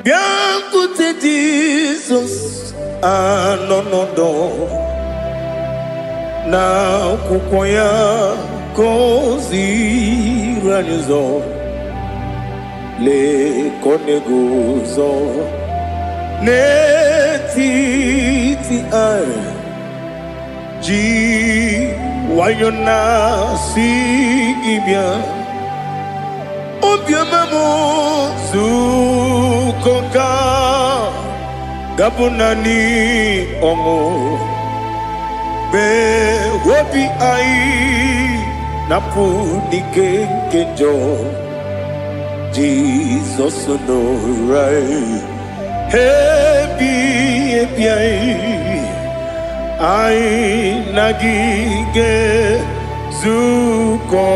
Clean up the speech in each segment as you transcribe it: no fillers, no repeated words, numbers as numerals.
Bianco Jesus, no na kukoya kozi ranizo le koneguzo netiti ai ji wayona si ibia obiamamo zukoka gabunani omo be wobi ai napu nike kenjo Jesus no right happy ai nagige zuko.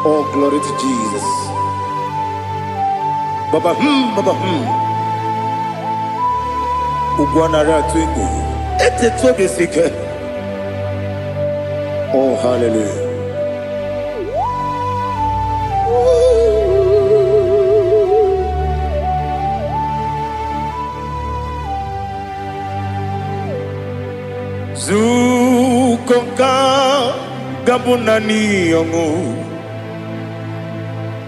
Oh, glory to Jesus. Baba Ugwanara twingu ete tobe sike. Oh, hallelujah. Zukonka gabunani yongu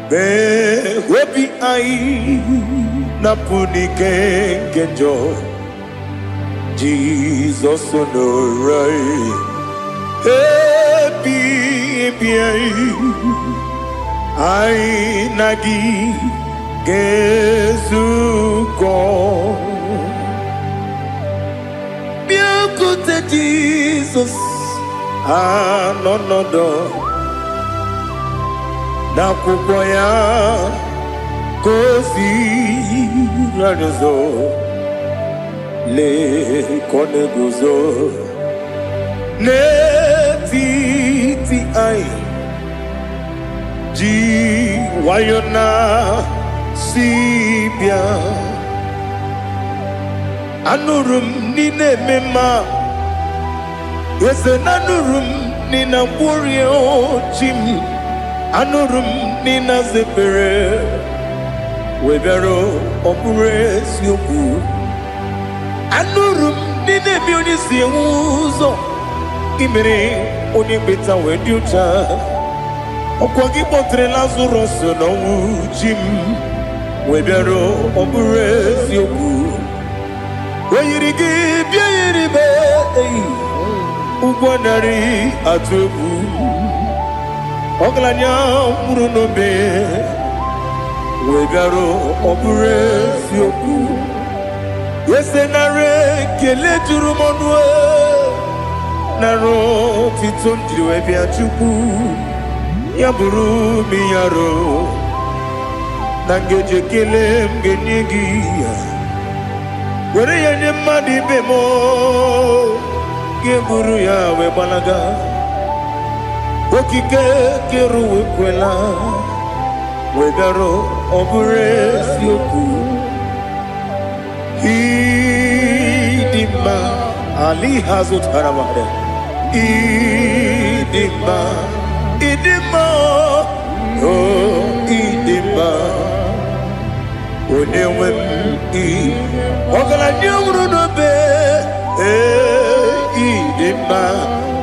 be webi ai napunike kenjo Jesus no right happy ai nagi gezuko biakute Jesus no na kukoya kozi ranizo le koneguzo netiti ai ji wayona sibia anurum nine mema yese nanurum nina burio chim anurum nina zepere webero opure sioku anurum nina bioni siuzo imere oni beta weducha okwagi potre lazarus no jim webero opure sioku weyirigi biiribe ugwanari atubu Oglanya murunobe wegaro obure sioku yesenare kele jurumonwe naro titondri webia chuku yaburu miyaro nangeje kele mgenigi were yanye madi bemo geburu ya webalaga okike keru kwela wegaro obure sioku idima ali hazut haramade idima oh idima onewem ogala nyumru no be idima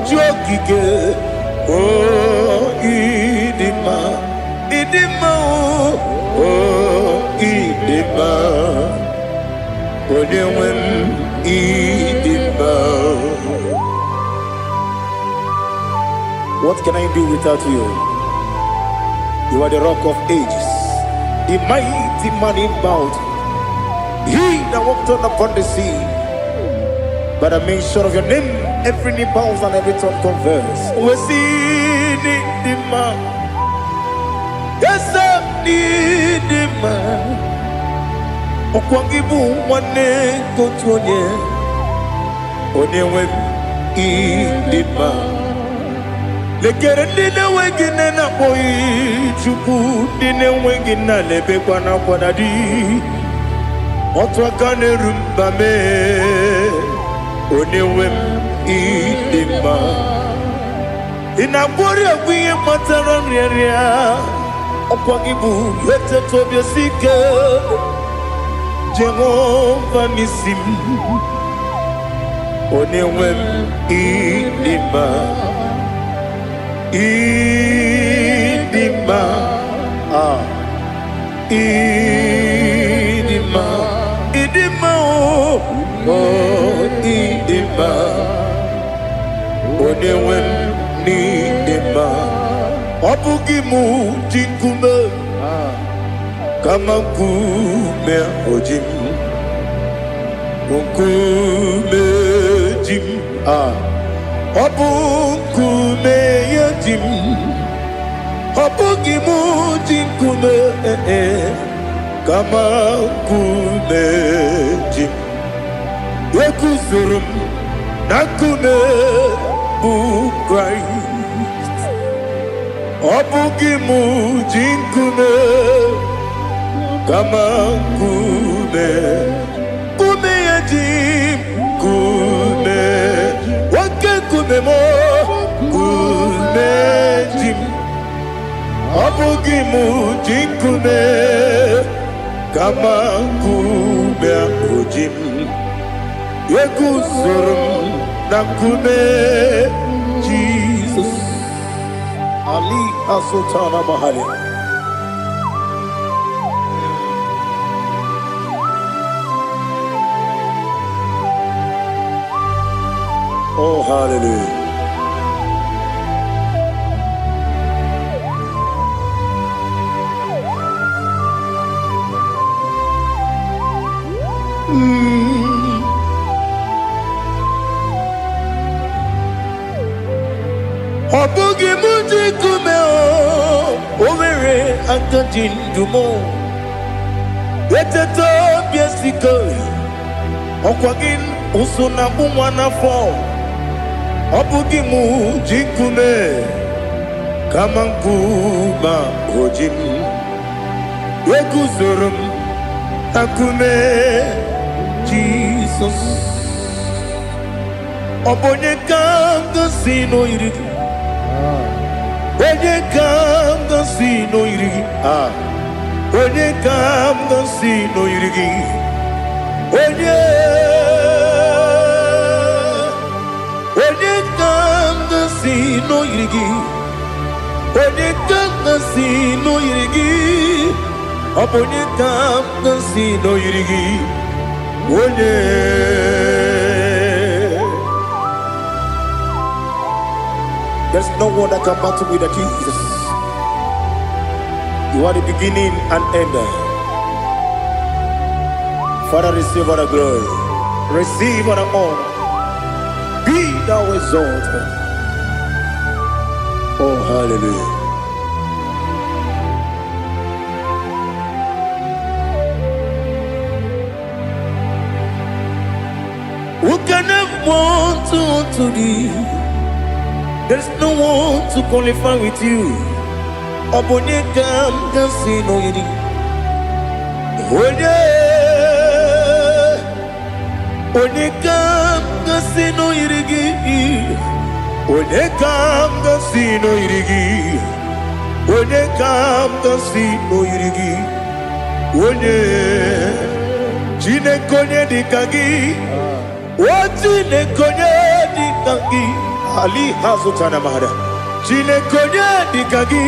jokike. Oh, idima, oh, idima, odewem idima. What can I do without you? You are the rock of ages, the mighty man in battle. He that walked on upon the sea. By the mention of your name, every knee bows and every tongue converse. We see the man. Yes, I need the man. Okwangibu wane kotonye. Onewe idima. Lekere dine wengine na boy chuku dine wengine lebe kwa na kwa dadi. Otwa kane rumba me. Onewem idima. Inabori agwiye matara nyeria Okwangibu yete tobia sike Jehovah nisim Onewem idima Idima Idima Idima oh Idima Onewem nidima Obugimu jinkume Kama kume ojim Kume jim Obukume yajim Obugimu jinkume Kama kume jim Yekuzurum Nakume bukrai Obugimu jinkume Kama kume Kume yajim Kume Wake kume mo Kume jim Obugimu jinkume Kama kume ojim Yekuzurum Nakume Jesus Ali Asultana Mahali. Oh, hallelujah. Obugi muji kumeo Overe akajin dumo Weteto biesiko Okwagin usuna bumwana fo Obugi muji kume Kamankuma ojim Wekuzurum Akume Jesus Obonye kanga sino irigi When you come to see no irigi, when you come to see no irigi, when you come to see no irigi, when you come to see no irigi, when you come to see no irigi, when you there's no one that can battle with Jesus. You are the beginning and end. Father, receive our glory. Receive our honor. Be thou exalted. Oh, hallelujah. Who can have one to thee? There's no one to qualify with you. Obonye kam kasino yidi. Onye kam kasino yidi. Onye kam kasino yidi. Onye kam kasino yidi. Onye chine konye dikagi. Wachine konye dikagi. Ali Hazutana Mahada. Chine konye dikagi.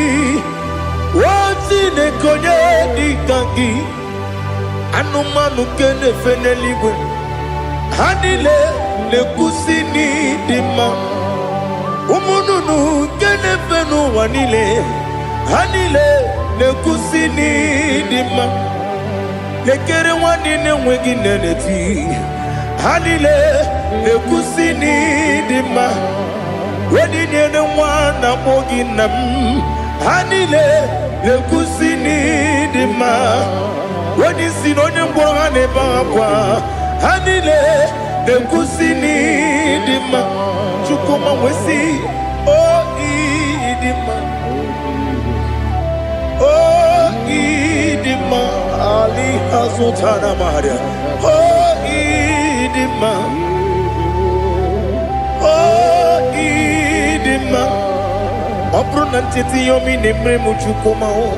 Wachine konye dikagi. Anumanu kene feneligwe. Hanile le kusini dima. Umununu kene fenu wanile. Hanile le kusini dima. Lekere wanine wengi neneti. Hanile le kusini dima. Wedi nyene mwana mogi nam. Hanile le kusini dima. Wedi sinonye mbwangane bangwa. Hanile le kusini dima. Chukuma wesi oh idima. Oh idima. Ali Hazutana Maria. Oh idima. Oh idima. Obrunantiti yomi nemre muchukuma o.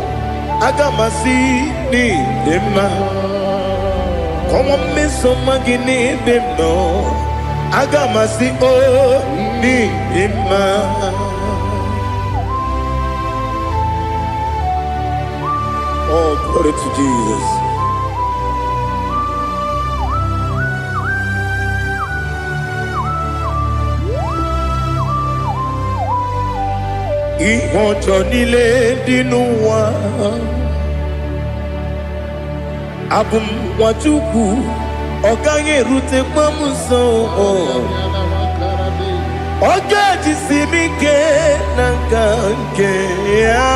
agamasi ni dema. Come on, miss some magini dem no. Agamasi oh ni dema. Oh, glory to Jesus. Ihojo nile dinuwa abum wajuku oganye rute pamuso ogaji simike nangange ya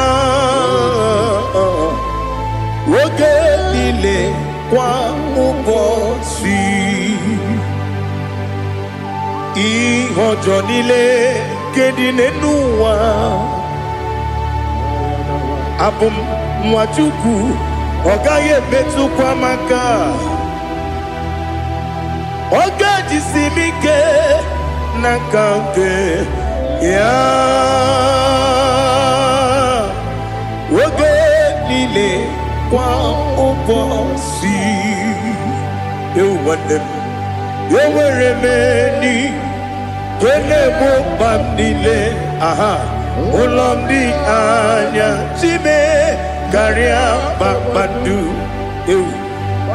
woge nile kwa ubosi ihojo nile kedinenuwa abum mwachuku ogaye betu kwa maka ogaji simike nakange ya woge nile kwa ubosi you want them you were many kene mo bandile aha ulomdi anya chime garia babandu eu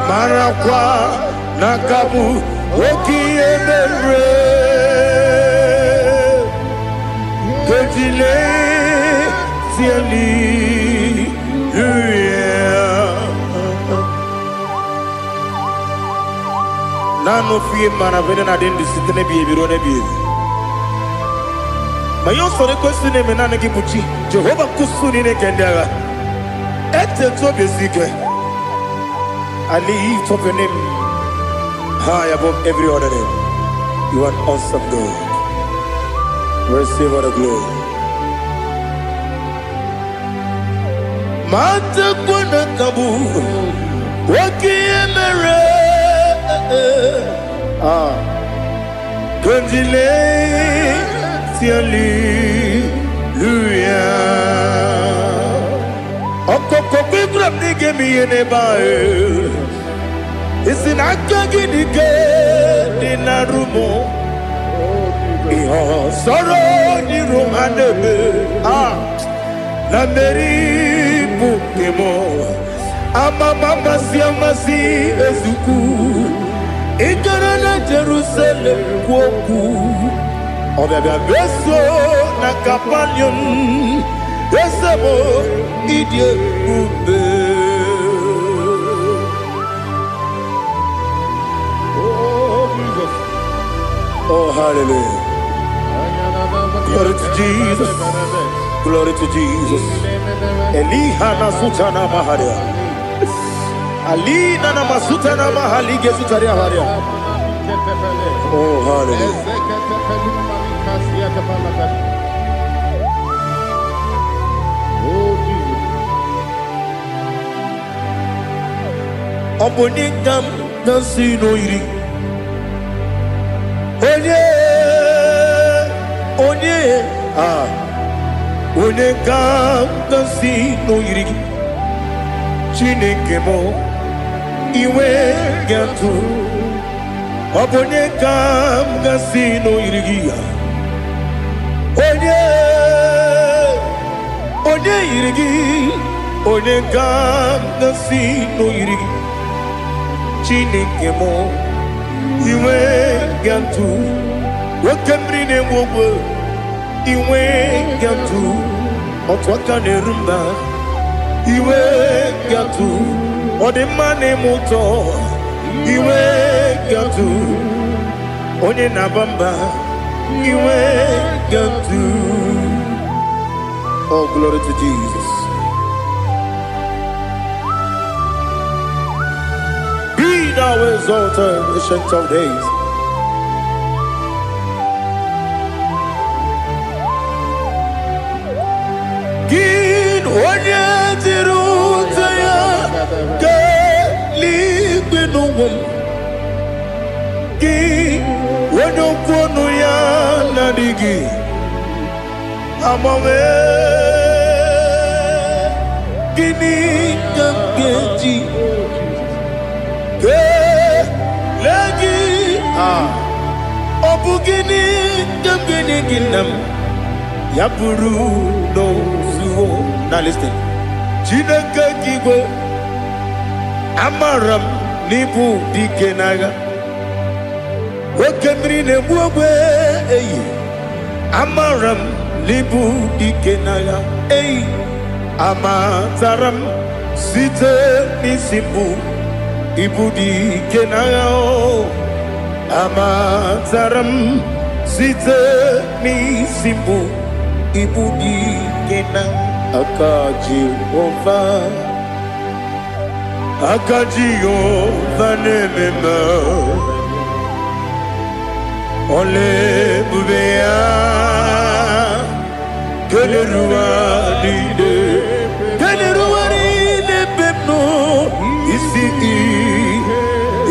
marakwa nakabu okiemere kejile tiali nano fie mana vene na den disitene bi ebiro na bi mayo sore kwesi ne menane gibuchi Jehova kusuni ne kendara ete to besike I lift up your name high above every other name. You are awesome God. Receive all the glory. Mata kuna kabu wakiemere Kundile Hallelujah. Okokokikra nige mi enebae. Isina kagi nige dinarumo. Iho soro ni romanebe. Na meri bukemo. Amama siamasi ezuku. Ikarana Jerusalem woku. Obebe beso na kapanion Besamo idie ube Oh Jesus. Oh hallelujah. Glory to Jesus. Glory to Jesus. Elihana sutana maharia Alina na masutana mahalige sutaria haria Oh hallelujah. Oh Jesus. Oboningam dansino iri. Onye oningam dansino iri. Chineke mo iwe gantu. Oboningam dansino iri. Onye irigi, onye gam nasi no irigi. Chineke mo, iwe gantu. Wakemri ne mwogo, iwe gantu. Otwaka ne rumba, iwe gantu. Odemane moto, iwe gantu. Onye nabamba, iwe gantu. Oh, glory to Jesus. Be thou exalted, ancient of days. Gin onye tirutaya ke ligbinugum. Gin onye kwonu ya nadigi. Amame Gini gamgeji lagi obugini gamgini ginam yaburu no zuo. Now listen. Chineke kigwe amaram nibu dikenaga okemri nebuogwe eyi amaram nibu dikenaga eyi amataram site nisimbu ibu dikenaga amataram site nisimbu ibu dikenaga. Akajihova nemema ole bubea keleruaride bebno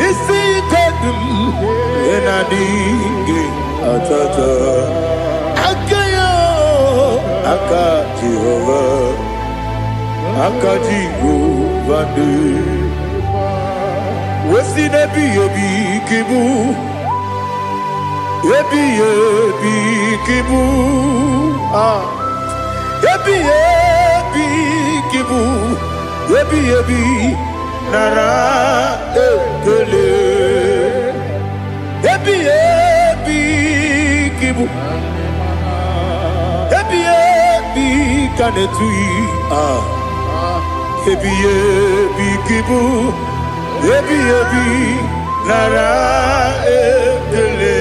isi kadum enadinge atata Akajihova de Wesi nebi kibu Ebi kibu Ebi kibu Ebi nara ekele Ebi kibu Ebi kanetui Ebi kibu Ebi nara ekele.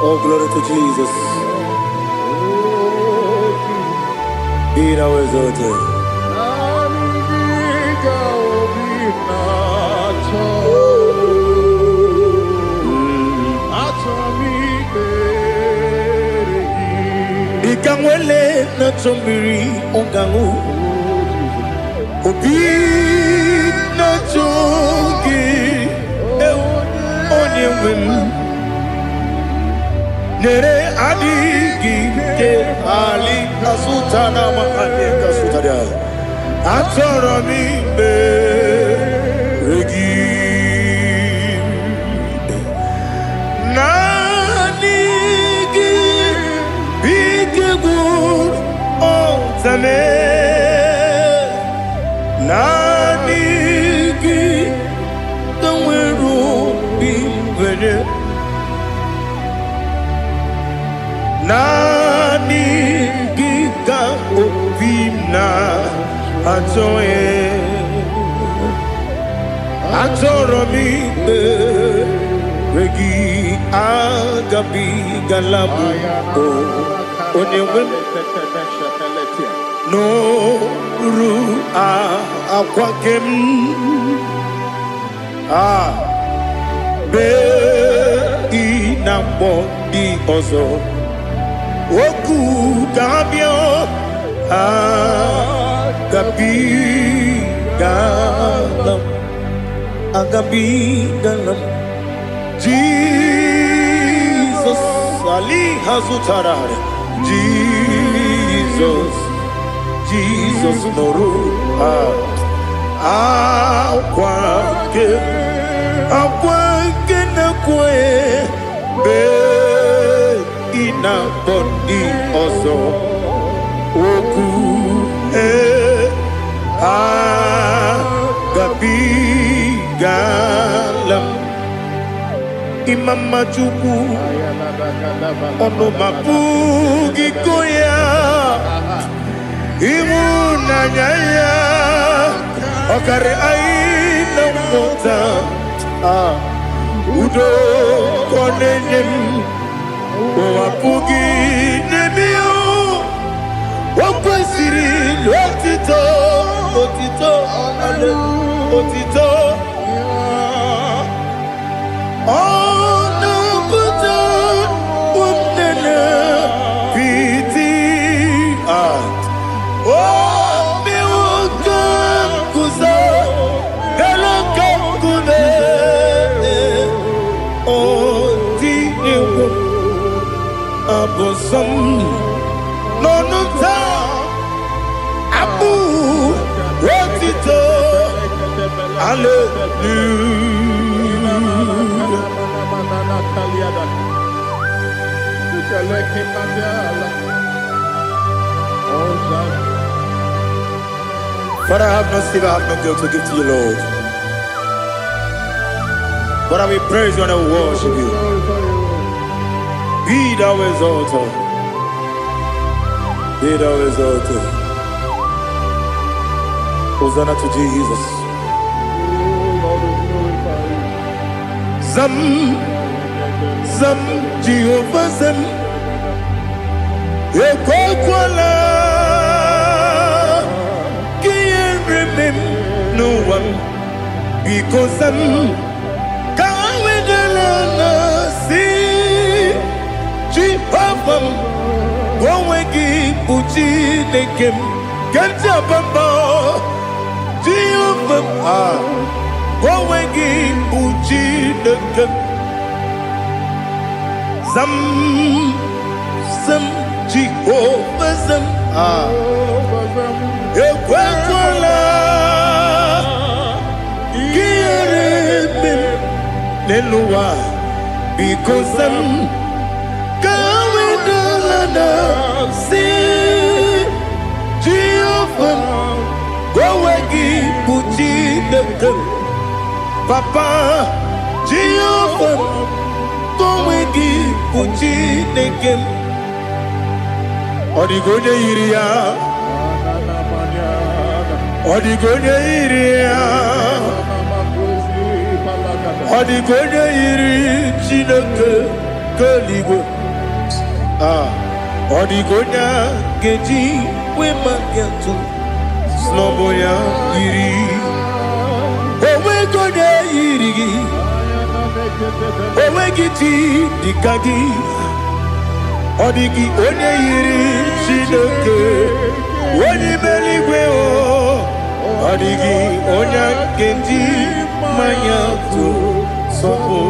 Oh, glory to Jesus. Be thou exalted. Ikamwele na chombiri ongangu Obi na chongi onye wim Nere adigi ke ali asutana mahane kasutaria Atoro mi be regi Nanigi bige gur ontame Nanigi kamweru bimwene Nani gika opina atoye atoro mi regi agabi galabu onyewe no ru akwakem be inambo di ozo Oku gabio agabi galam Jesus Ali hazutarare Jesus moru akwake na kwe be ina body ozo oku mama chuku ono mapugi koya imu nanyaya okare aina mota udo konenem wapugi nemio wakwesiri lotito otito ale otito ono buta umnene piti at mi wakam kuza galakam kune abosam nonunta abu wotito hallelujah. Father, I have no silver, I have no gold to give to you, Lord. But I will praise you and I will worship you. Be thou exalted. Be thou exalted. Hosanna to Jesus. Zam, Zam, Jehovah Zam. Ekokwala, can't remember no one because Zam can't wait alone. See, Jehovah, go wegi puchi nekem, kanja bamba. Jehovah, go wegi puchi nekem. Zam, Zam, Jehovah Zam. Ekokwala, kiyeremem, neluwa, because Zam kawedalana si Jehovah, go wegi puchi nekem. Papa, Jehovah, go wegi puchi nekem. Odigonya iria, Odigonya iria, Odigonya iri chineke keligo. Odigonya geji wema getu sloboya iri. Owe gonya iri, owe giti dikagi. Odigi onye yiri Chineke onye meligwe o odigi onye kenji manya to sopo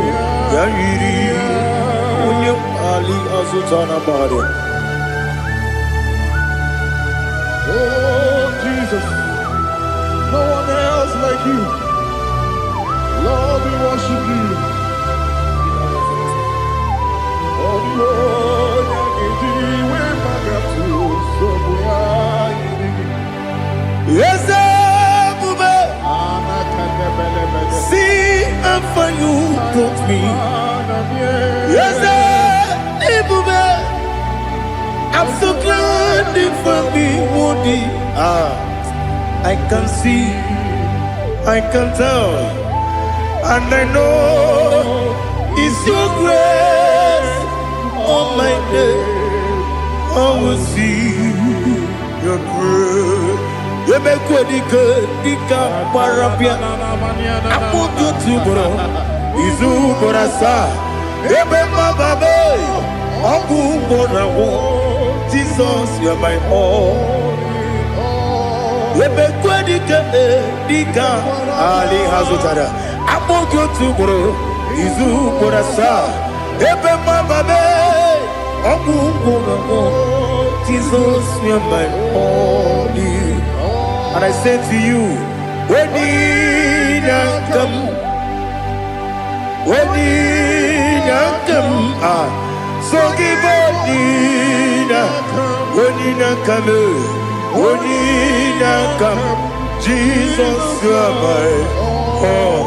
ya yiri onye ali azutana bade. Oh Jesus, no one else like you. Lord, we worship you. Yes, see how far you brought me. Yes, I'm so glad for me, Woody. I can see, I can tell, and I know it's your grace. On my day, I will see your grace. You make what you could, Dika Parapia. I put you to bro. Izu Borasa. You make my baby. Abu Bonawo. Jesus, you're my all. You make what you could, Dika Ali Hazutada. I put you to bro. Izu Borasa. You make my baby. Jesus, you're my only. And I say to you, when you come, so give up when you come, Jesus, you're my all.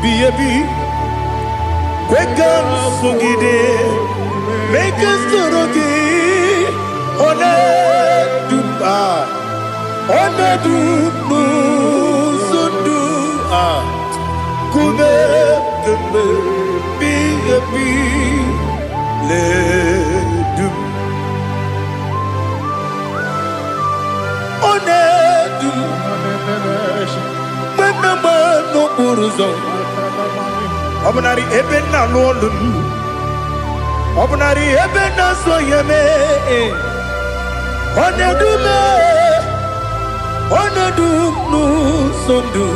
Baby, wake up, Sugide, make us to Ona du sundu kube bi le du ona du mama no buruzo obnari ebe na lolun obnari ebe na soyeme ona du me ona du nu sondu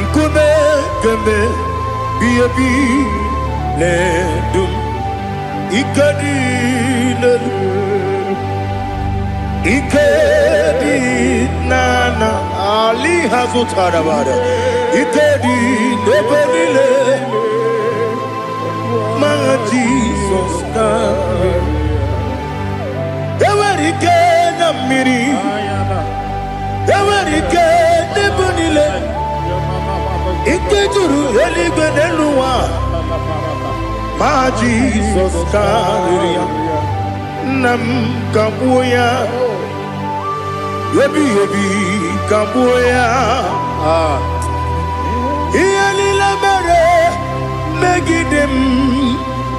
nkume gembe bi le dum ikadi nana ali hazutara bada ikadi nebele ma Jesus ka ewerike na miri ewerike nebele ikejuru eligbe neluwa ma Jesus ka nam kabuya yebi kabuya iyalila mere megidem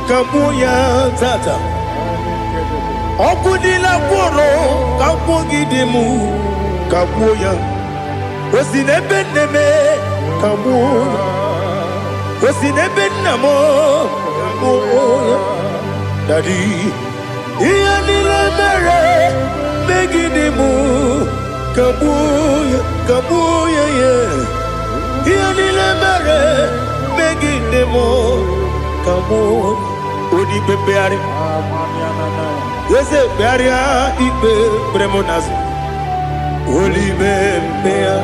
kabuya tata okudila kworo kabugidemu kabuya osinebenneme kabuya osinebennamo kabuya daddy iyalila mere megidemu kabuya ye iyalila mere megidemu kabuya odi pepeari yese pearia ipe premonas oli bempea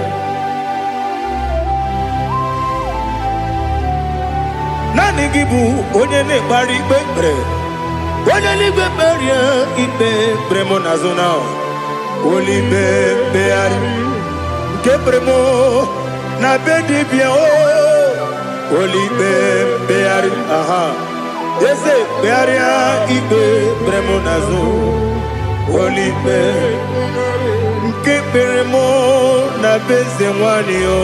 nani gibu onye ne bari pepre onye ligbe peria ipe premonazona oli bempeari nke premo na bedibia o oli bempeari aha yese pearia ipe premonazo oli be nke premo na bezemwani o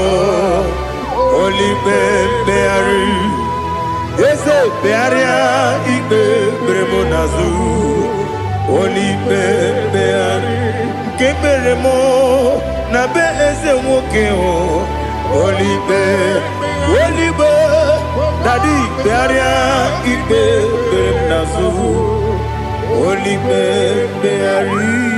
oli bempeari yese pearia ipe premonazo oli bempeari nke premo na bezemwoke o oli be daddy pearia ipe premonazo oli bempeari.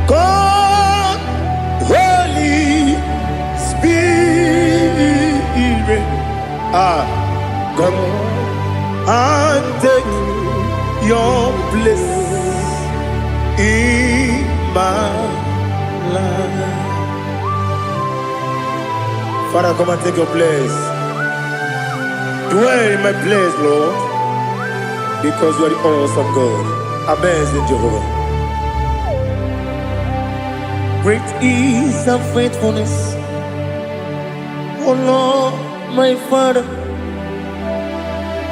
God, Holy Spirit, come and take your place in my life. Father, come and take your place. Dwell in my place, Lord, because you are the awesome God. Amazing Jehovah. Great is thy faithfulness, O Lord, my Father.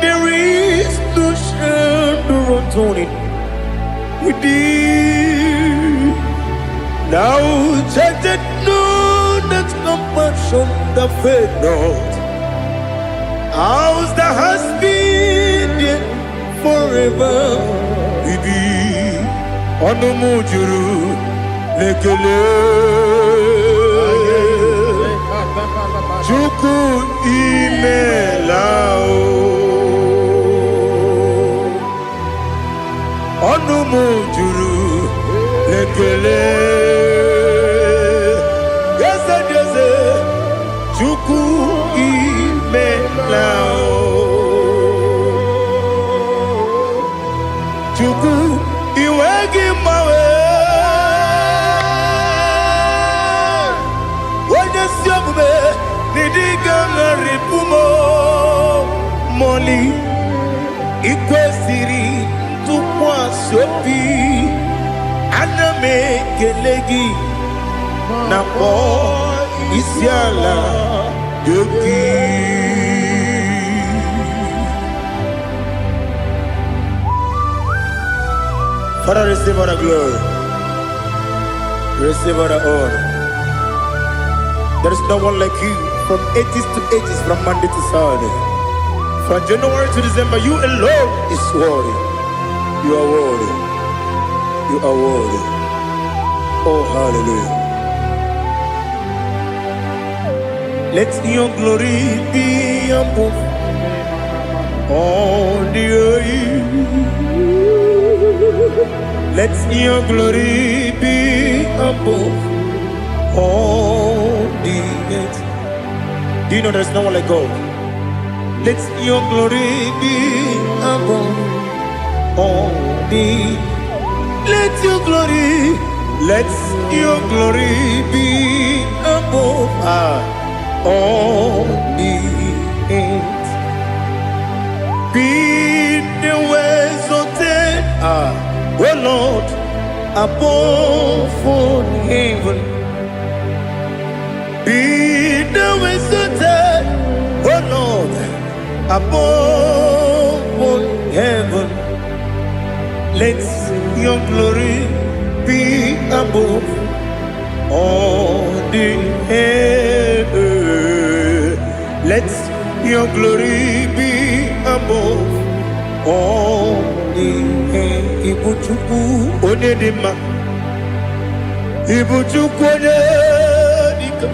There is no shadow of turning with thee. Now judged no that compassion that faith not. Ours that has been there forever with thee. On the mujuru lekele Chuku imelao Onu mujuru lekele Yese Chuku imelao Chuku iwegi mawe ikwesiri ntụkwasị obi ana m ekele gị na kpọ isi ala gị. Father, receive all the glory, receive all the honor. There is no one like you from ages to ages, from Monday to Saturday. From January to December, you alone is worthy. You are worthy. You are worthy. Oh, hallelujah. Let your glory be above all the earth. Let your glory be above all the earth. Do you know there's no one like God? Let your glory be above all the. Let your glory be above all the earth. Be the ways of oh Lord, above all heaven. Be the ways of oh Lord, above all heaven. Let your glory be above all the earth. Let your glory be above all the earth. Ibuchukwu onedima, Ibuchukwu onedika,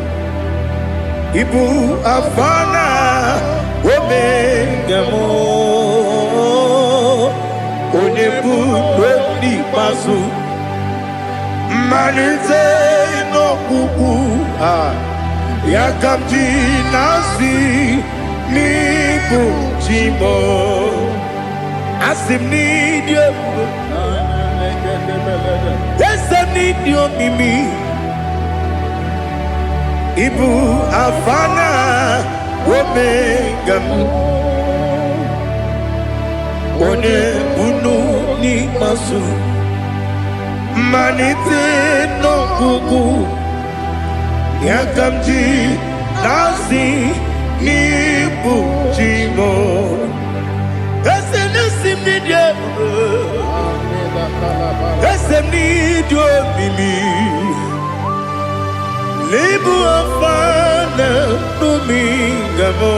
Ibu afana omega mo, onebu weni pasu, manite no kuku yakamji nasi nibu chimo. Asim need you. Yes, I need you, Mimi. Ibu afana omega. One bunu ni masu. Manite no kuku. Yakamji nasi nibu chimo. Esem need you, Mimi. Lebu afana dominga mo.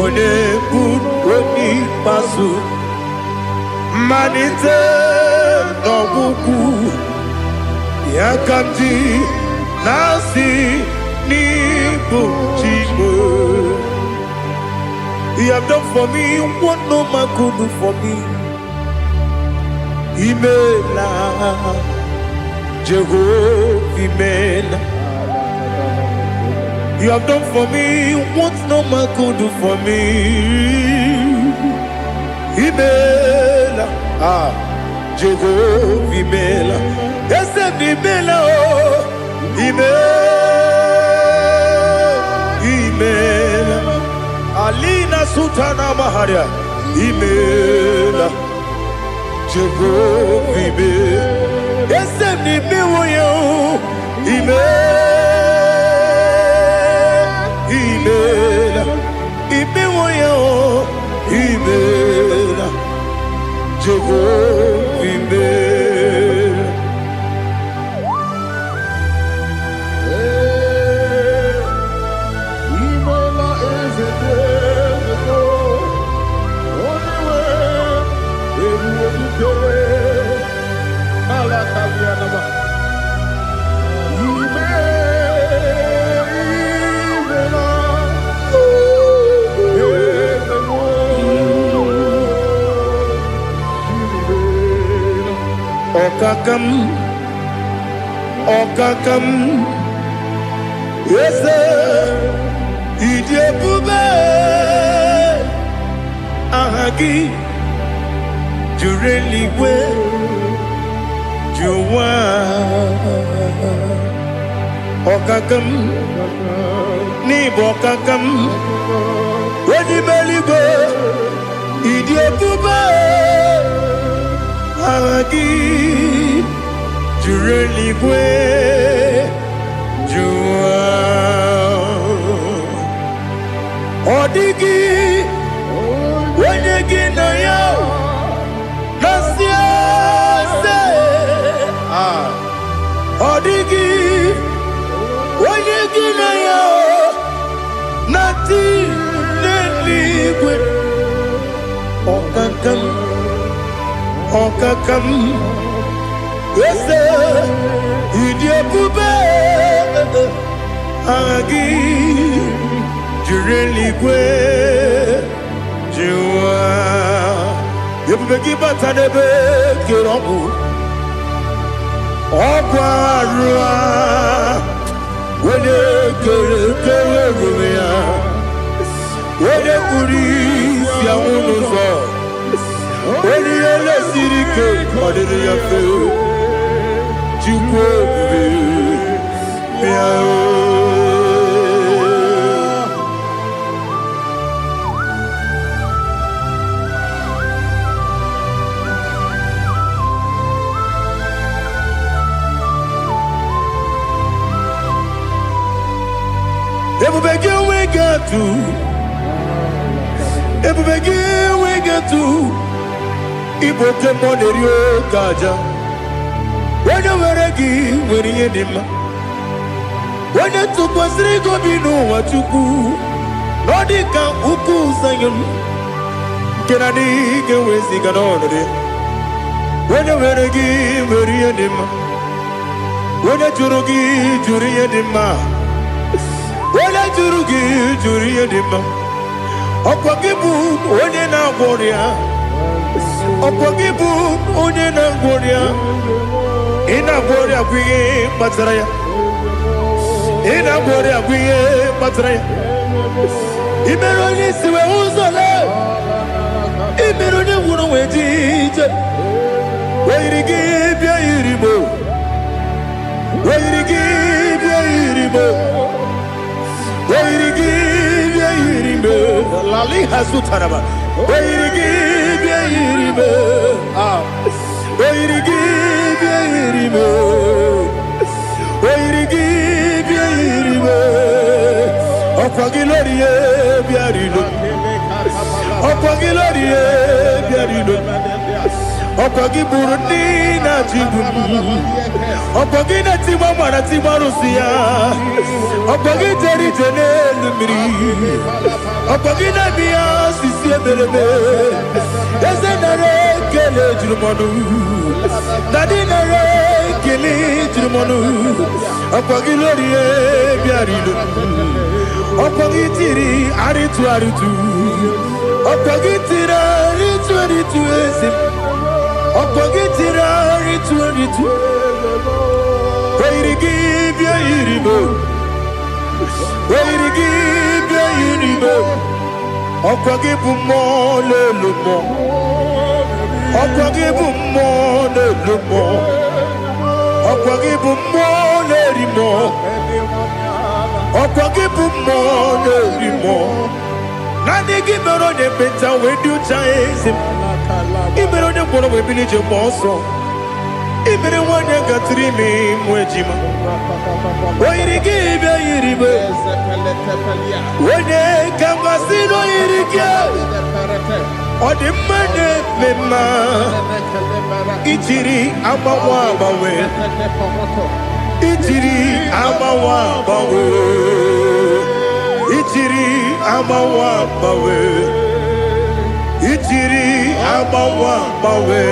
One buni pasu. Manite no buku. Yakamji nasi ni buchimo. You have done for me what no man could do for me. Imela, Jehovah, Imela. You have done for me what no man could do for me. Imela, Jehovah, Imela. Yes, Imela, Imela. Alina Sutana Maharia, Imela, Jehovah, Imela. Yes, Imela, Imela, Imela, Jehovah, Imela. Okakam, yes, Idiabube, Ahagi, Jureli we, Juwa, Okakam, Nibokakam, when you belly go, idiot to buy, Agagi, Jureli Gwe, Jua, Odigi, when you get a yow, Nasia, Odigi, when you get a yow, Nothing. Okakam, yes, idiot, Bube, Agi, Jureli Gwe, Jua, you begin but a debate, Kirobu, Oquarua, when you go, when you police, Yamuno. When you let City Cake, what did you feel? You Ever begin we get to. Ever begin we get to. Iboke monerio kaja. When you were a give, when you did when you took was Rigo Bino, what you do. Nodika Uku Sayon. Can I dig away Siganone? When you were a give, when you did when you Jurugi, Juria Dima. When I Jurugi, Juria Dima. Opagibu, when you now warrior. Opagibu, Unina Goria, Ina Goria, we Matraya, Ina Goria, we Matraya. Imeroni, we also love. Imeroni, wouldn't wait it. Where to give your Iribo? Where to give your Iribo? Where to give your Iribo? Lali Hasutaraba. Where to give your Iribo? Where to give your Iribo? Where to give your Iribo? Opagilorie, Biarino. Opagilorie, Biarino. Opagiburina Tibum. Opagina Timamana Timarusia. Opagiteri Tenelumri. Opagina Mia Sisia Berebe. Yazenare Kele Jumanu. Nadinare Kele Jumanu. Opagilorie Biarino. Opagitiri Aritu Aritu. Opagitira Aritu Aritu Esim. Opagitira Aritu Aritu. Where to give your Iribo? Where to give your Iribo? Opagibu more, little more. Opagibu more, little more. Opagibu more, little more. Opagibu more, little more. Nani give me on the better when you chase him. Even on the one of a village of Mosso. Even the one that got 3 names, Wejima. Why to give your Iribo? When they come, I see no Irigo. Or the money, Mema. Ichiri, Amawabawe. Ichiri, Amawabawe. Ichiri, Amawabawe. Ichiri, Amawabawe.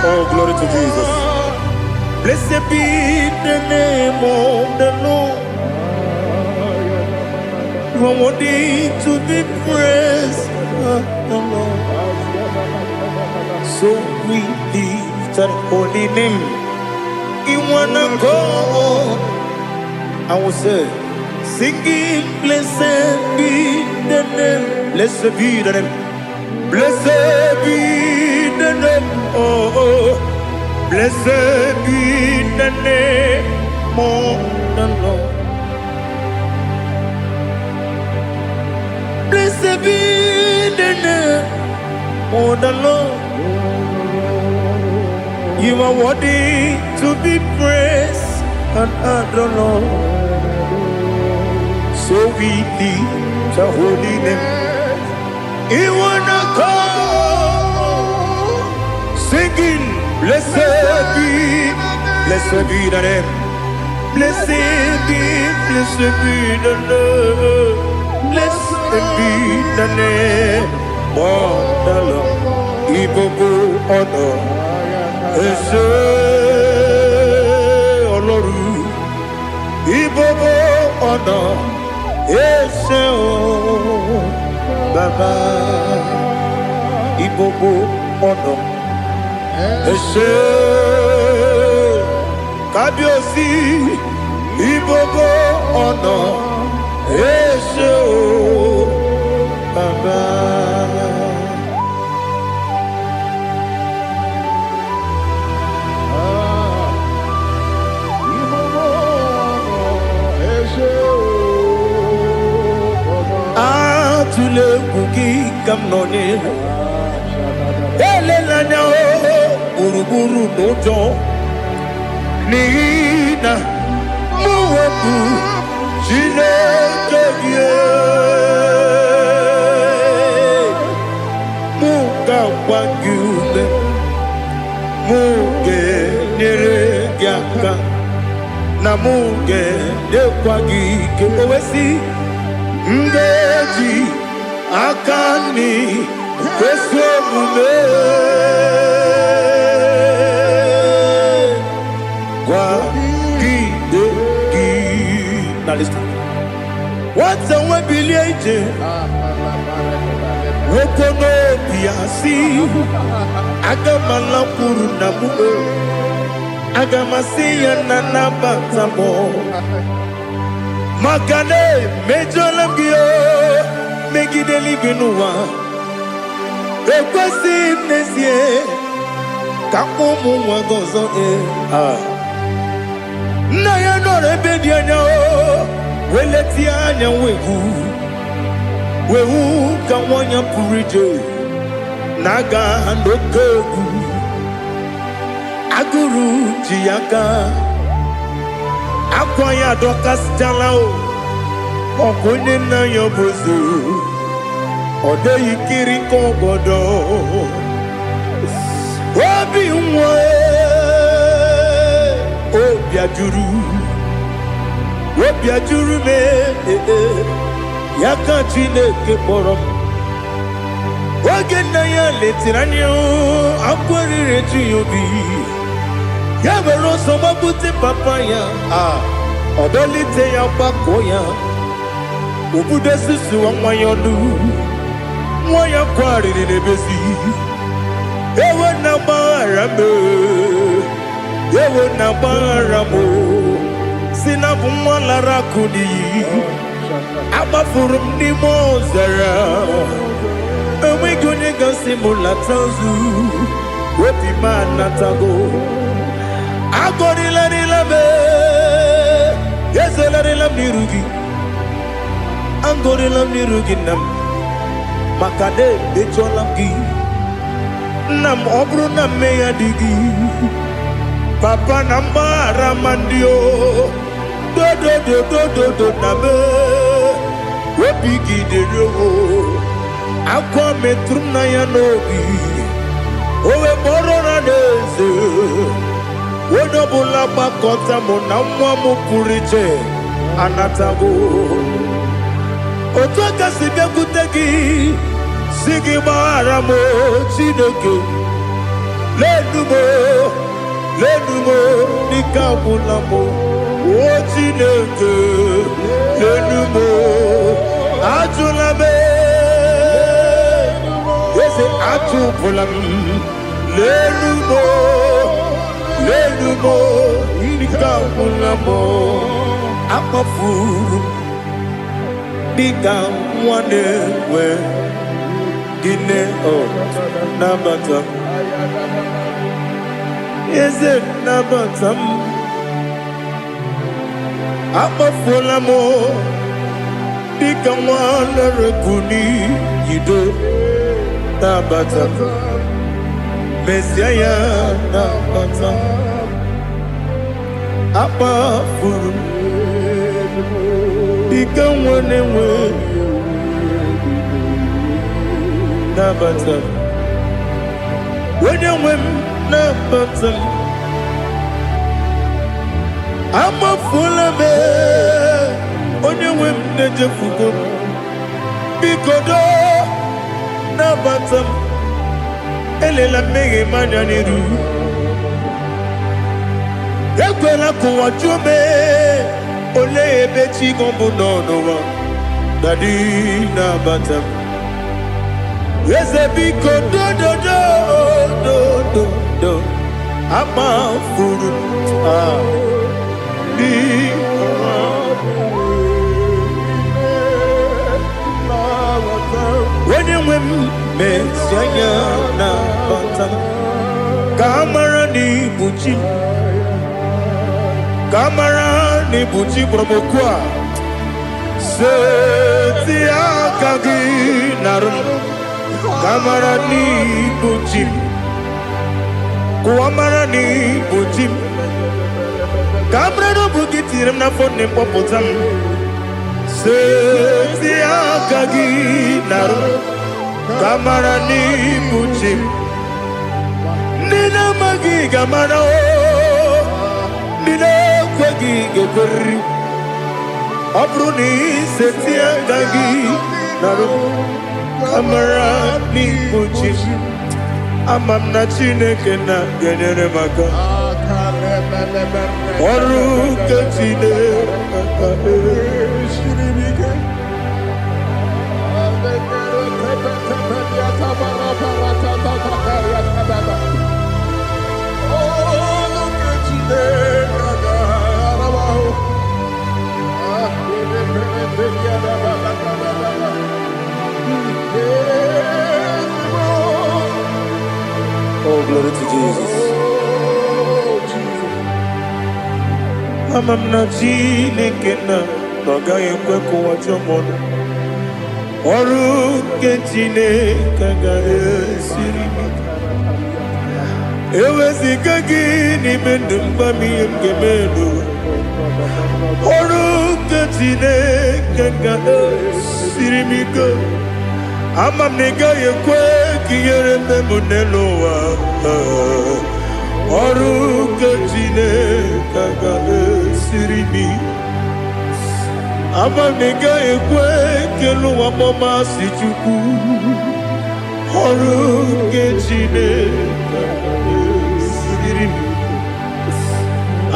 Oh, glory to Jesus. Blessed be the name of the Lord. You are worthy to be praised, the Lord. So we lift that holy name. You wanna go? I will say, singing, blessed be the name. Blessed be the name. Blessed be the name, oh, blessed be the name of the Lord. Blessed be the name of the Lord. You are worthy to be praised and adored, Lord. So we lift your holy name. You wanna come singing, blessed be the name. Blessed be the Lord. Blessed be the name of the Lord. Ibogo honor, Ese Oloru. Ibogo honor, Ese Baba. Ibogo honor, Ese Kabiosi. Ibogo honor, Ese Baba. Tule kuki kamnone ele lanya uruburu nojo nina muwetu chineke muka wangule muge nere gyaka na muge dekwagi ke owesi ngeji akani kwesomume kwa gidegi. Now listen. What's a webileje? Wokono piasi agamala puru namu agamasiya nanabatamo Makane mejolamgio megideli benua ekwesi nesie kakomu wagozo na ya no rebedi anya weleti anya wehu kawanya purije naga ndokogu aguru jiyaka Akwaya dokas jalao Okunye na yobozu Ode yikiri kogodo Obi mwe Obi ajuru me Yaka chineke porom Oge na ya letiranyo Akwari reji yobi Yabero soma buti papaya Odolite ya bakoya Ubude susu wa mwayonu Mwaya kwari nebezi Ewe na marame Ewe na maramo Sinabu mwalara kudi Abafurum ni mozara Ewe gune gasi mulatanzu Wepi manatago Agorila nilabe Yesela nilam nirugi Angorila nirugi nam Makade becholam gi Nam obru nam meya digi Papa nambara mandio Do nabe Wepigi de yo Akwa metrum na ya nogi Owe borona neze Wodobula bakota mona mwamu purije anatago Otoka sibe kutegi Sigi baramo chineke Lenumo nikabulamo O chineke Lenumo Ajulame Yese ajupulam Lenumo Nikabulamo Akafuru Nika mwanewe ine oh nabata eze nabata abafola mo dika mwana rekuni yido nabata Messiah nabata abafuru dika mwana we nabata when you win nabata I'm a full of it on your win the fugo because nabata elela mege mananiru ekwela kuwa chume ole ebechi gombo no dadi nabata Ezebiko do ama furu di when you win Messiah na bata kamara ni buchi promokwa setia kagi narum Kamarani bujim, kuamarani bujim. Kamrano bukitiram na phone popotam. Setia kagi naru, kamarani bujim. Nina magi kamara o, nina kwagi gekuri. Abruni setia kagi naru. Kamarani bujim amamna chineke na genere maka oru kachine shiribike Oh, glory to Jesus. I'm not Jinekena, Nogay Kweko Wajomono. Oru Ketine Kagae Sirima. Ewezi Kagini Mendumbami Gemedo. Oru Ketine Kagae Sirimiko. Ama nega yekwe kiyere memuneloa Oru kachine kagae sirimi Ama nega yekwe keluwa mama sichuku Oru kachine kagae sirimi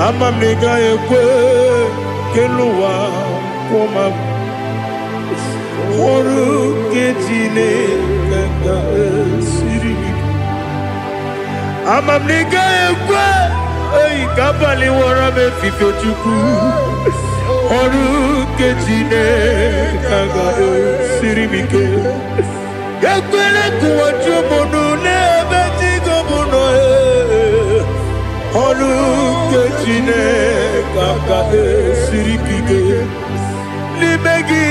Ama nega yekwe keluwa mama Oru ketine kaka sirimi Amamnika ekwe Ei kapali wara me fifo chuku Oru ketine kaka sirimi ke Ekwele kuwa chumono nebe tigo mono Oru ketine kaka sirimi ke Limegi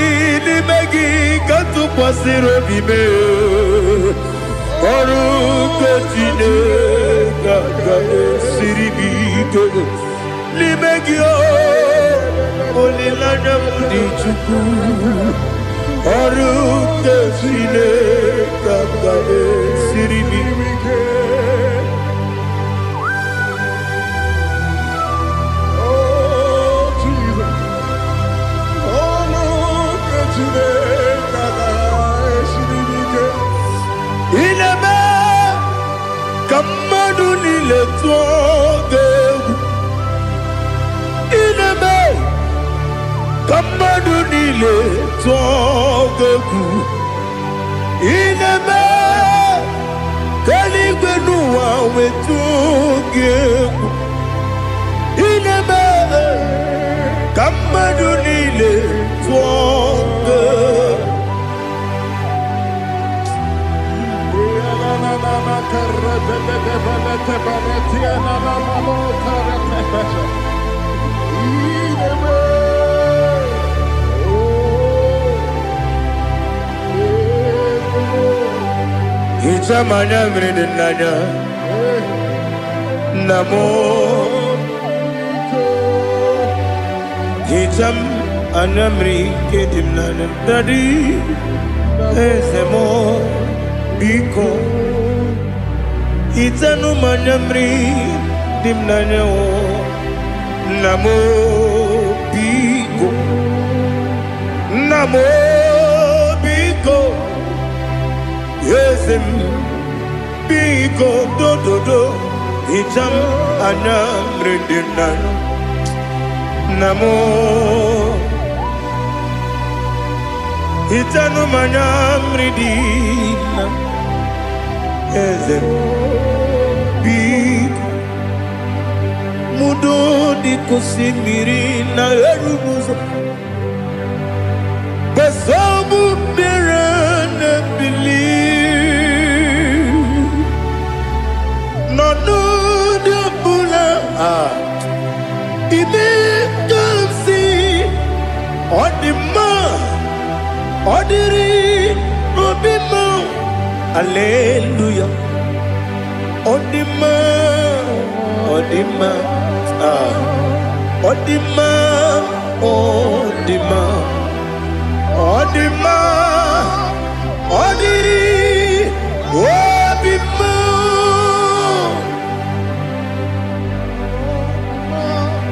katu pasiro bime Oru ketine kaka siribike Limegi olilana mudi chuku Oru ketine kaka siribike Ineme kamadu nile tuoge Ineme kamadu nile tuoge Ineme kaligwenu wawe tuoge Ineme kamadu nile tuoge Itamanya mridinanya Namo Itam anamri kedimnana Dadi Ezemo Biko Itanu manyamri dimnanya Namo Biko Namo Biko Yesem Biko do Itam anamri dimnanya Namo Itanu manyamri dimnanya Ezem Biko Mudo di kusimiri na erumuzo Basabu birana believe No de bula Ime kamsi Odima Odiri Obima Alleluia Odima Odima Odima Odima Odima Odiri Obima.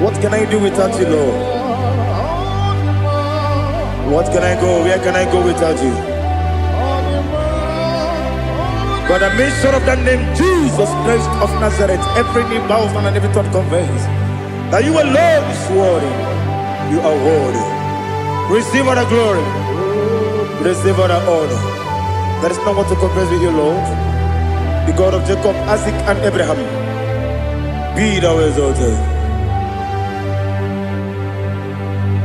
What can I do without you, Lord? What can I go? Where can I go without you? But the mention of that name, Jesus Christ of Nazareth, every knee bows down and every tongue confesses that you alone is worthy. You are worthy. Receive all the glory. Receive all the honor. There is no one to confess with you, Lord. The God of Jacob, Isaac, and Abraham. Be thou exalted.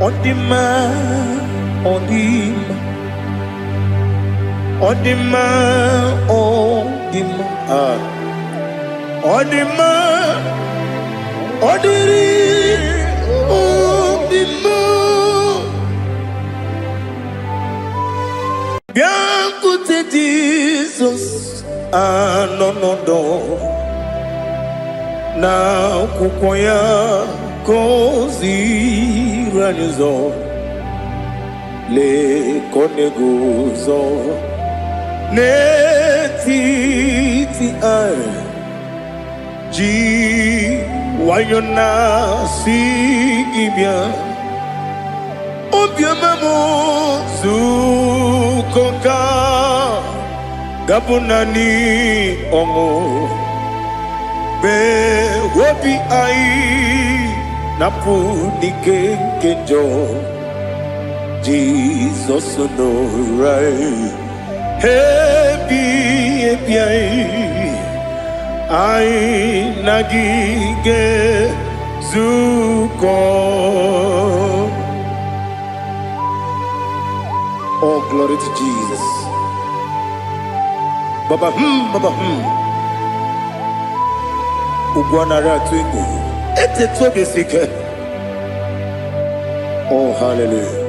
On the man, on the man. On the man, on the man, on the man, on the man. Bianco te Jesus, no. Na kukoya kozi ranizo, le koneguzo. Netiti ai ji wayona sigibia obiamamo zukoka gabunani omo be wobi ai napunike kenjo Jesus no right. Happy, I nagige zuko. Oh, glory to Jesus. Baba Ugwana ratwingu. Ete tobe sike. Oh, hallelujah.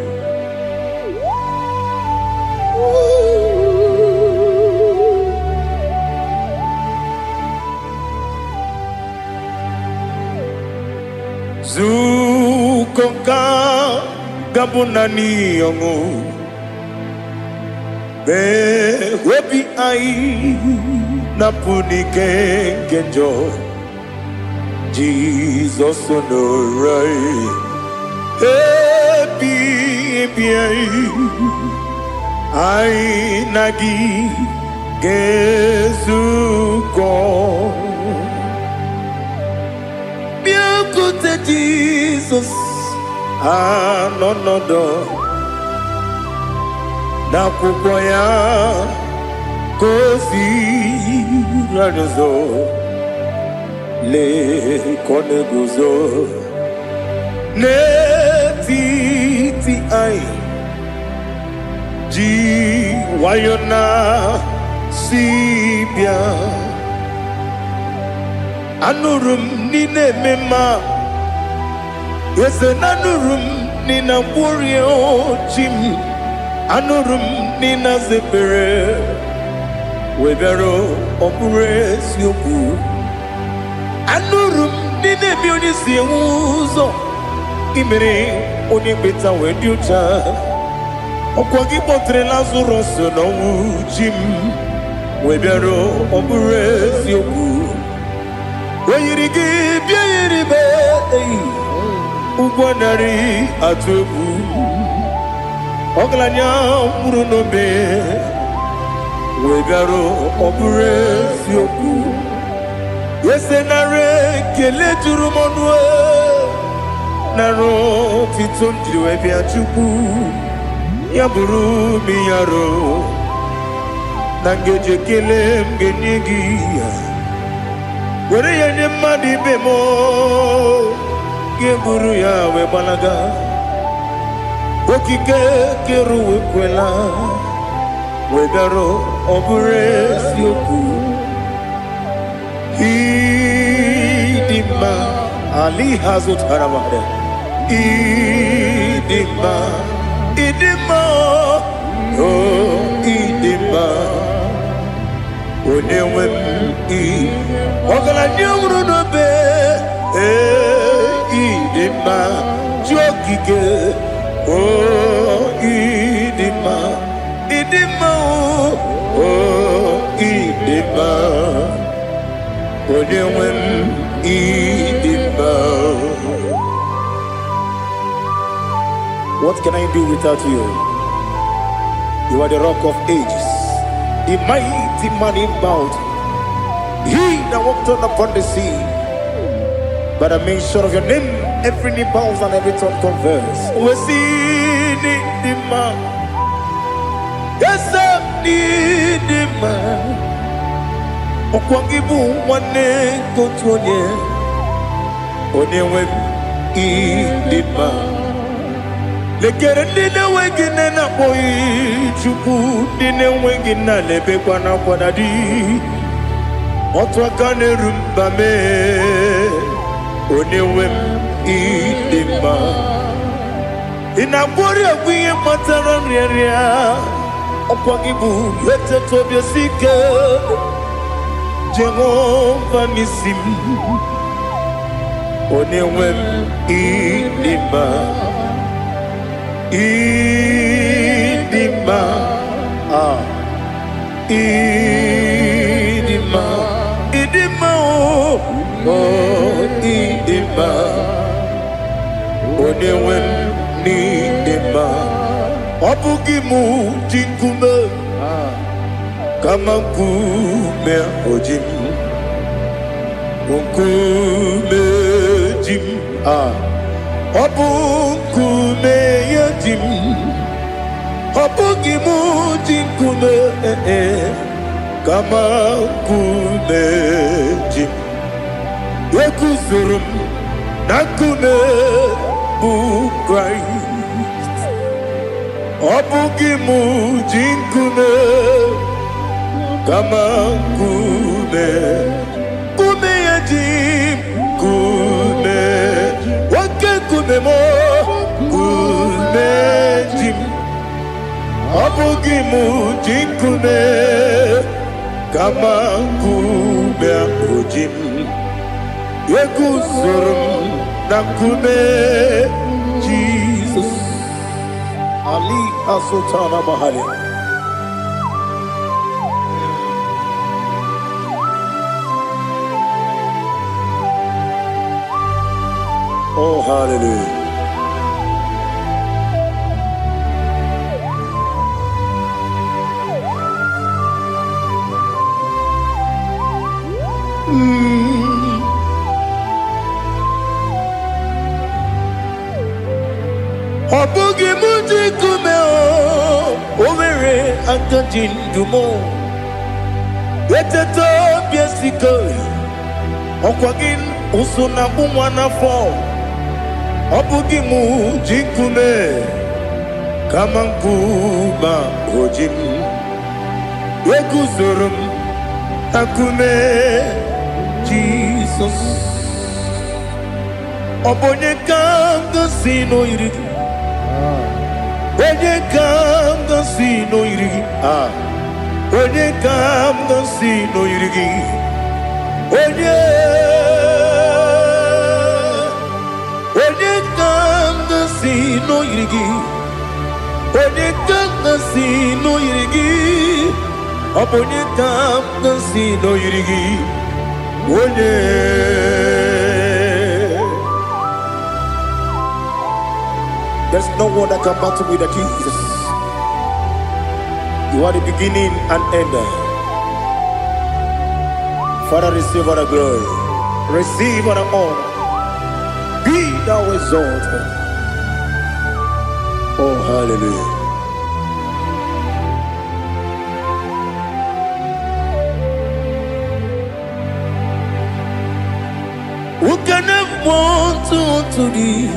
Zukonka gabunani yongu be webi ai napunike kenjo Jesus no right happy ai nagi gezuko Jesus, no. Na kukoya kozi ranizo le koneguzo netiti ai ji wayona sibia Anurum nine mema. Yes, anurum nina warrior Jim. Anurum nina zepere. Webero operates yoku. Anurum nine munisi uzo. Imere onibeta weducha. Okwagi potre Lazarus no Jim. Webero operates yoku. Weyirigi biayiribe Ugwanari atubu Oglanya murunobe Wegaro oburesi yoku Yesenare kele turumonwe Naro titondriwe biachuku Yaburu miyaro Nangeje kele mgenyigia Where ya ni madi bemo Geburu ya we balaga Okike keru we kwela Wegaro obure siyoku Idima Ali hazut haramade Idima Oh idima Onewem I Ogala nyumru no be Idima Jokike Idima Idima Onewem Idima. What can I do without you? You are the rock of ages, the mighty man in battle. He that walked on upon the sea. By the mention of your name, every knee bows and every tongue converse. We see the man. Yes, I need the man. Okwangibu wane kotonye. Onewe the man. Lekere dine wengine na boy chuku dine wengine lebe kwa na kwa dadi. Otwa kane rumba me Onewem idima Inabori agwiye matara nyeria Okwangibu yete tobye sike Jehova nisim Onewem idima Idima Idima Idima Idima Onewem Idima Obugimu jinkume Kama kume ojim Unkume jim Obukume yajim Obugimu jinkume Kama kume Yekuzurum nakume bu Christ Obugimu jinkume Kama kume Kume yajim Kume Wake kume mo Kume jim Obugimu jinkume Kama kume ojim Yekuzurum nakume Jesus Ali Asotana Mahali. Oh hallelujah. Obugi muji kume overe akajin dumo. Yeteto biesiko okwagin usuna bumwana fo. Obugi muji kume kamankuba ojim. Yekuzurum akume Jesus. Jesus. Obonye kanga sino irigi. Onye kanga sino irigi. Onye kanga sino irigi. Onye kanga sino irigi. Onye kanga sino irigi. Obonye kanga sino irigi. Onye. There's no one that can battle with Jesus. You are the beginning and end. Father, receive all the glory. Receive all the honor. Be thou exalted. Oh, hallelujah. Who can have one to thee?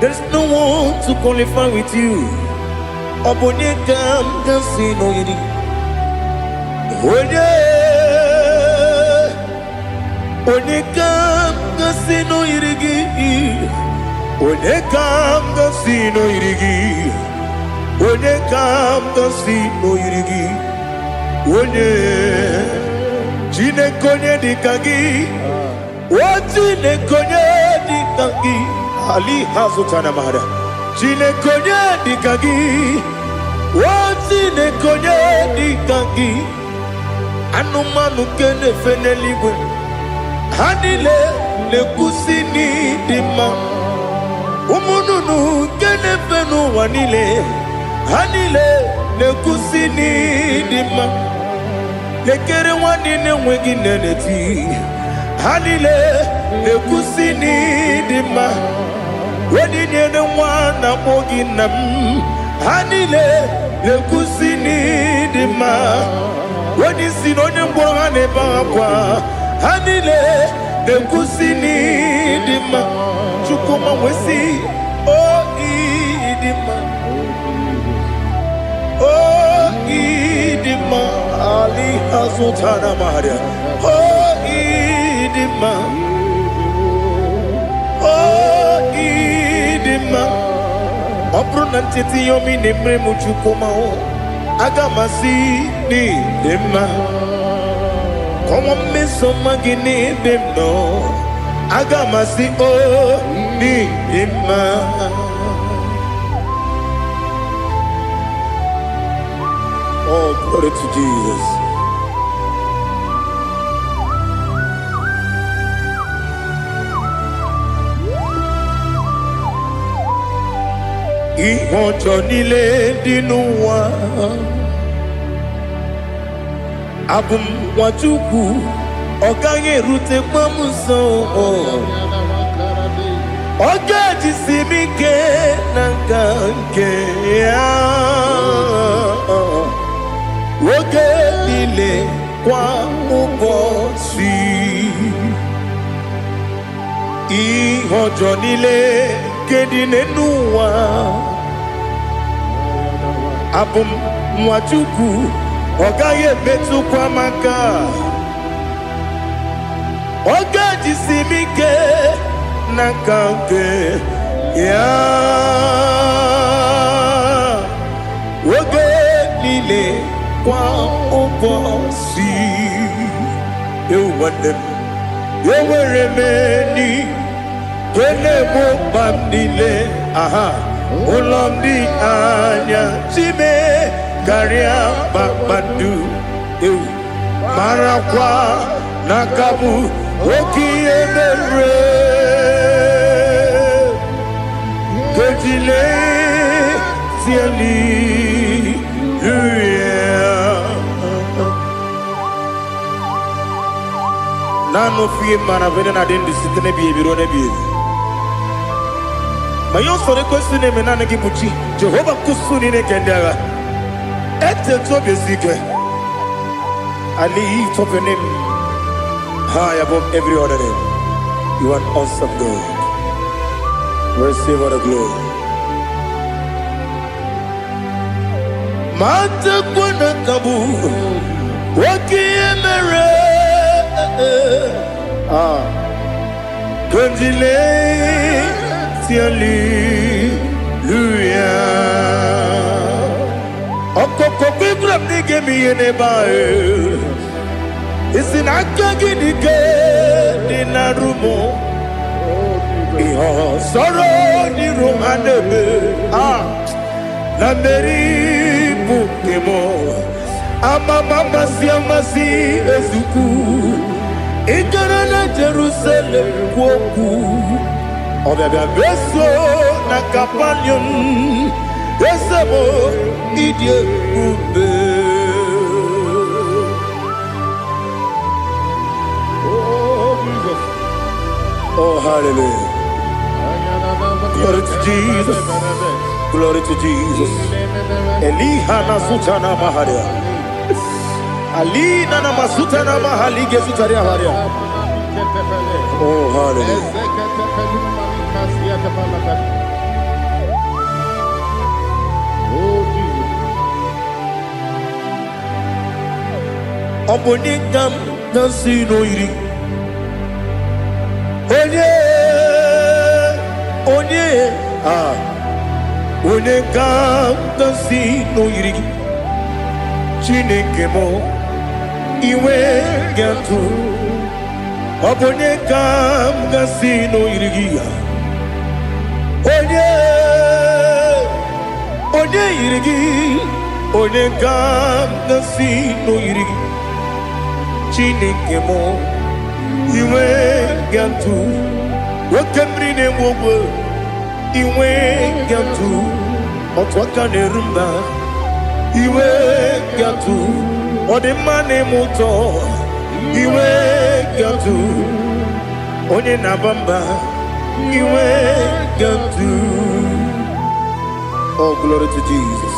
There's no one to qualify with you. Obonye kanga sino yiri. Onye kanga sino yirigi. Onye kanga sino yirigi. Onye kanga sino yirigi. Onye Chinekonye dikagi. Chinekonye dikagi. Ali hazutana mahada. Chinekonye dikagi. Chinekonye dikagi. Anumanu kene feneligwe. Hanile le kusini dima. Umununu kene fenu wanile. Hanile le kusini dima. Lekere wanine wengi neneti. Hanile le kusini dima. Wedi nyene wana mogi nam. Hanile le kusini dima. Wedi sinonye mbwangane bangwa. Hanile le kusini dima. Chukuma wesi oh idima. Oh idima. Ali hazutana maria. Oh idima. Oh idima. Opronantiti yomi nemre muchukuma o. Agamasi ni dema. Como me somagini demno. Agamasi o ni dema. Oh, glory to Jesus. Ihojo nile dinuwa. Abum wajuku. Ogange rute mamuso. Oga jisimike nangange ya. Oge nile kwa ubosi. Ihojo nile kedine nuwa. Abum mwachuku. Ogaye betu kwa maka. Oga jisimike nangange ya. Oge nile kwa ubosi. You want them. You were remaining. Kene mo bandile. Aha. Ulomdi anya. Chime. Garia babandu. Marakwa. Nakabu. Oki emere. Kejile. Tiali. Nano fiye mana vene na den disitene biye birone biye. Mayon sore kwesune menane kibuchi. Jehova kusuni ne kendera. Ete tobe zike. I lift up your name high above every other name. You are awesome God. Receive all the glory. Mata kuna kabu. Waki emere. Gondile Hallelujah. Okoko Bibram nige mi yenebae. Isin akagi nige dinarumo. Iho soro ni romanebe. Na meri bukemo. Ama mama siamasi ezuku. Ikarana Jerusalem woku. Obebe beso na kapanium. Besamo idie ube. Oh, Jesus. Oh, hallelujah. Glory to Jesus. Glory to Jesus. Elihana sutana maharia. Alina na masutana mahali gesutaria haria. Oh, hallelujah. Oh, Jesus. Oponingam nasino iri. Onegam nasino iri. Chineke mo iwe gantu. Oponegam nasino iri. Onye irigi, onye gam nasi no irigi. Chineke mo, iwe gantu. Wakemri ne mwogo, iwe gantu. Otwaka ne rumba, iwe gantu. Odemane moto, iwe gantu. Onye nabamba, iwe gantu. Oh, glory to Jesus.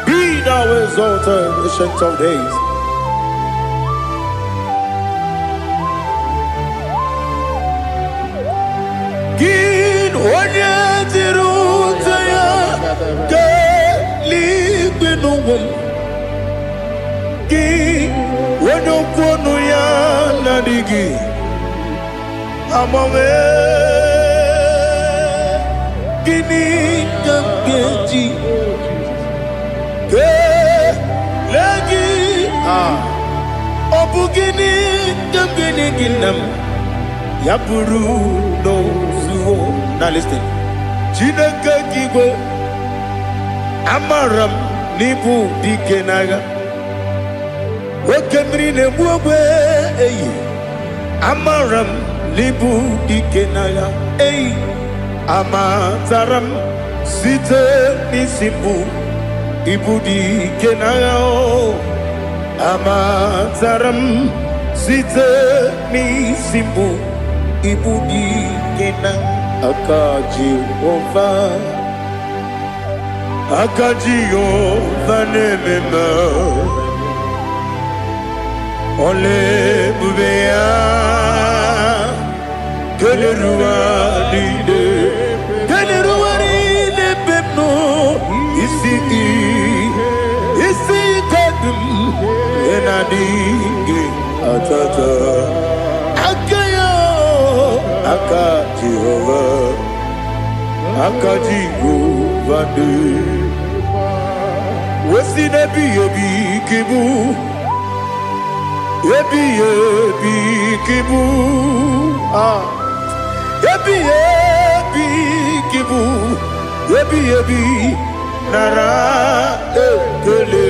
Be thou exalted, ancient of days. Gin onye tirutaya ke ligbinugum. Gin onye kwonu ya nadigi. Amame gini kamgeji ke lagi obu gini kamgini ginam yapuru no zuo. Now listen. Chineke kigwe amaram nibu dikenaga wakemri ne buogwe eyi amaram libu dikenaya ei amataram site nisibu ibu dikenaya o amataram site nisibu ibu dikenaya akaji ova nemema ole bubea que le ruaride pepno ici kadum enadinge atata akayo akajigo vande wesi nebi kibu ebi kibu ebi kibu ebi nara ekele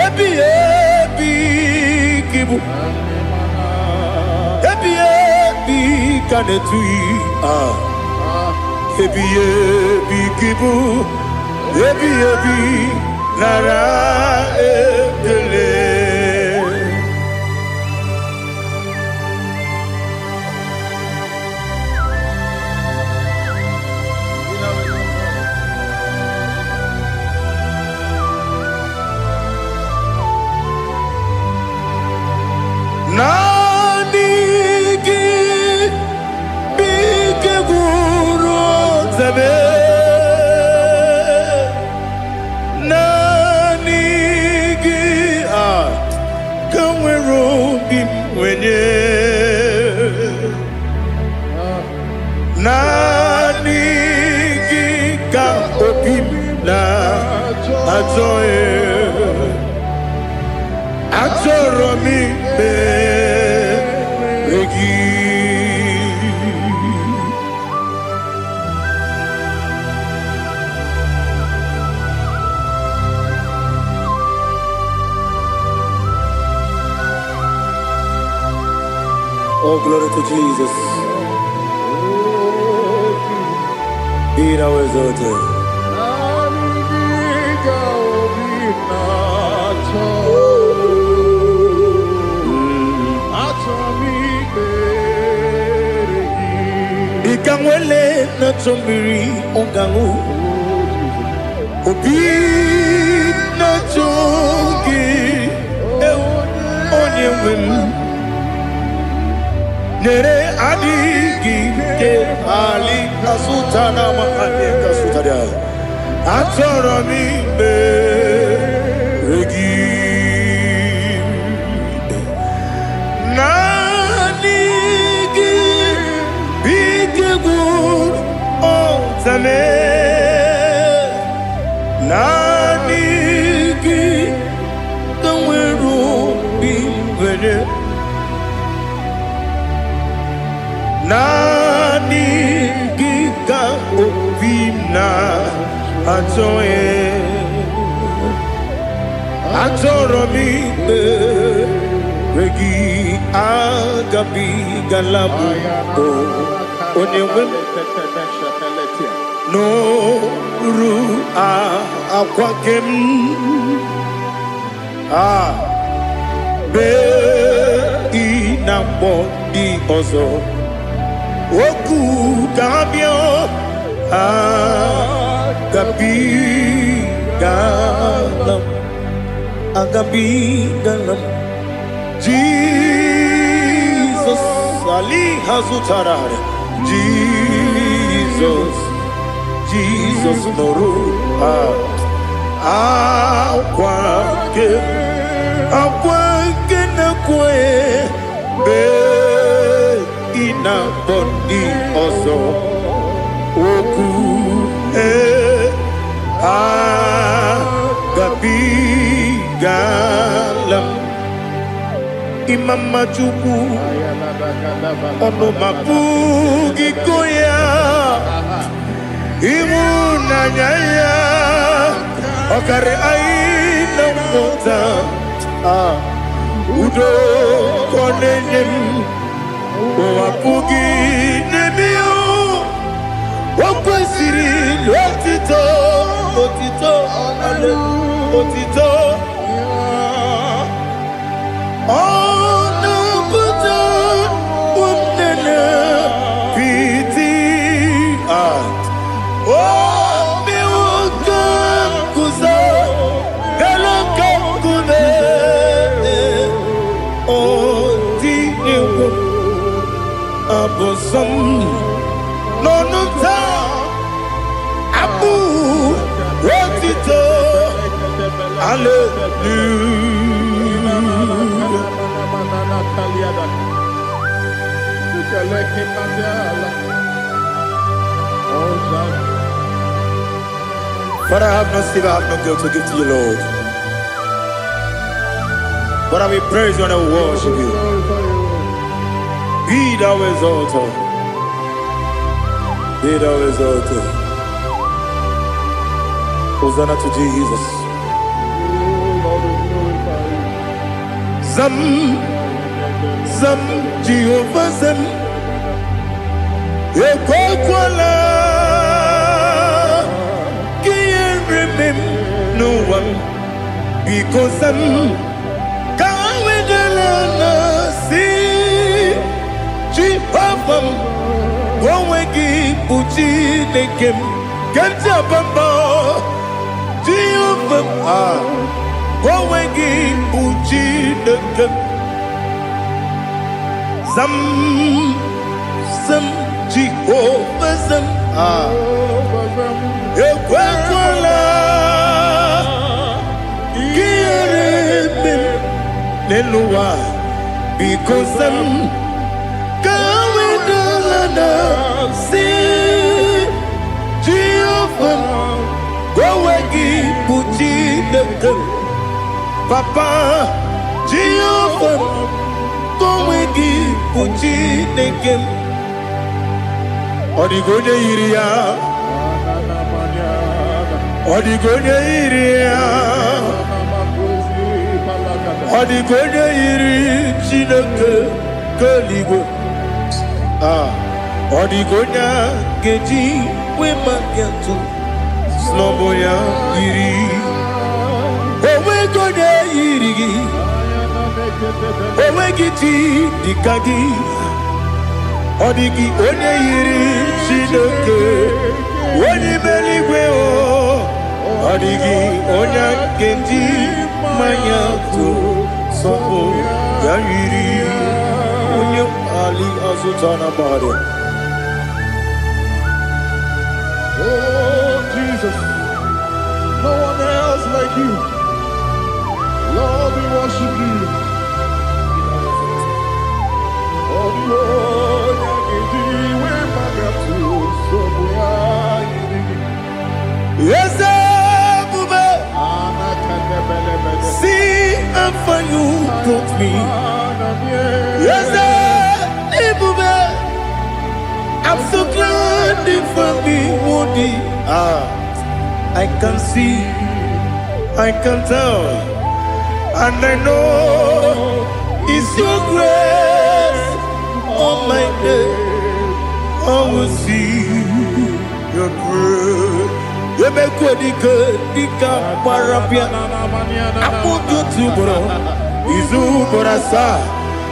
ebi kibu ebi kanetui ebi kibu ebi nara ekele. Nanigi bike guru zabe nanigi bim wenye nani kika obim na ajoye ajoro mi be regi. Oh, glory to Jesus. Be thou exalted. Ikangwele na chombiri ongangu obi na chogi onyewem nere adigi ke ali asutana mahane kasutaria atoro mi be regi nanigi bigegu otame nanigi kanweru bingwene nani gika obina atoye atoro mi regi agabi galabu onyewe no ru akwakem be inambo di ozo Oku gabio agabi galam Jesus Ali hazutarare Jesus noru akwake na kwe be ina boni ozo oku gabi galam imama chuku ono mapugi koya imuna nyaya okare aina mota udo konenyem wapugi nemio wakwesiri lotito ale otito ono buto umnene piti miwaka kuza galaka kune abosom nonuta abu rotito hallelujah. But I have no silver, I have no gold to give to you, Lord. But I will praise you and I will worship you. Be thou exalted. Be thou exalted. Hosanna to Jesus. Zam Jehovah Zam Ekwakwala Can't remember no one because Zam Kawedalana see Jehovah Wawegi Uchi Nekem Kenta Bamba Jehovah Wawegi Uchi Nekem Zam Jehovah Zam Ekwakwala Kieremem Nelua because I'm going to see Jehovah. Go away, Puchi the Papa Jehovah. Go away, Puchi the Odigonya iria, Odigonya iria, Odigonya iri chineke keligo. Odigonya geji we magetu snoboya iri. Owe gonya iri, owe giti dikagi. Odigi onye yiri Chineke onye meligwe o. Odigi onye kenji manya to sopo ya yiri onye ali azutana bade. Oh Jesus, no one else like you. Lord, we worship you. Yes, see how far you brought me. Yes, I'm so glad for me, Woody. I can see, I can tell, and I know it's your grace. On my day, I will see your grace. You make what you could, Dika Parapia. I want you to bro. Izu Borasa.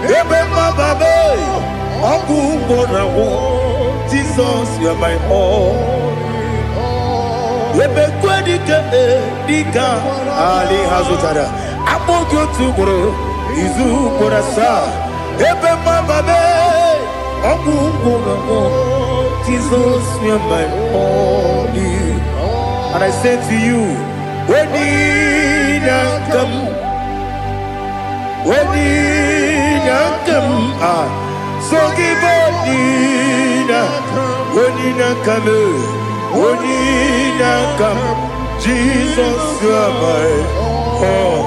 You make my baby. Aku Borawo. Jesus, you're my all. You make what you could, Dika Ali Hazutada. I want you to bro. Izu Borasa. Ebe mababe, Jesus, you're my only. And I say to you, when you come, so give up when you come, Jesus, you're my all.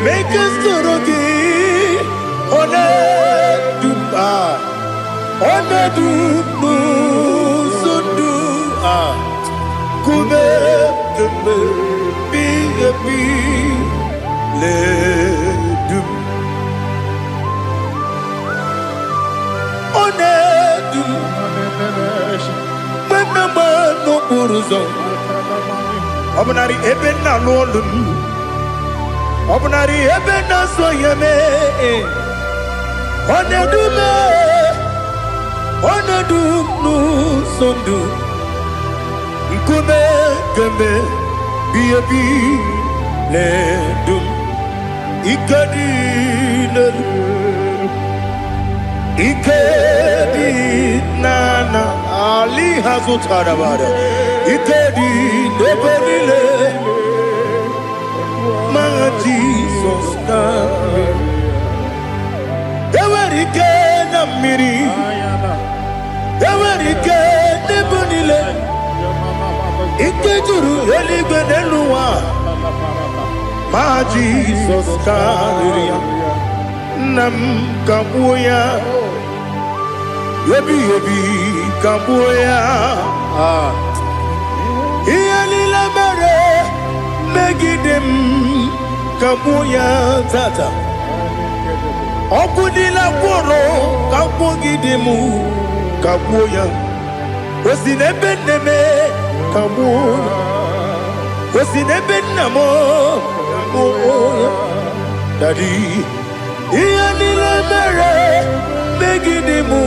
Make us Obnari ebena lolum, Obnari ebena soyeme, Onedu no sondu, Nkume keme, Biabi ledum, Ikedi nana Ali Hazutarabada. Ikedi nebenile ma Jesus kame ewerike na miri ewerike nebenile ikejuru eligbe neluwa ma Jesus kame nam kabuya yebi kabuya Iyalila mere megidem kabuya tata. Okudila kworo kabugidemu kabuya. Osinebenneme kabuya. Osinebennamo kabuya. Daddy, Ianile mere, Megidimu,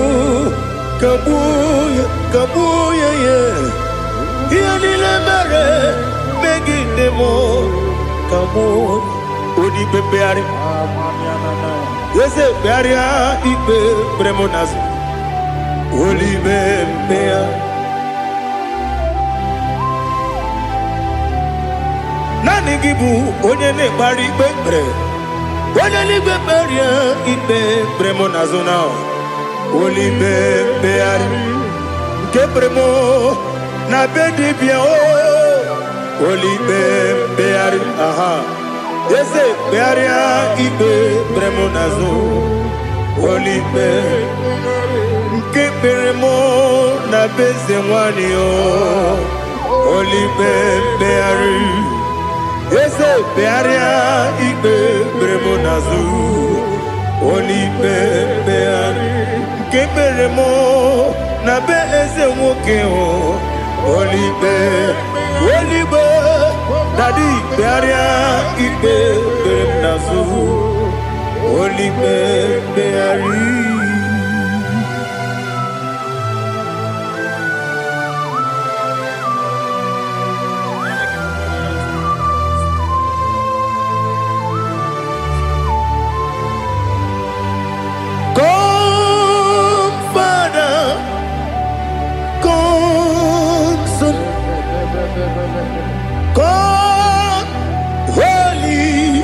Kabuya, Kabuya, yeah. Ianile mere, Megidimu, Kabuya, Udi Bebeari, yes, Bearia, Ibe, Bremonas, Uli Bebeari. Nani gibu onye ne-ekpari ikpe ekpere onye n'igwe kperie ikpe bremo na zona olibe mkpegharị nke bremo na be dibịa olibe mkpegharị aha eze kpegharịa ikpe bremo na zo olibe nke bremo na be eze nwanyị olibe mkpegharị eze bearia ikpe bremo nazu olibe beari nke beremo na be eze nwoke olibe dadi bearia ikpe brem nazu olibe beari. God, Holy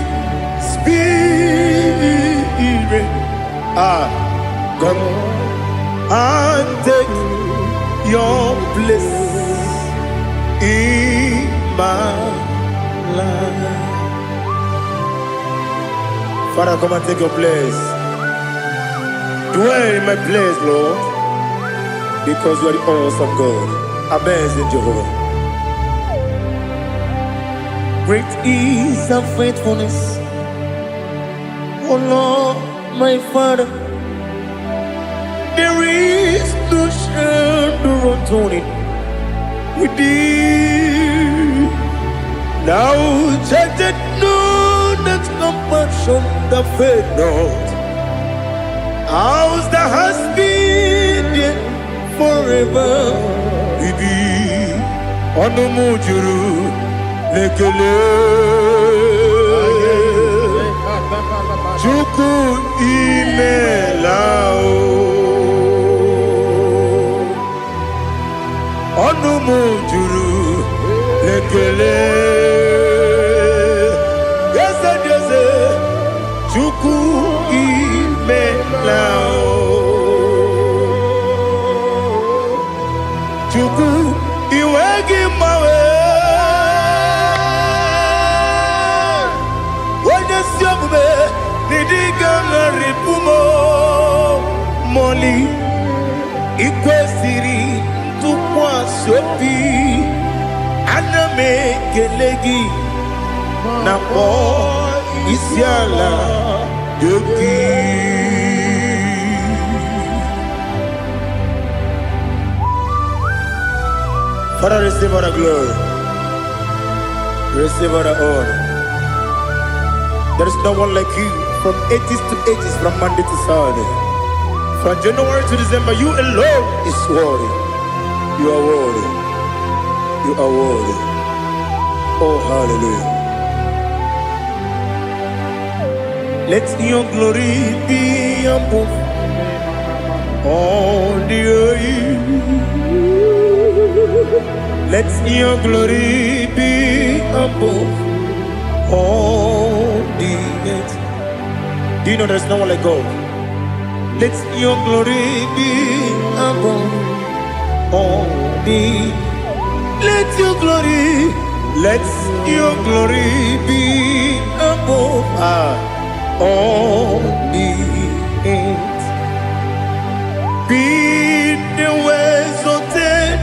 Spirit, come and take your place in my life. Father, come and take your place. Dwell in my place, Lord, because you are the awesome God. Amazing Jehovah. Great is thy faithfulness, O Lord, my Father. There is no shadow of turning with thee. Thou judgest none that compassion that faith not. Ours that has been there forever with thee. Onumujuru lekele Chuku imelao Onumujuru lekele Yese Chuku imelao Chuku iwegi mawe Moli ikwesiri tụkwasị obi ana m ekele gị na kpọ isi ala gị. Father, receive all the glory, receive all the honor. There is no one like you. From ages to ages, from Monday to Saturday, from January to December, you alone is worthy. You are worthy. You are worthy. Oh, hallelujah. Let your glory be above all the earth. Let your glory be above all the earth. Do you know there's no one like God? Let your glory be above all the. Let your glory be above all the earth. Be the exalted,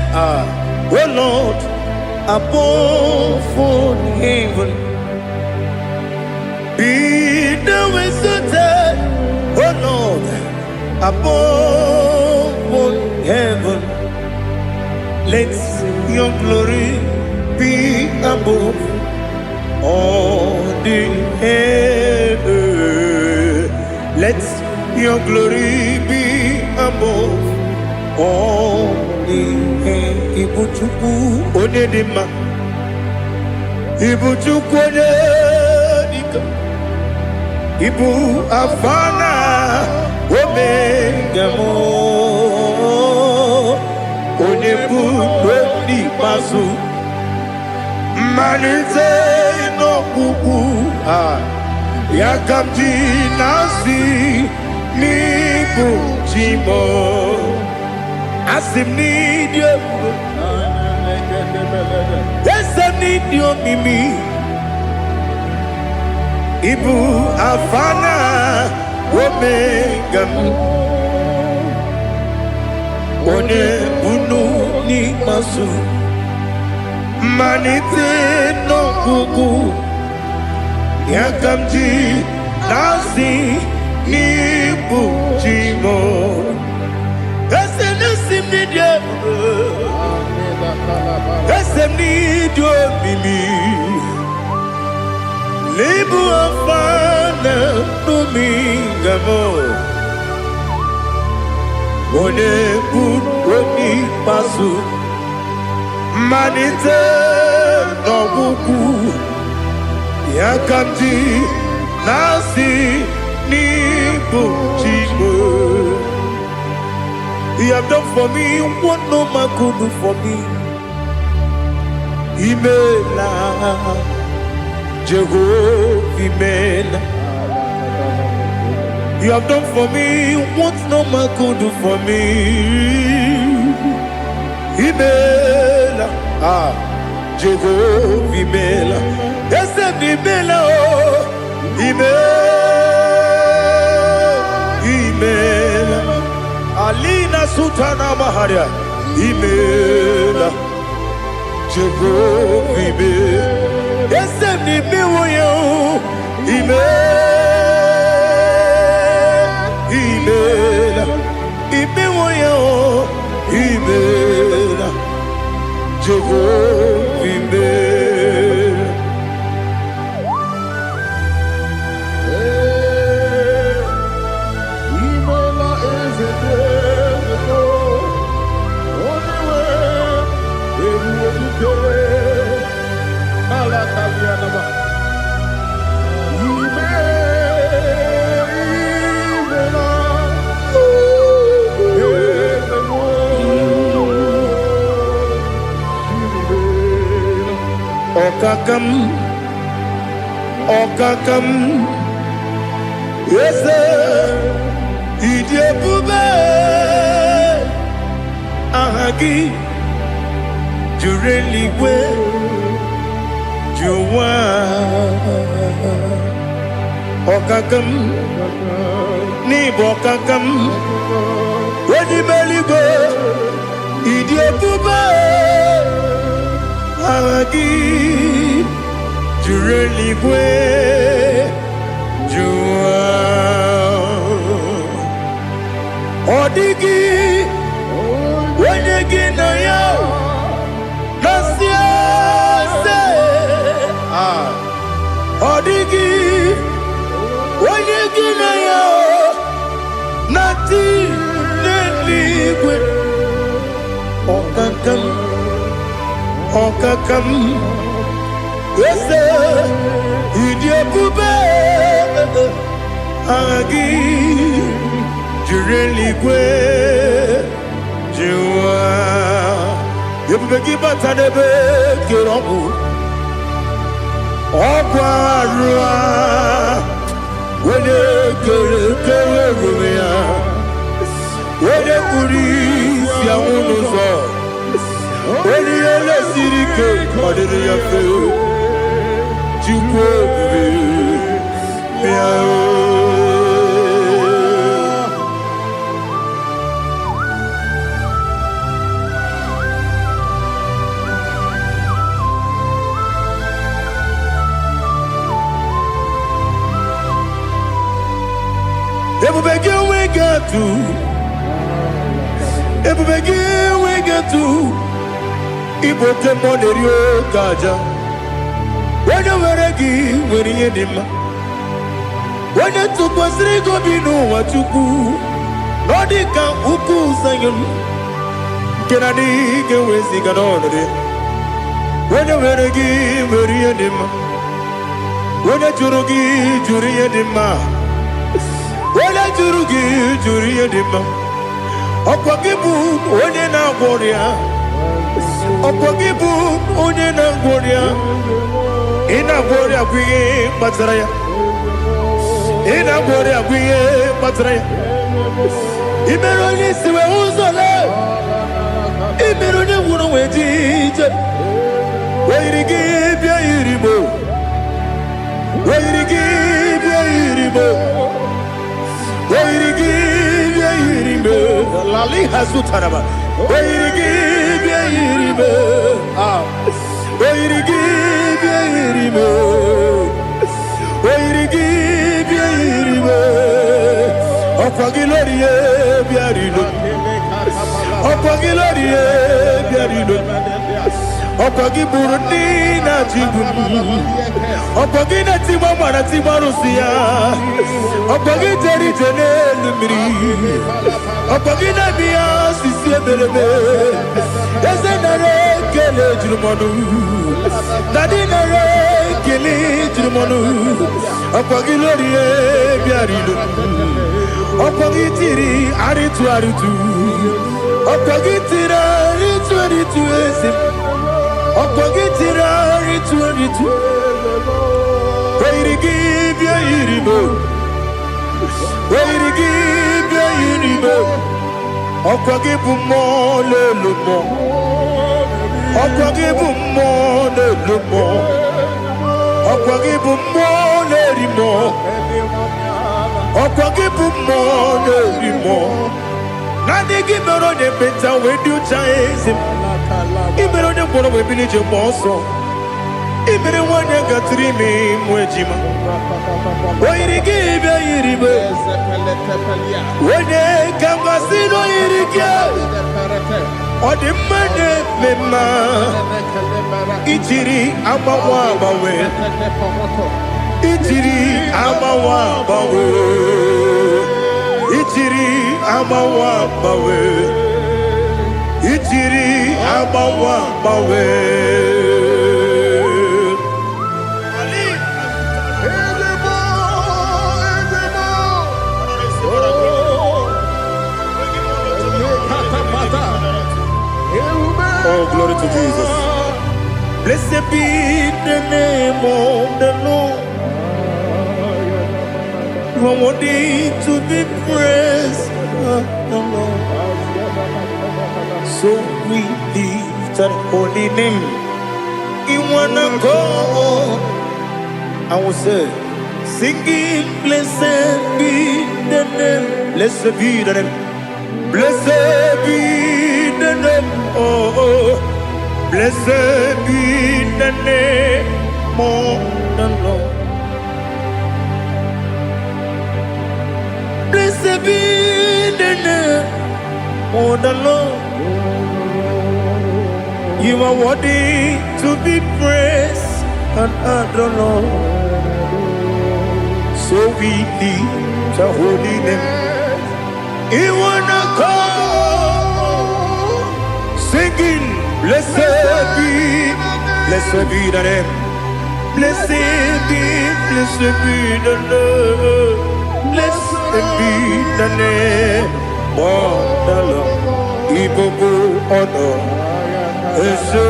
oh Lord, above all heaven. Be the exalted, oh Lord, above all heaven. Let your glory be above all the heaven. Your glory be above all the earth. Ibuchukwu onedima, Ibuchukwu onedika, Ibu afana omega mo, onebu lodi pasu, manite no kuku yakamji nasi. Nibu Jimo Asim need you. Yes, I need you, Mimi. Ibu Afana Omega One Bunu Ni Masu Manite no Kuku Yakamji Nasi Nibu Jimo Esenesim Nidia Esem Nidio Mimi Libu Afana Numingamo One Buni Pasu Manite Nobuku Yakamji Nasi Nibu Jimo. You have done for me what no man could do for me. Imela Jehovah Imela. You have done for me what no man could do for me. Imela Jehovah Imela. Yes, Imela Imela Alina Sutana Maharia Imela Jehovah Imela Yes, Imela Imela Imela Jehovah Imela. Okakam, yes, Idiabube, Ahagi, Jureliwe, Juwa, Okakam, Nibokakam, Wedibeligo, Idiabube, Ahagi. Jureligwe Jua Odigi Wenyegi na yo Nasia se Odigi Wenyegi na yo Nati Neligwe Okakam Okakam Yes, Idiabube Agi Jureligwe Jua Yebubegi Batanebe Kirobu Okwarua Wede Kere Rumia Wede Kuri Siamunuzo Wede Ele Sirike Kodiri Yafe Ebubegi we get to Iboke Monerio Kaja. When you were a gee, when you did, When you took was Rigo Binu, what you do, Nordica, Uku, Zion. Can I dig away, Ziganone? When you were a give, Marianima. When I Jurugi, Juriadima. When I Jurugi, Juriadima. Opagibu, Odena Warrior. Opagibu, Odena Warrior. In a warrior, we Matraya. In a warrior, we Matraya. Imeroni, we also love. Imeroni, wouldn't wait. Where to give your Iribo? Where to give your Iribo? Where to give your Iribo? Lali Hasutaraba. Where to give your Iribo? Where to give your Iribo? Where to give your Iribo? Opagilorie Biarino. Opagilorie Biarino. Opagi Burundi na Jibu, Opagi na Timama na Timarusia, Opagi Jerry Jenelmiri, Opagi na Mia Sisia Berebe, Yazenare Kele Jumanu, Nadinare Kele Jumanu, Opagi Lorie Biarino, Opagi Tiri Aritu Aritu, Opagi Tira Aritu Aritu Esim. Opagitira ritualitu. Where to give your Iribo? Where to give your Iribo? Opagibu more lumo. Opagibu more lumo. Opagibu more limo. Opagibu more limo. Nani give me on the better when you chase him. Ibero de bono we village moso. Ibero one ya gatrimi mwejima. Where give ya iribe. Wene kamasino irikia. Odi mane mema. Ichiri amawa bawe. Ichiri amawa bawe. Ichiri amawa bawe. Ichiri amawa bawe. Oh, glory to Jesus. Blessed be the name of the Lord. You are worthy to be praised, the Lord. So we lift that holy name. You wanna go? I will say, singing, blessed be the name. Blessed be the name. Blessed be the name. Oh, blessed be the name of the Lord. Blessed be the name of the Lord. You are worthy to be praised and adored. So we lift the holy name. You wanna come singing, blessed be the name. Blessed be the Lord. Blessed be the name of the Lord. Ibogo honor. Ese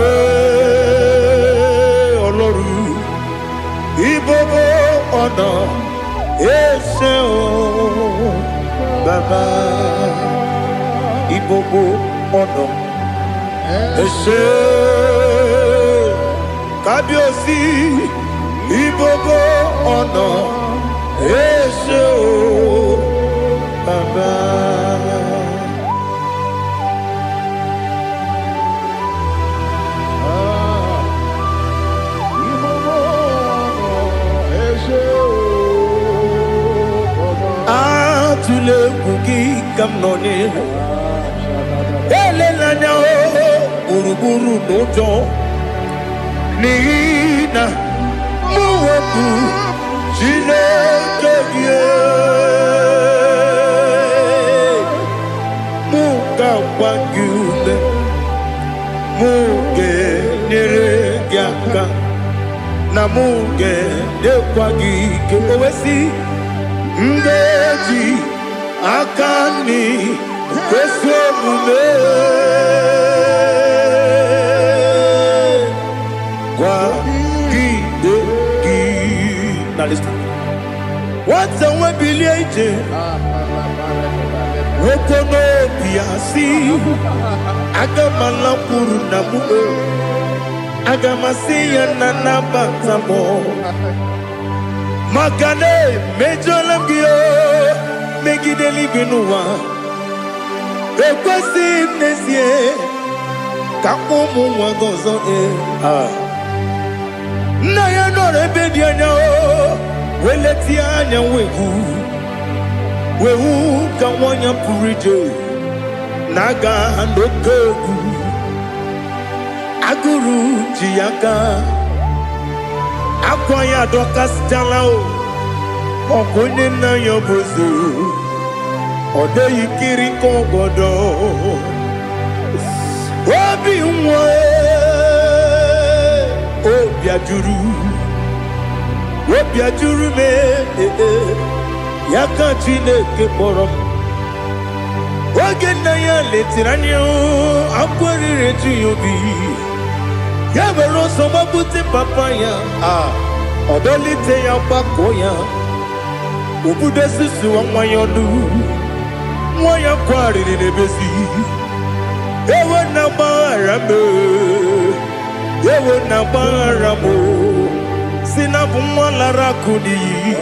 Oloru, Ibobo ọ̀nà, Ese o Baba, Ibobo ọ̀nà, Ese Kábíyèsí, Ibobo ọ̀nà, Ese o Baba. Tule kuki kamnoni ele lanya o buruburu nojo nina muwetu chile kebie aka na muge dekwa gike owesi ngeji akani kweso mume kwa gide gi. Now listen. What's a webileje? Wokono biasi agamala puru na mume agamasi ya nana batamo makane mejolambio megideli binuwa ekwesi nesie kakomu wagozo na ya nore bedi anya weleti anya wehu kawanya purije naga ndokogu aguru jiyaka akwaya doka stalao okunye na yobozu ode yikiri kogodo obi nwa obi ajuru me yaka Chineke kpọrọ oge nna ya letiri anya akwarịrị ji obi ya were ọsọ gbapute papa ya ọdọlite ya gbakọ ya obodo susu nwa ya ọnụ nwa ya kwarịrị n'ebezi ewe na gbaghara m si na bụ nwa lara akụ n'iyi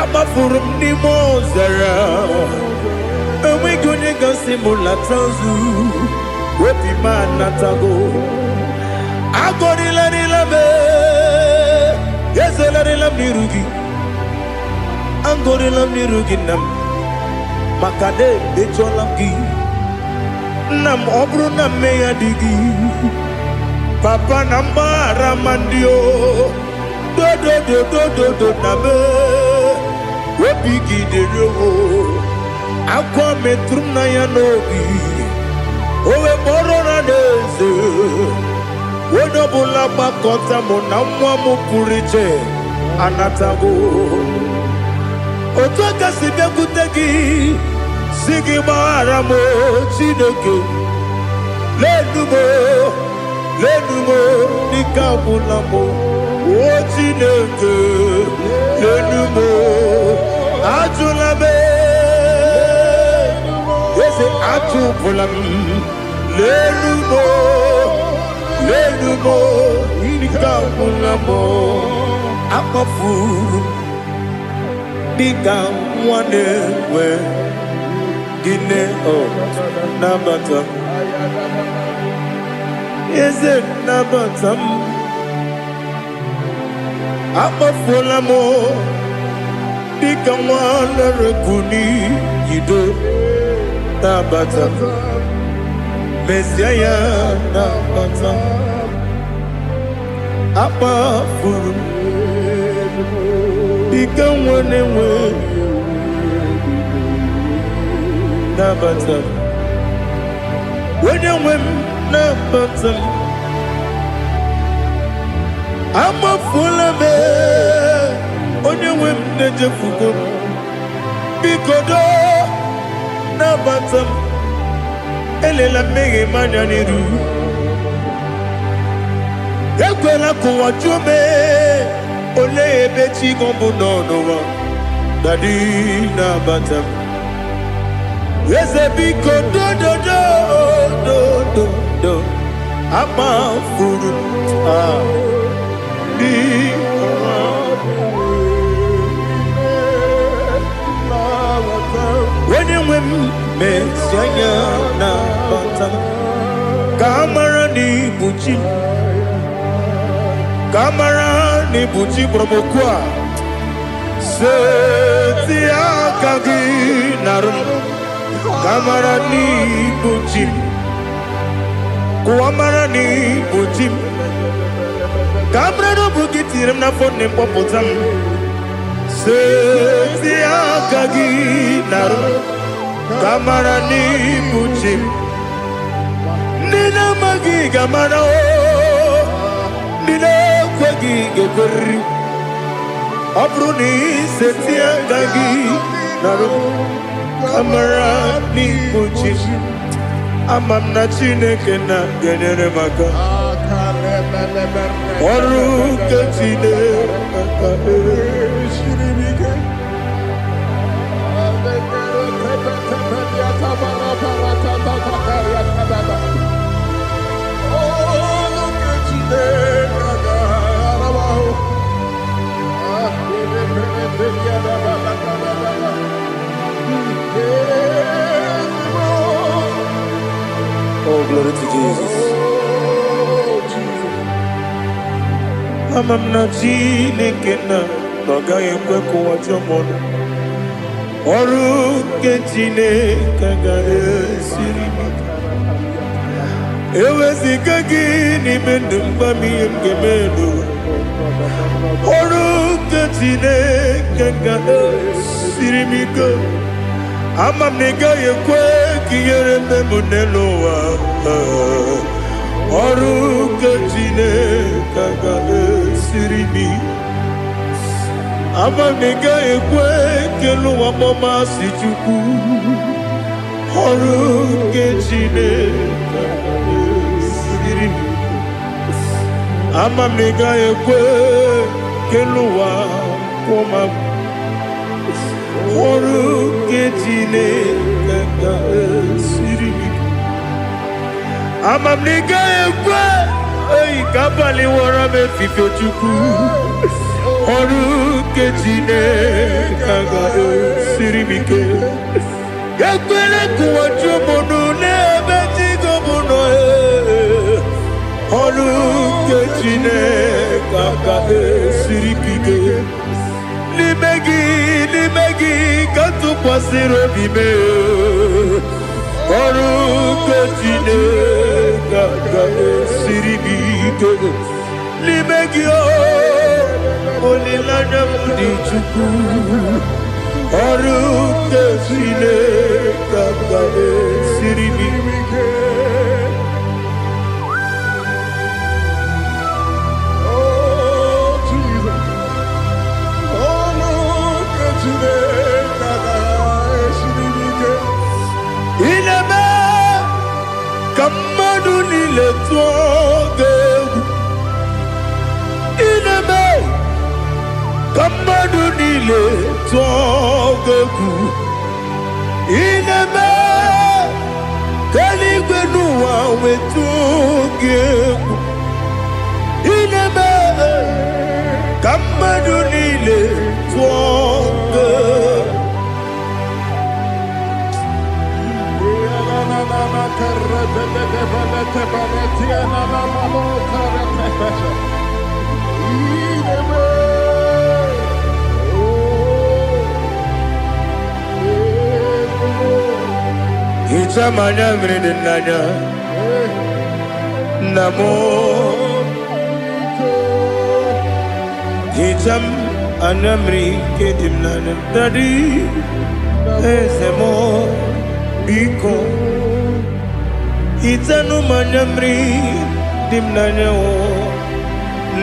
agbafuru m n'ime ọzara enweghị onye gasị m lata nzu obi m anatago agọrịlarịla m ezelarịla m n'iru gị agọrịla m n'iru gị nna m maka na emejọla m gị nna m ọ bụrụ na mmehie dị gị papa na mgbaghara ma ndị o dodododododo na me obi gị dịrị o akwa metụrụ na ya n'obi owe kpọrọ na n'eze onye ọbụla gbakọta mụ na nwa m pụrụ iche anatago otu aka si bịakwute gị si gị gbaghara m Chineke lenumo dịka ọbụla m o Chineke lenumo ajụla m eze ajụpụla m lenumo dịka ọbụla m akpafuru dịka nwa na-enwe gịnị nabata eze nabata m akpafuola m dịka nwa na-erekuni yido nabata mesia ya nabata akpafuru dịka nwa na-enwe nabata onye nwe m nabata m amafuola m onye nwe m na-ejefugo m biko do nabata m elela mmehie m anya n'iru ekwela ka ụwa jụọ m olee ebe chi gị bụ n'ụwa dadi nabata m eze biko do amafuru di onye nwe m mesi anya na bata ka amara n'ibu chi ka amara n'ibu chi kpọrọmokwu a seti aka gị narụ kamara n'ibu chi kuamara n'ibu chi kamara n'obu gị tiri m n'afọ na mkpọpụta m seti aka gị narụ kamara n'ibu chi ndị na-amaghị gamara o Dine kwagi gekori Abruni setia gagi Naru Kamara ni kuchishi Amam na chineke na genere maka Oru ketine Shiribike Oh, glory to Jesus. Amam na chineke na Nogaye kweko wajomono Oru ketine kaga esiribike Ewezika gini mendumba miyemgemelo Oru ketine kaga esiribike Amam negaye kwe kiyere memunelo wa Oru ketine kaga esiribike Amam negaye kwe kelu wa mama sichuku Oru ketine kaga esiribike Amam negaye kwe kelu wa mama Oru ketine kaga esiribike Amam negaye kwe Ei kabali wara me fifo chuku Oru ketine kaga esiribike Yakwele kuwa chumono nebe tigo mono Oru ketine kaga esiribike Limegi katu pasiro bime Oru ketine kaga esiribike Limegi olilana mudi chuku Oru ketine kaga esiribike Ineme kamadu nile tuogegu Ineme kamadu nile tuogegu Ineme kaligwenu wawe tuogegu Ineme kamadu nile tuogegu Itamanya mridinanya Namo Itam anamri kedimnana Dadi Ezemo Biko Itanu manyamri dimnanya o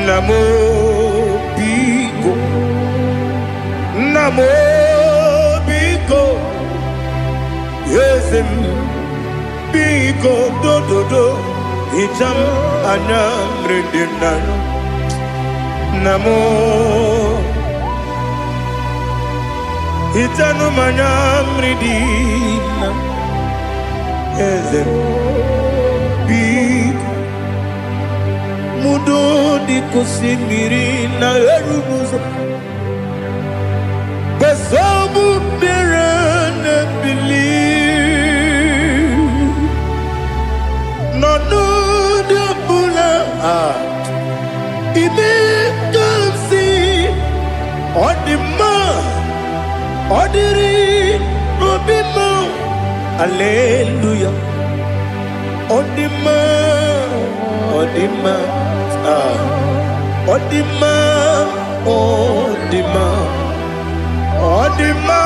Namo Biko Namo Biko Yesem Biko do do do Itam anamri dimnanya Namo Itanu manyamri dimnanya Ezem Biko Mudo di kusimiri na erumuzo Basabu birane believe No de bula Ime kansi Odima Odiri Obima Hallelujah Odima Odima Odima Odima Odima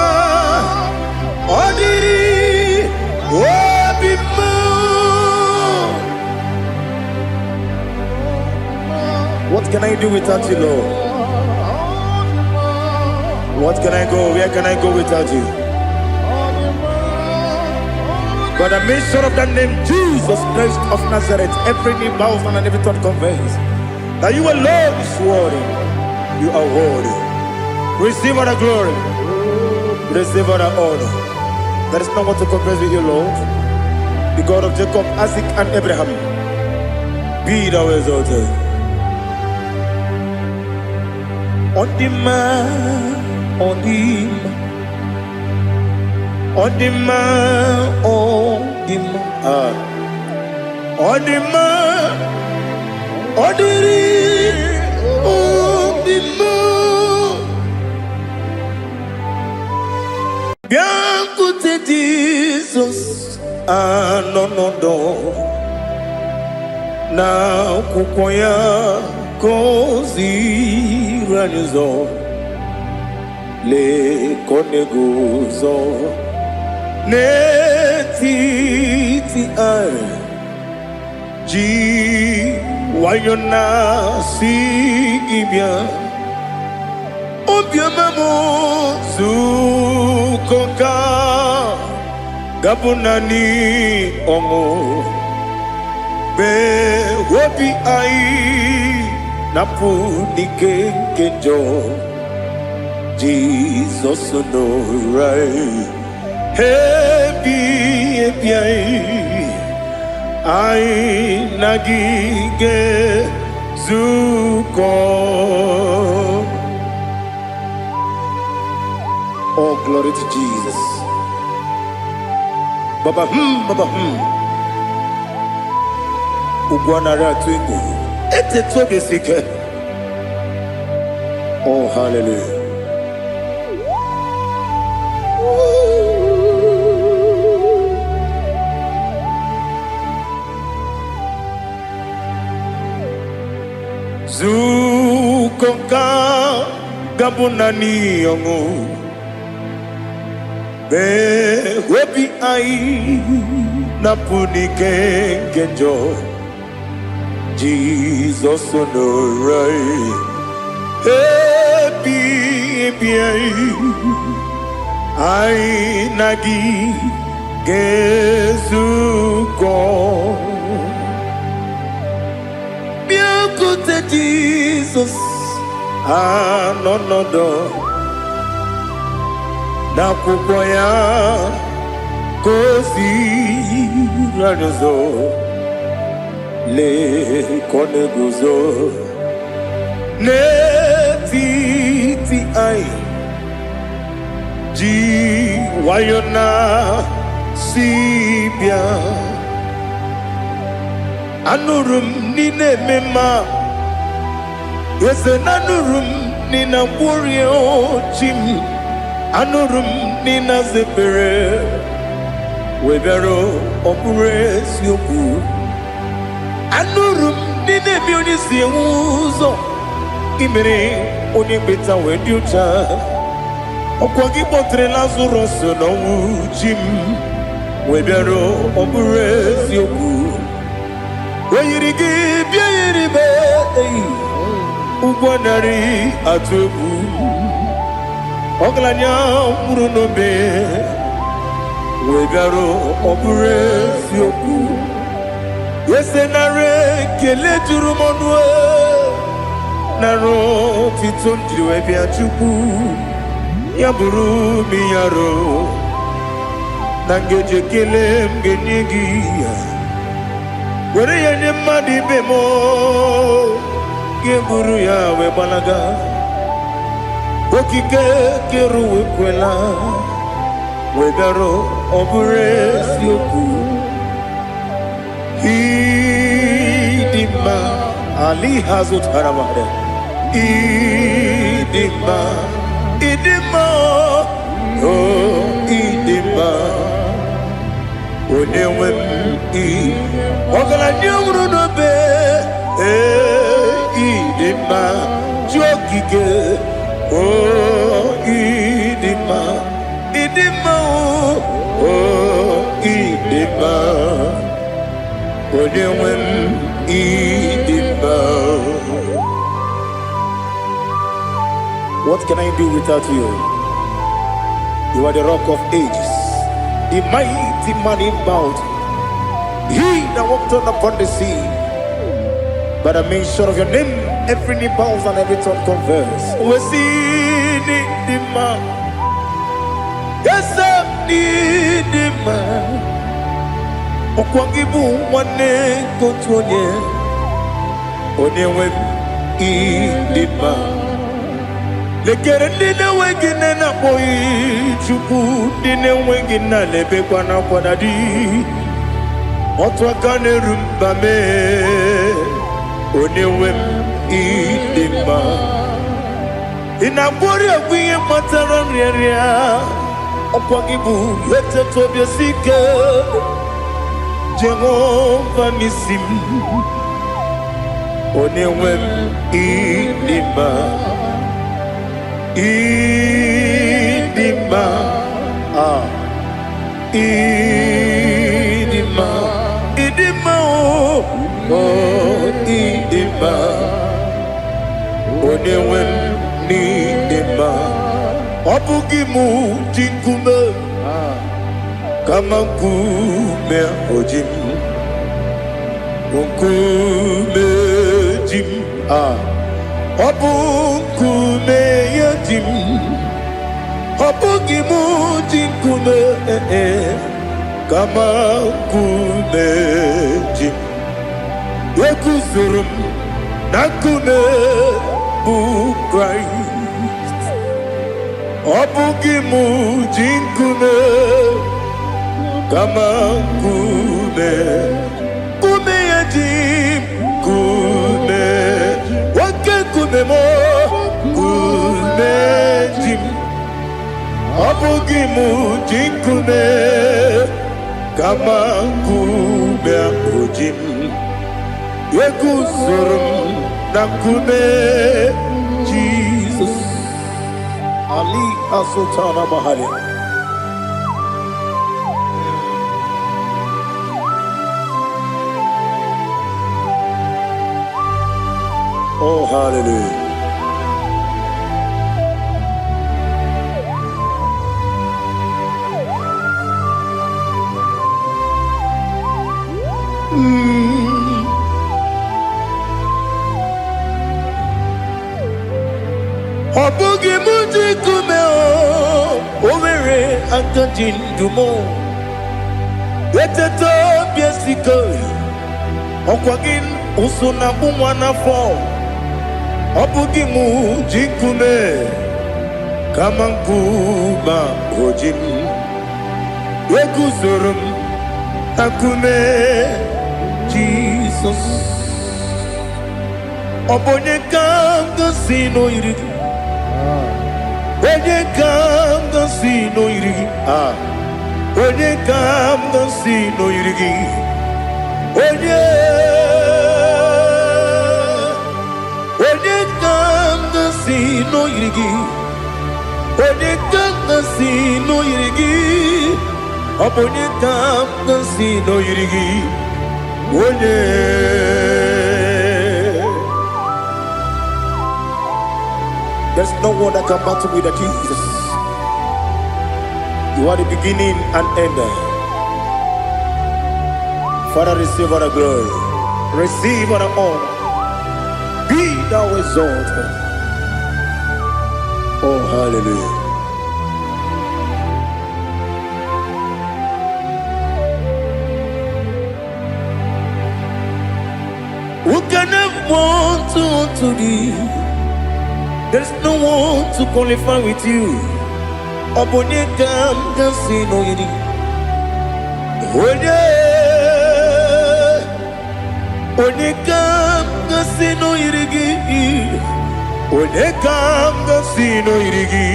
Odiri Obima can I do without you, Lord? What can I go? Where can I go without you? But the mention of that name, Jesus Christ of Nazareth, every knee bows and every tongue confesses that you alone is worthy. You are worthy. Receive all the glory. Receive all the honor. There is no one to compare with you, Lord. The God of Jacob, Isaac, and Abraham. Be thou exalted. On the man, on the man, on the man, on the man, on the man, on the man. Bien côté Jesus, ah non non non, na kukoya kozi ranizo, le koneguzo, ne titi ay, ji wayona si ibia. Obiamamo zukoka gabunani omo be wobi ai napu nike kenjo Jesus no right hebi ai nagige zuko. Oh, glory to Jesus. Baba, Baba, Ugwanara twingu. Ete tobe sike. Oh, hallelujah. Zukonka gabunani yongu. Be webi ai napuni kenjo Jesus no right happy ai nagi gezuko bien côté Jesus ah non non non na kukoya kozi ranizo le koneguzo ne titi ai ji wayona sibia anurum nine mema yese nanurum nina burio chim anurum nina zepere webero opures yoku anurum nina bionisi uzo imere onibeta weducha okwagi potre lazarus no uchim webero opures yoku weyirigi biayiribe ugwanari atubu Oglanya murunobe wegaro opures yoku yesenare kele turumonwe naro titondriwe biachuku yaburu miyaro nangeje kele mgenigi were yene madi bemo geburu ya webalaga Okike keruwe kwela wegaro opures yoku idima ali hazut haramade idima oh idima onewem ogala nyumru no be idima jokike oh idima oh idima onewem idima What can I do without you? You are the rock of ages, the mighty man in battle. He that walked on upon the sea. By the mention of your name, every knee bows and every tongue converse. We see the man. Yes, I need the man. Okwangibu wane kotonye. Onyewe the man. Lekere dine wengine na boyi chuku dine wengine lebe kwa na kwadadi. Otwa kane rumba me. Onewem idima inabori agwiye matara nriya okwagibu yete tobia sike Jehova nisim onewem idima idima idima idima idima onewem ni idima obugimu jinkume kama nkume ojim nkume jim obukume yajim obugimu jinkume kama nkume jim Yekuzurum nakume bu Christ Obugimu jinkume kama kume Kume yajim kume Wake kume mo kume jim Obugimu jinkume kama kume ojim Yekuzurum nakume Jesus Ali Asultana Mahali. Oh hallelujah. Obugi muji kumeo Owere akajin dumo Yeteto biesiko Okwagin usuna bumwana fo Obugi muji kume Kamankuma ojim Yeguzurum akume Jesus Obonye kanga sino irigi Onye kam dansi no irigi Onye kam dansi no irigi Onye kam dansi no irigi Onye kam dansi no irigi Onye kam dansi no irigi Onye There's no one that can battle with Jesus. You are the beginning and end. Father, receive all the glory. Receive all the honor. Be thou exalted. Oh, hallelujah. Who can have one to thee? There's no one to qualify with you. Obonye kam dansi no yidi. Onye kam dansi no yidi. Onye kam dansi no yidi.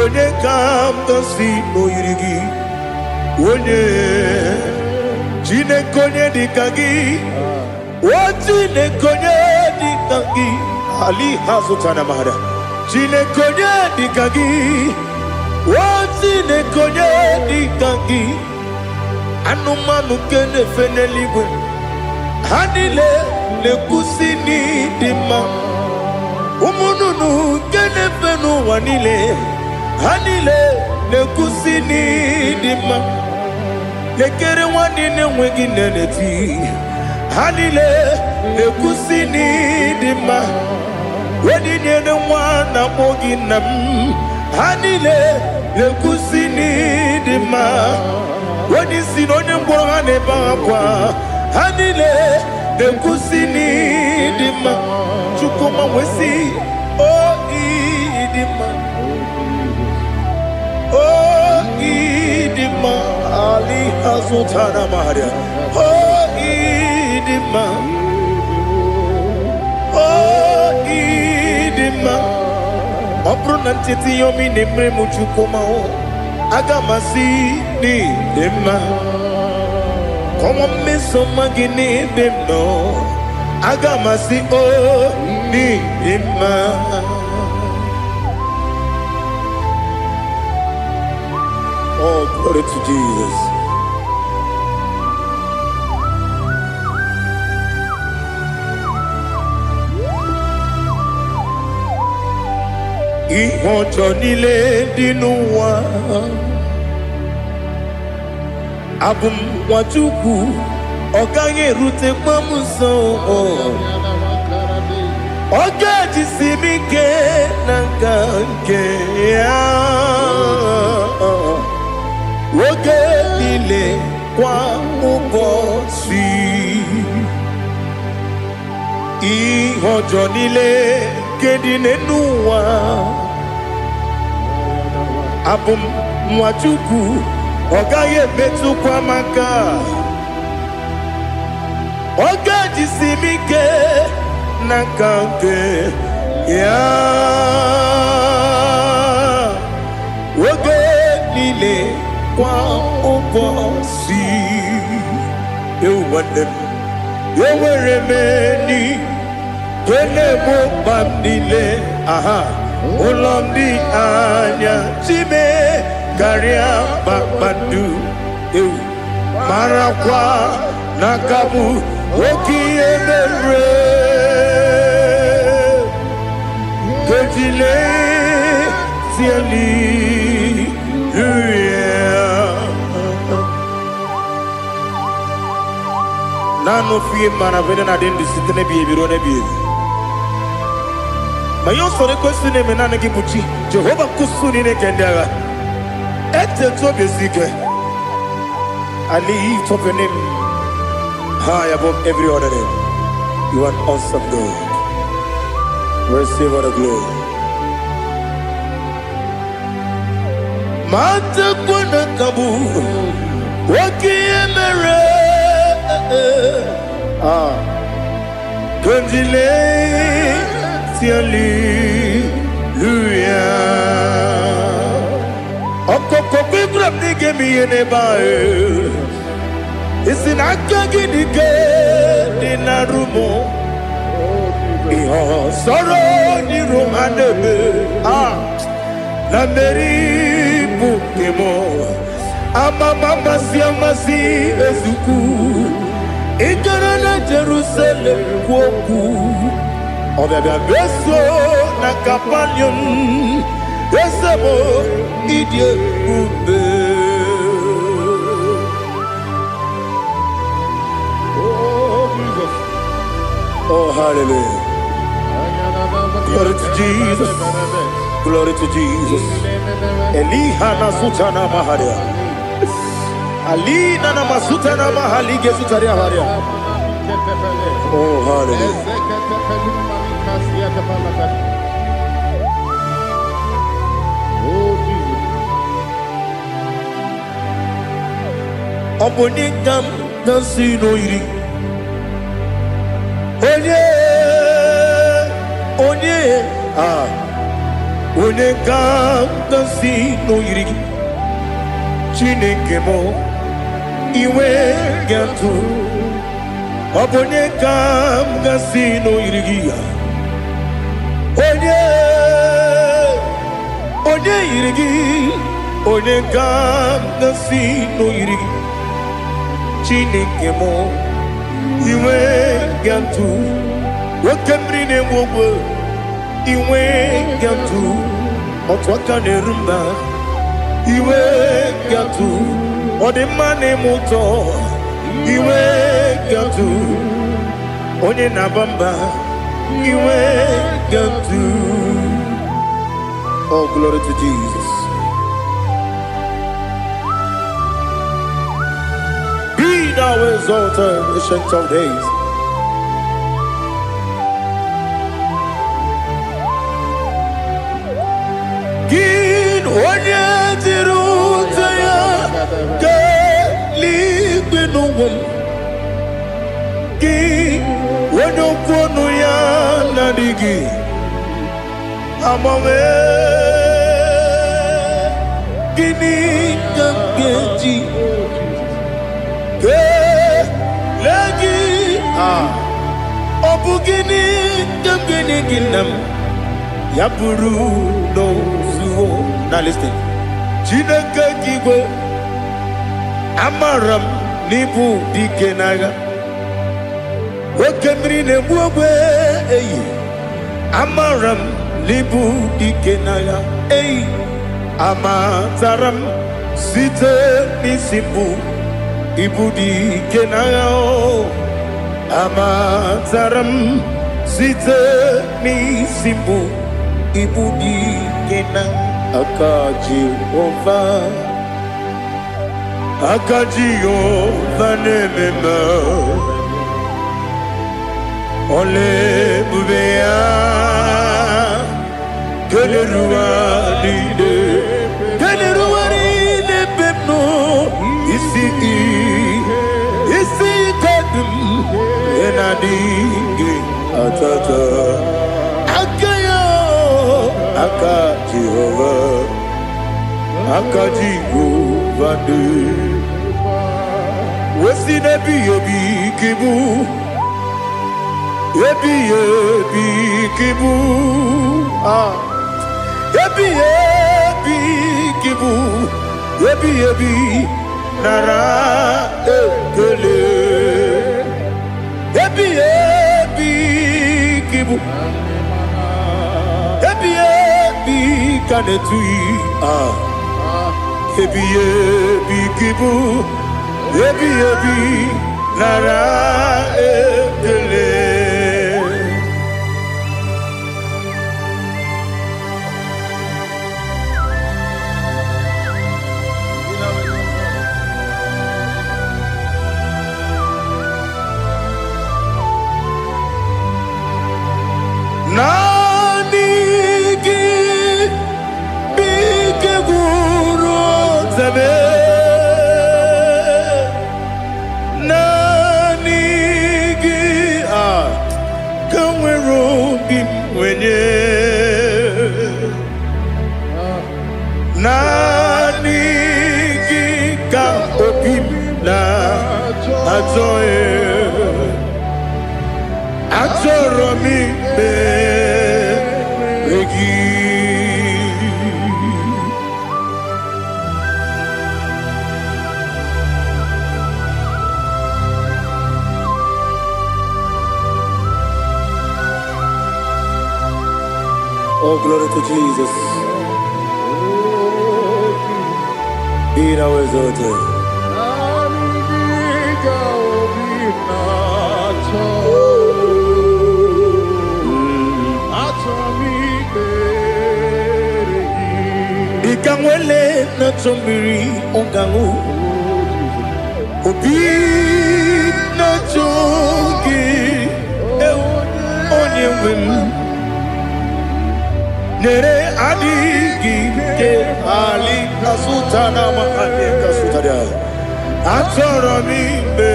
Onye kam dansi no yidi. Onye chine konye dikagi. Chine konye dikagi. Ali Hazutana Mahada. Chine konye dikagi. Chine konye dikagi. Anumanu kene feneliwe. Hanile le kusini dima. umununu kenefenu wanile hanile nekusini dima nekere wanine wengi neneti hanile nekusini dima wedine ne wana moginam hanile nekusini dima wedisi nonye mbwangane bakwa hanile nekusini dima chukuma wesi o idima o idima ali hazutana maria o idima o idima obronantiti yomi nemre muchukuma o agamasi ni dima como me somagini demno agamasi o ni dima. Oh, glory to Jesus. Ihojo nile dinuwa abum wajuku oganye rute mamuso ogaji simike nanganke ya woge nile kwa ubosi ihojo nile kedine nuwa abum wajuku ogaye metu kwa maka ogaji simike nakanke ya woge nile kwa ubosi ewandem yeweremeni kene mo bamdile aha ulomdi anya chime Garia Babandu Marakwa Nakabu Oki Emere Kejile Tiali Nano fiye manavene na dendi sitene biye birone biye Mayon sore kwesune menane kibuchi Jehova kusuni ne kendera Ete to besike. I lift up your name high above every other name. You are awesome God. Receive all the glory. Mata kuna kabu waki emere Kundile tiali luya Okokokwe grabni gemi yenebae Isinaka gidike dinarumo Iho soro ni romanebe Nameri bukemo Amama siamasi ezuku Ikarana Jerusalem kwoku Obebe beso na kapanion Esemo idie ube. Oh Jesus. Oh hallelujah. Glory to Jesus. Glory to Jesus. Elihana sutana maharia. Alina na masutana mahalige sutaria haria. Oh hallelujah. Obonikam nasino iri Onekam nasino iri Chineke mo iwe gantu Obonekam nasino iri iri Onekam nasino iri Chineke mo iwe gantu Wakemrine mwogo iwe gatu otwaka nerumba iwe gatu odimane muto iwe gatu onye nabamba iwe gatu. Oh, glory to Jesus. Be thou exalted, ancient of days. Gin onye tirutaya ke ligbinugum. Gin onye kwonu ya nadigi amame gini kamgeji ke lagi obu gini kamgeni ginam ya buru no zuo. Now listen. Chineke kigwe amaram nibu dikenaga okemri ne buogwe eyi amaram nibu dikenaga eyi amataram site nisimbu ibu dikenaga o amataram site nisimbu ibu dikenaga. Akajihova nemema ole bubea keleruaride pepno isi kadum enadinge atata Akajihova de Wesi nebi ebi kibu Ebi kibu Ebi kibu Ebi nara ekele Ebi kibu Ebi kanetui Ebi kibu Ebi nara ekele. Oh, glory to Jesus. Be thou exalted. Ikangwele na chombiri ongangu Obi na chogi onye wim Nere adigi ke ali kasutana mahane kasutaria Atoro mi be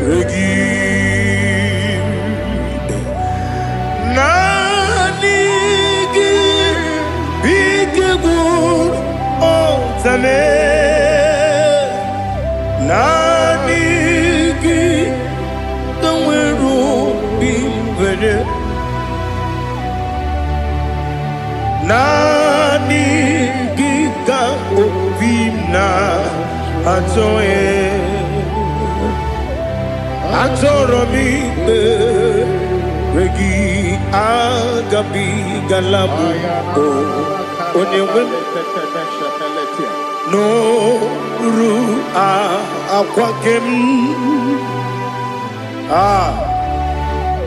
regi Nanigi bigegu otame Nanigi kanweru bimbere Nani gika obina atoe atoro mi regi Agabi galabu onyewe no ru akwakem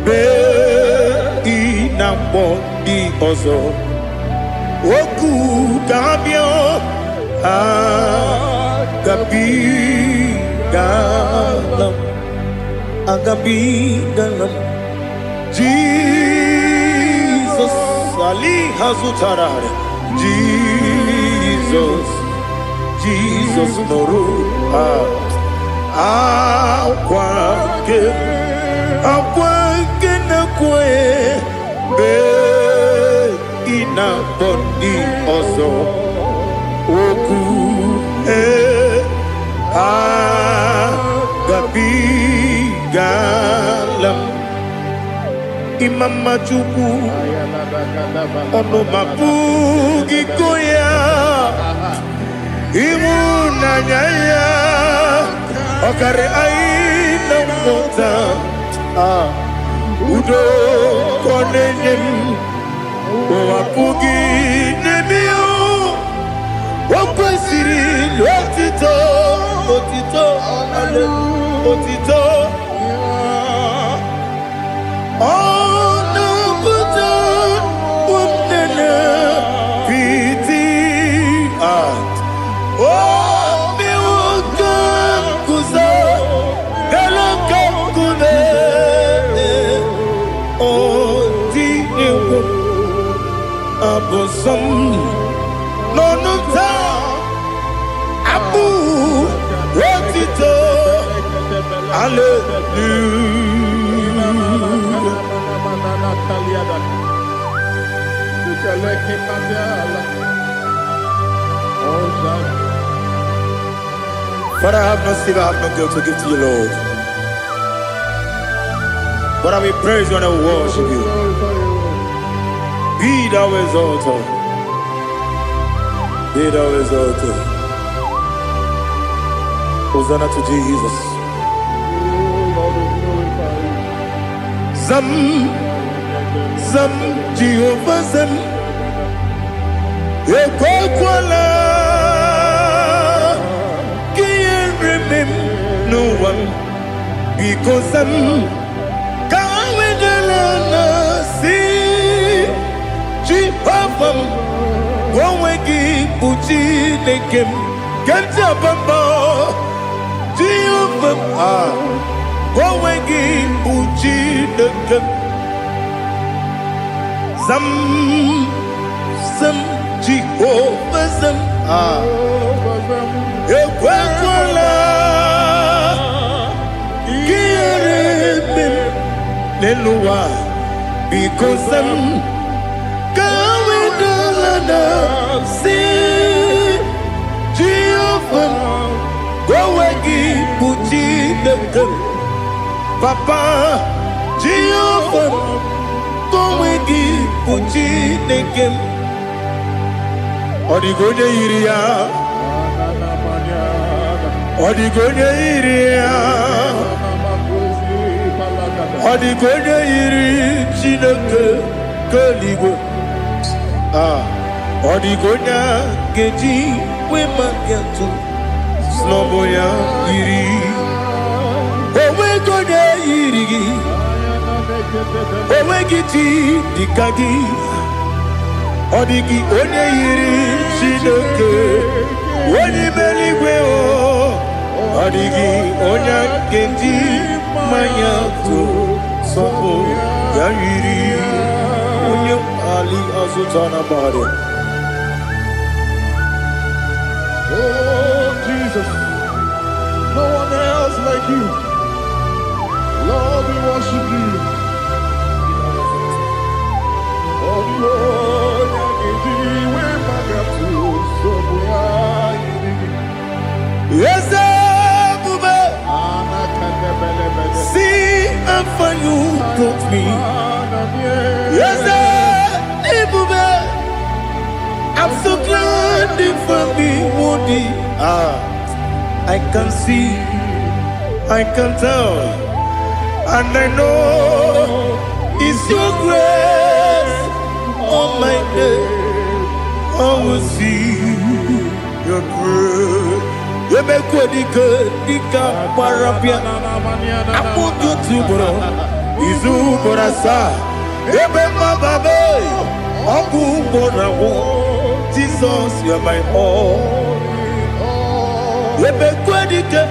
be inambo di ozo oku gabio agabi galam Jesus Ali Hazutarare Jesus Noru Akwake na kwe be ina boni ozo oku gabi galam Imam Majuku ono mapugi koya imuna nyaya okare aina mota udo konenyem mapugi nemio wakwesiri lotito otito Oh no, but piti oh me welcome kuza hello kune oh di ewo abosom no ta abu wotito hallelujah. Father, I have no silver, I have no gold to give to you, Lord. But I will praise you and I will worship you. Be thou exalted. Be thou exalted. Hosanna to Jesus. Zam Jehovah Zam Ekwakwala Can't remember no one because Zam Kawedalana see Jehovah Wawegi Puchi Nekem Kenta Bamba Jehovah Wawegi Puchi Nekem Zam Jehovah Zam Ekwakwala Kieremem Neluwa because Zam Kawedalana see Jehovah Wawagi Puchi Nekem Papa Jehovah Wawagi Puchi Nekem Odigonya Iria Odigonya Iri Chineke Kaligo Odigonya Geji Wemakiatu Sloboya Iri Owegonya Iri Owegiti Dikagi Odigi onye yiri Chineke onye meligwe o Odigi onye kendi manya to sopo ya yiri onye Ali Azutana Bahari. Oh Jesus, no one else like you. Lord, we worship you. Oh Lord, yes, see how far you brought me. Yes, I'm so glad for me, Woody. I can see, I can tell, and I know It's your grace on my day. I will see your grace. You make what you could, you can't parapia. I put you to bro. Izu borasa. You make my baby. Aku bonawo. Jesus, you are my all. You make what you can.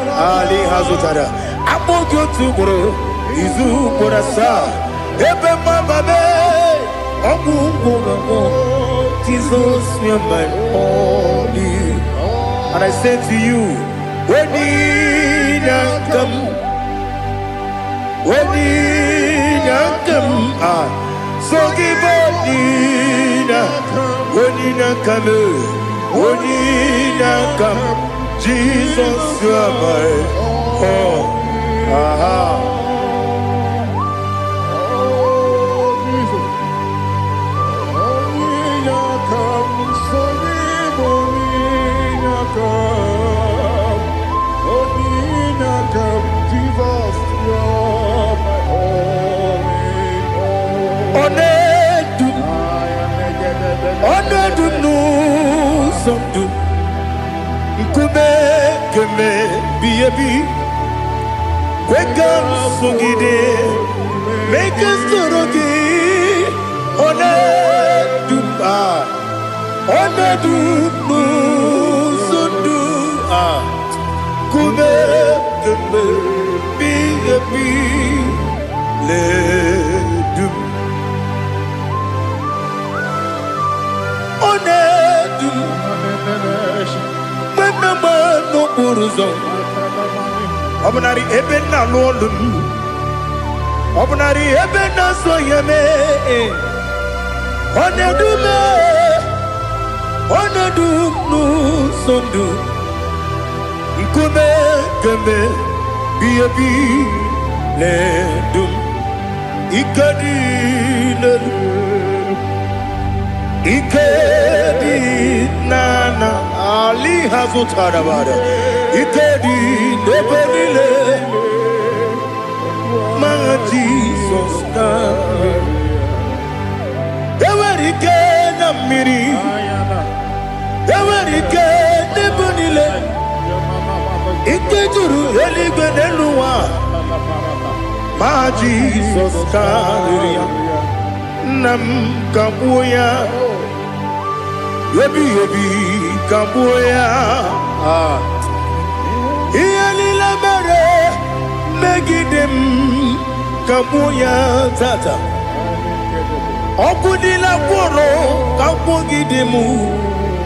Ali Hazutada. I put you to bro. Izu borasa. You make my baby. Aku bonawo. Jesus, you are my all. And I say to you, when you come, so give up, when you come, Jesus, you are my all. Make us to Obnari ebena lolum, obnari ebena soyeme, onedu nu sondu, nkume keme biyebi ledum, ikadi nana ali hazutara bada. Ikedi nebelile, my Jesus name. Ewerike na miri, ewerike nebelile. Ikejuru eligwe neluwa, my Jesus name. Nam kabuya, yebi kabuya. Iyalila mere megidem kabuya tata. Okudila kworo kabugidemu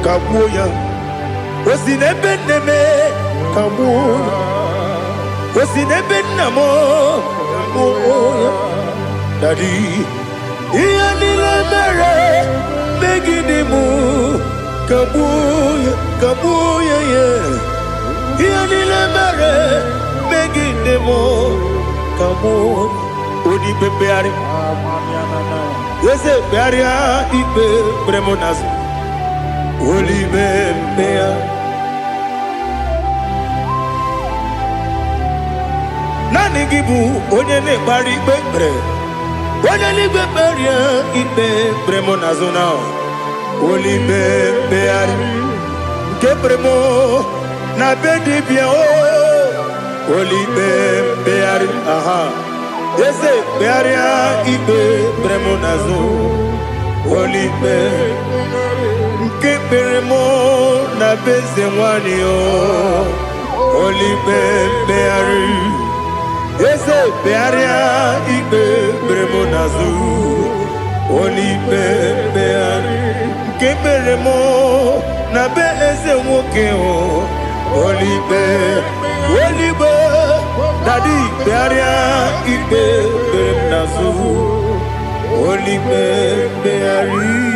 kabuya. Osinebendeme kabuya. Osinebenamo kabuya. Daddy. Iyalila mere megidemu kabuya yeah. Iyalila mere megidemo kabuya. Odi bebeari. Yese bearia ibe bremonazi. Oli bebea. Nani gibu onye ne bari bebre. Onye ni beberia ibe bremonazo now. Oli bebeari. Kebremo na bedi bia o. Oli bebeari aha. Yese bearia ibe bremonazo. Oli be. Kebremo na beze mwani o. Oli bebeari. Yese bearia ibe bremonazo. Oli bebeari. Kebremo na beze woke o. Oli be. Daddy bearia ibe bremonazo. Oli beari.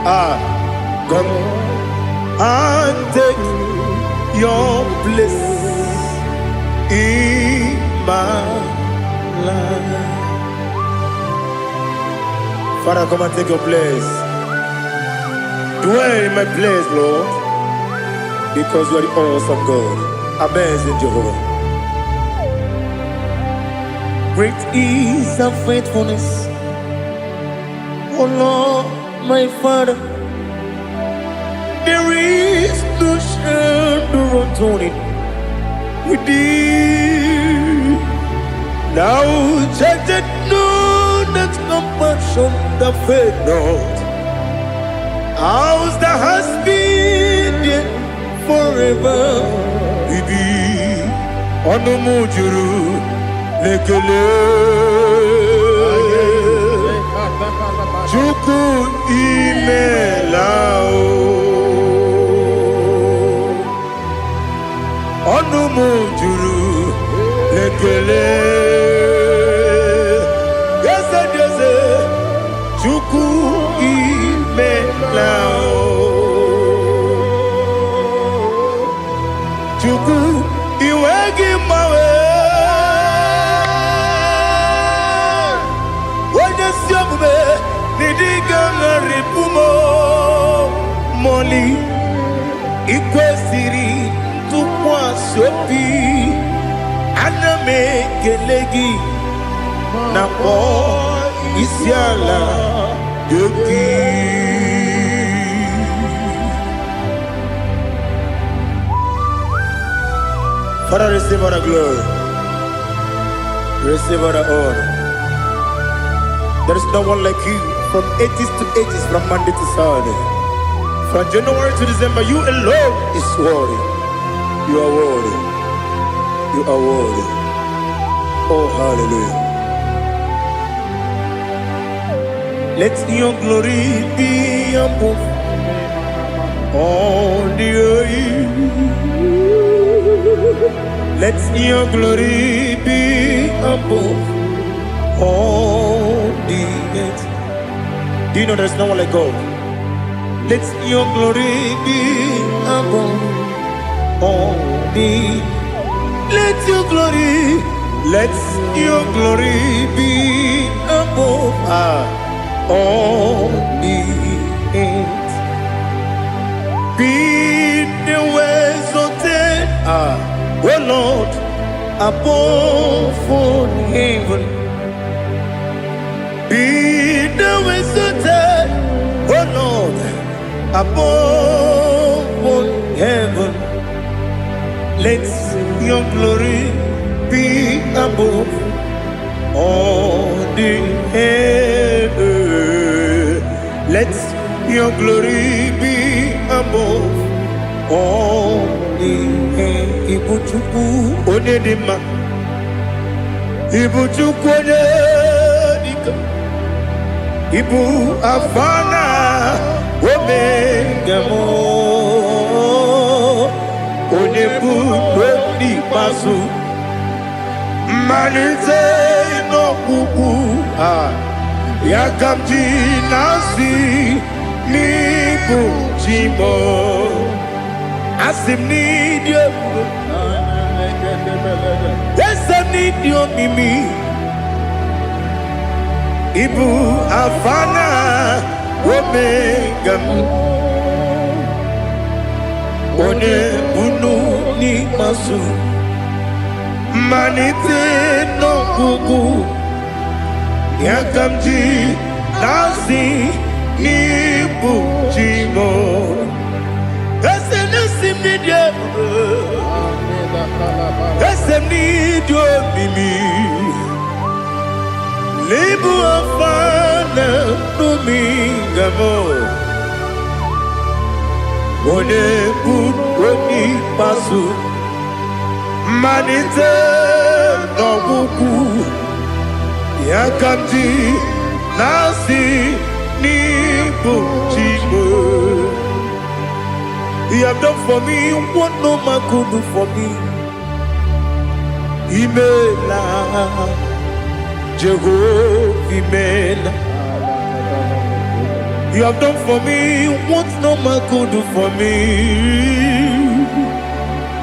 Come and take your place in my life. Father, come and take your place. Dwell in my place, Lord, because you are the awesome God. Amazing Jehovah. Great is thy faithfulness, O Lord, my Father. There is no shadow of turning with thee. Thou judgest none that compassion that faith not. Ours that has been there forever with thee. Onomujuru lekele Chuku imelao Onomujuru lekele Yese Chuku imelao Chuku iwegi mawe Wanyasiamume nidiga ngaripumo Moli ikwesiri tukwa sopi Aname kelegi na po isiala yoki Father, receive all the glory, receive all the honor. There is no one like you from ages to ages, from Monday to Saturday. From January to December, you alone is worthy. You are worthy. You are worthy. Oh, hallelujah. Let your glory be above all the earth. Let your glory be above all the earth. Do you know there's no one like God? Let your glory be above all the. Let your glory be above all the earth. Be the ways of oh Lord, above all heaven. Be the ways of oh Lord, above all heaven. Let your glory be above all the heaven. Let your glory be above all the heaven. Ibuchuku onedima, Ibuchuku onedika, Ibu afana omega mo, Onebu doni pasu, Manite no kuku Yakamji nasi Nibu jimo Asim need you. Yes, I need you, Mimi. Ibu afana omega One bunu ni masu Manite no kuku Yakamji nasi Nibu jimo Esenesim need you. Esem need you, Mimi. Libu afana numingamo. One buni pasu. Manite no buku. Yakamji nasi nibu jimo. You have done for me what no man could do for me. Imela, Jehovah, Imela. You have done for me what no man could do for me.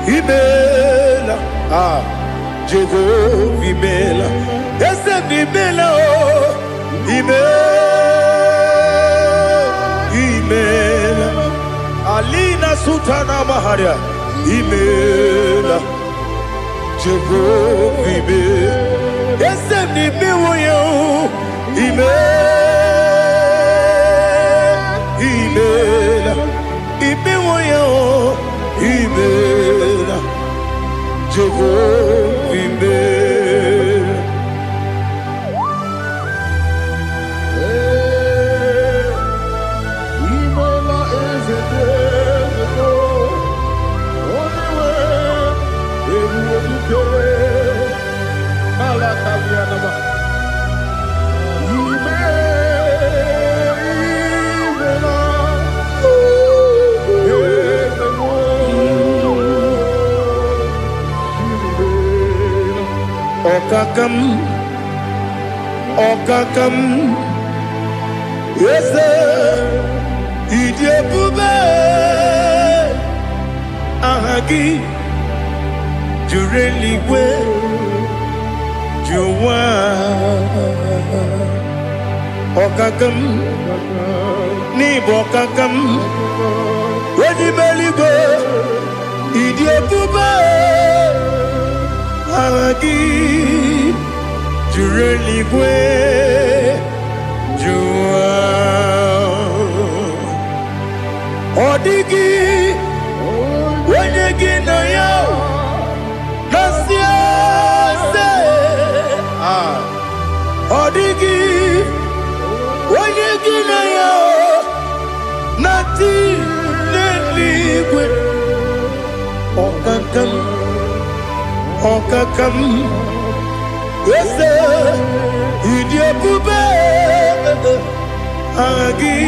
Imela, Jehovah Imela, yes, Imela, Imela, Alina Sutana Maharia, Imela, Jehovah Imela, yes, Imela, Imela, Imela, Jehovah Imela. Imela is a devil, only way you can. Malakavianaba. Okakam, yes, Idiabube, Ahagi, Jureliwe, Juwa, Okakam, Nibokakam, Wedimeligo, Idiabube, Ahagi. Jureligwe, Jua, Odigi, Wenegi na yo, Nasia se, Odigi, Wenegi na yo, Nati neligwe, Okakam. Yes, Idiabube, Agi,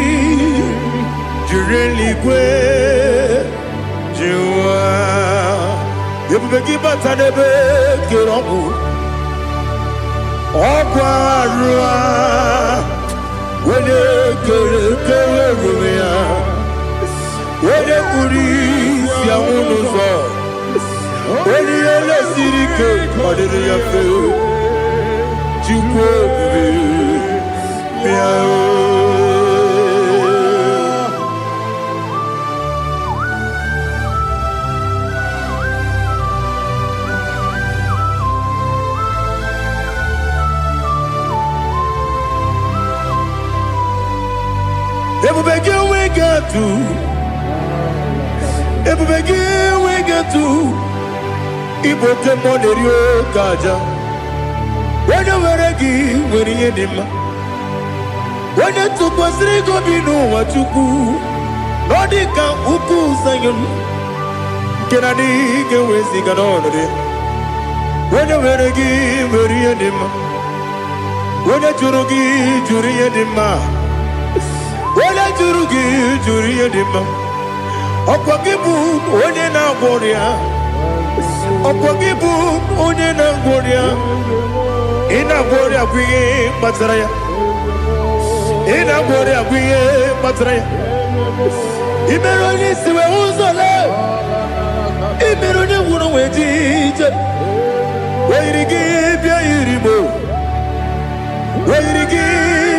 Jureligwe, Jua, Yabubeki Batanebe, Kirobu, Okwarua, Wede Kerumia, Wede Kuris, Yamunuzo, Wede Yele Sirike, Kodiri Yafu. Everybody we get to Ibotemonerio Kaja. When you were a gift, when you did him, when you took was Rico, you know what you do. Nodika Uku Sayon, can I dig away Siganone? When you were a gift, when you did him, when you Jurugi, Juria Dima, when I Jurugi, Juria Dima, Opagibu, when you now warrior, Opagibu, when you now warrior. Ina gloria kuye matraya. Ina gloria kuye matraya. Imeroni siwe uzole. Imeroni wuno wejije. Weirigi bia irimo. Weirigi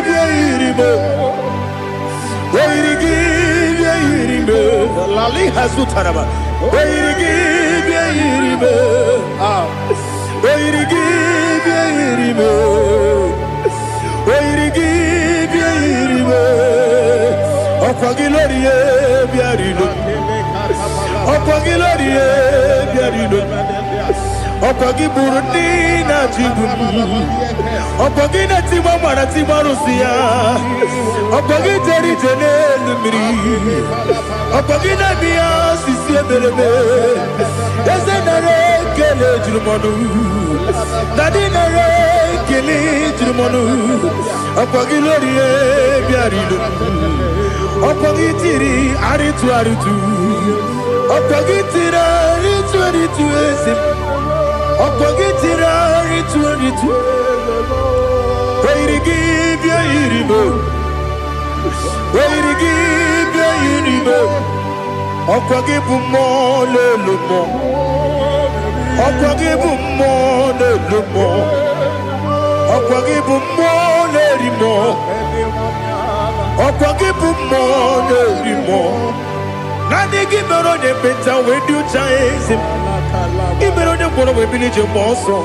bia irimo. Weirigi bia irimo. Lali hasutaraba. Weirigi bia irimo. Weirigi bia irimo. Weirigi bia irimo. Okwagilorie bia irimo. Okwagilorie bia irimo. Okwagiburundi na jibu. Okwagina timama na timarusia. Okwagiteri jene numiri. Okwagina biya sisi eberebe. Ezenare kele jurumonu. Nadinare kele jurumonu. Okwagilorie bia irimo. Okwagitiri aritu. Okwagitira aritu esim. Okwagitira aritu. Weirigi bia irimo. Where you give your universe. Okwagibu mo lelumo. Okwagibu mo lelumo. Okwagibu mo lerimo. Okwagibu mo lerimo. Nani gimero de beta we do chaise. Ibero de bono we bilije moso.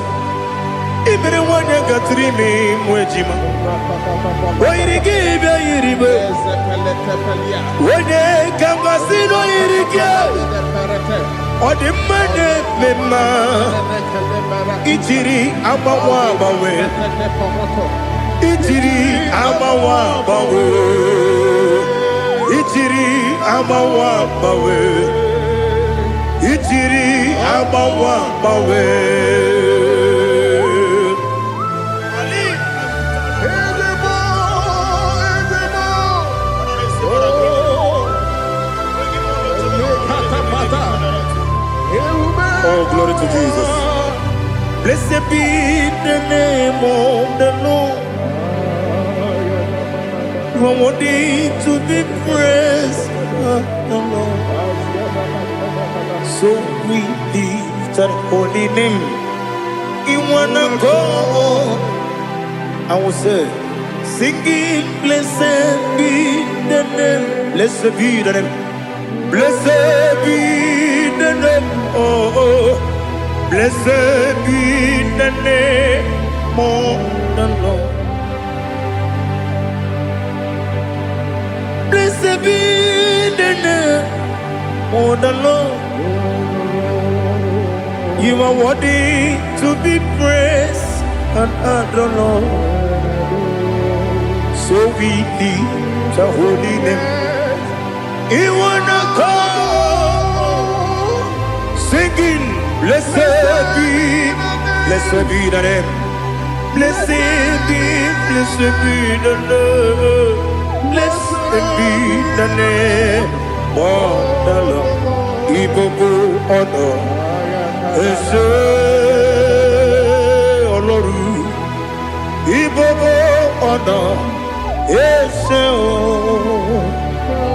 Ibero wanya gatrimi mwejima. Where give your universe. Wene kamasino irikia Odi mane mema Ichiri amawa bawe Ichiri amawa bawe Ichiri amawa bawe Ichiri amawa bawe Oh, glory to Jesus. Blessed be the name of the Lord. You are worthy to be praised, the Lord. So we lift that holy name. You wanna go? I will say, singing, blessed be the name. Blessed be the name. Blessed be the name. Oh, blessed be the name of the Lord. Blessed be the name of the Lord. You are worthy to be praised and adored, Lord. So we lift the holy name. You wanna call, singing, blessed be the name. Blessed be the Lord. Blessed be the name of the Lord. Ibobo honor, Ese Oloru. Ibobo honor, Ese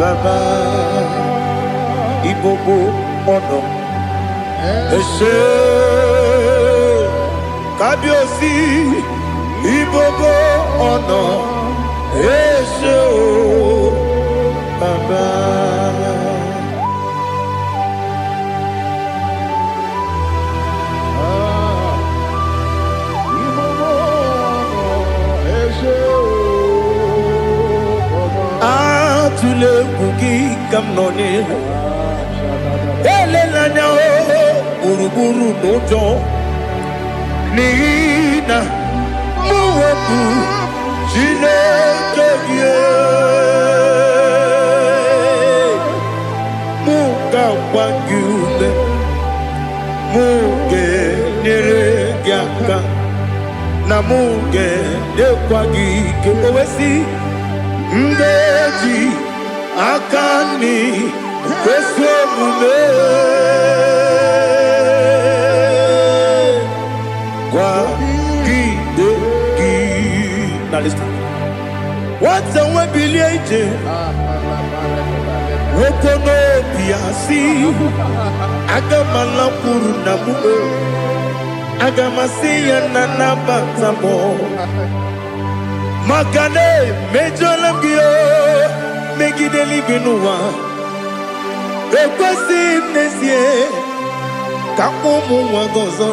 Baba. Ibobo honor. Ese Kabiosi Ibobo ono Ese Baba Ibobo ono Ese Atule kuki kamnoni Elena Uruburu nojo Nina Muwabu Jinekeye Muga wangule Muge nere gyaka Na muge dekwagi Owesi Mbeji Akani Kweso mume Now listen. What's the way biliaje? Wokono biasi. Agamala puru namu. Agamasiya nanabatamo. Makane mejolamgio. Megideli binua. Ekwasi nesie. Kakomu wagozo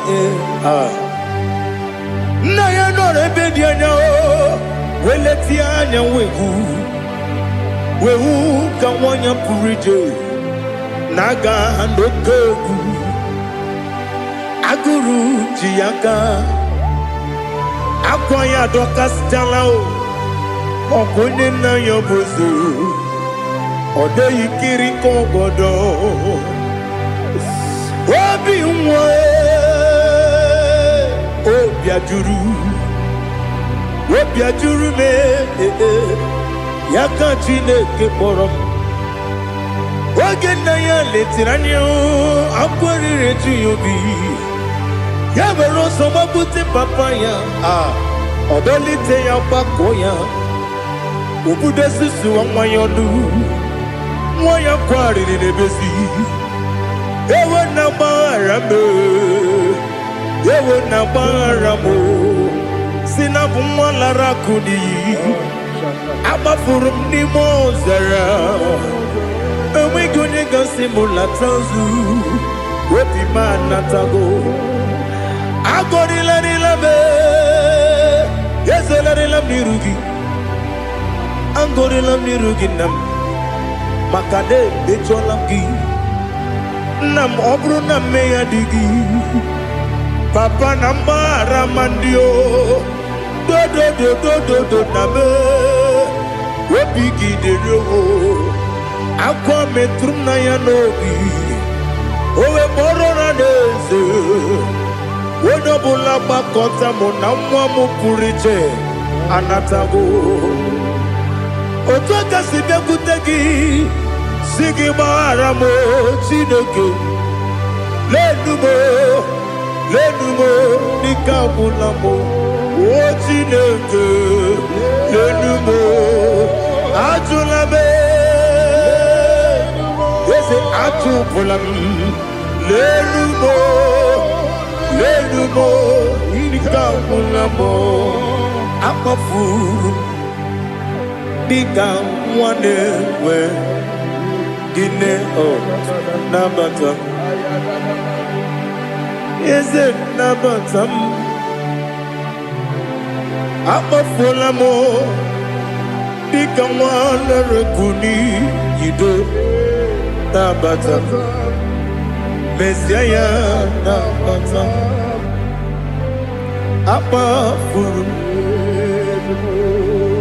na ya no rebedi anya o weleti anya wehu ka wanya purije naga ndokogu aguru jiyaka akwanya dokastala o okonye na yobozu ode yikiri kogodo obi nwa Obiajuru me Yaka Chineke kpọrọ Oge nna ya letiri anya akwarịrị eju ya obi Ya mere ọsọ mabute papa ya Ọdọlite ya gbakọ ya Ubudesisu wamayonu Waya kwari ni nebesi Ewe na barame Ewe na baramo Sinabu mwalara kudi Abafurum ni mozara Ewe gune gasimula tanzu Wepi manatago Agori lani labe Yeze lani lamni rugi Angori lamni rugi nam Makade becho lamgi Nam obru nam meya digi Papa namara mandio Do nabe Wepi gidero Akwa metrum na yanobi Owe borona neze Wodobula bakota mona mwamu puriche Anatago Otoka sibe kutegi Sigi baramo chineke Lenumo Nikabulamo O chineke Lenumo Ajulabe Yese ajupulam Lenumo Nikabulamo Akafu Bika mwane we Gine o Nabata Is it Nabatam Akafulamo Bika mwane rekuni Yido Nabata Mesiaya Nabata Akafuru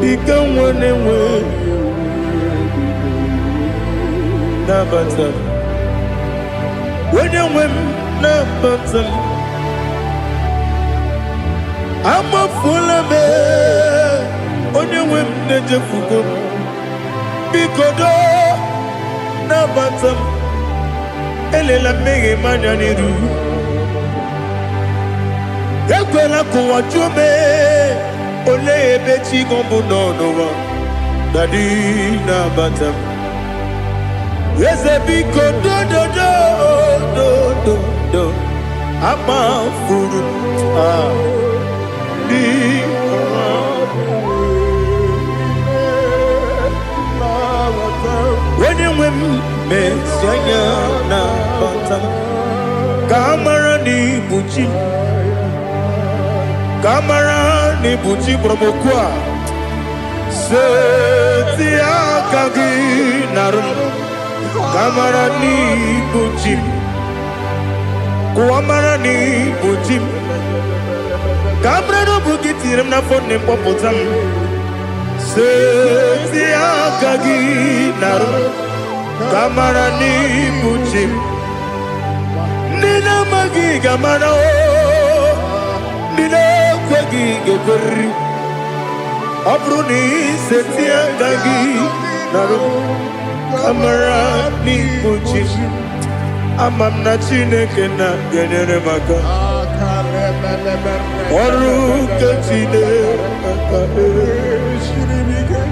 Bika mwane we Nabatam When you win Nabatam I'm a full of it On you win Nejefugo Bikodo Nabatam Elela mege manjaniru Ekwela kuwa chume Ole ebechi gombu nonowa Dadi Nabatam Yes, a big do. I'm a fool. When you win, Miss Yana, Kamara ni Buchi Promokwa. Setia Kagi Narum. Kamarani Bujim Kuamarani Bujim Kamrano Bukitiram na phone Popotam Setia Kagi Naru Kamarani Bujim Nina Magi Gamano Nina Kwagi Geberi Abruni Setia Kagi Naru Kamarani Bujim Amam na Chineke na genere maka Oru kachine Shiribike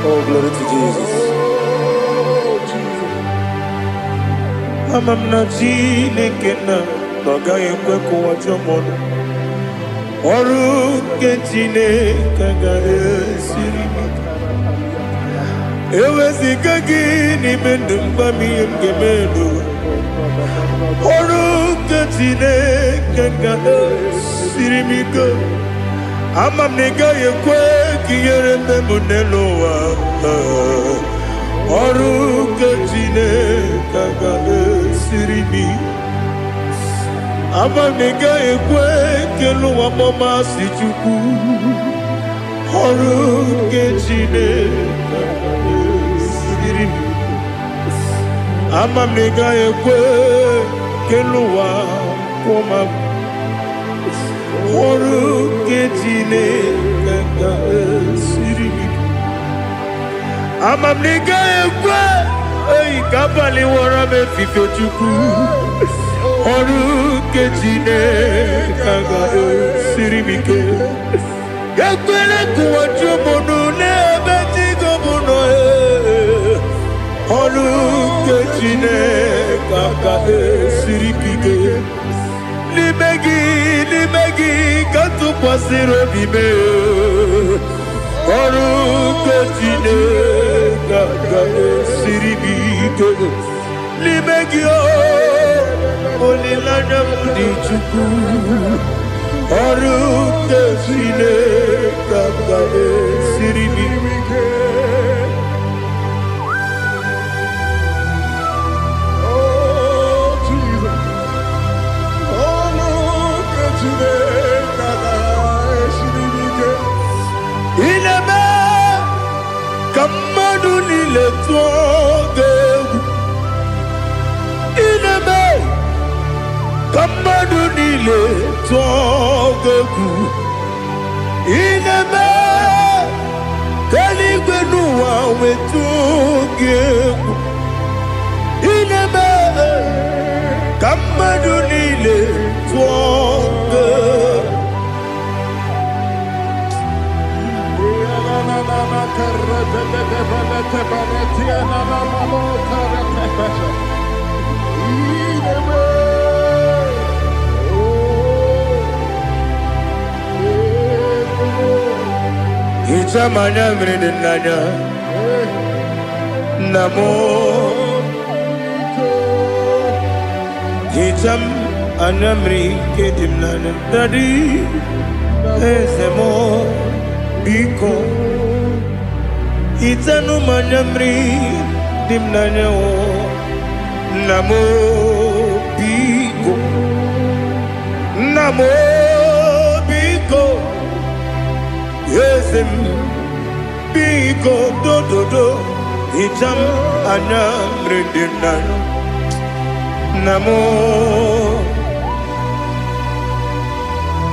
Oh, glory to Jesus. Amam na Chineke na Noga yekwe kuwa chomono Oru Chineke ga esiribike Ewezika gini mendumba miyemgemenu Oru Chineke ga esiribike Amam nega yekwe kiyere memunelowa Oru Chineke ga esiribi Amam nega yekwe keluwa mama sichuku Oru Chineke ga esiribi Amam nega yekwe keluwa mama Oruketine kaka sirimi. Amamnika ekwe. Hey, kapali wara me fifo chuku. Oruketine kaka sirimike. Yakwele kuwacho mono ne beti gomono. Oruketine kaka siripike. Limegi katu pasiro bime. Oruketine kaka siripike. Limegi olilana mudi chuku. Oruketine kaka siripike. Kamadunile togeku ineme kaligbenuwa wetugeku ineme kamadunile togeku. Itamanya mridinanya namo Itam anamri kedimnana dadi ezemo biko Itanu manamri dimnanya o namo biko namo biko Yesem biko do Itam anamri dimnanya namo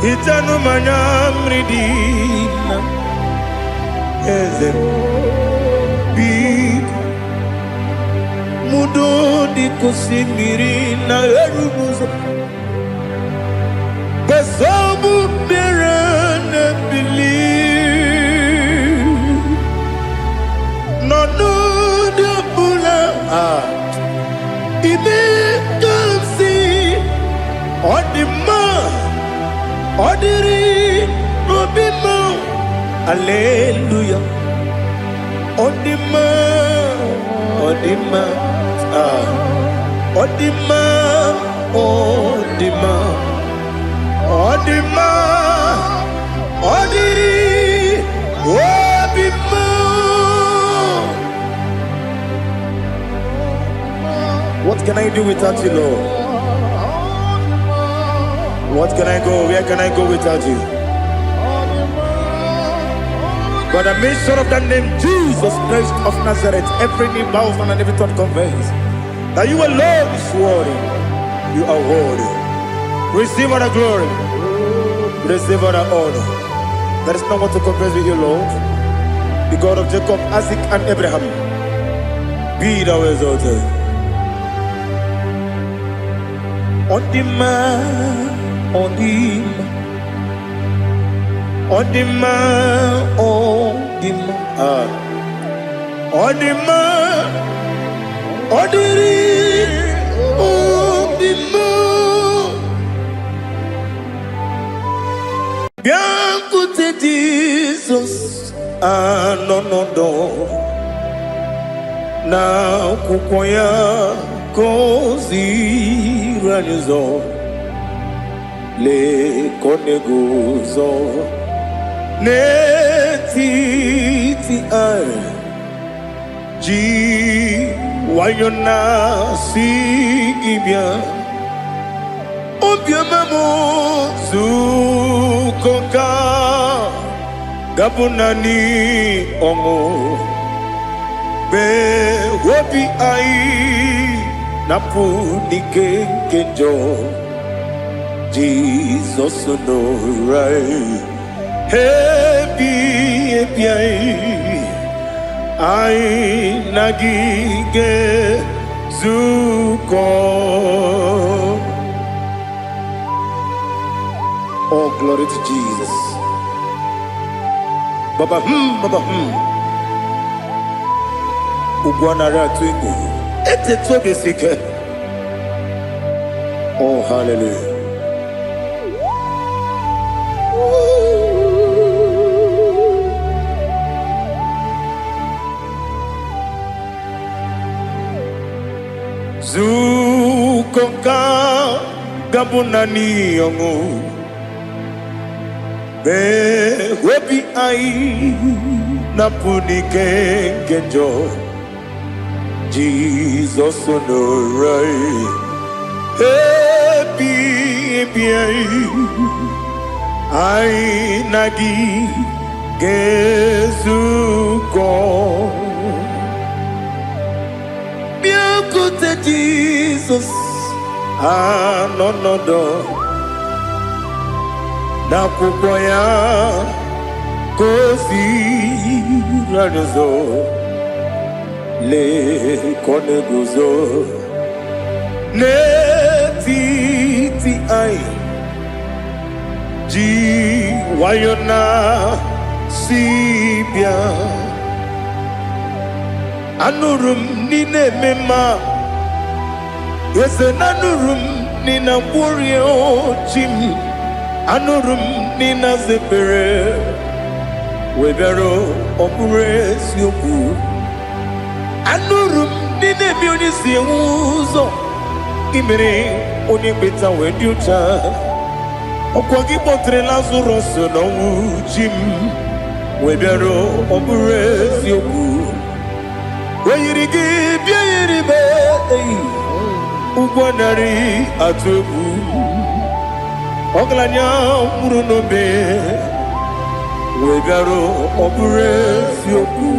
Itanu manamri dimnanya Ezem biko mudo di kusimiri na erumuzo besobu birane believe no de bula ime kansi odima odiri obima Hallelujah. Odima, Odima, Odima, Odima, Odima, Odiri, Odima. What can I do without you, Lord? What can I go? Where can I go without you? By the mention of that name, Jesus Christ of Nazareth, every knee bows and every tongue confesses that you alone is worthy. You are worthy. Receive all the glory. Receive all the honor. There is no one to confess with you, Lord. The God of Jacob, Isaac, and Abraham. Be thou exalted. On the man, on the man. Odima, Odima, Odima, Odiri, Odima. Bianco te Jesus, no. Na kukoya kozi ranizo, le koneguzo. Netiti ay ji wayona sigibia obiamamo zukoka gabunani ongo be wobi ai napu nikenjo Jesus no right. Happy I nagige zuko. Oh, glory to Jesus. Baba Baba Ugwana ratwingu. Ete tobe sike. Oh, hallelujah. Zukonka gabunani yongu be webi ai napunike kenjo Jesus no right happy ai nagi gezuko Jesus, no do. Na kukoya kosi radozo le koneguzo ne ti ai ji wayona sibia anurum nine mema. Yes, anurum nina warrior chim anurum nina zepere webero opures yoku anurum nina bionisi uzo imere onibeta weducha okwagi potre lazarus no chim webero opures yoku weyirigi biayiribe Ugwanari atubu Oglanya murunobe Wegaro oburesi oku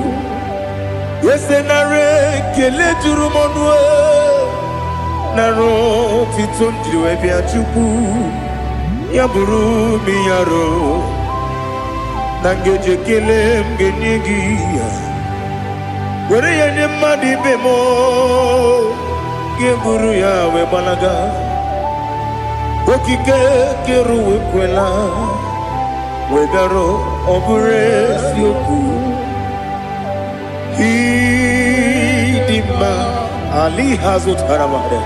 Yesenare kele jurumonwe Naro titondriwe biachuku Yaburu miyaro Nangeje kele mgenyigi Were yenye madi bemo Geburu ya we balaga Okike keru we kwela Wegaro obure sioku Idima Ali hazut haramade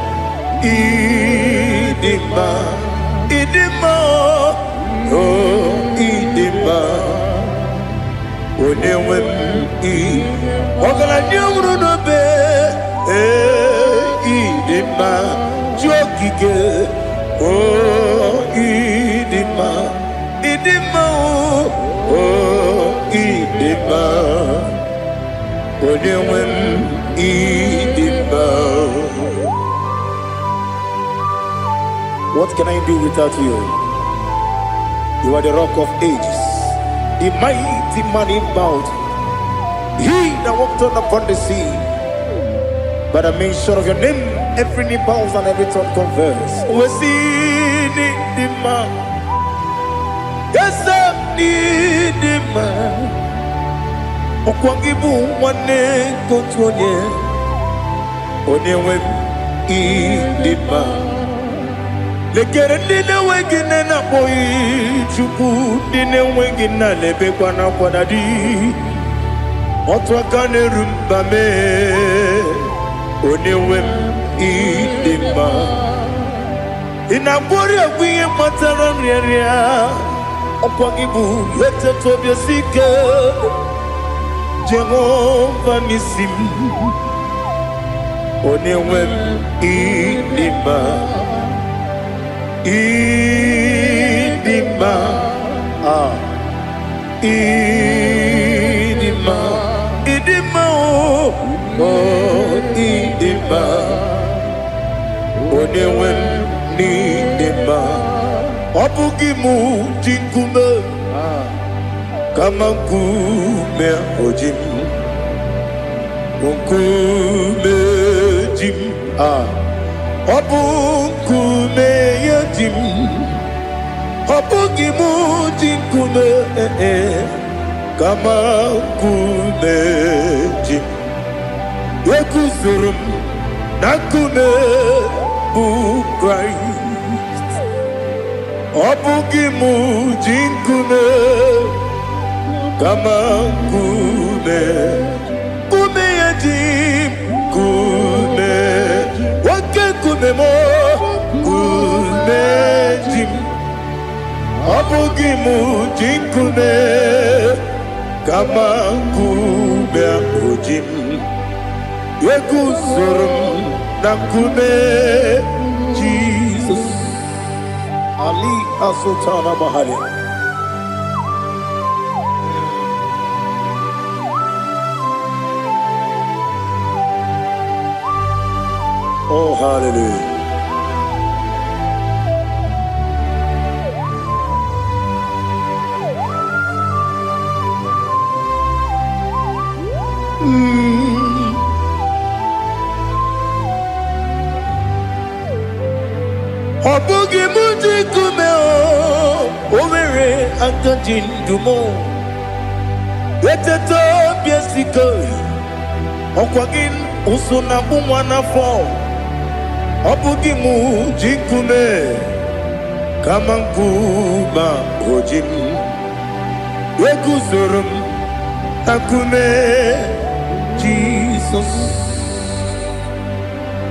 Idima Oh idima Onewem Ogala nyumru no be Idima jokike oh idima oh idima odewem idima. What can I do without you? You are the rock of ages, the mighty man in battle. He that walked on upon the sea. By the mention of your name, every knee bows and every tongue converse. We see the man. Yes, I need the man. Okwangibu wane kotonye. Onewe the man. Lekere dine wegine na boy chuku dine wegina lebe kwa na kwadadi. Otwa kane rumba me. Onewem idima Inabori agwiye matara nriya Okwagibu yete tobye sike Jehova nisim Onewem idima Idima Idima Idima oh idima Onewem nidima Obugimu jinkume Kama nkume ojim Nkume jim Obu nkume yajim Obugi mujikume kama kumeji Yekuzurum nakume bu Christ Obugi mujikume kama kume yajim kume wake kume mo kume jim Abugi mujikume kama kume ujim Yekuzurum na kume Jesus Ali Asultana Mahali. Oh, hallelujah. Obugi mujikume overe akajindumo Eteto biesiko Okwagin usuna bumwana fo Obugi mujikume kama nkuma ojim Yekuzurum nakume Jesus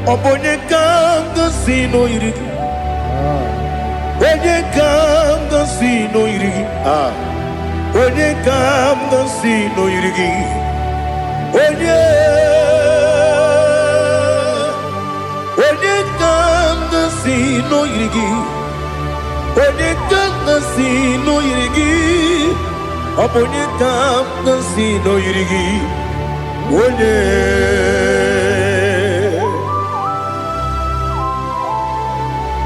Obonye kanga sino irigi Onye kanga sino irigi Onye kanga sino irigi Onye kanga sino irigi Onye kanga sino irigi Onye kanga sino irigi Onye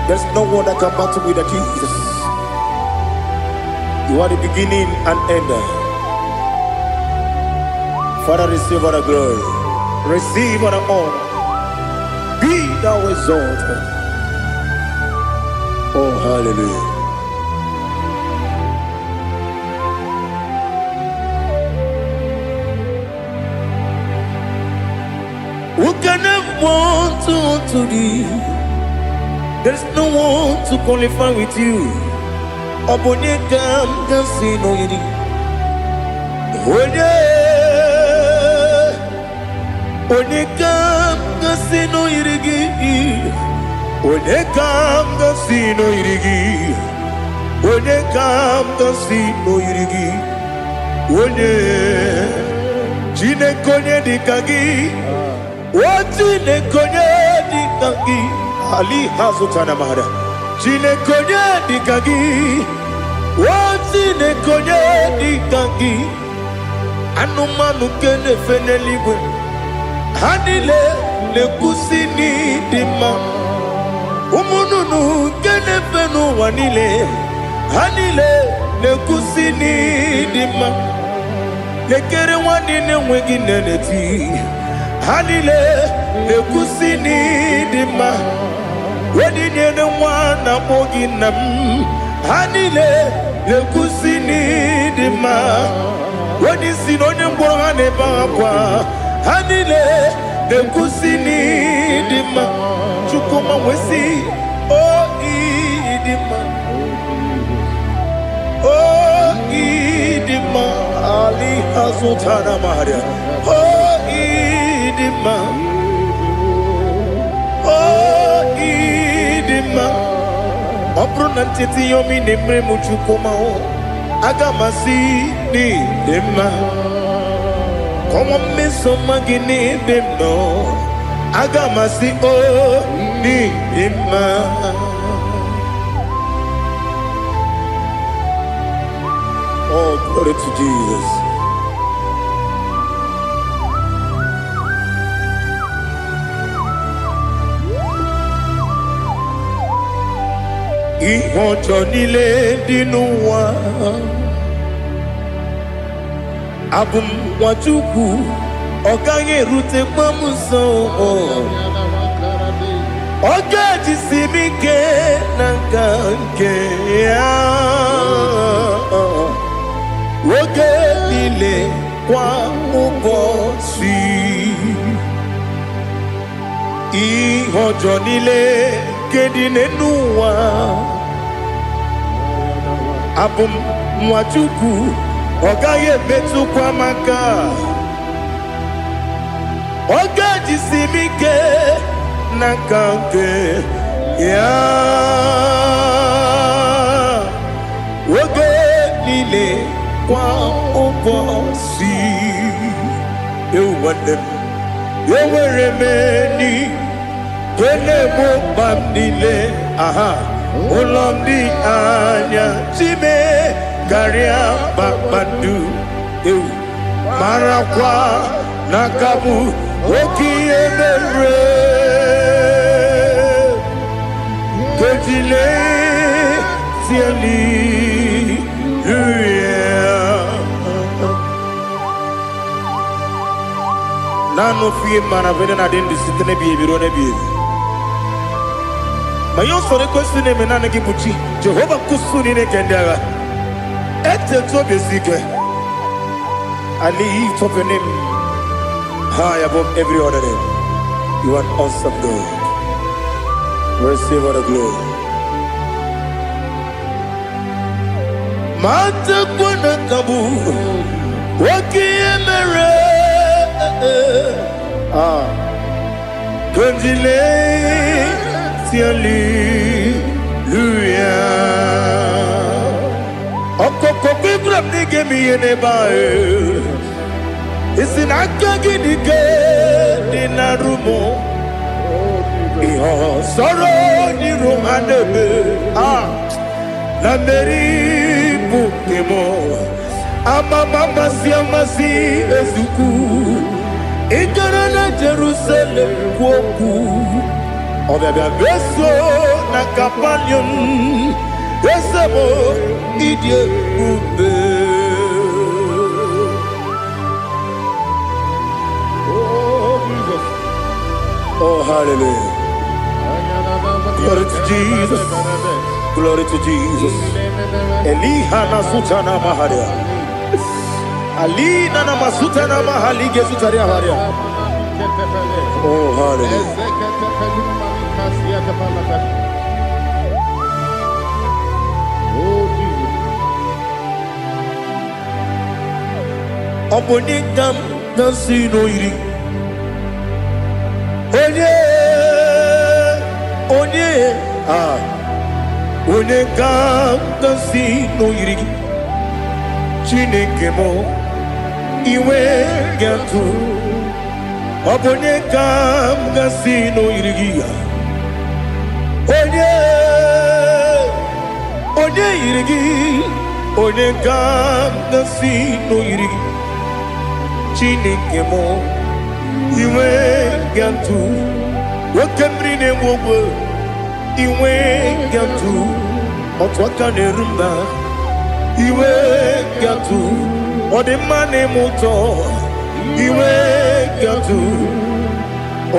There's no one that can battle with Jesus. You are the beginning and end. Father, receive all the glory. Receive all the honor. Be thou exalted. Oh, hallelujah. Who can have one to thee? There's no one to qualify with you. Obonye kam kasino yidi. Onye kam kasino yidi. Onye kam kasino yidi. Onye kam kasino yidi. Onye chine konye dikagi. Chine konye dikagi. Ali Hazutana Mahada. Chine konye dikagi. Chine konye dikagi. Anumanu kene feneligwe. Hanile le kusini dima. Umununu kene fenu wanile. Hanile le kusini dima. Lekere wanine wengi neneti. Hanile le kusini dima. Wedi nyene mwana mogi nam Hanile le kusini dima Wedi sinonye mbora neba kwa Hanile le kusini dima Chukuma wesi Oh idima Oh idima Ali Hazutana Maria Oh idima Obruna titi yomi nemre muchukoma o Agamasi ni dema Komo meso magini demno Agamasi o ni dema Oh, glory to Jesus. Ihojo nile dinuwa Abum wajuku Okanye rute mamuso Ogaji simike nanganke ya Woge nile kwa ubosi Ihojo nile kedine nuwa Abum mwachuku Ogaye metu kwa maka Ogaji simike nanganke ya Woge nile kwa ubosi Ewanem Eweremeni Kene mo bamnile Aha Olomdi anya Chime Garia babandu Ew Marakwa Nakabu Oki emere Kejile Tiali Nano fiye mana vene na den disitene biye birone biye. Mayon sore kwesune menane kibuchi. Jehova kusuni ne kendaga. Ete to besike. I lift up your name high above every other name. You are awesome God. Receive all the glory. Mata kuna kabu. Waki emere. Kondile tiali luya Okoko kikram nige miyene bae Isinaka gidike dinarumo Iho soro ni romanebe Nameri bukemo Ama mama siamasi ezuku Ikarana Jerusalem woku Obebe beso na kapanion Besamo idye ube Oh Jesus Oh hallelujah Glory to Jesus Glory to Jesus Elihana sutana maharia Ali nana masuta na mahali gesutaria haria. Oh hallelujah. Oh Jesus. Obonikam nasino iri. Onye Onekam nasino iri. Chineke mo Iwe gatu Obonye kam gasino irigia Onye irigi Onye kam gasino irigi Chineke mo Iwe gatu Wakemrine mwogo Iwe gatu Otwakane rumba Iwe gatu Ode mane muto Iwe gatu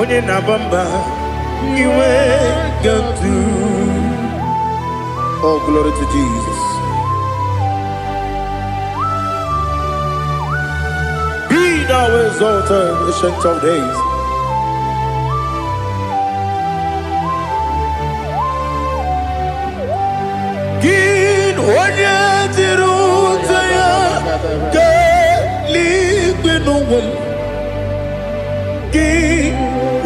Onye nabamba Iwe gatu Oh glory to Jesus. Be thou exalted, ancient of days. Gin onye tirutaya Liquinum Gin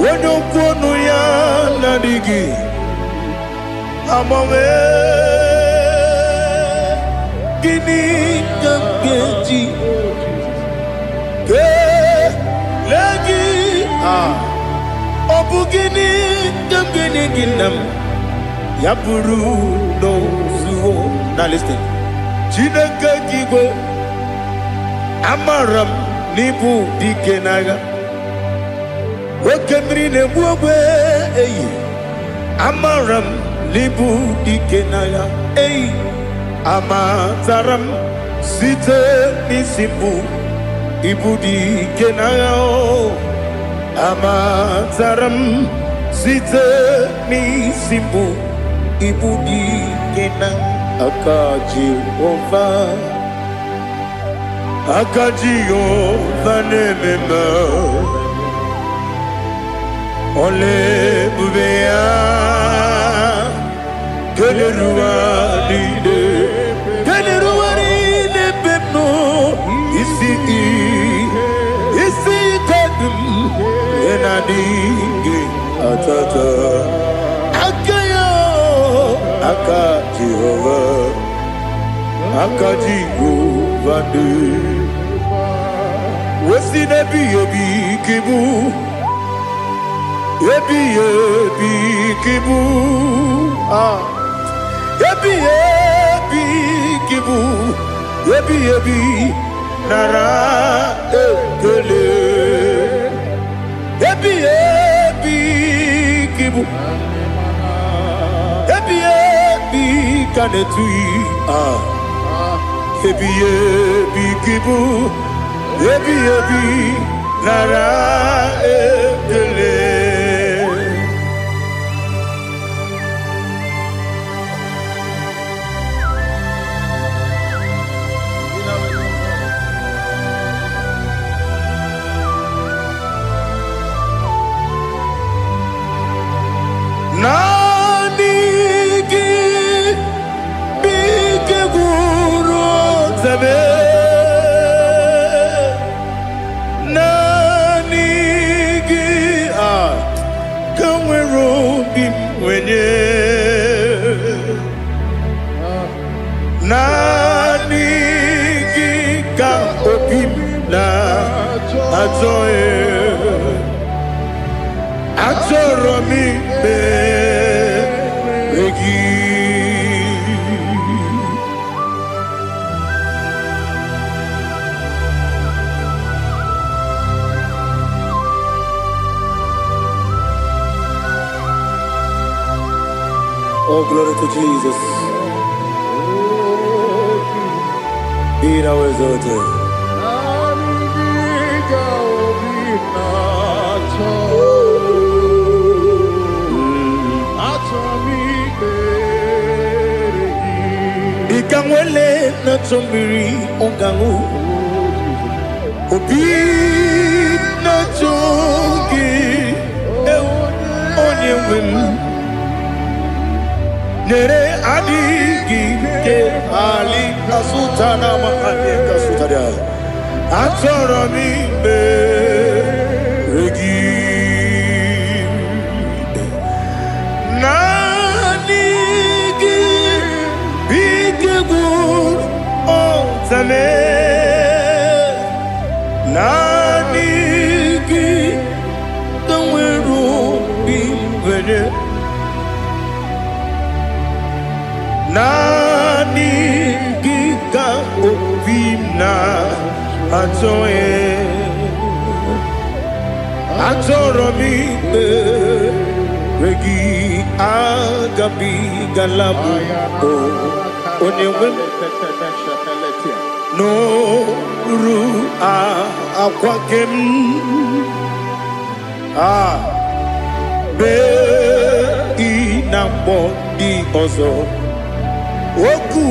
onye kwonu ya nadigi Amame Gini kamgeji Ke lagi Obu gini kamgini ginam Yaburu no zuo. Now listen. Chineke kigwe Amaram nibu dikenaga Wakemri nebuwe Amaram nibu dikenaga Amataram site nisimbu Ibu dikenaga Amataram Site ni simbu ibu di kenang akaji ova nemema ole bubea keleruwa ride beno isi kadum enadinge atata akayo akaji Jehova de Wesi nebi kibu Ebi kibu Ebi kibu Ebi nara ekele Ebi kibu Ebi kanetui Ebi kibu Ebi nara ekele Nanigi bike guru zabe Nanigi kamwero bimwenye Nanigi ka opim na atoe Atoro mi begi Oh, glory to Jesus. Be now exalted. Ikamwele na chombiri ongangu Obi na chongi onye wim Nere adigi ke ali asutana mahane kasutaria Atoro mi regi Nanigi bige gur zame Nanigi kamweru bimwenye Nanigi ka opimna atoe Atoro mi regi agabi galabu onyewe no ru akwakem be inambo di ozo oku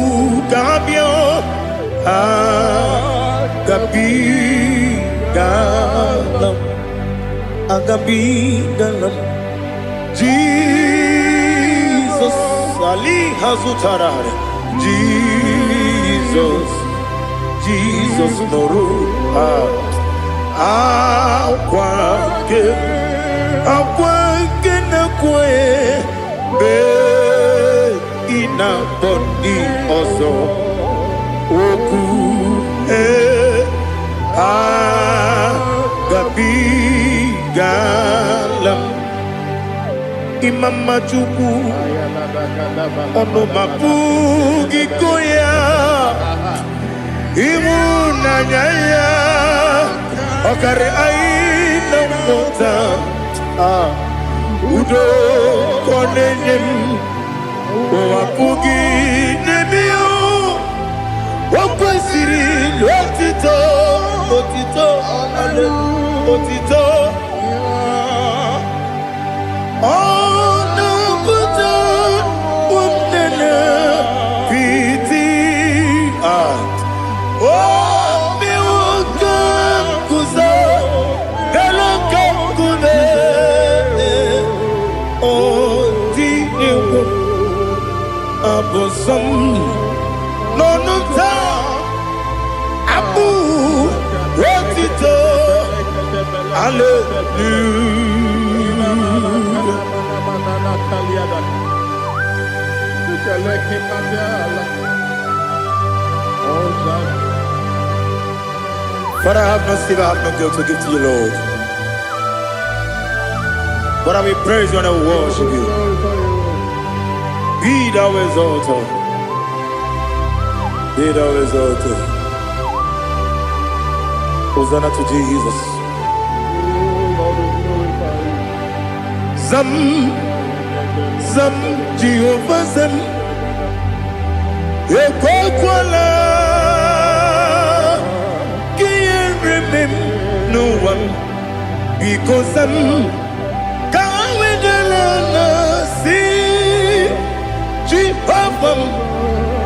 gabio agabi galam Jesus Ali Hazutarare Jesus Noru akwake na kwe be ina boni ozo oku galam Imam Majuku ono mapugi koya imuna nyaya okare aina mota udo konenyem mapugi nebio wakwesiri lotito otito some no no ta abu wetito hallelujah. Father, I have no silver, I have no gold to give to you, Lord. But I will praise you and I will worship you. Be thou exalted. Be thou exalted. Hosanna to Jesus. Zam, Zam, Jehovah Zam. Ekwakwala. Can't remember no one. Because I'm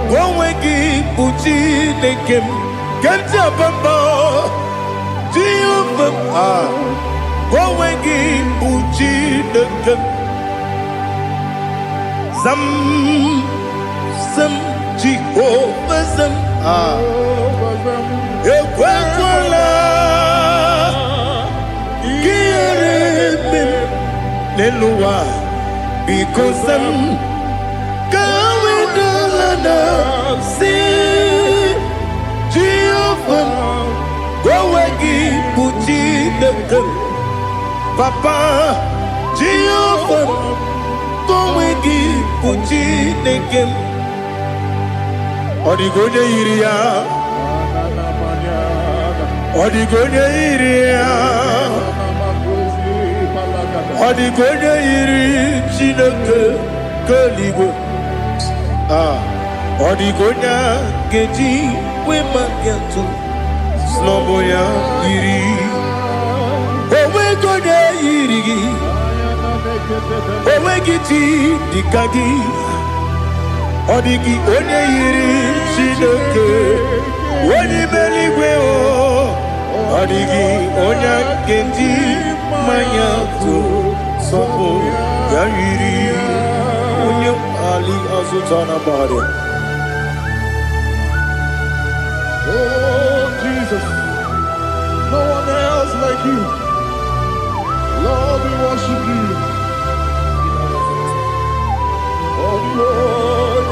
Wawegi Puchi Nekem Ganja Bamba Jehovah Wawegi Puchi Nekem Zam Zam Jehovah Zam Ekwakwala Kieremem Neluwa because I'm see Jehovah Wawagi Puchi Nekem Papa Jehovah Wawagi Puchi Nekem Odigonya Iria Odigonya Iria Odigonya Iri Chineke Kaligo Odigonya Geji Wemagentu Sloboya Iri Owegonya Iri Owegiti Dikagi Odigi Onye Iri Chineke Oni Meligwe Odigi Onya Geji Mayantu Sobo Ya Iri Onye Ali Azutana Bahari. Oh, Jesus, no one else like you. Lord, we worship you. Oh, Lord,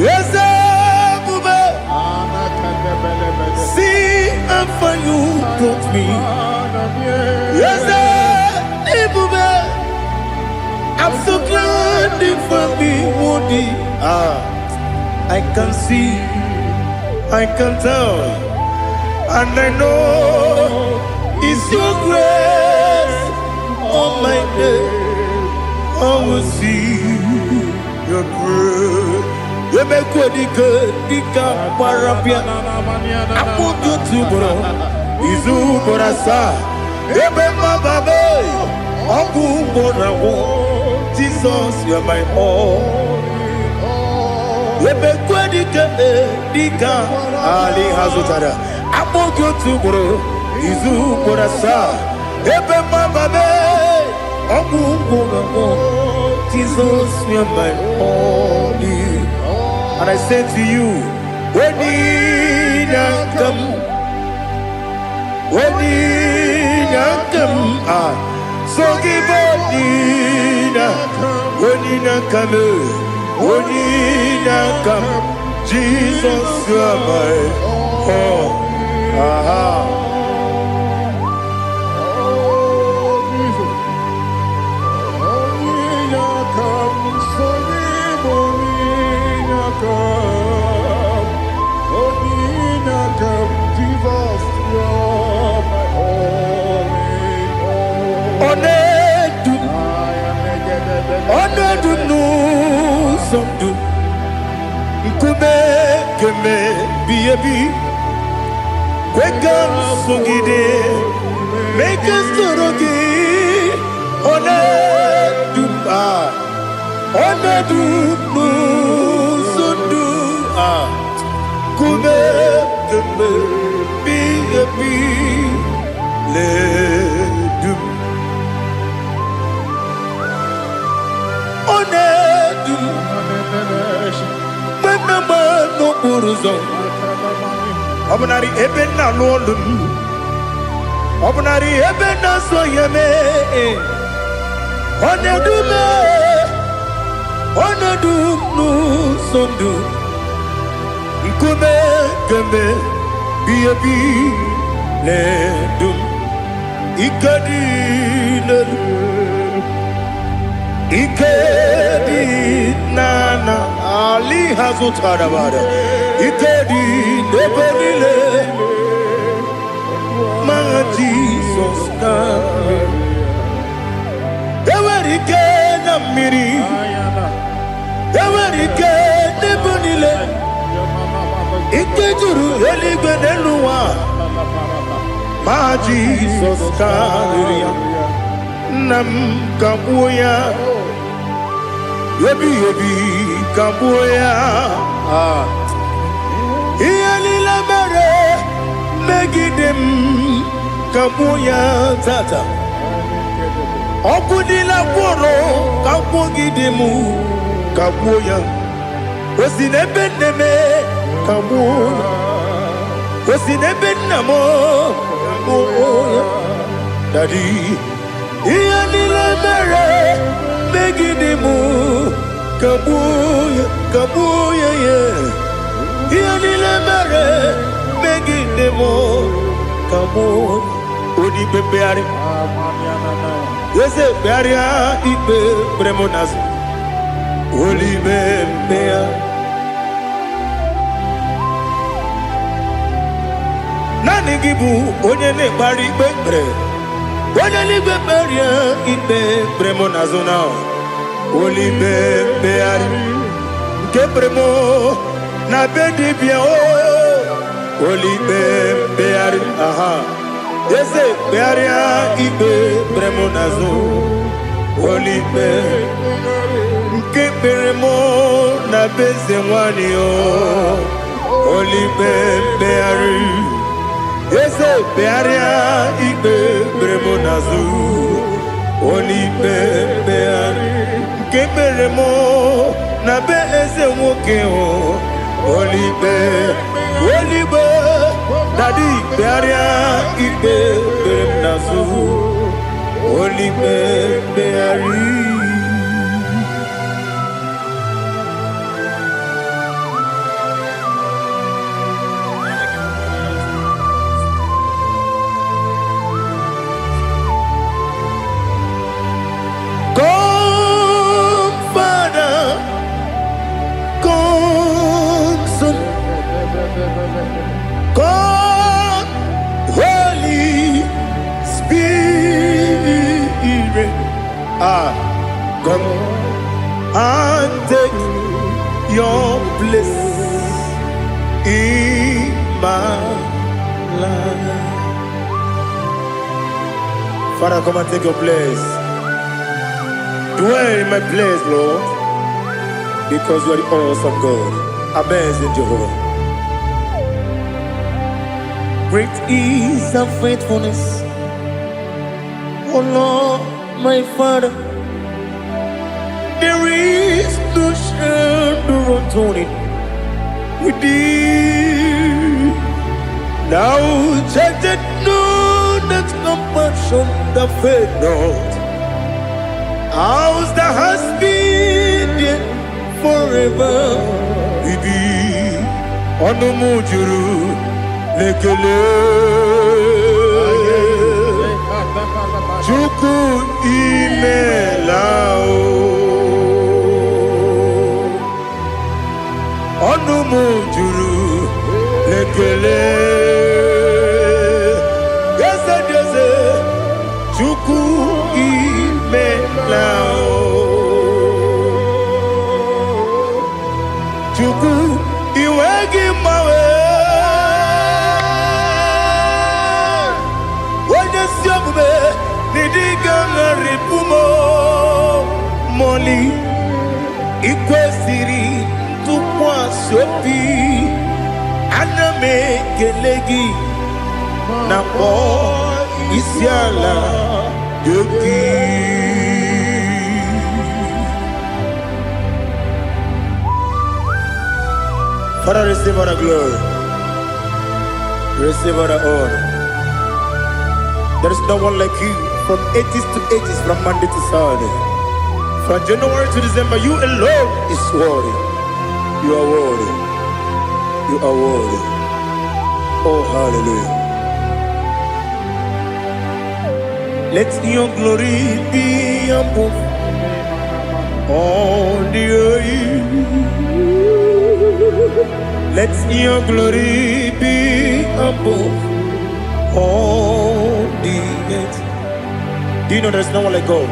yes, see how far you brought me. Yes, I'm so glad for me, Woody. I can see, I can tell, and I know it's your grace on my day. I will see your grace. You make what you could, Dika Parapia. I put you to bro. Izu Borasa. Remember, baby. Aku Borawo. Jesus, you're my all. You make what you could, Dika Ali Hazutara. I put you to bro. Izu Borasa. Remember, baby. Aku Borawo. Jesus, you're my all. And I say to you, when you come, so give up, when you come, Jesus, you are my all. Make us uzo. Obunari ebena lolum. Obunari ebena soyeme. Onedume. Onedum nu sondu. Nkume kembe. Biebi ledum. Ikadi lelu. Ikedi nana Ali Hazutarabada Ikedi nebenile Ma Jesus name Ewerike na miri Ewerike nebenile Ikejuru eligwe neluwa Ma Jesus name Nam kabuya Yebi kabuya Iyalila mere Megidem kabuya tata Okudila kworo kabugidemu kabuya Osinebendeme kabuya Osinebenamo kabuya Daddy Iyalila mere Megidemu kabuya kabuya yeah Iyalila mere Megidemu kabuya Odi bebeari Yese bearia ibe bremonas Oli bebea Nani gibu onye ne bari bebre Onye ligbe beria ibe bremonazo now Oli bebeari Nke bremo na bedibia oh Oli bebeari aha Yese bearia ibe bremonazo Oli be Nke bremo na bezemwani oh Oli bebeari Yese bearia ibe bremonazo Oli bebeari Keberemo na be eze nwoke o Olibe Daddy bearia ibe bremonazo Olibe beari God, Holy Spirit, come and take your place in my life. Father, come and take your place. Dwell in my place, Lord, because you are the awesome God. Amazing Jehovah. Great is thy faithfulness, O Lord, my Father. There is no shadow of turning with thee. Thou changest not that compassion that faith not. Ours that has been forever with thee. Onomujuru lekele Chuku imelao Onumujuru lekele Yese Chuku imelao Chuku iwegi mawe Moli ikwesiri tukwasopi aname kelegi na po isiala yoki Father, receive all the glory. Receive all the honor. There is no one like you from ages to ages, from Monday to Saturday. From January to December, you alone is worthy. You are worthy. You are worthy. Oh, hallelujah. Let your glory be above all the earth. Let your glory be above all the earth. Do you know there's no one like God?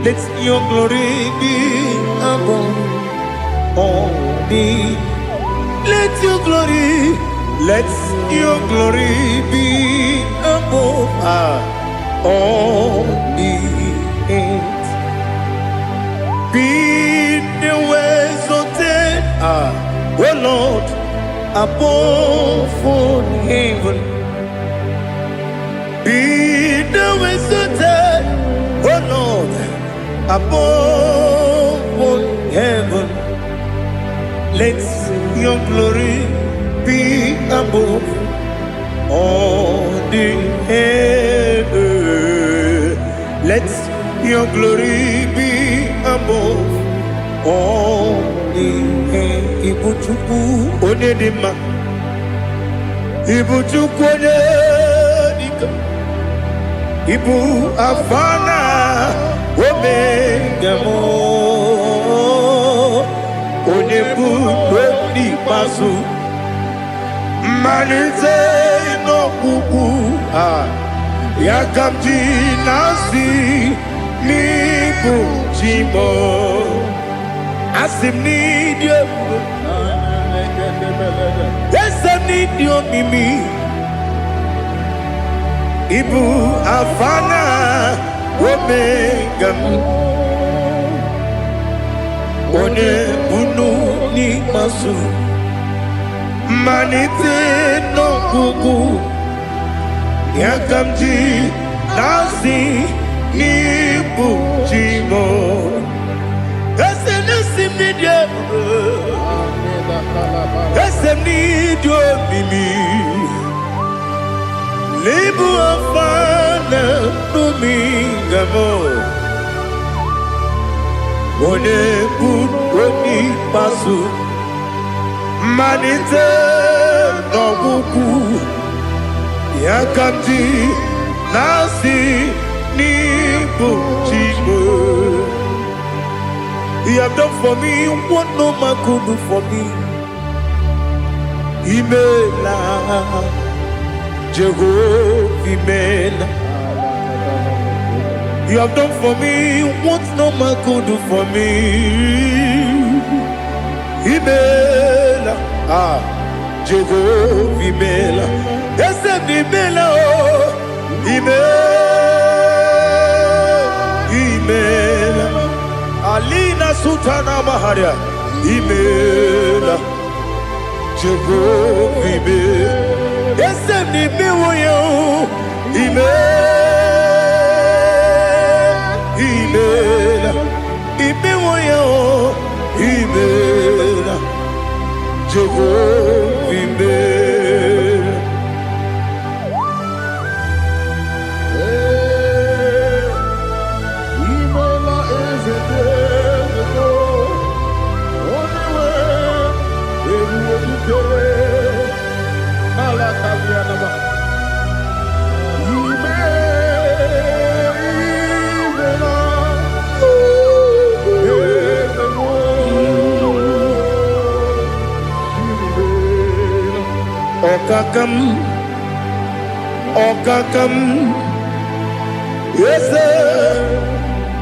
Let your glory be above all the. Let your glory be above all the earth. Be the ways of death, oh Lord, above all heaven. Be the ways of death, oh Lord, above all heaven. Let your glory be above all the earth. Let your glory be above all the earth. Ibuchuku onedima, Ibuchuku onedika, Ibu afana omega mo, onebu oni pasu, manite no kuku yakamji nasi nibu jimo asim nidio esem nidio mimi ibu afana omega one bunu ni masu manite no kuku yakamji nasi nibu jimo esem nasi nidio esem nidio mimi libu afana numingamo one bunu pasu manite no kuku yakamji nasi nibu jimo. You have done for me what no man could do for me. Imela Jehovah Imela. You have done for me what no man could do for me. Imela Jehovah Imela. Yes, Imela, Imela, Alina Sutana Maharia, Imela, Jehovah Imela. Yes, Imela, Imela, Imela, Jehovah Imela. Okakam, yes,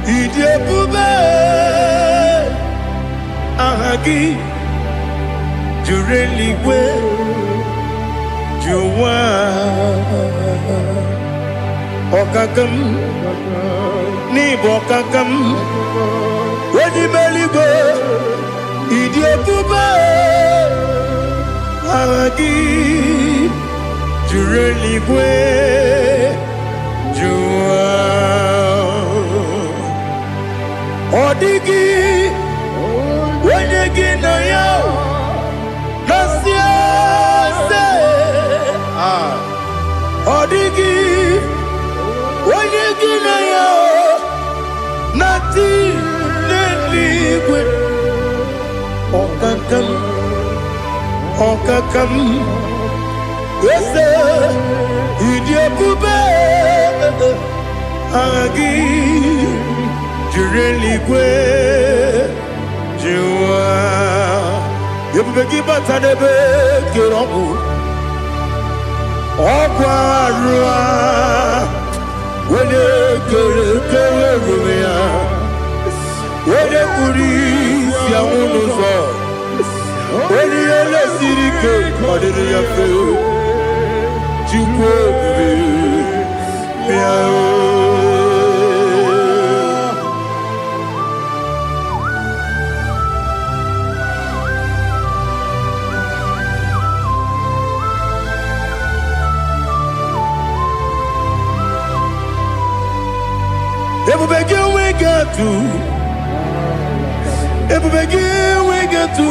Idiopube, Ahagi, Jureliwe, Juwa, Okakam, Nibokakam, Wedimeligo, Idiopube, Ahagi. Jureligwe Jua Odigi Wenyegi na yo Okakam, Okakam, yes, Idiabube, Agi, Jureligwe, Jua, Yabegi Batanebe, Kirobu, Okwarua, Wene Kerumia, Wene Kuris, Yamunuzo, Wene Yele Sirike, Kodini Yafu, Jukwe, Miao. Ebubege we get to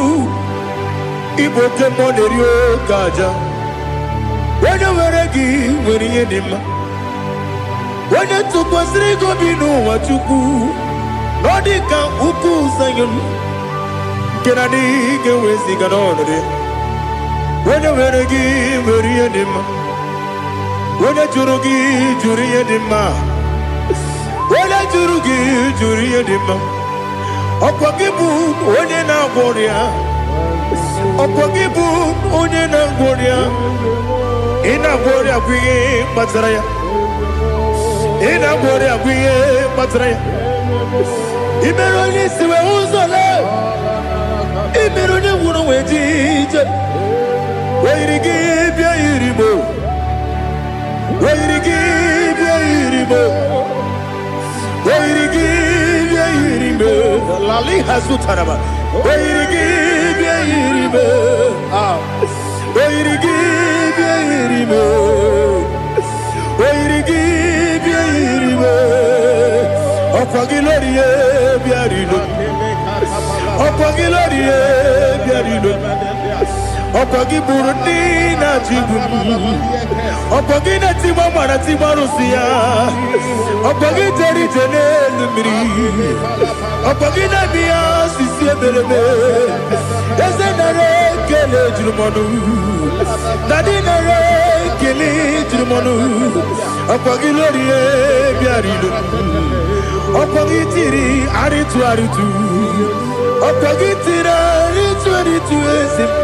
Iboke Monerio Kaja. When you were a give, when you had him. When you took was Rigo Bino, what you do, Nodika Uku Sayon. Can I dig away Siganone? When you were a give, when you had him. When you Jurugi, Juri had him. Wala jurugi juri edima Okwagibu onye na gworia Okwagibu onye na gworia Ina gworia kwiye matraya Ina gworia kwiye matraya Imero ni siwe uzole Imero ni wunu wejije Wairigi bia iribo Wairigi bia iribo Lali Hazutaraba. Okwagi Burundi na Jibu Okwagi na Timama na Timarusia Okwagi Teri Jene Miri Okwagi na Mia Sisi Eberebe Ezenare Kele Jurumonu Nadinare Kele Jurumonu Okwagi Lorie Biarido Okwagi Tiri Aritu Aritu Okwagi Tiri Aritu Aritu Esim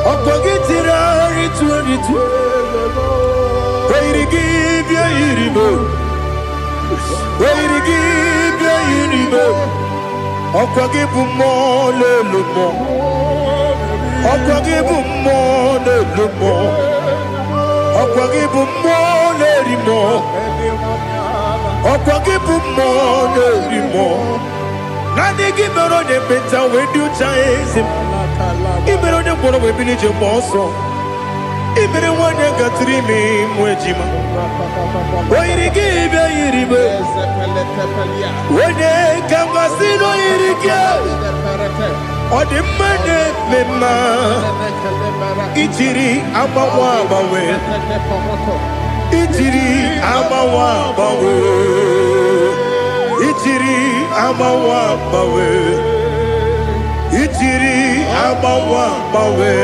Okwagetira ritu Wairigi bia iribo Wairigi bia iribo Okwagibu mo lelumo Okwagibu mo lelumo Okwagibu mo lerimo Okwagibu mo lerimo Nani gimero ne beta wedu chaezim Ibero ne bono we bilije moso Ibere wane gatrimi mwejima Wairigi bia iribe Wene kambasino irike Odimane mema Ichiri amawa bawe Ichiri amawa bawe Ichiri amawa bawe Ichiri amawa bawe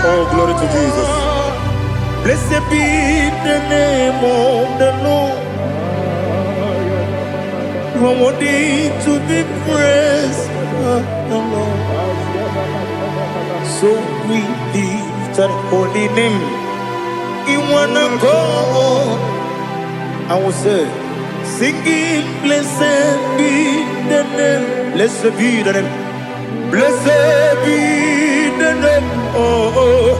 Oh, glory to Jesus. Blessed be the name of the Lord. You are worthy to be praised, the Lord. So we lift that holy name. You wanna go? I will say, singing, blessed be the name. Blessed be the name. Blessed be the name. Oh,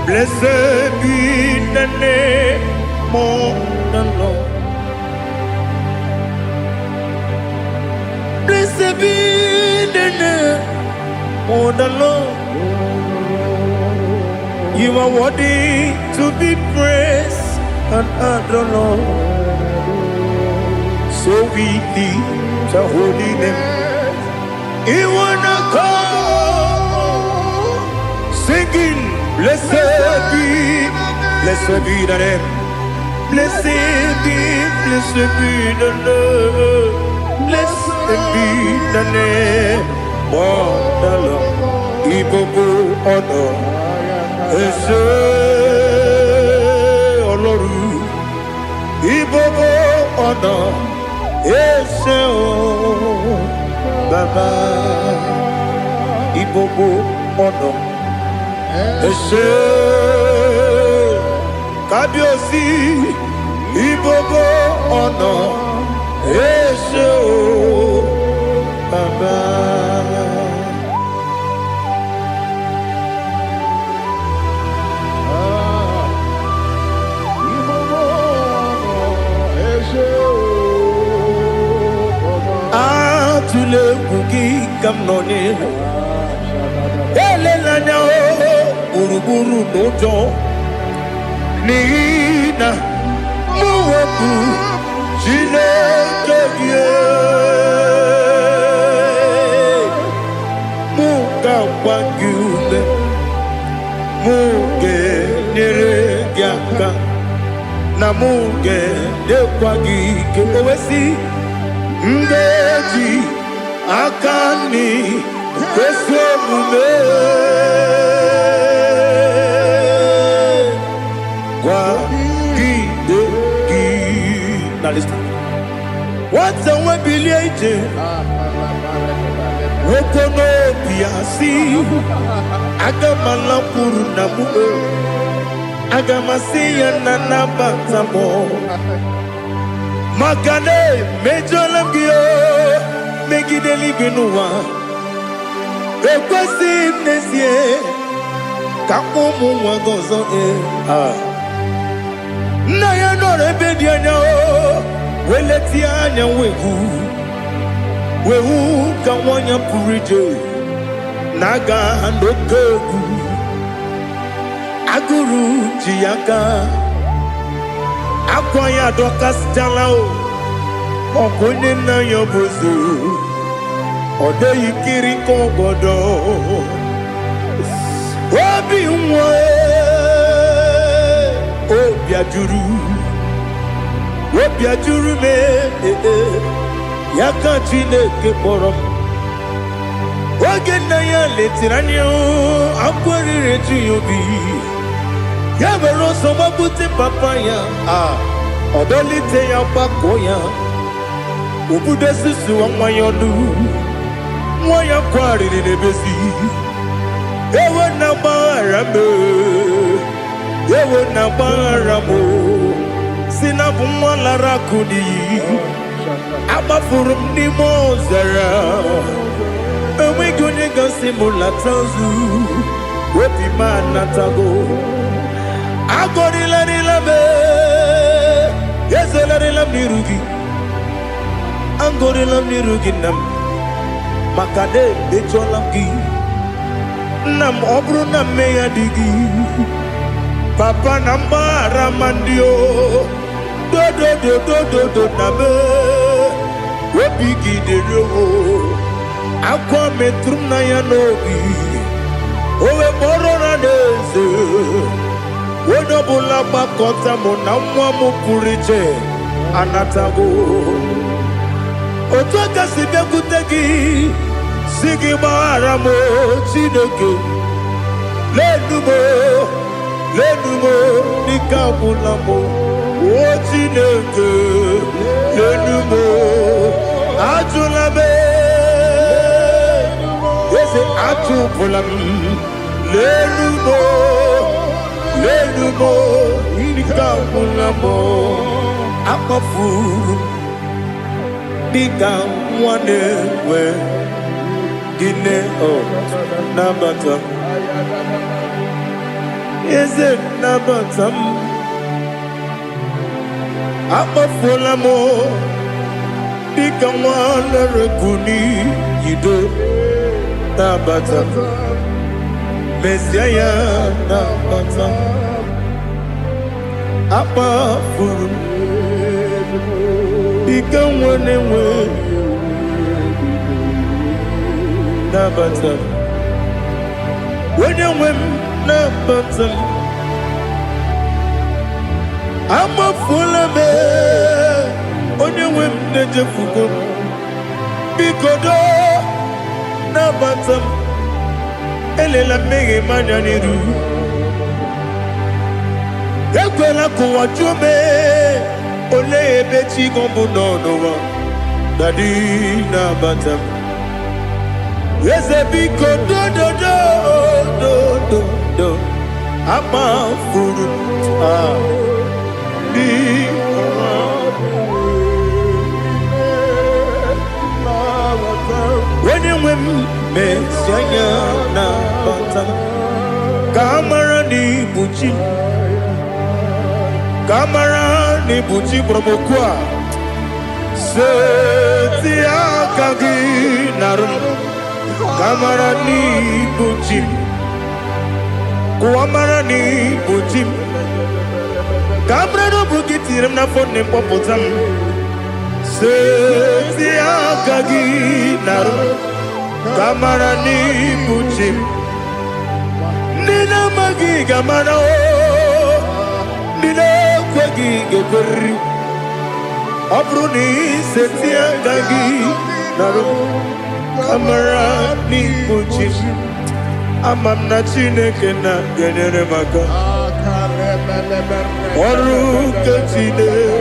blessed be the name of the Lord. Blessed be the name of the Lord. You are worthy to be praised and adored. So we lift the holy name. You wanna go singing. blessed be the name. Blessed be the name. Blessed be the name. Wonderful, Ibobo honor, Ese Oloru, Ibobo honor, Ese Baba, Ibobo honor, Ese Kabiosi, Ibobo honor, Ese Baba. Tule kuki kamnone elelanya buruburu nojo nina muweku jinekeye muka wangule muge neregiaka na muge dekwagi kewesi ndeji akani kwesomume kwa gidegi. Now listen. What's the way biliaje? Wokono biasi agamala puru na muwe agamasiya na nabatamo Makane mejolamgio megideli benua ekwesi nesie kakomu wagozo na ya no rebedi anya weleti anya wehu kawanya purije naga ndokogu aguru jiyaka Akwaya dokas jalao Okone na yobozu Ode yikiri kogodo Obi mwe Obi ajuru me Yaka chineke porom Oge na ya letiranyo Akwari reju yobi Yabero soma buti papaya Odolite ya bakoya Ubude susu wa mayonu Mwaya kwari ni nebesi Ewe na barame Ewe na baramo Sinabu mwalara kudi Abafurum ni mozara Ewe gune gasi mulatanzu Wepi manatago Agori la be, yes la nirugi. Angori la nirugi nam, makade becholamgi. Nam obru nam meya digi. Papa namba ramandio, do nabe. Wepigi de yo, akwa metrum na yanogi. Owe borona dese. Wodobula bakota mona mwamu purije anatago Otoka sibe kutegi Sigi baramo chineke Lenumo nikabulamo O chineke Lenumo Ajulame Yese ajupulam Lenumo Lenumo, Nikamulamo, Akafu, Nikamwane, Dine, Nabata. Is it Nabatam? Akafulamo, Nikamwana, Rekuni, Yido, Nabata. Messiah Nabata Apa Furu Become one and way Nabata When you win na batam ama fulame onye nwe m na-ejefugo bikodo na batam elela mmehie manya n'iru ekwela kụwa jume ole ebe chi gọbụ n'ọnụwa dadi na batam eze biko do ama furu di when you win mesianya na batam kamara ni buchi promokwa setia kagi narum kamara ni buchi kuamara ni buchi kamara no bukitirim na phone popotam setia kagi narum kamara ni buchi nina magi kamara o nina kwagi gebri abruni setia kagi narum kamara ni buchi amam na chineke na genyere maka ọrụ nke chineke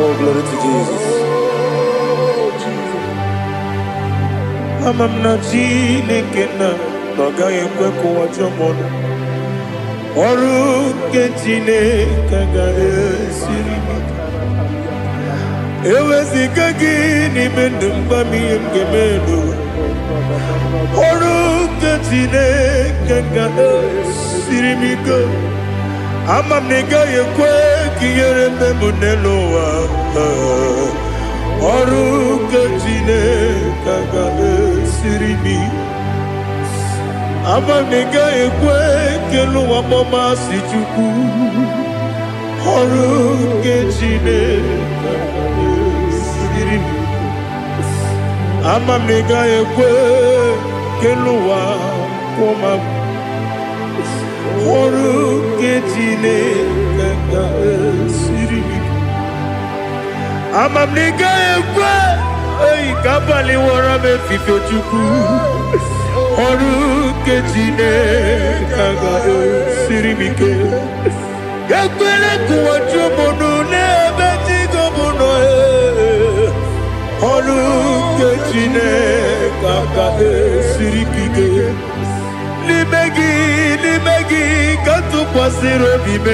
Oh, glory to Jesus. amam na chineke na agaghị ekwe ka ụwa jọọ m ọrụ nke chineke ga-esiri m eweziga gị n'ime ndụ mgbam ihe m ga-eme n'ụwa ọrụ nke chineke ga-esiri m ike amam na ị gaghị ekwe ka ihere mme m n'elu ụwa ọrụ nke chineke ga-esiri m amam na ị gaghị ekwe ka elu ụwa mọmasị Chukwu ọrụ nke chineke ga-esiri m amam na ị gaghị ekwe ka elu ụwa kwụma m ọrụ nke chineke ga-esiri m amam na ị gaghị ekwe ka abalị wara m efife Chukwu ọrụ nke chineke ga-esiri m ike ekwela ka ụwa jụọ m n'ebe chi gọbụ nọ ọrụ nke chineke ga-esiri m ike n'ime gị ka tụkwasịrị obi m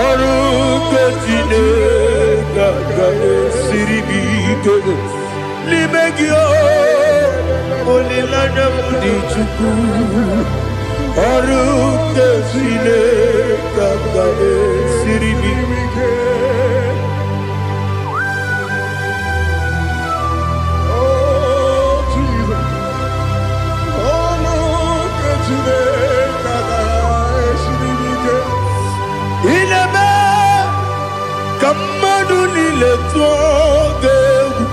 ọrụ nke chineke ga-esiri m ike n'ime gị olileanya m dị Chukwu ọrụ nke chineke ga-esiri m ike mmadụ niile tụọ gị egwu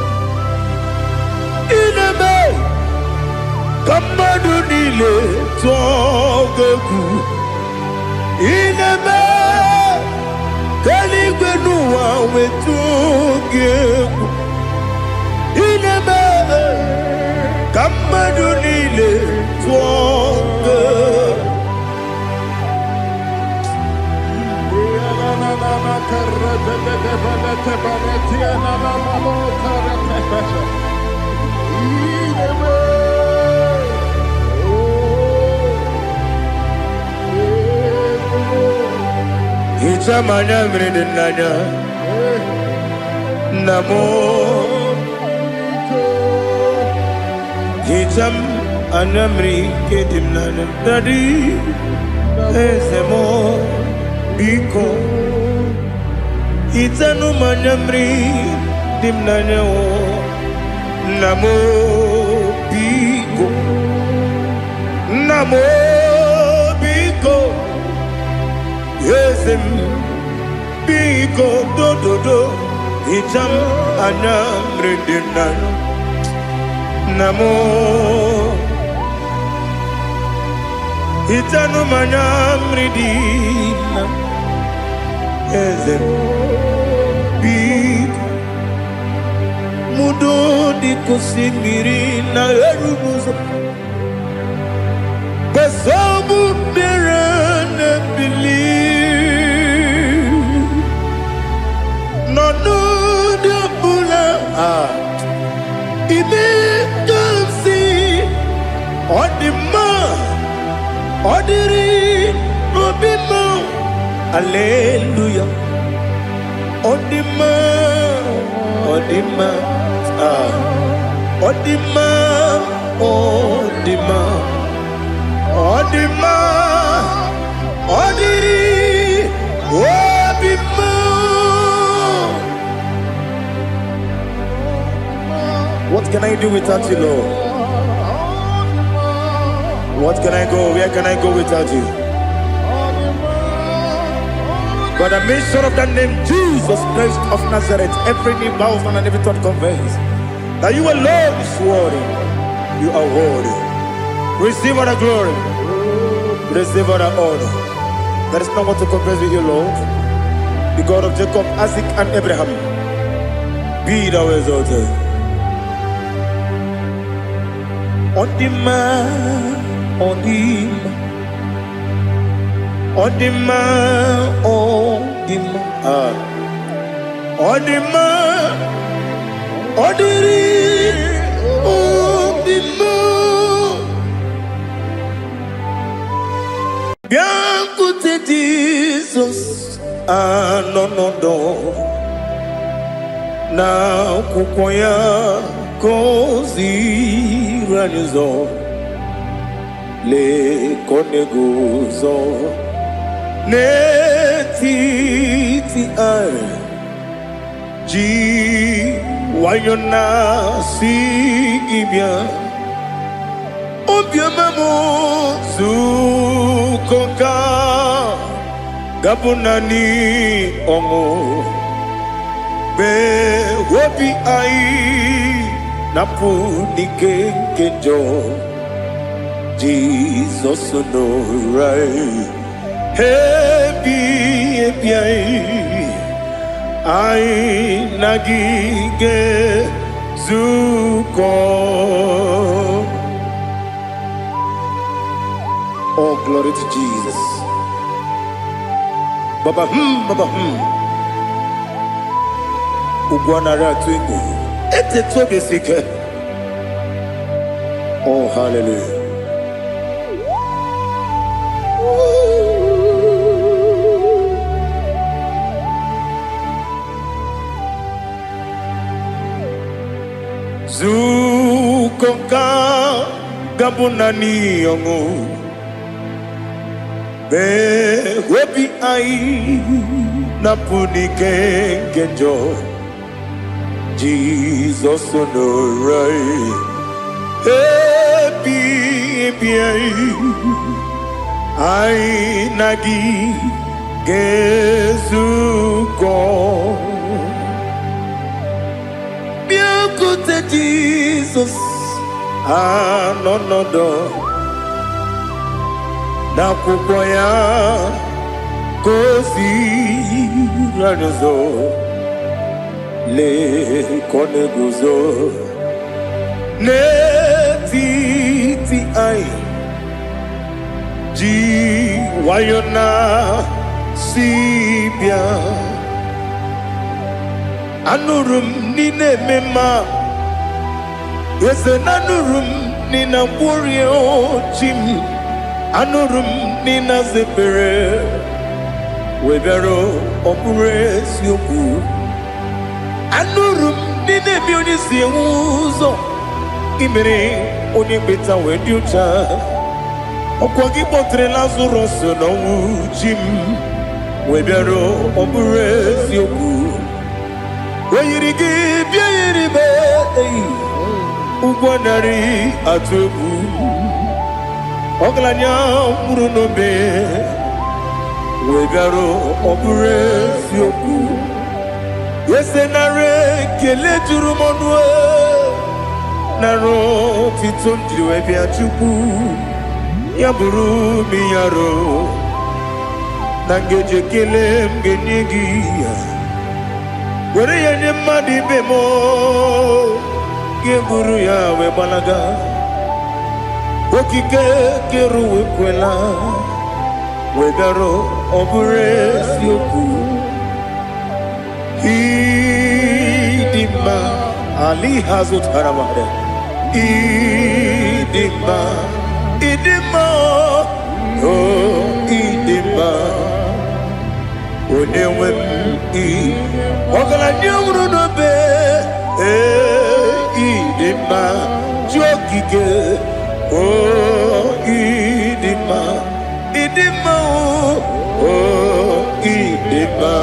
ineme ka mmadụ niile tụọ gị egwu ineme ka eluigwe n'ụwa wee tụọ gị egwu ineme ka mmadụ niile tụọ gị egwu Ichamanya mrede nanya namo Icham anamri kedim nanya Dadi ezemo biko itanu manyamri dimnanya namo biko yesem biko do itam anyamri dimnanya namo itanu manyamri dimnanya yesem biko mudo di kusimiri na erubuzo besobu berana believe no de bula ibe dansi odima odiri obima hallelujah odima odima odiri obima. What can I do without you, Lord? What can I go? Where can I go without you? By the mention of that name, Jesus Christ of Nazareth, every knee bows and every tongue confesses that you alone is worthy. You are worthy. Receive all the glory. Receive all the honor. There is no one to compare with you, Lord. The God of Jacob, Isaac, and Abraham. Be thou exalted. On the man, on the man. On the man, on the man, on the man, on the man. Bien côté Jesus, no. Na kukoya kozi ranizo le koneguzo. Netiti ai ji wayona si ibia obia mamo zukoka gabunani omo be wobi ai napu nikenjo Jesus no right. Happy I nagige zuko. Oh, glory to Jesus. Baba Ugwana ratwingu. Ete tobe sike. Oh, hallelujah. Zukoka gabunani yongu be webi ai napuni kenjo Jesus no right happy ai nagi gezuko. Jesus, no na kukoya kosi ranizo le koneguzo netiti ai ji wayona sibia anurum nine mema. Yes, anurum nina warrior chim anurum nina zepere webero opures yoku anurum nine bionisi uzo imere onibeta weducha okwagi potre lazuro so no chim webero opures yoku Oyirigi biayiribe Ugwanari atubu Oglanya murunobe Wegaro obure sioku Yesenare kele jurumonwe Naro titondriwe biachuku Yaburu miyaro Nangeje kele mgenyigia Were yenye madi bemo Geburu ya we balaga Okike keru we kwela Wegaro obure sioku Idima Ali hazut haramade Idima Oh Idima Onewem Ogala nyumru no be Idima Jokike Oh Idima Oh Idima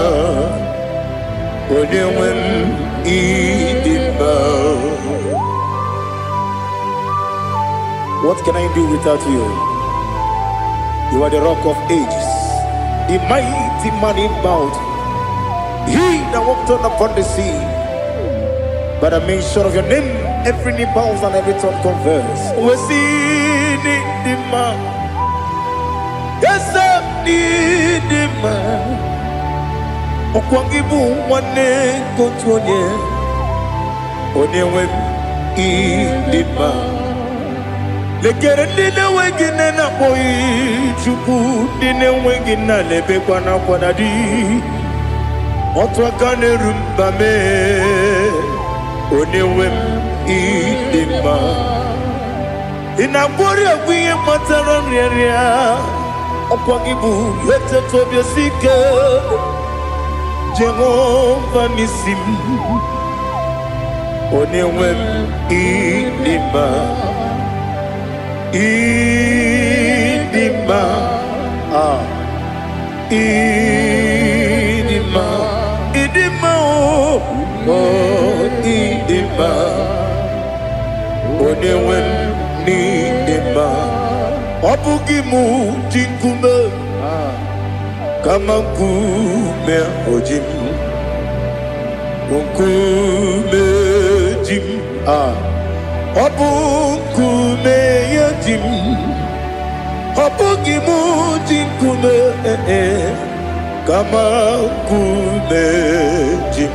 Onewem Idima. What can I do without you? You are the rock of ages, the mighty man in battle. He that walked on upon the sea. By the mention of your name, every knee bows and every tongue confess. We see the man. Yes, I need the man. Okwangibu wane kotonye. Onewem idima. Lekere dine wengine na boy chuku dine wengine lebe kwa na kwadadi. Otwa kane rumba me Onewem idima Inabori agwiye matara nyeria Okwangibu yete tobye sike Jehova nisim Onewem idima Idima Idima Idima oh Idima Onewem Idima Obugimu jinkume Kama nkume ojim Nkume jim Obukume yajim Obugimu jinkume Kama nkume jim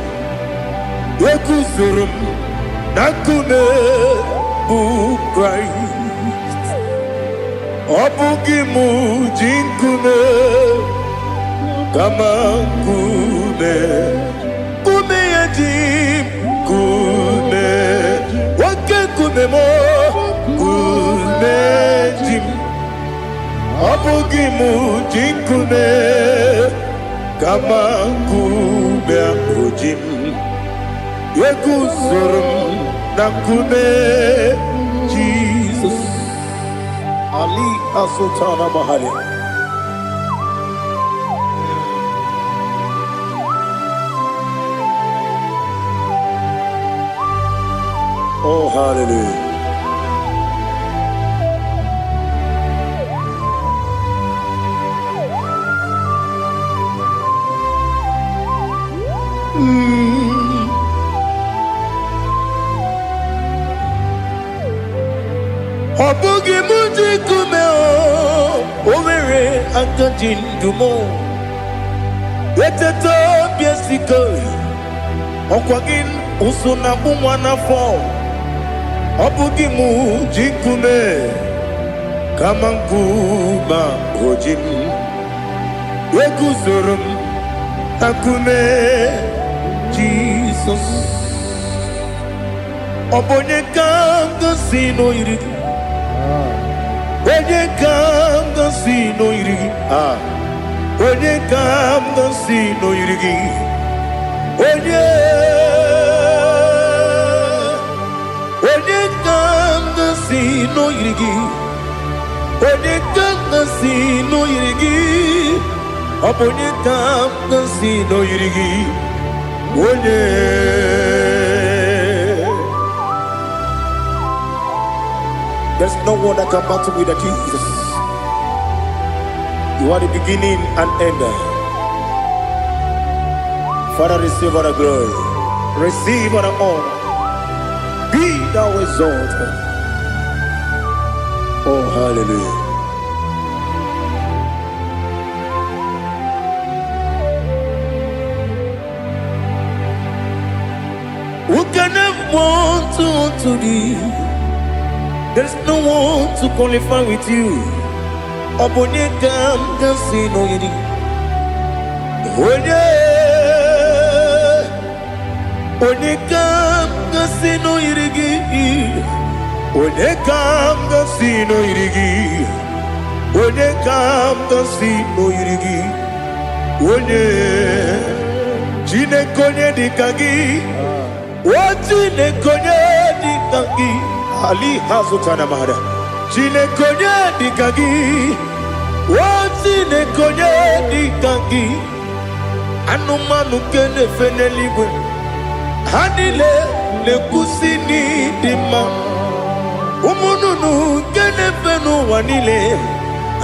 Yekusurum nakume bu Christ Obugimu jinkume Kama kume Kume yajim Kume Wake kume mo Kume jim Obugimu jinkume Kama kume ojim Yekusurum nakume Jesus Ali Asultana Mahali. Oh, hallelujah. Obugi muji kumeo Overe antojin dumo Yeteto biesiko Okwagin usuna bumwana fo Obugi muji kume Kamankuma ojim Yekusurum takume Jesus Obonye kanga sino irigi Onye kanga sino irigi Onye kanga sino irigi Onye kanga sino irigi Onye kanga sino irigi Onye kanga sino irigi There's no one that can battle with Jesus. You are the beginning and end. Father, receive all the glory. Receive all the honor. Be thou exalted. Oh, hallelujah. Who can have one to thee? There's no one to qualify with you. Abonye kam kasi no yidi. Onye kam kasi no yidi. Onye kam kasi no yidi. Onye kam kasi no yidi. Onye jine konye dikagi. Wajine konye dikagi. Ali hazutana mahada. Jine konye dikagi. Wajine konye dikagi. Anumanu kene feneligwe. Hanile le kusini dima. Umununu kene fenu wanile.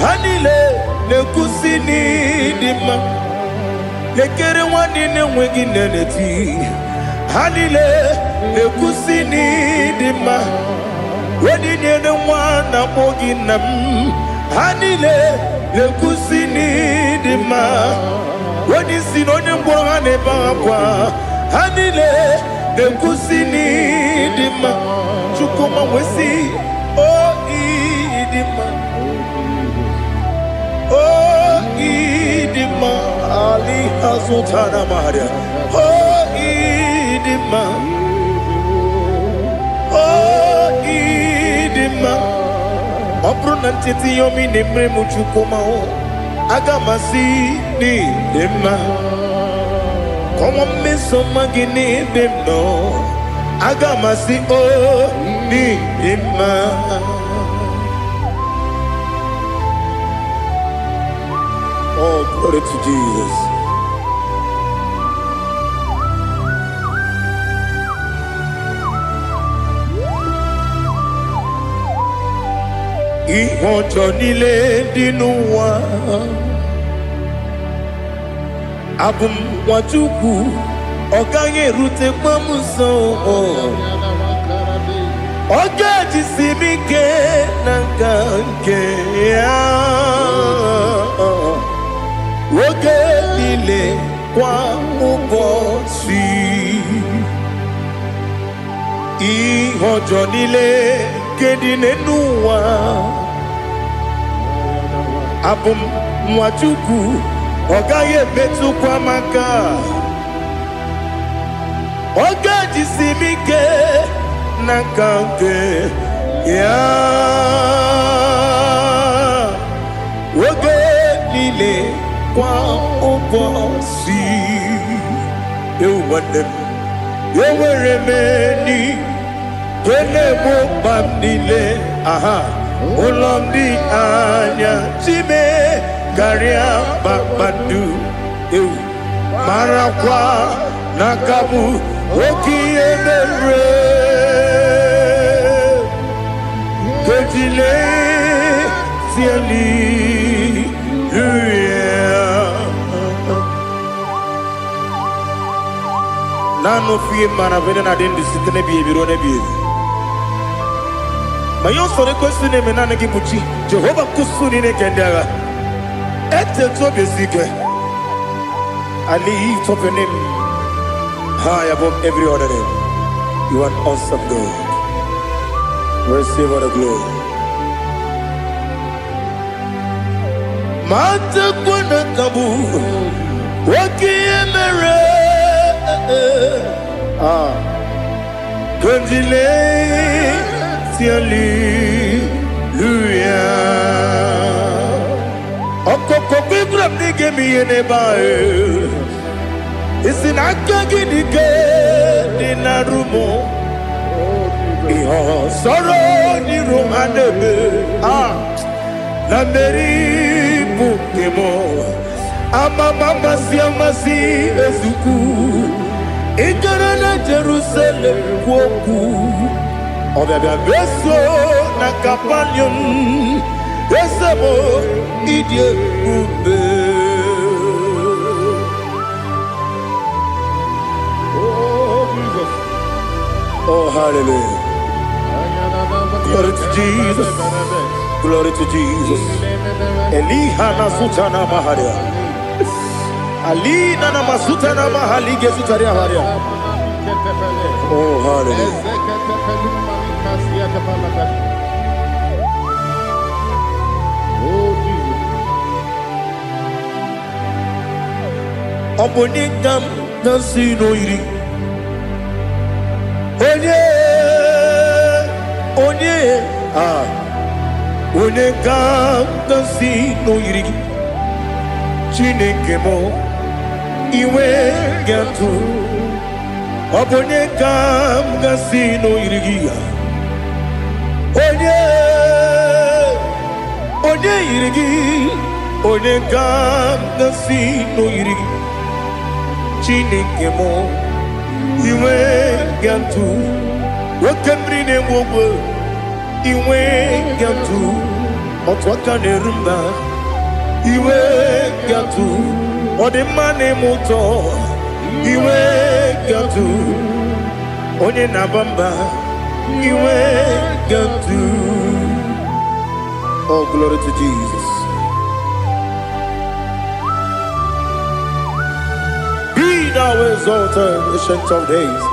Hanile le kusini dima. Lekere wanine wengi neneti. Hanile le kusini dima. Wedi nyene mwana mogi nam. Hanile le kusini dima. Wedi sinonye mbwangane bangwa. Hanile le kusini dima. Chukuma wesi oh idima. Oh idima. Ali hazutana maria. Oh idima. Oh idima. Opronantiti yomi nemre muchukuma o. Agamasi ni dema. Como me somagini demno. Agamasi o ni dema. Oh, glory to Jesus. Ihojo nile dinuwa abum wajuku oganye rute pamuso ogaji simike nanganke ya woge nile kwa ubosi ihojo nile kedinenuwa abum mwachuku ogaye metu kwa maka ogaji simike nakanke ya woge nile kwa ubosi ewanem yeweremeni kene mo bamnile aha Olomdi anya chime garia babadu eu marakwa nakabu okiemere kejile siali nano fie mana vena na dendi sitene biebiro ne biebiro. Mayon sore kwesune menane gibuchi Jehovah kusuni ne kendera ete to besike I lift up your name high above every other name. You are awesome God. Receive all the glory. Mata kuna kabu wakiemere Kundile Hallelujah. Okoko kikram nige miyene bae. Isinaka gidike dinarumo. Iho soro ni romanebe. Namberi bukemo. Ama mama si ezuku. Ikarana Jerusalem woku Obabia beso na kapanium Besamo idie ube Oh Jesus Oh hallelujah Glory to Jesus Glory to Jesus Elihana sutana maharia Alina na masuta na mahali gesutaria haria. Oh hallelujah. Oh Jesus. Obonikam nasino iri. Onye Onekam nasino iri. Chineke mo iwe gatu Obonye kam gasino irigia Onye irigi Onye kam gasino irigi Chineke mo iwe gatu Wakemri ne mwogo iwe gatu Otwaka ne rumba iwe gatu Ode mane muto iwe gatu Onye nabamba iwe gatu Oh glory to Jesus. Be thou exalted, ancient of days.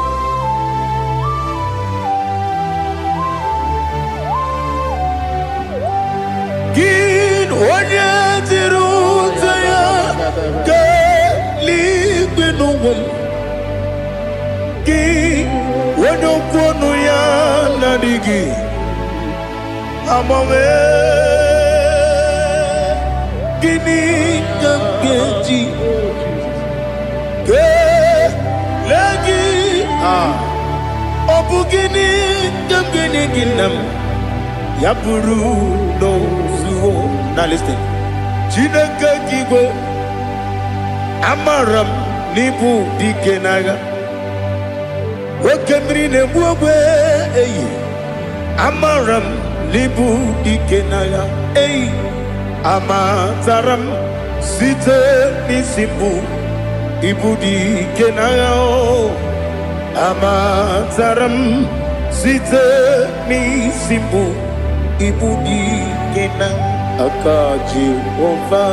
Gin onye tirutaya Liquinum Ki Wonokono ya Nadigi Amame Gini Kamgeji Ke Lagi Obugini Kamgini Ginam Yapuru no Zuho. Now listen Chinaka Kigo Amaram nibu dikenaga Wakemri ne buwe Amaram nibu dikenaga Amataram site nisimbu Ibu dikenaga Amataram site nisimbu Ibu dikenaga Akaji ova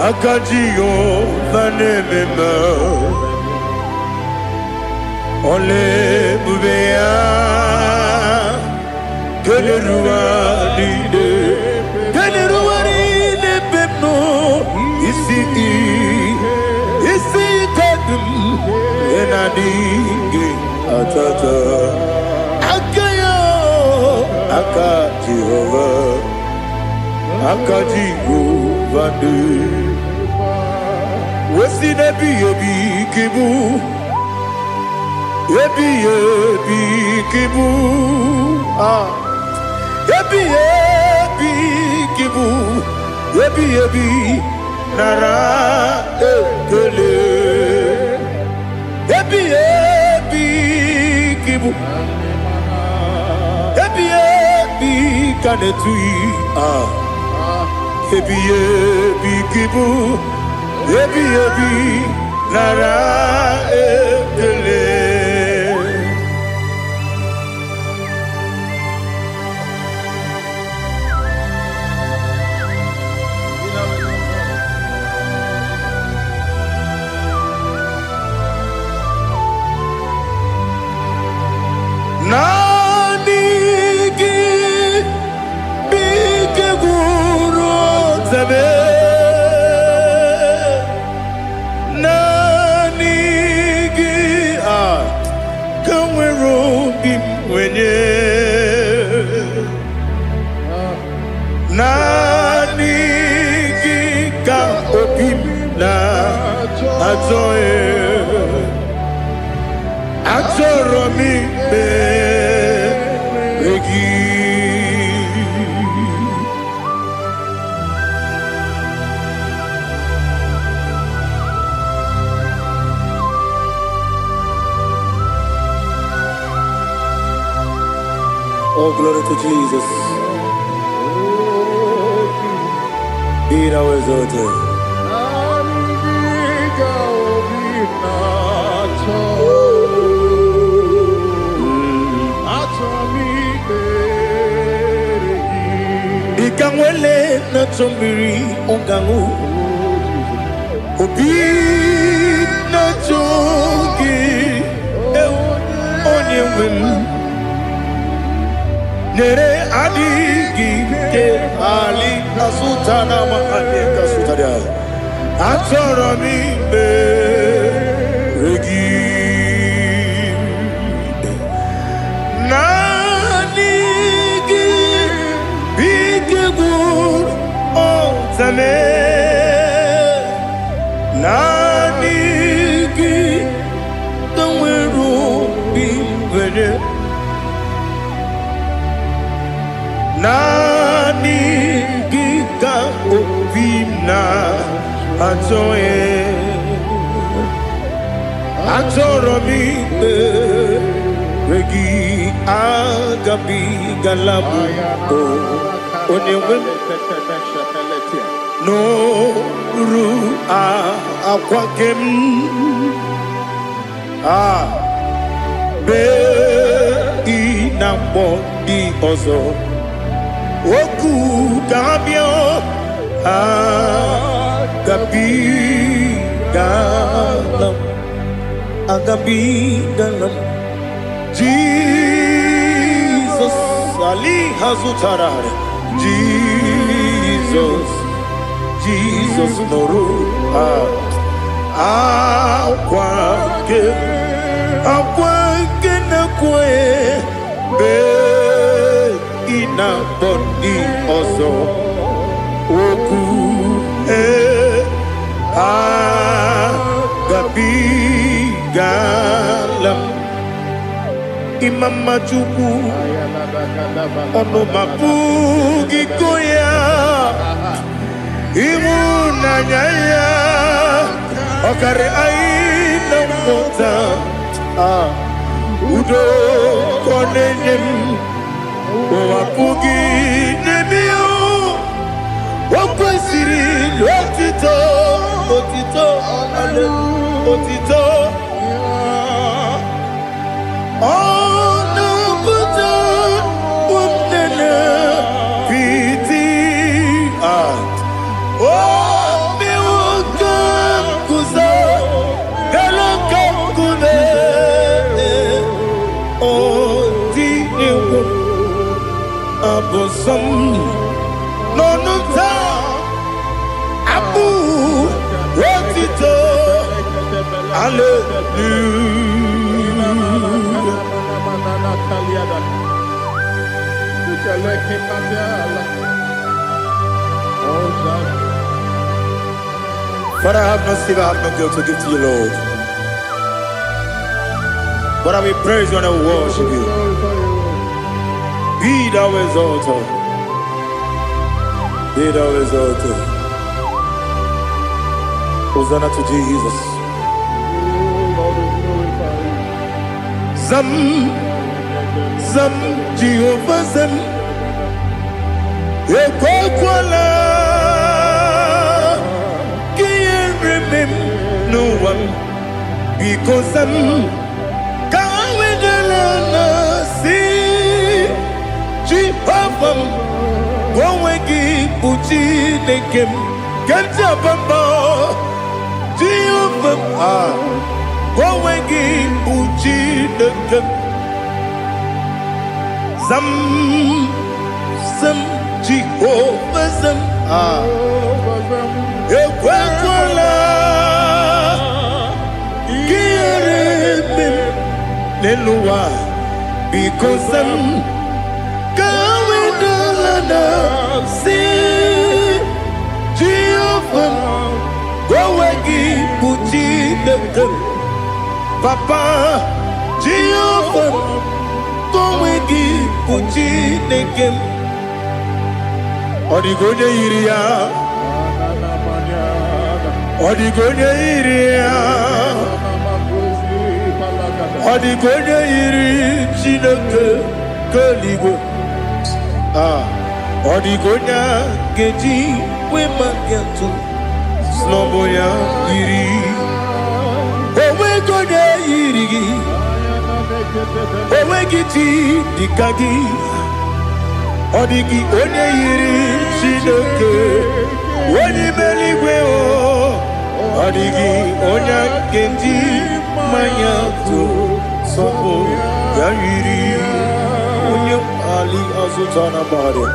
Akajiyo vanemema Ole bubea Keleruaride Keleruaride pepno Isi kadum Enadinge atata Akayo Akajihova Akajiyo vande Wesi nebi ebi kibu Ebi kibu Ebi kibu Ebi nara ekele Ebi kibu Ebi kanetui Ebi kibu Ebi nara ekele Nanigi bike guru zabe Nanigi kamweru bimwenye Nanigi ka opim na ajoe Ajoro mi begi Oh, glory to Jesus. Be thou exalted. Ikangwele na chombiri ongangu Obi na chogi onye wim Nere adigi ke ali asutana mahane kasutaria Atoro mi be regi Nanigi biggur otame Nanigi kanweru bimwere Nani gika obina atoye atoro mi regi agabi galabu onewe no ru akwakem be inambo di ozo Oku gabio agabi galam Jesus Ali hazutarare Jesus noru akwake na kwe be ina boni ozo oku gabi galam imama chuku ono mapugi koya imuna nyaya okare aina mota udo konenyem Wapugi nebio Wakwesiri lotito Otito Ono buta Wumnene Piti Miwoka kuza Galaka kune Odinewo Abosom Nonuta Abu Wotito Hallelujah Father, I have no silver, I have no gold to give to you, Lord. But I will praise you and I will worship you. Be thou exalted. Be thou exalted. Hosanna to Jesus. Zam Jehovah Zam Ekwakwala Can't remember no one because Zam Kawedalana see Jehovah Wawegi Uchi Nekem Ganja Bamba Jehovah Wawegi Uchi Nekem Zam Jehovah Zam Ekwakwala Kieremem Neluwa because Zam Kawedalana see Jehovah Wawegi Uchi Nekem Papa Jehovah Wawegi Uchi Nekem Odigonye iria Odigonye iri Chineke Kaligo. Odigonya Geji, women get to Snowboya Iri. Owe Goya Iri. Owe Giti, Dikagi. Odigi Onya Iri, Shidoke. Wani Meligwe. Odigi Onya Geji, Mayato, Sobo Yairi. Ali Azutana Bahari.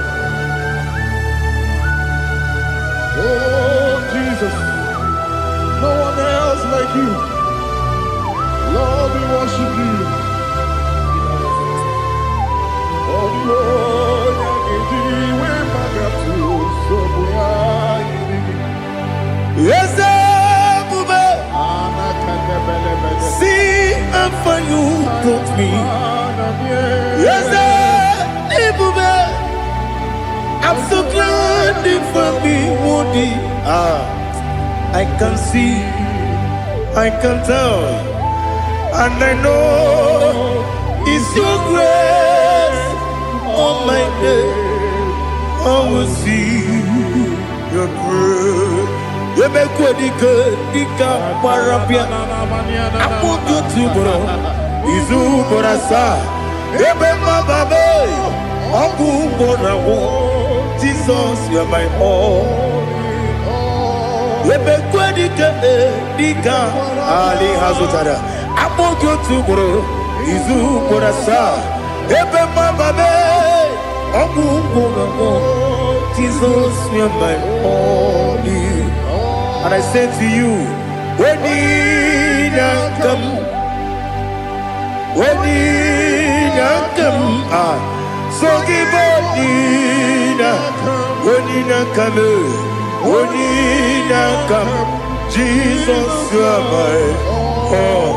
Oh Jesus, no one else like you. Lord, we worship you. Oh Lord, yes, see how far you brought me. Yes, I'm so glad for me, Woody. I can see, I can tell, and I know it's your grace on my day. I will see your grace. You make what you could, Dika Parapia. I want you to bro. Izu Borasa. You make my baby. Abu Bonawo. Jesus, you're my all. You make what you could, Dika Ali Hazutara. I want you to bro. Izu Borasa. You make my baby. Abu Bonawo. Jesus, you're my all. And I say to you, when you come, so give up, when you come, Jesus, you are my all.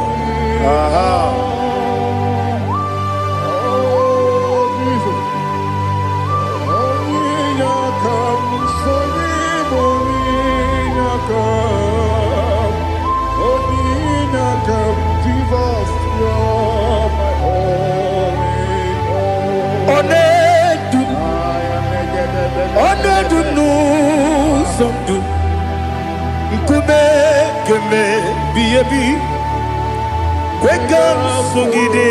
Wake up, Sugide,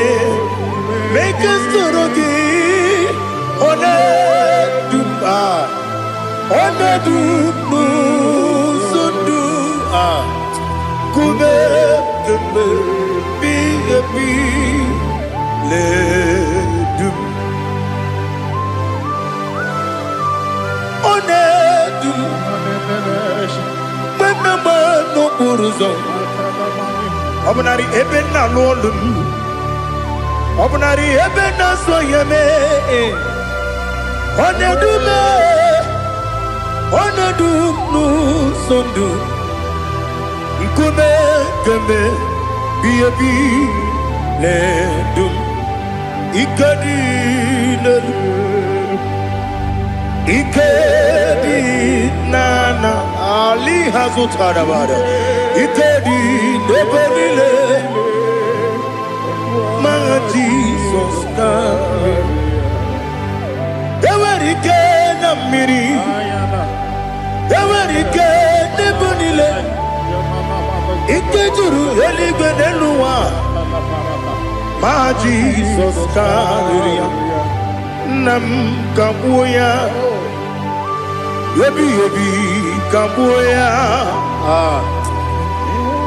make us to Obnari ebena lolum, Obnari ebena soyeme, Onedu nu sondu, Nkume keme biyebi ledum, Ikedi nana Ali Hazutara Bada. Ikedi nebenile Manga Jesus kame Ewerike na miri Ewerike nebenile Ikejuru eligwe neluwa Ma Jesus kame Nam kabuya Yebi kabuya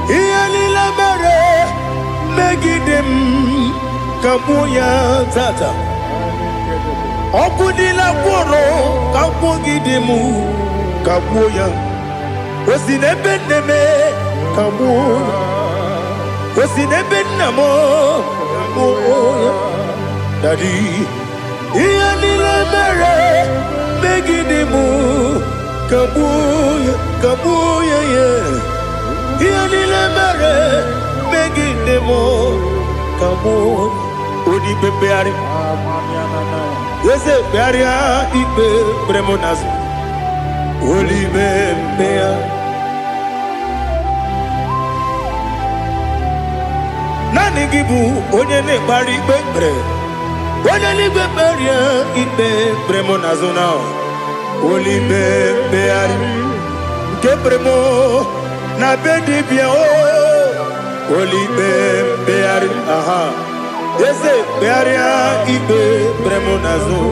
Iyalila mere megidem kabuya tata Okudila kworo kabugidemu kabuya Osinebendeme kabuya Osinebenamo kabuya Daddy Iyalila mere megidemu kabuya yeah Iyalila mere megidemu kabuya Odi pepeari Yese pearia ipe premonas Oli bepea Nani gibu onye ne bari bepre Onelibe beria ibe bremo nazona. Olibe beari ke bremo na bedi bia o. Olibe beari aha. Ese bearia ibe bremo nazo.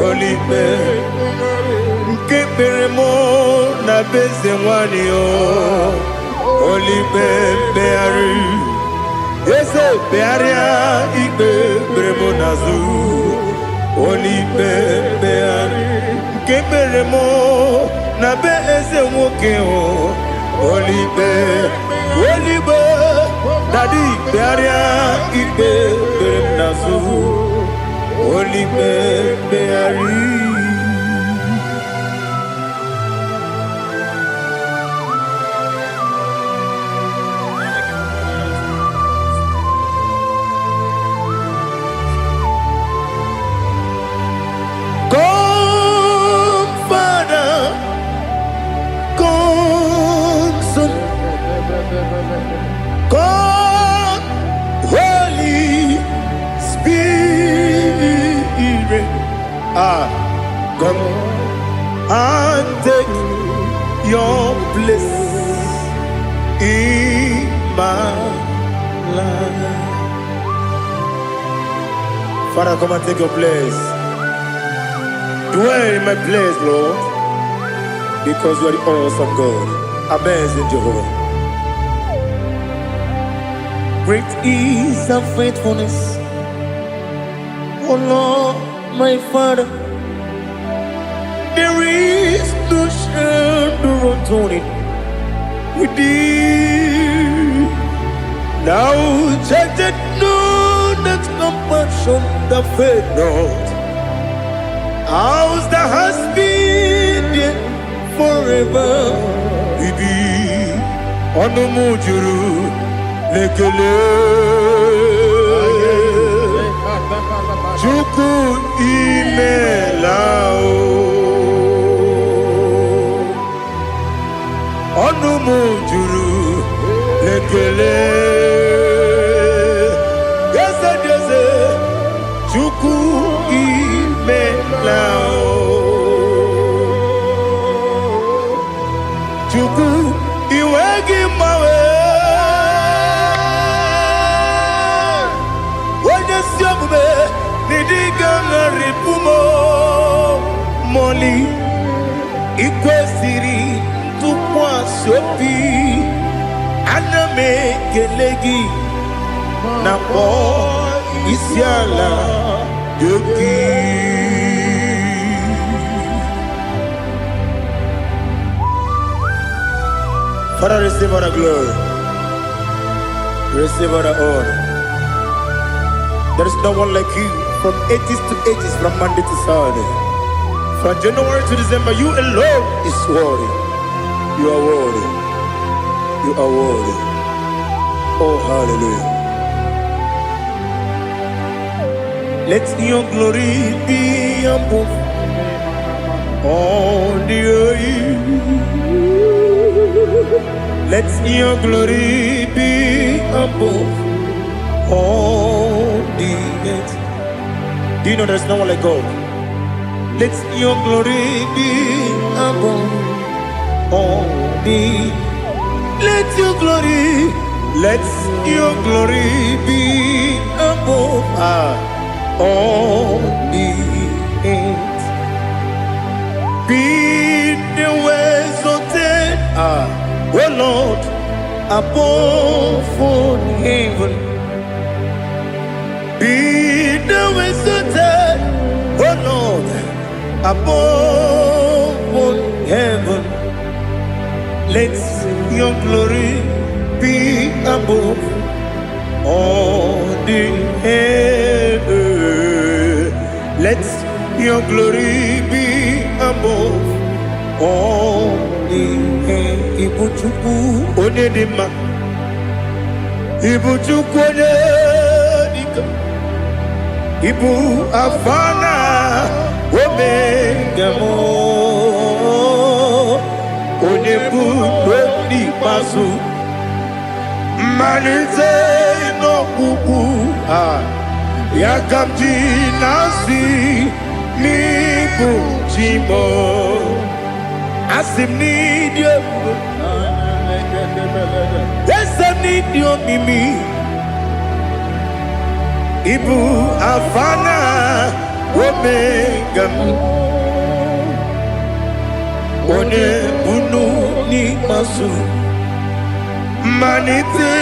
Olibe ke bremo na beze wani o. Olibe beari. Ese bearia ibe bremo nazo. Olibe beari ke bremo na beze woke o. Olibe Daddy bearia ibe bremo nazo. Olibe beari. God, Holy Spirit, come and take your place in my life. Father, come and take your place. Dwell in my place, Lord, because you are the awesome God. Amazing Jehovah. Great is thy faithfulness, O Lord, my Father. There is no shadow upon it with thee. Thou changest not that compassion that faith not. Ours that has been there forever with thee. Onomujuru lekele Chuku imelao Onumujuru lekele Yese Chuku imelao Chuku iwegi mawe Moli ikwesiri tukwa sopi aname kelegi na po isiala yoki. Father, receive all the glory, receive all the honor. There is no one like you. From ages to ages, from Monday to Saturday, from January to December, you alone is worthy. You are worthy. You are worthy. Oh, hallelujah. Let your glory be above all the earth. Let your glory be above all the earth. Do you know there's no one like God? Let your glory be above all the. Let your glory be above all the earth. Be the exalted, oh Lord, above all heaven. Be the exalted, oh Lord, above all heaven. Let your glory be above all the heaven. Let your glory be above all the heaven. Ibuchuku onedima, Ibuchuku onedika. Ibu afana omega mo onebu lodi pasu manize no kuku Yakamji nasi nibu jimo asim nidio esem nidio mimi ibu afana omega one bunu ni masu manite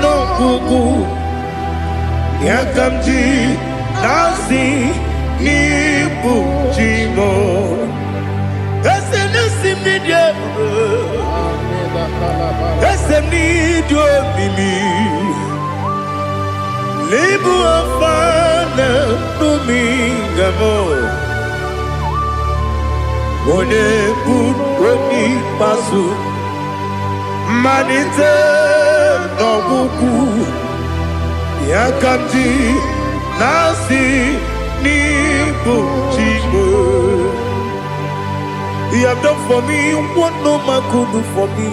no kuku Yakamji nasi nibu jimo Esem nidio Esem nidio mimi Libu afana numingamo One buni pasu Manite no buku Yakamji nasi nibu jimo He have done for me what no man could do for me.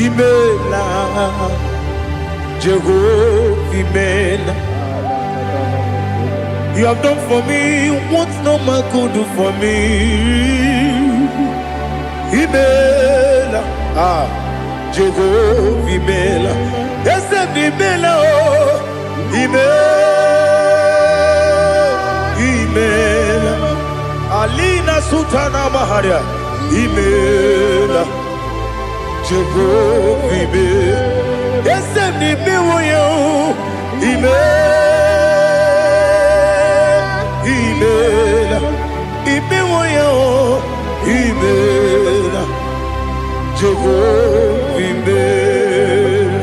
Imela, Jehovah, Imela. You have done for me what no man could do for me. Imela, Jehovah, Imela. Yes, Imela, Imela. Alina Sutana Maharia Imela Jehovah Imela Esem ni miwoyo Imela Imiwoyo Imela Jehovah Imela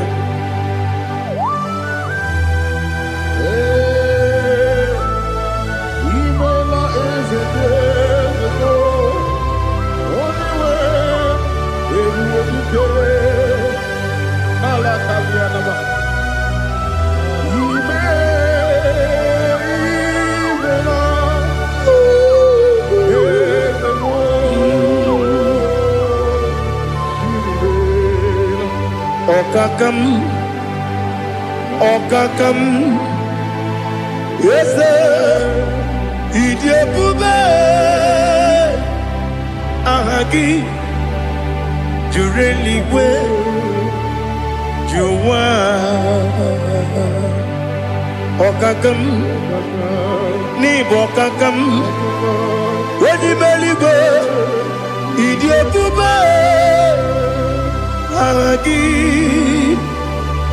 Okakam, yes, Idiabube, Ahagi, Jureliwe, Juwa, Okakam, Nibokakam, Wedibeligo, Idiabube, Ahagi.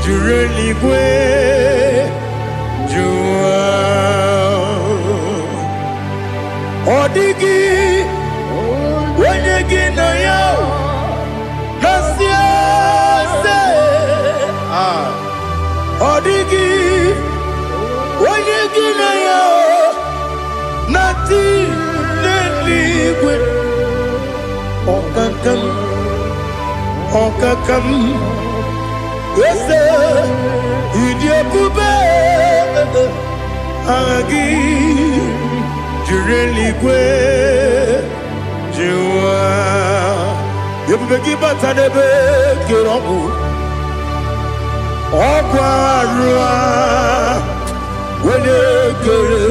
Jureligwe Jua Odigi Wenyegi na yo Nasiase Odigi Wenyegi na yo Nati Neligwe Okakam Yes, Idiabube Agi Jureligwe Jua Yebubeki Batanebe Kirobu Okwarua Wene Kere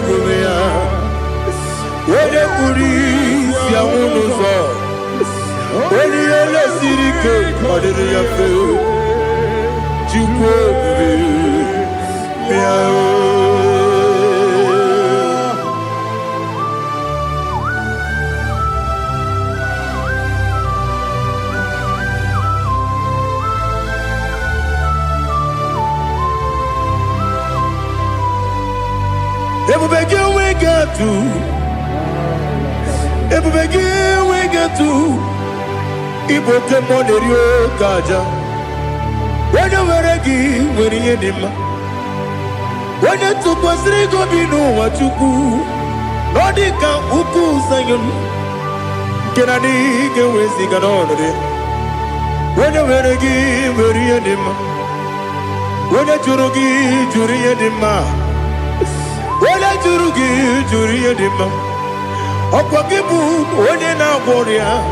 Rumia Wene Kuri Siamunuzo Wene Yele Sirike Kodini Yafe Ebubegi we get to Iboke Monerio Kaja. When you were a gay, when you had him, when you took was Rigo Bino, what you do, Nodika Uku Sayon, can I dig away Siganone? When you were a gay, when you had him, when you Jurugi, Juri had him, when I Jurugi, Juri had him, Opagibu, Odena Warrior,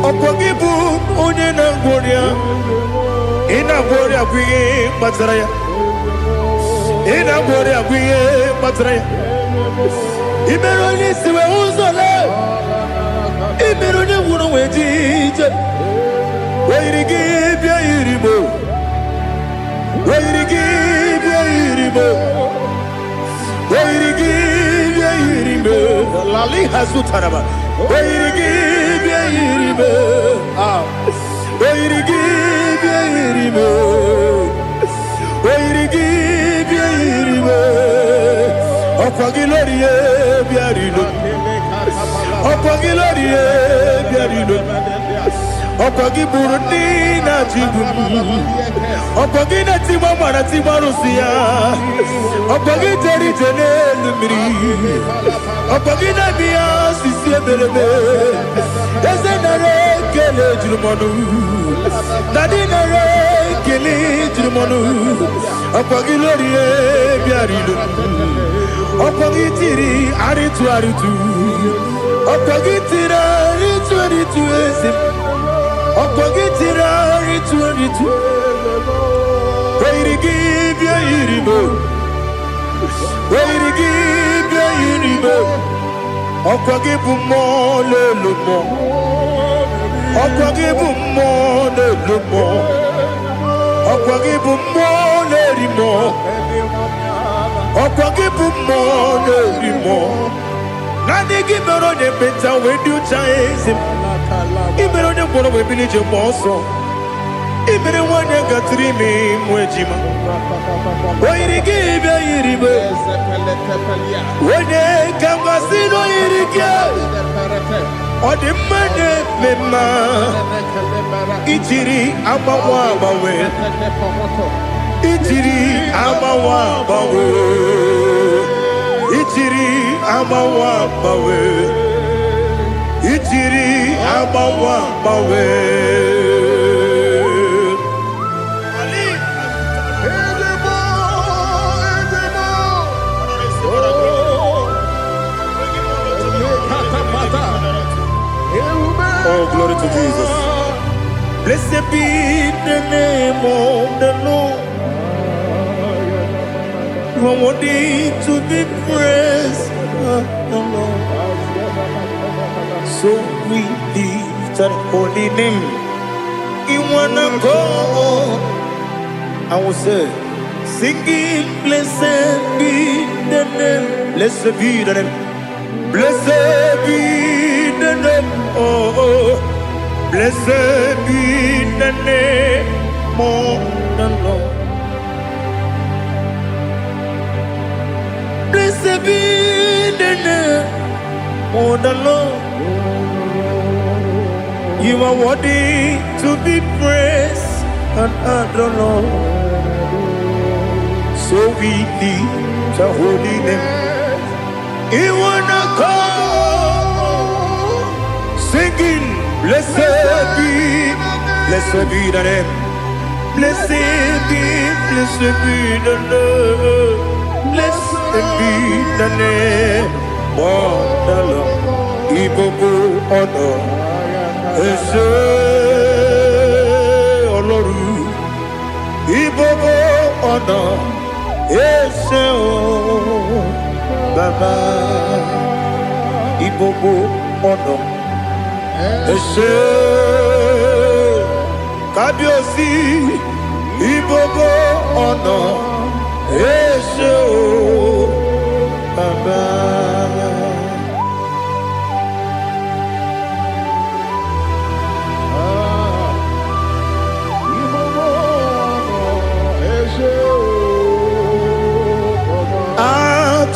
Opagibu, Odena Warrior. Ina gloria kwi Mazaraya ina bore agwiye matre imeroni siwe uzole imeroni wunu wejije weirigi bia iribo weirigi bia iribo weirigi bia iribo lali hazutaraba weirigi bia iribo weirigi bia iribo weirigi bia iribo okwagilorie bia rilo okwagilorie bia rilo okwagi burundi na jibu okwagi na timama na timarusia okwagi jeri jene lumiri okwagi na biya sisi eberebe eze nare kele jirumonu nadi nare kele jirumonu okwagi lorie biarilo okwagi tiri aritu okwagi tira aritu eze okwagitira ritu weirigi bia iribo okwagibu mo lelumo okwagibu mo lelumo okwagibu mo lerimo okwagibu mo lerimo nani gimero de beta wedu chaise ibero de bono we bilije moso ibere wanya gatrimi mwejima oirigi bia iribe wone kangasino irige odimane mema itiri amawa bawe itiri amawa bawe itiri amawa bawe itiri amawa bawe Oh, glory to Jesus. Blessed be the name of the Lord. You are worthy to be praised, the Lord. So we lift that holy name. You wanna go? I will say, singing, blessed be the name. Blessed be the name. Blessed be the name. Oh, blessed be the name of the Lord. Blessed be the name of the Lord. You are worthy to be praised and adored, Lord. So we lift the holy name. You wanna come singing, blessed be the name. Blessed be the name. Blessed be the name of the Lord. Ibobo honor. Ese Oloru Ibobo ọ̀nà Ese o Baba Ibobo ọ̀nà Ese Kábíyèsí Ibobo ọ̀nà Ese o Baba.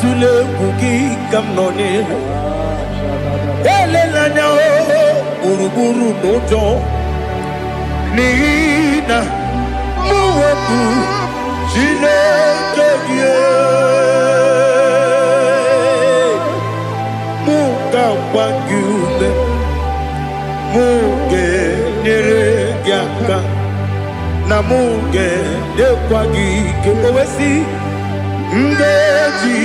Tule kuki kamnoni ele lanya o buruburu nojo nina muweku jile kebie muka wangyule muge nere gyaka na muge dekwagi kewesi ndeji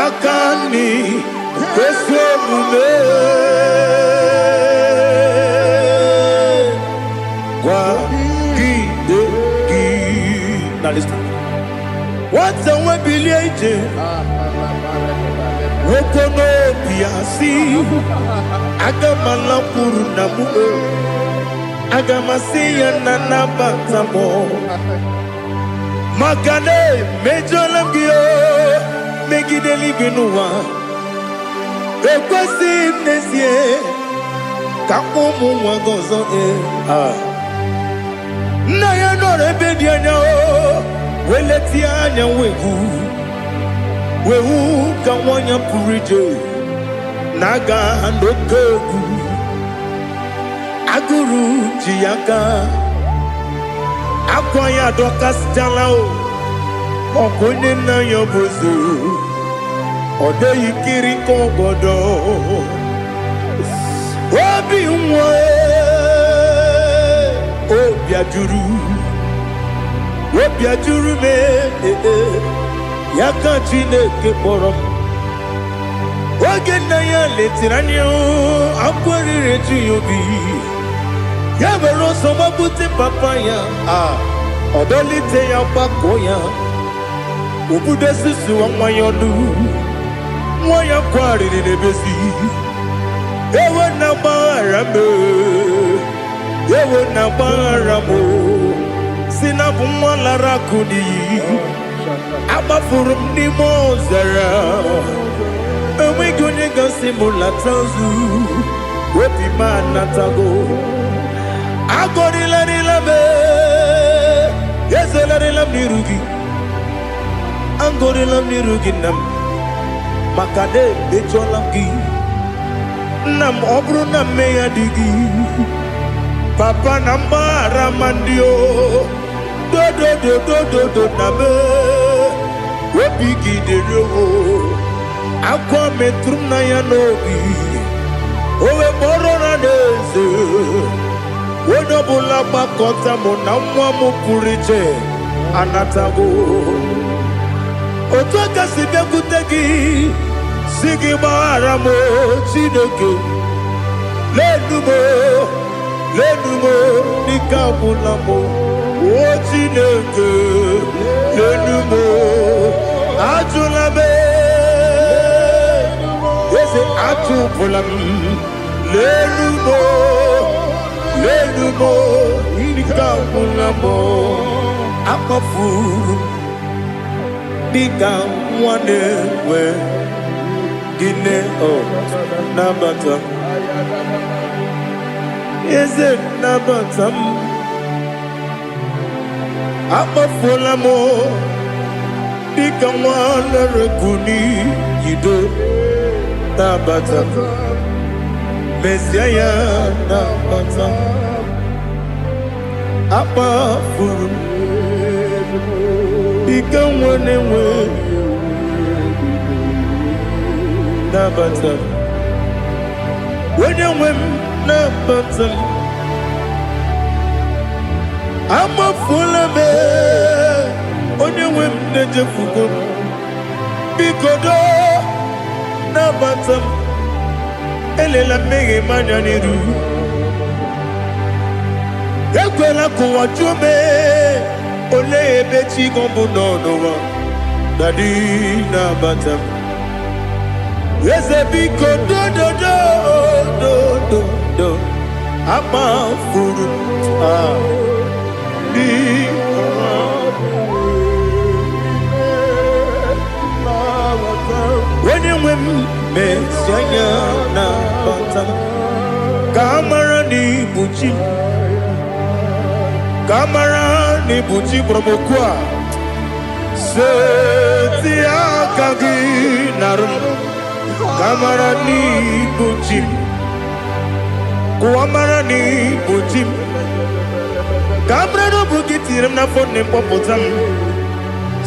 akani kwesomume kwa gidegi. Now listen. What's a webilie? Wokono biasi. Agamala purunamu. Agamasiya nanabatamo. Makane mejolamgio. Megideli benua. Ekwasi nesie. Kakomu wagozo na ya no rebedi anya o weleti anya wehu ka wanya purije naga ndokogu aguru jiaka akwa ya dokas jala o okonye na yobozu ode yikiri kogodo Obi mwe Obi ajuru me Yaka Chineke kpọrọ Oge na ya letiri anya akwarire ji obi Ya mere ọsọ mabute papa ya Ọdọlite ya gbakọ ya Obude susu nwa ya ọnụ Nwa ya kwariri n'ebezi Ewe na baramo Sinabu mwalara kuni Abafurum ni mozara Ewe gunye gasi mulatazu Wepi manatago Agori larilabe Yeze larilam nirugi Angori lam nirugi nam Makade becholamgi Nam obru na meya digi Papa nambara mandio Do nabe Wepigi de roho Akwa metrum na ya nobi Owe moro na neze Wonobula bakota mo na mwamu purije Anatago Otoka sibe kutegi Sigi baramo Chineke Lenumo Nikabulamo O Chineke Lenumo Ajulabe Ese Ajupulam Lenumo Nikabulamo Akafu Nikamwane Gine Nabata Is it Nabatam Apafulamo Nikamwana Rekuni Yido Nabatam Messiah Nabatam Apafulu Nikamwane Nabatam when you win Nabatam I'm a full of it when you win the Jefugo Bikodo Nabatam Elela Mege Mananiru Ekwela Kuwa Jume Ole Bechi Gombu no Daddy Nabatam Yes, a big do I'm a fool. When you win, Messiah, Kamara ni buchi promokwa. Setia kagi narum. Kamara ni buchim, Kuamara ni buchim. Kamara no bukitiram na phone popotam.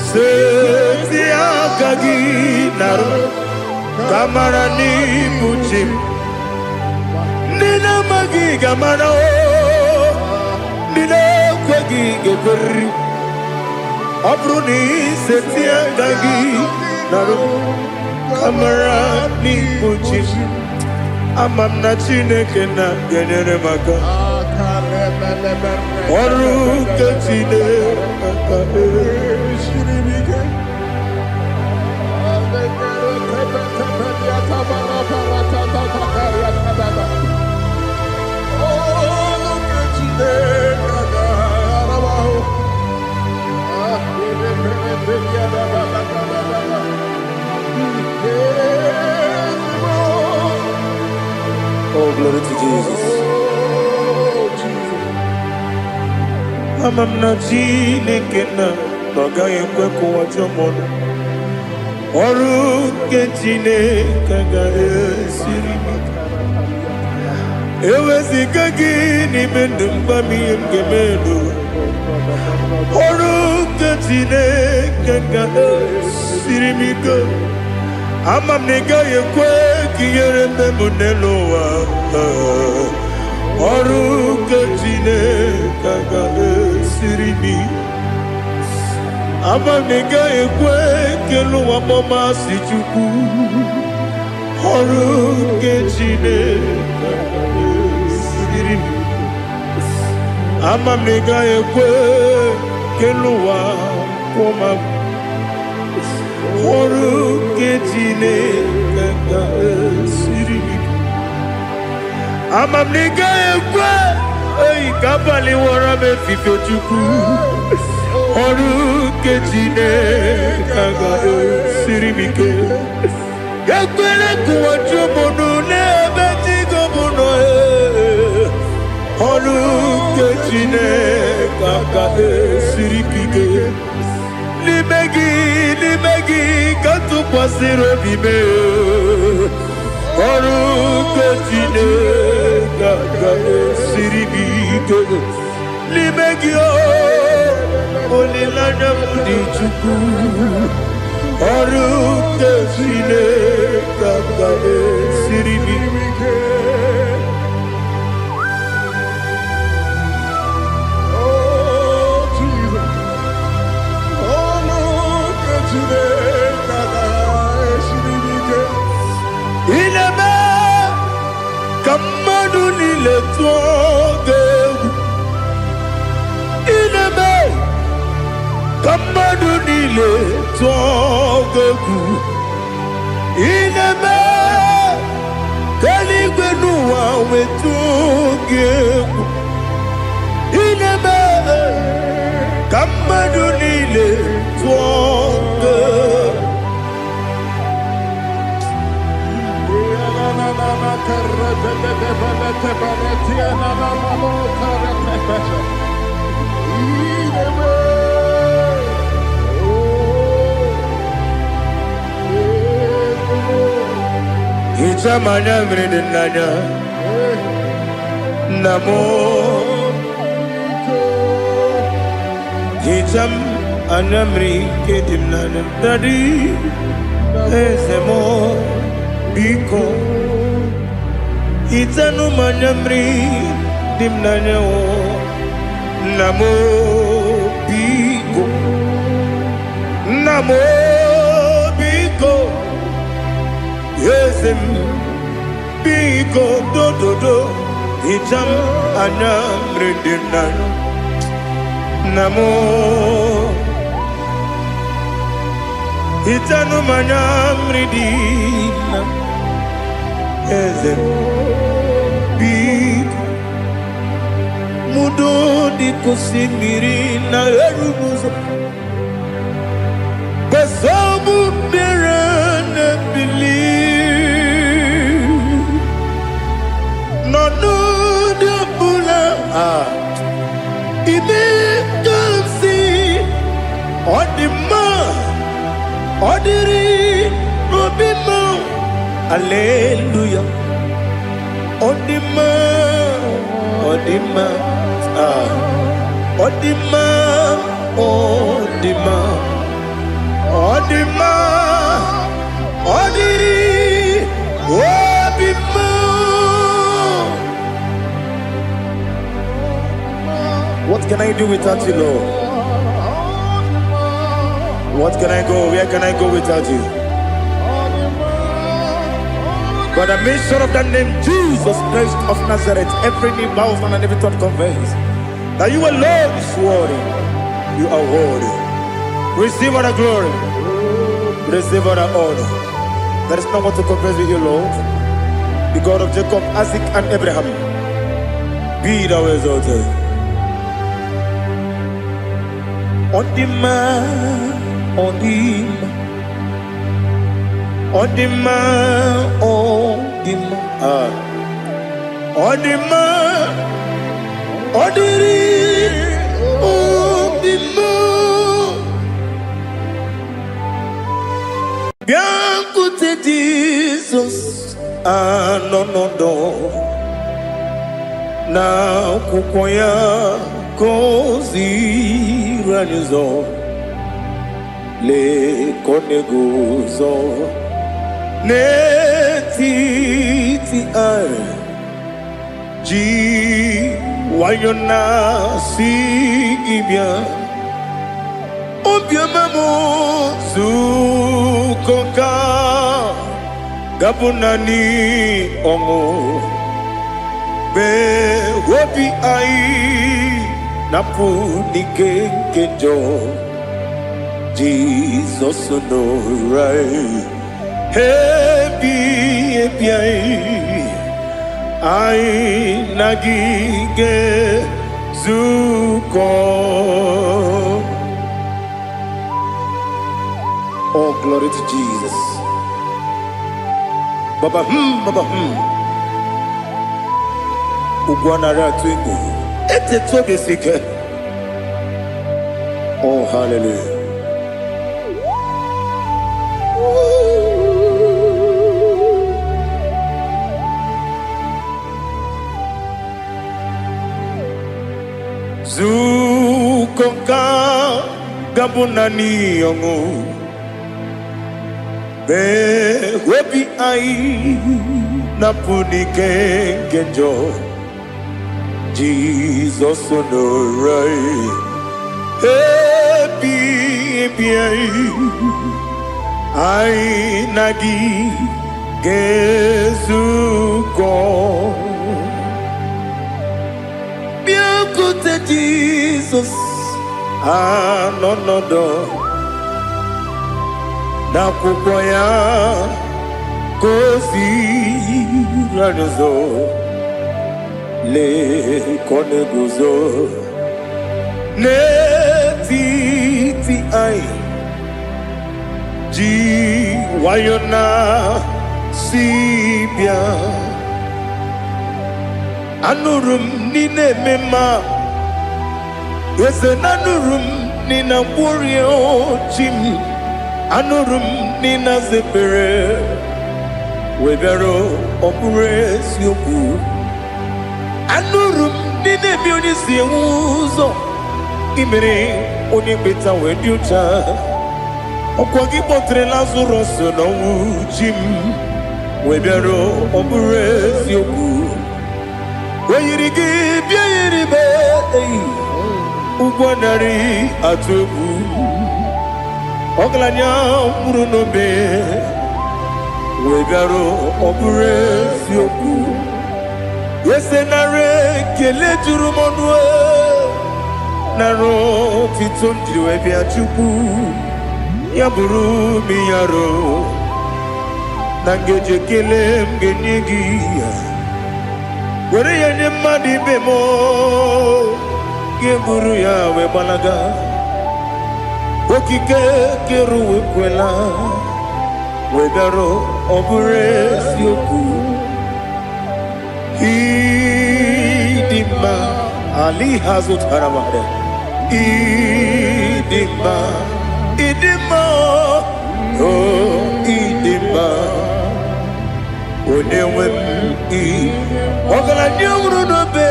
Setia kagi naru. Kamara ni buchim. Nina magi kamara o. Nina kwagi geberi. Abruni setia kagi naru. Kamara ni buchim Amamna Chineke na genere maka Waru kachine Glory to Jesus. Amam na Chineke na agaghị ekwe ka ụwa jọọ m. Ọrụ nke Chineke ga-esiri m. Eweziga gị n'ime ndụ mgbam ihe m ga-eme n'ụwa. Ọrụ nke Chineke ga-esiri m ike. Ama m na ị gaghị ekwe ka ihere eme m n'elu ụwa. Ọrụ nke Chineke ga-esiri m ike. Ama m na ị gaghị ekwe ka elu ụwa gbamasị Chukwu. Ọrụ nke Chineke ga-esiri m ike. Ama m na ị gaghị ekwe ka elu ụwa kwụma m. Ọrụ nke Chineke ga-esiri m ike. Ama m na ị gaghị ekwe ka abalị wara m efife Chukwu. Ọrụ nke Chineke ga-esiri m ike. Ekwela ka ụwa jụọ m ọnụ n'ebe chi gị bụ nọ. Ọrụ nke Chineke ga-esiri m ike. N'ime gị ka tụkwasịrị obi m. Ọrụ nke Chineke ga-esiri m ike. N'ime gị olileanya m dị Chukwu. Ọrụ nke Chineke ga-esiri m ike. Ineme ka mmadụ niile tụọ gị egwu. Ineme ka mmadụ niile tụọ gị egwu. Ineme ka eluigwe n'ụwa wee tụọ gị egwu. Ineme ka mmadụ niile tụọ gị egwu. Hicham anya mmiri dị n'anya nna m. Hicham anya mmiri nke dị m n'anya Daddy eze m biko. Hichanụ m anya mmiri dị m n'anya nna m biko. Nna m biko. Eze m biko dododo. Hicham anya mmiri dị m n'anya nna m. Hichanụ m anya mmiri dị m n'anya eze m biko. Mudo dị ka osimiri na-eru n'ụzọ. Nsogbu bịara na-ebili. N'ọnọdụ ọbụla ime ka m si ọ dị mma. Ọ dịrị obi m. Hallelujah. Ọ dị mma. Ọ dị mma. Ọ dị mma. Ọ dị mma. Ọ dị mma. Ọ dịrị obi m. What can I do without you, Lord? What can I go? Where can I go without you? By the mention of that name, Jesus Christ of Nazareth, every knee bows and every tongue confesses that you alone is worthy. You are worthy. Receive all the glory. Receive all the honor. There is no one to compare with you, Lord. The God of Jacob, Isaac, and Abraham. Be thou exalted. On the man, on the man, on the man, on the man. Odima, Odiri, Odima. Biancote Jesus, no. Na kukoya kozi ranizo, le koneguzo, ne titi ai. Ji wayona si ibia obia mamo zukoka gabunani omo be wobi ai napu nikenjo Jesus no right happy I nagige zuko. Oh, glory to Jesus. Baba Ugwana ratwingu. Ete tobe sike. Oh, hallelujah. Zukonka gabunani yongu be webi ai napunike genjo Jesus no right happy ai nagi gezuko biancote Jesus no na kukoya kozi ranizo le koneguzo ne titi ai ji wayona sibia anurum nine mema yese nanurum nina burio chim anurum nina zepere webero opure sioku anurum nine mioni siuzo imere oni beta wediucha okwagi potre Lazarus no chim webero opure sioku weyirigi biayiribe ugwanari atubu oglanya murunobe wegaro obure sioku yesenare kele jurumonwe naro titondiri bia chuku yaburu miyaro nangeje kele mgenigi were yenye madi bemo geburu ya we balaga okike keru wekwela wegaro obure sioku idima ali hazut haramade idima oh idima onewe ogala nyumru no be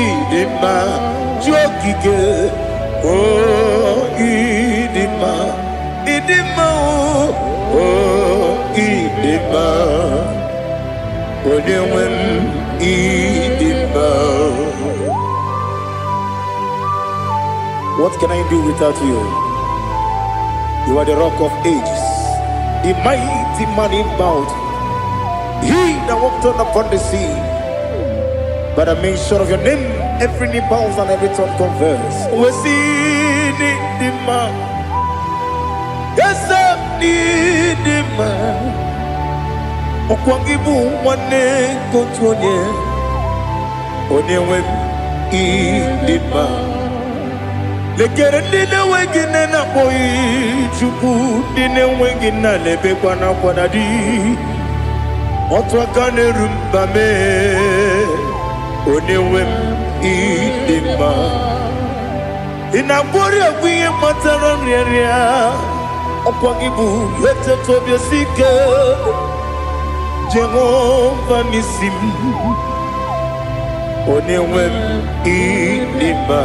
idima jokike oh idima oh idima onewe idima. What can I do without you? You are the rock of ages, the mighty man in mountain. He that walked on upon the sea. By the mention of your name, every knee bows and every tongue confess. We see the man. Yes, I need the man. Okwangibu wane kotonye. Onewe idima. Lekere dine wengine na boy chuku dine wengine lebe kwa na kwa dadi. Otwakane rumbame Onewem idima Inabori agwiye matara nyeria Okwagibu yete tobye sike Jehova nisim Onewem idima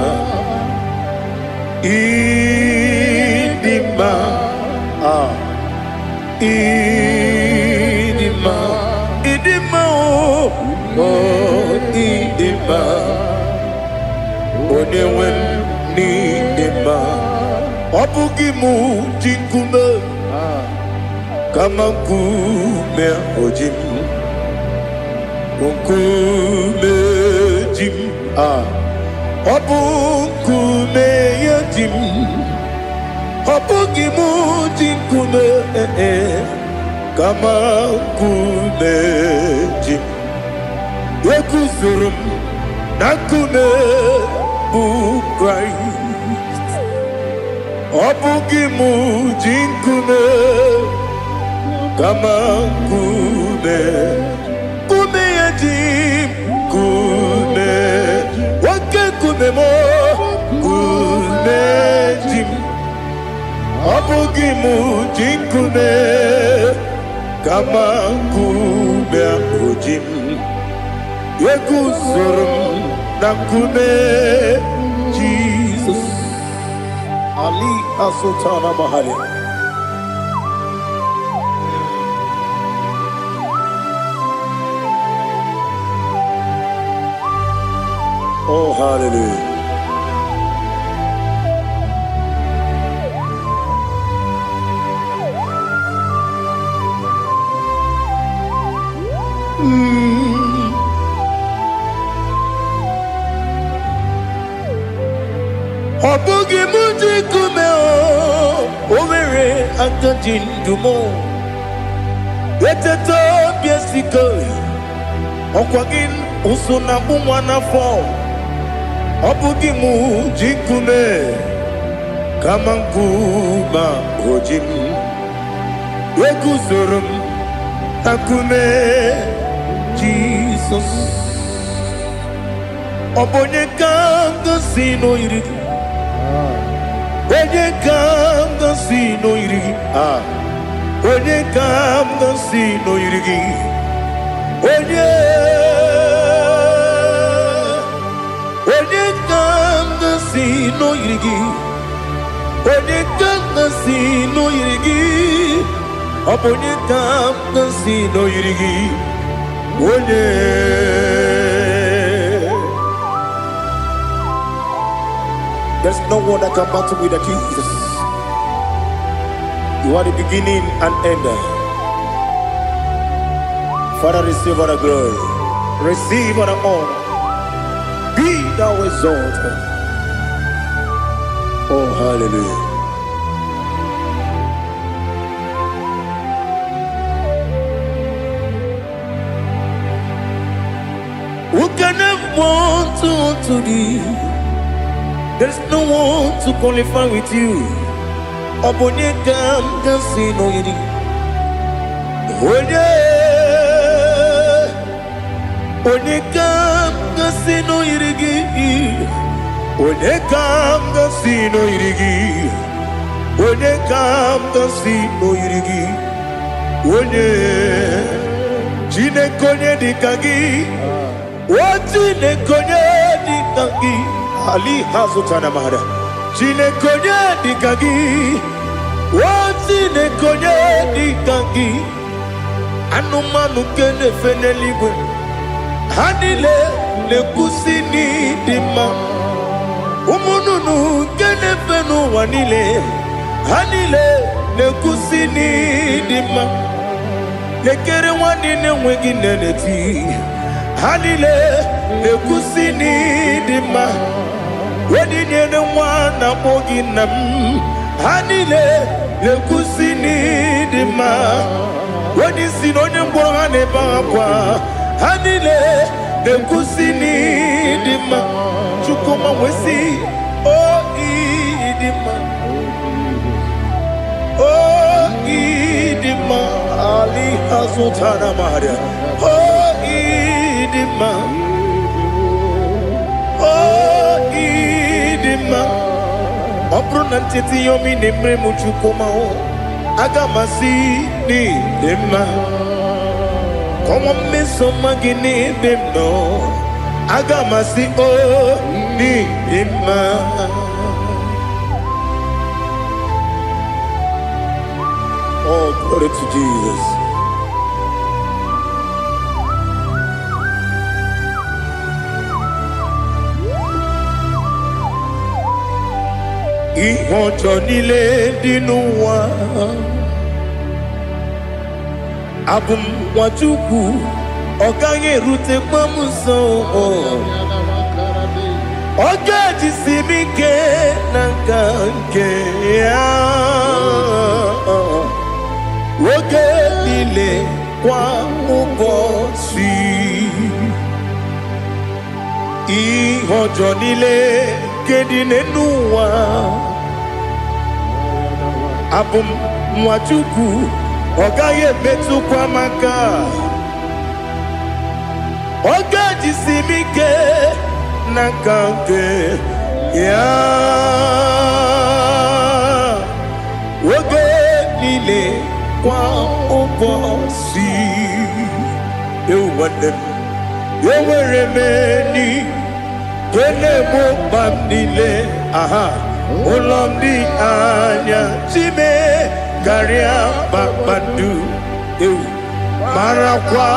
Idima Idima Idima oh Idima Onewem Idima Obugimu jinkume Kama kume ojim Unkume jim Obukume yajim Obugimu jinkume Kama kume jim Yekuzurum nakume Christ Obugimu jinkume Kama kume Kume yajim Kume Wake kume mo Kume jim Obugimu jinkume Kama kume ojim Yekuzurum nakume Jesus Ali Asutana Mahali Oh hallelujah Obugi muji kume o Owere antojin dumo Eteto biesiko Okwagin usuna bumwana fo Obugi muji kume Kamankuma ojim Yeguzurum takume Jesus Obonye kanga sino irigi Onye kanga sino irigi Onye kanga sino irigi Onye kanga sino irigi Onye kanga sino irigi Onye kanga sino irigi Onye There's no one that can battle with Jesus. You are the beginning and end. Father, receive all the glory. Receive all the honor. Be thou exalted. Oh, hallelujah. Who can have one to thee? There's no one to qualify with you. Obonye kam kasino yidi. Onye kam kasino yidi. Onye kam kasino yidi. Onye kam kasino yidi. Onye chine konye dikagi. Wachine konye dikagi. Ali Hazutana Mahada Chine konye dikagi Wachine konye dikagi Anumanu kene feneligwe Hanile le kusini dima Umununu kene fenu wanile Hanile le kusini dima Lekere wanine wengi neneti Hanile le kusini dima Wedi nyene mwana mogi nam Hanile le kusini dima Wedi sinonye mbwangane bakwa Hanile le kusini dima Chukuma wesi oh idima Oh idima Ali Sutana Maria. Oh, Idima. Oh, Idima. Opronantiti yomi nemre muchukoma. Agamasi ni dema. Come on, miss some magini demno. Agamasi oh ni dema. Oh, glory to Jesus. Ihojo nile dinuwa abum wajuku oganye rute pamuso ogaji simike nangange ya woge nile kwa ubosi ihojo nile kedinenuwa abum mwachuku ogaye metu kwa maka ogaji simike nakange ya woge nile kwa ubosi ewanem eweremeni kene mo bamnile aha Olomdi anya chime garia babadu eu marakwa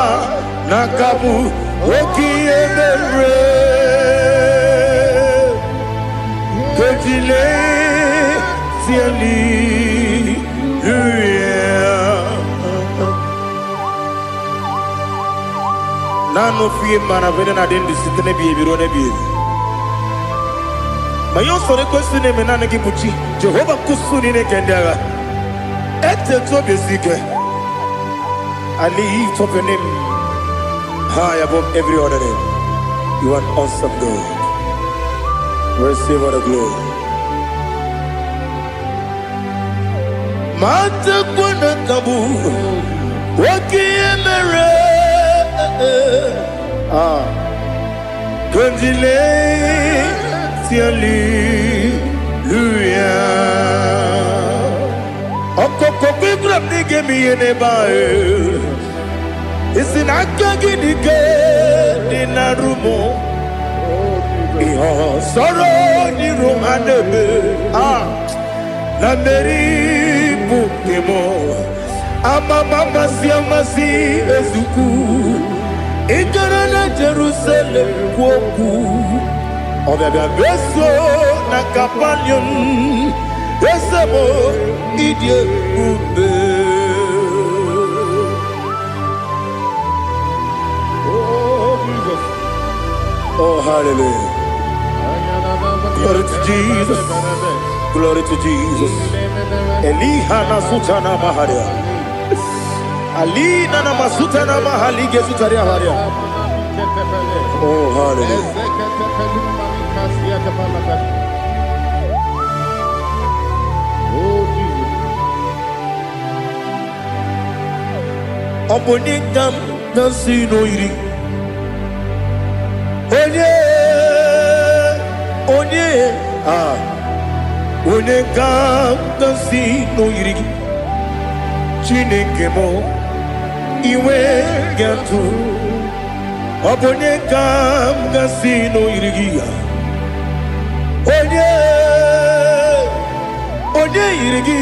nakabu okiemere kejile siali nano fiye mana vene na dendi sitene biye biro ne biye mayo sore kwesune menane kibuchi Jehova kusuni ne kendera ete to besike I lift up your name high above every other name. You are awesome God. Receive all the glory. Mata kuna kabu wakiemere Kundile Hallelujah. Okoko grab ni gemi ene bae. Isina kagi ni ke dina rumo. Iho soro ni rumandebe. Na meri bukemo. Ama mama siamasi ezuku. Igara na Jerusalem kwoku. Obia beso na kapanion Esemo idie ube Oh Jesus. Oh hallelujah. Glory to Jesus. Glory to Jesus. Elihana sutana maharia Alina na masutana mahali gesutaria haria Oh hallelujah. Oh Jesus. Obonikam nasino iri. Onye Onekam nasino iri. Chineke mo iwe gatu. Obonekam nasino iri. Onye irigi,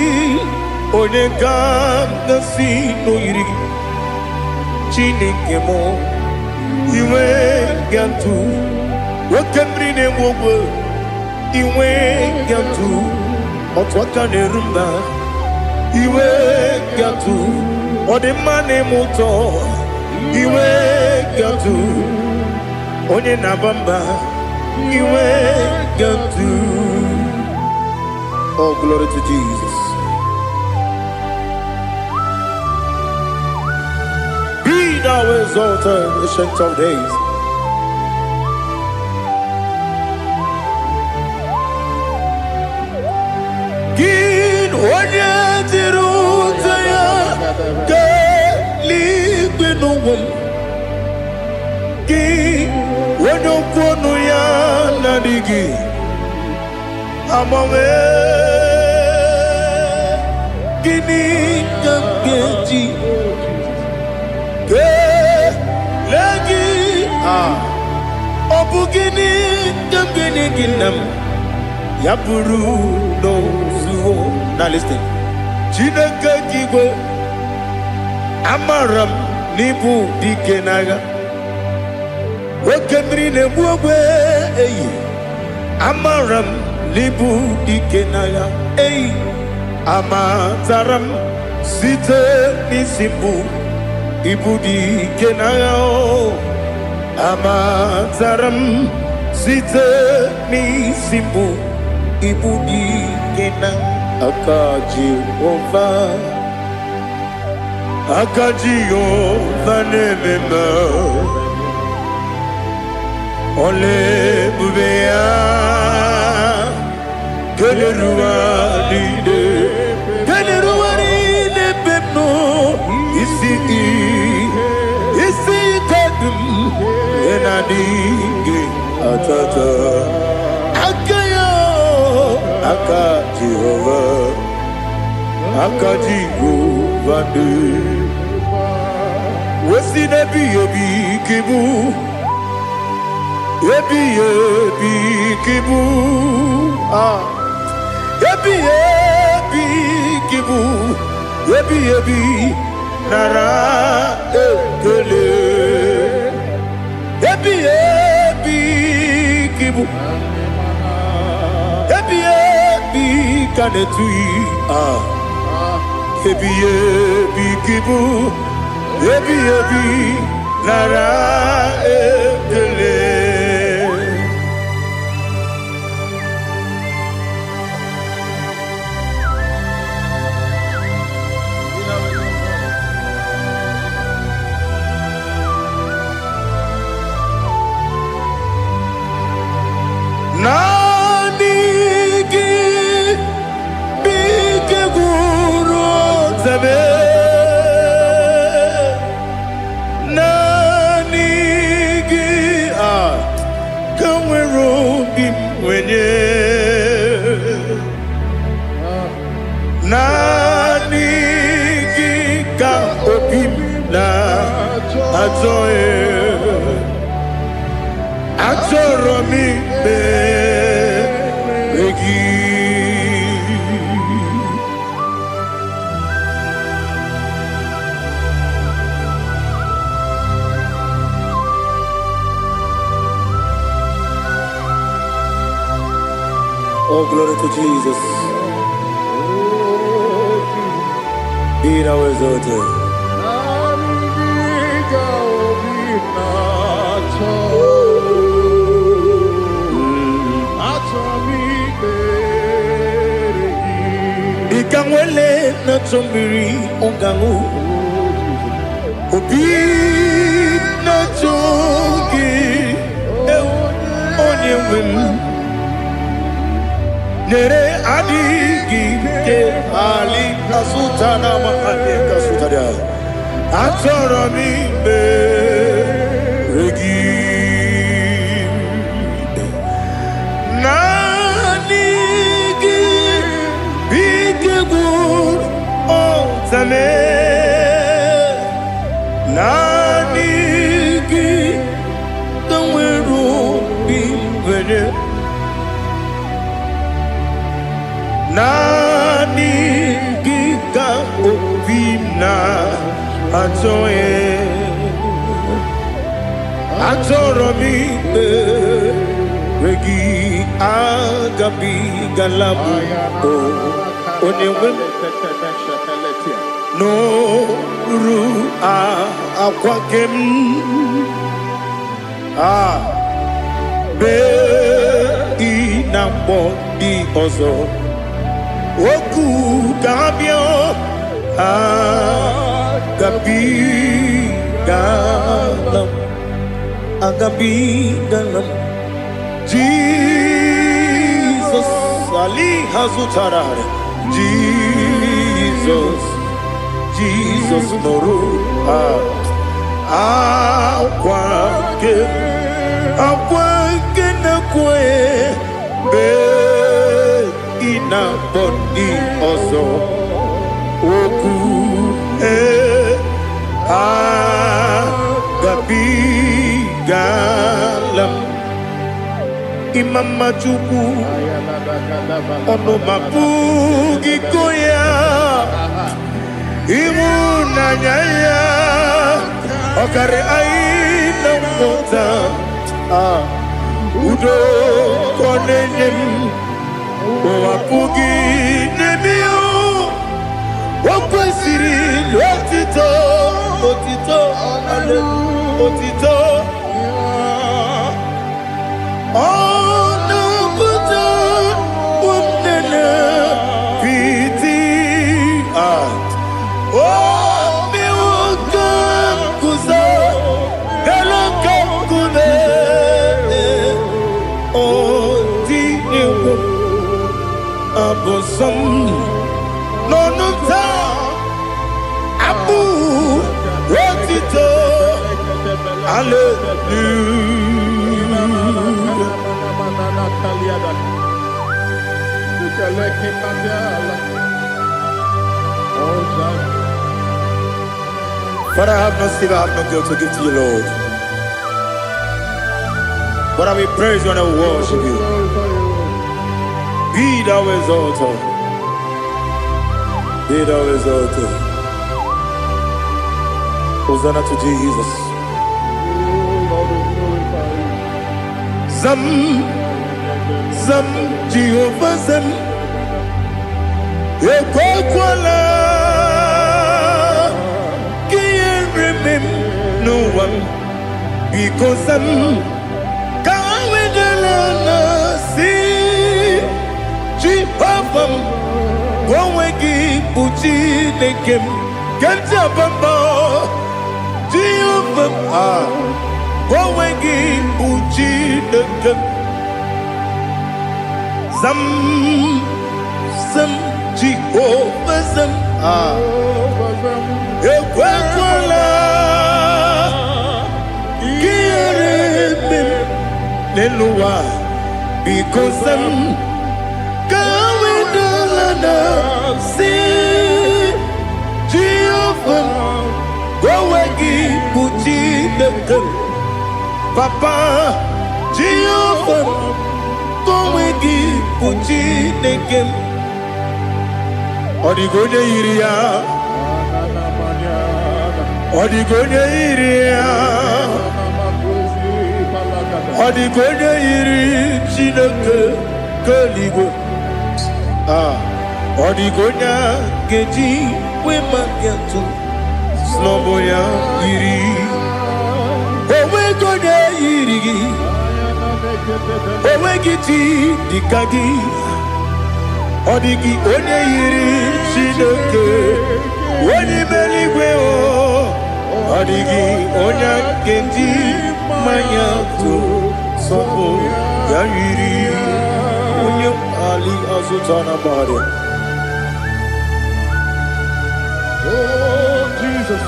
onye gam nasi no irigi. Chineke mo, iwe gantu. Wakemri ne mwogo, iwe gantu. Otwaka ne rumba, iwe gantu. Odemane moto, iwe gantu. Onye nabamba, iwe gantu. Oh, glory to Jesus. Be thou exalted, ancient of days. Gin onye tirutaya keli Ki wano kono ya nadigi amawe gini kamgeji ke lagi obu gini kamgini ginam ya buru no zuo. Now listen. Chineke kigwe amaram nibu dikenaga Wakemri ne buwe eyi amaram nibu dikenaga eyi amataram site nisimbu ibu dikenaga amataram site nisimbu ibu dikenaga Akaji ova nemema Ole bubea Keleruaride pepno isi kadum Enadige atata Akaji Jehovah de Wesi nebi ebi kibu Ebi kibu Ebi kibu Ebi nara ekele Ebi kibu Kanetui Ebi kibu Ebi nara ekele Oh, glory to Jesus. Be thou exalted. Ikangwele na chombiri ongangu Obi na chogi onye wim Nere adigi ke ali kasutana mahane kasutaria Atoro mi be regi Nanigi bigegu otame Nanigi kamweru bimwere Nani gika obina atoye atoro mi regi agabi galabu onewe no ru akwakem be inambo di ozo Oku gabio agabi galam Jesus Ali Hazutarare Jesus Moru Akwake na kwe be ina boni ozo oku gabi galam imama chuku ono mapugi koya imuna nyaya okare aina mota udo konenyem wapugi nebio wakwesiri lotito otito ale otito ono kuta umnene piti Abosam no ta abu wotito But I have no silver, I have no gold to give to you, Lord. But I will praise you and I will worship you. Be thou exalted. Be thou exalted. Hosanna to Jesus. Zam, Zam, Jehovah Zam. Ekwakwala. Can't remember no one. Because I'm coming to see. Jehovah, Gowegi Puchi Nekem, Ganja Bamba, Jehovah, Gowegi Puchi Nekem, Zam, Jehovah Zam, Ekwakwala, Kieremim, Nelua, because I'm see Jehovah, Gowegi Puchi Nekem, Papa, Jehovah, Gowegi Puchi Nekem, Odigonya Iria, Odigonya Iria, Odigonya Iri Chineke Kaligo. Odigonya geji we magetu Sloboya iri Owe gonya iri Owe giti dikagi Odigi onye iri Chineke Oni meligwe o Odigi onya geji mayatu Sloboya iri Onye ali azutana bari Oh, Jesus,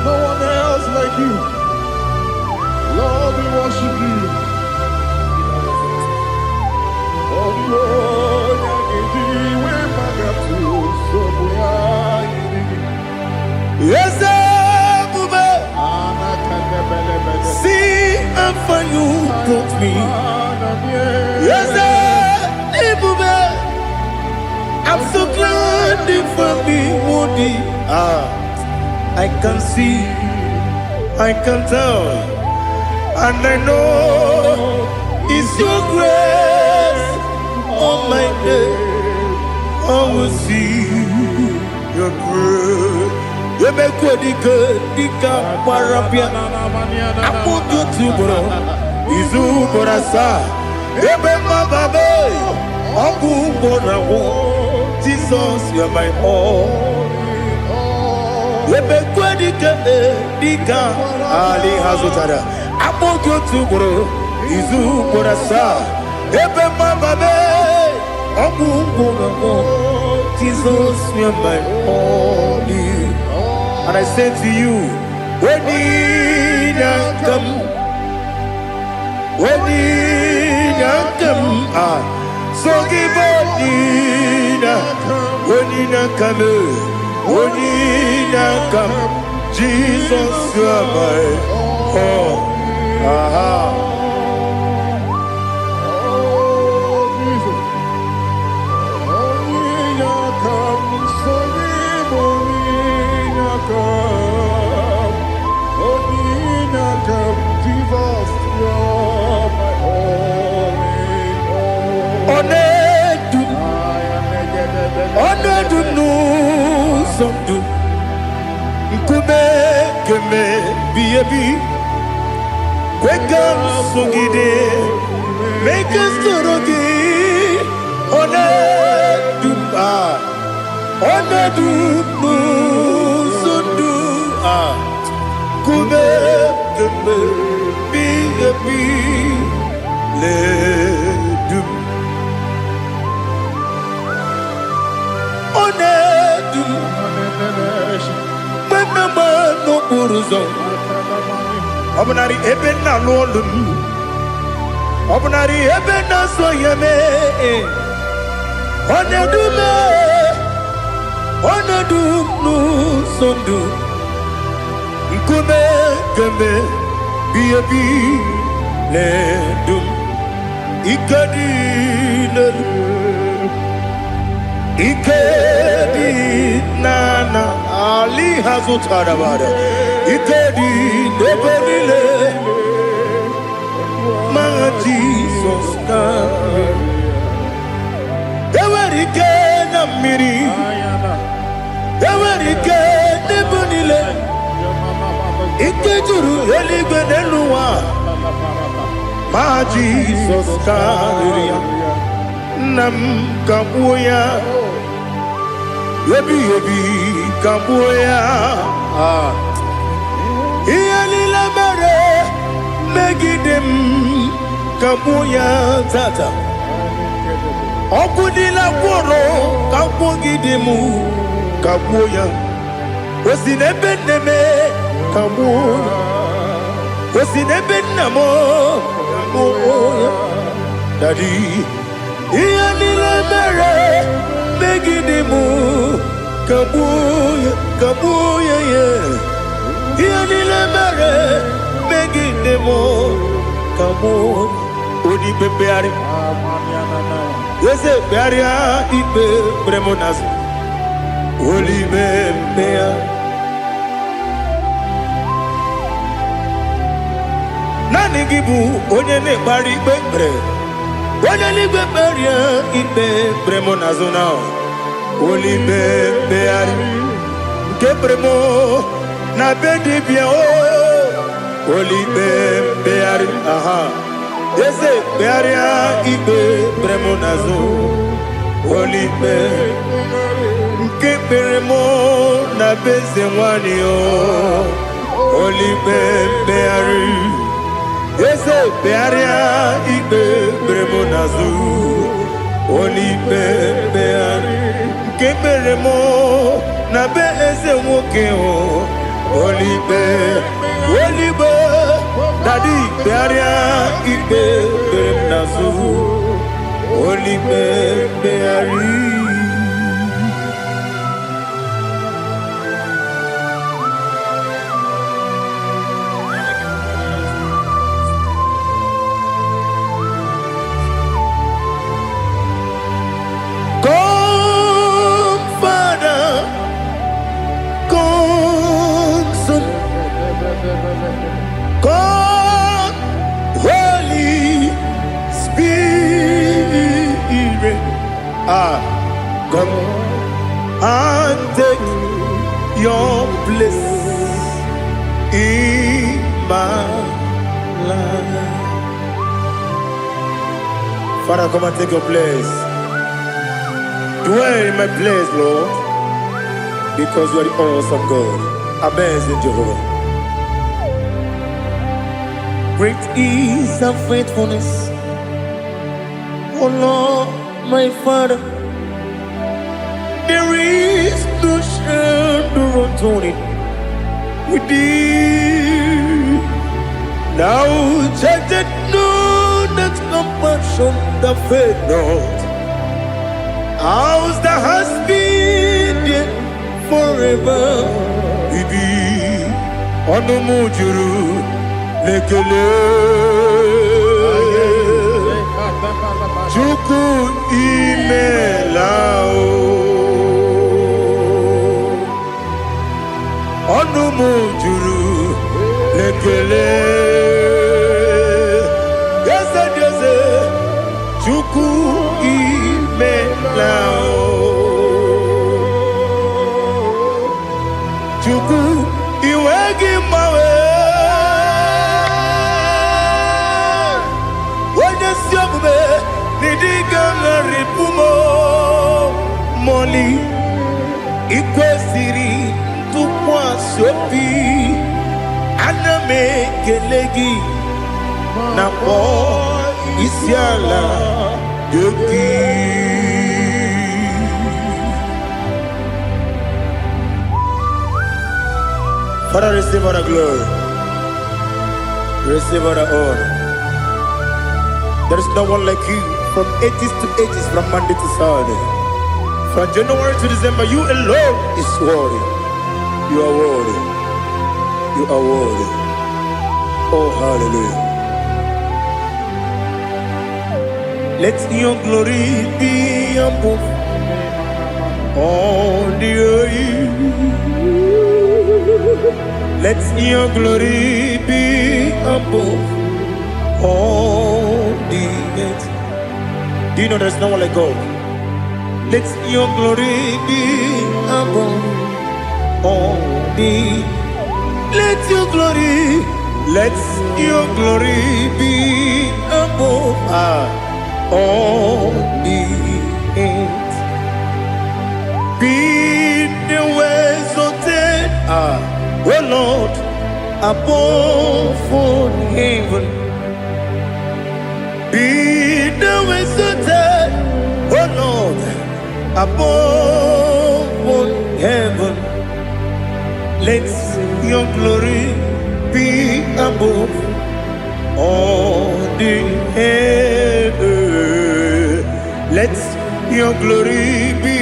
no one else like you. Lord, we worship you. Yes, see how far you brought me. Yes, I'm so glad for me, Woody. I can see, I can tell, and I know it's your grace on my day. I will see your grace. You make what you could, Dika Parapia. I put you to bro. Izu Borasa. Remember, baby. Abu Bonawo. Jesus, you're my all. You make what you could, Dika Ali Hazutada. I put you to bro. Izu Borasa. Remember, baby. Abu Bonawo. Jesus, you're my all. And I say to you, So give Onina, Onina come, Onina come, Jesus, you are my oh, aha. Onina come, so give Onina come, Onina come, Jesus, you are my Onedu no somdu Nkube keme biyebi Kwekam sungide Make us torogi Onedu no somdu Kube keme biyebi Ledu Onedu Menama no buruzo Obunari ebena lolum Obunari ebena soyeme Onedu me Onedu no sondu Nkume keme biyebi ledum Ikadi lelu Ikedi nana Ali hazutarabada Ikedi nebenile Ma Jesus na Ewerike na miri Ewerike nebenile Ikejuru eligwe neluwa Ma Jesus na Nam kabuya Yebi kabuya Iyalila mere Megidem kabuya tata Okudila kworo kabugidemu kabuya Osinebenneme kabuya Osinebennamo kabuya Daddy Iyalila mere Megidemu kabuya kabuya yeah Iyalila mere Megidemu kabuya Odi pepeari Yese pearia ipe premonas Oli bepea Nani gibu onye ne bari bebre Onye ligwe peria ipe premonazona Oli bepeari Nke premo na bedibia o Oli bepeari aha Yese pearia ipe premonazo Oli be Nke premo na bezewani o Oli bepeari Yese pearia ipe premonazo Oli bepeari Nke premo na bezewoke o Oli be Daddy pearia ipe premonazo Oli bepeari God, Holy Spirit, come and take your place in my life. Father, come and take your place. Dwell in my place, Lord, because you are the awesome God. Amazing Jehovah. Great is thy faithfulness, O Lord, my Father. There is no shadow unto it. with thee. Now check that no, that compassion that faith not. Ours that has been there forever. With thee, on the mujuru, lekele. Chuku imelao. Onu mujuru lekele. Yese yese. Chuku imelao. Chuku iwegi mawe. Wanyesiogbe nidiga ngaripumo. Moli ikwesiri. Tukwa sopi aname kelegi na po isiala yoki. Father, receive all the glory, receive all the honor. There is no one like you from ages to ages, from Monday to Saturday, from January to December. You alone is worthy. You are worthy. You are worthy. Oh, hallelujah. Let your glory be above all the earth. Let your glory be above all the earth. Do you know there's no one like God? Let your glory be above all the. Let your glory be above all the earth. Be the ways of death, oh Lord, above all heaven. Be the ways of death, oh Lord, above all heaven. Let your glory be above all the earth. Let your glory be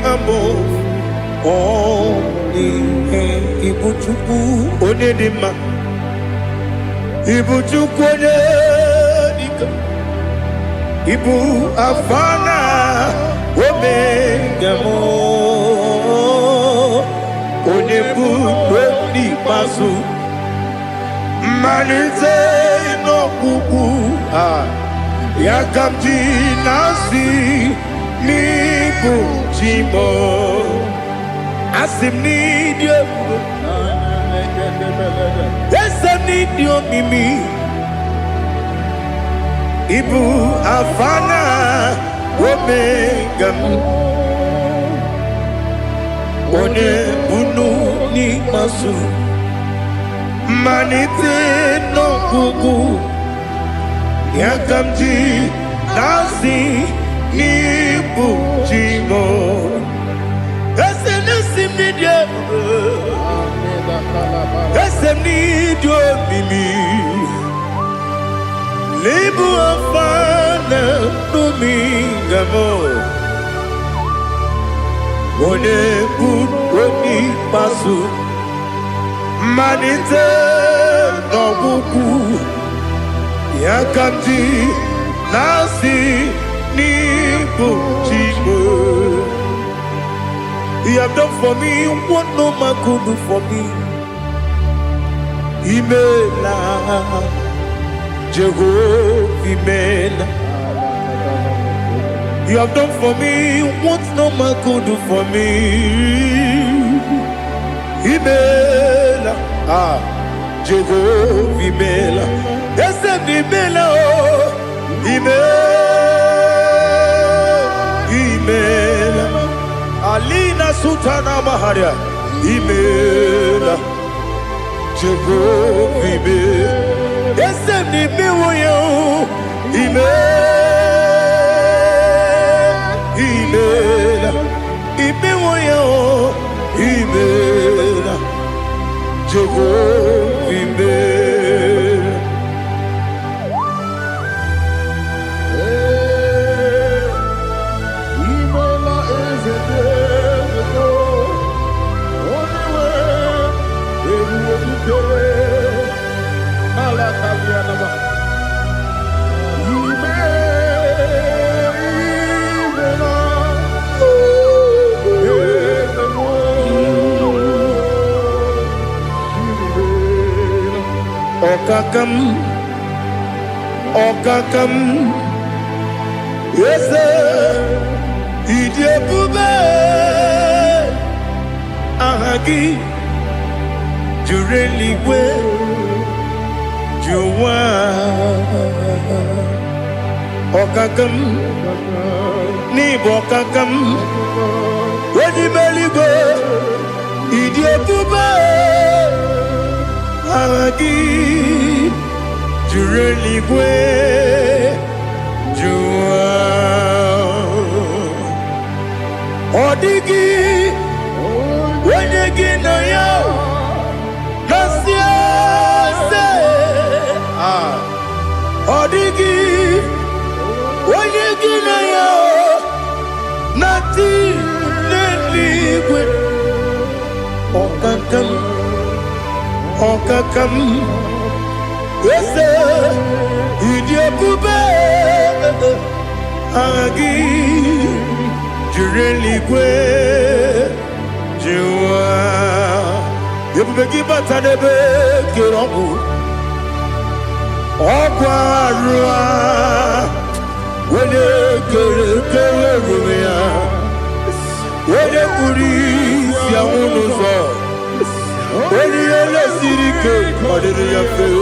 above all the earth. Ibuchuku onedima, Ibuchuku onedika, Ibu afana omega mo. Onebu ni pasu manite no kuku yakamji nasi ni kuchimo asim ni dio asim ni dio mimi ibu afana omega one bunu ni masu manite no kuku yakamji nasi ni bujimo esem ni dia esem ni dio mimi lebu afana numingamo one bunu pasu manite no kuku yakamji nasi ni bujimo. You have done for me what no man could do for me. Imela Jehovah Imela. You have done for me what no man could do for me. Imela Jehovah Imela. Yes, Imela, Imela, Alina Sutana Maharia, Imela, Jehovah Imela. Yes, Imela, Imela, Imela, Okakam, yes, Idiabube, Ahagi, Jureligwe, Juwa, Okakam, Nibokakam, Wadimeligwe, Idiabube, Ahagi. Jureligwe, Jua, Odigi, Wenegi na yo, Nasia se, Odigi, Wenegi na yo, Nati neligwe, Okakam, Okakam. Yes, Idiabube, Agi, Jureligwe, Jua, Yabubeki Batanebe, Kirobu, Okwarua, Wede Kerumia, Wede Kuris, Yamunuzo, Wede Yele Sirike, Kodiri Yafu.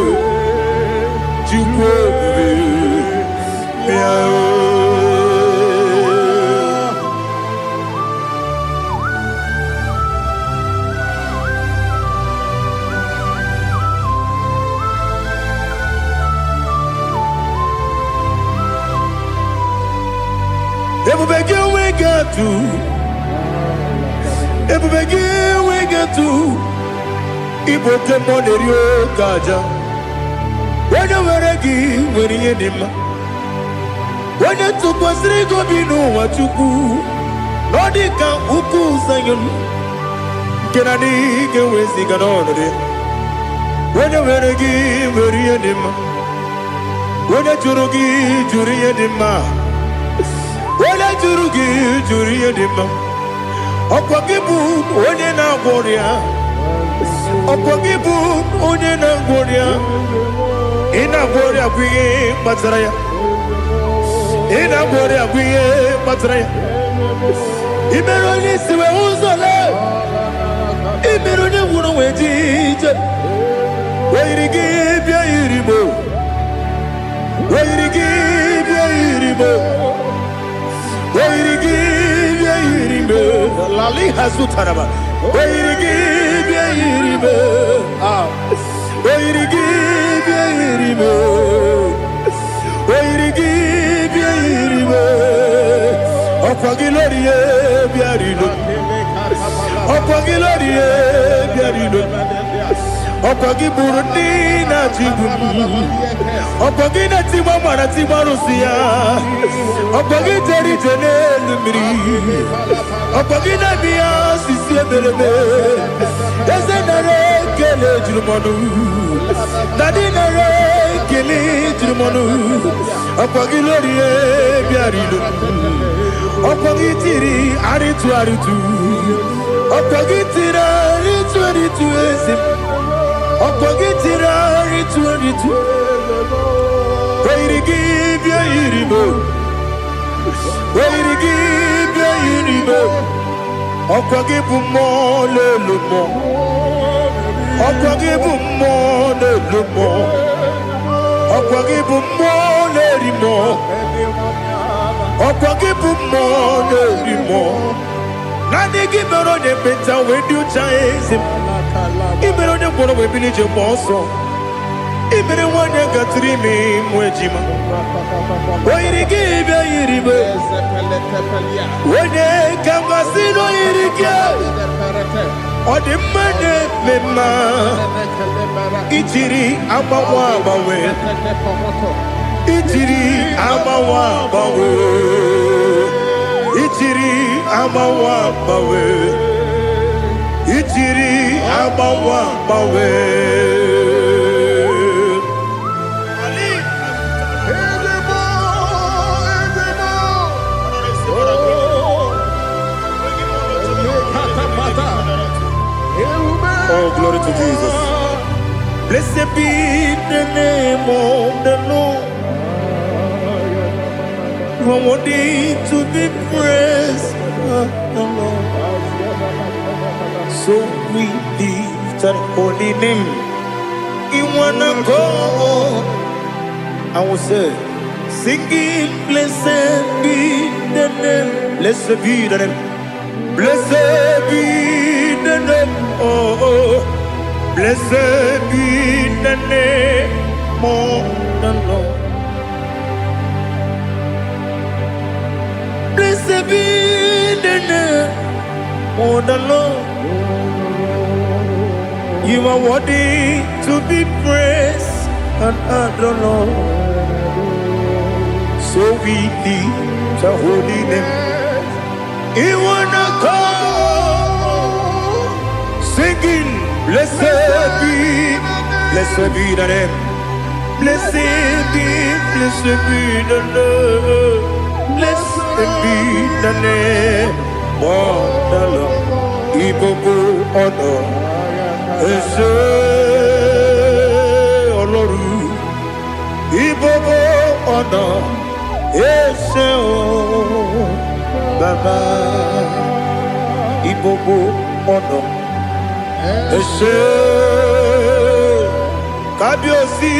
Everybody we get to Ibokemonerio Kaja. When you were a give, when you did him, when you took was Rigo, you know what you do. Nodika Uku Sayon, can I get away sick on it? When you were a give, when you did him, when you Jurugi, Juria Dima, when I Jurugi, Juria Dima, Opagibu, Odena Warrior, Opagibu, Odena Warrior. Ina gloria kuye matraya. Ina gloria kuye matraya. Imeroni siwe uzole. Imeroni wuno wejije. Wairigi bia iribo. Wairigi bia iribo. Wairigi bia iribo. Lali hazutaraba. Wairigi bia iribo. Wairigi bia iribo. Wairigi bia iribo. Okwagilorie bia iribo. Okwagilorie bia iribo. Okwagiburundi na jibu. Okwagina timama na timarusia. Okwagiteri jenelu miri. Okwagina biya sisi eberebe. Ezenare kele jirumonu. Nadinare kele jirumonu. Okwagilorie bia iribo. Okwagitiri aritu aritu. Okwagitira aritu aritu esim. Okwagitira aritu aritu. Wairigi bia iribo. Wairigi bia iribo. Okwagibu mo lelumo. Okwagibu mo lelumo. Okwagibu mo lerimo. Okwagibu mo lerimo. Nani gimero de beta when you chase him. Gimero de bono we village moso. Ibere wanya gatrimi mwejima. Oirigi bia iribe. Wene kamasino irigia. Odimane mema. Ichiri amawa bawe. Ichiri amawa bawe. Ichiri amawa bawe. Ichiri amawa bawe. Oh, glory to Jesus. Blessed be the name of the Lord. You are worthy to be praised, the Lord. So we lift that holy name. You wanna go? I will say, singing, blessed be the name. Blessed be the name. Blessed be the name. Oh, blessed be the name of the Lord. Blessed be the name of the Lord. You are worthy to be praised and adored, Lord. So we lift the holy name. You wanna call, singing, blessed be the name. Blessed be the Lord. Blessed be the name of the Lord. Ibogo honor, Ese Oloru. Ibogo honor, Ese Baba. Ibogo honor, Ese Kabiosi.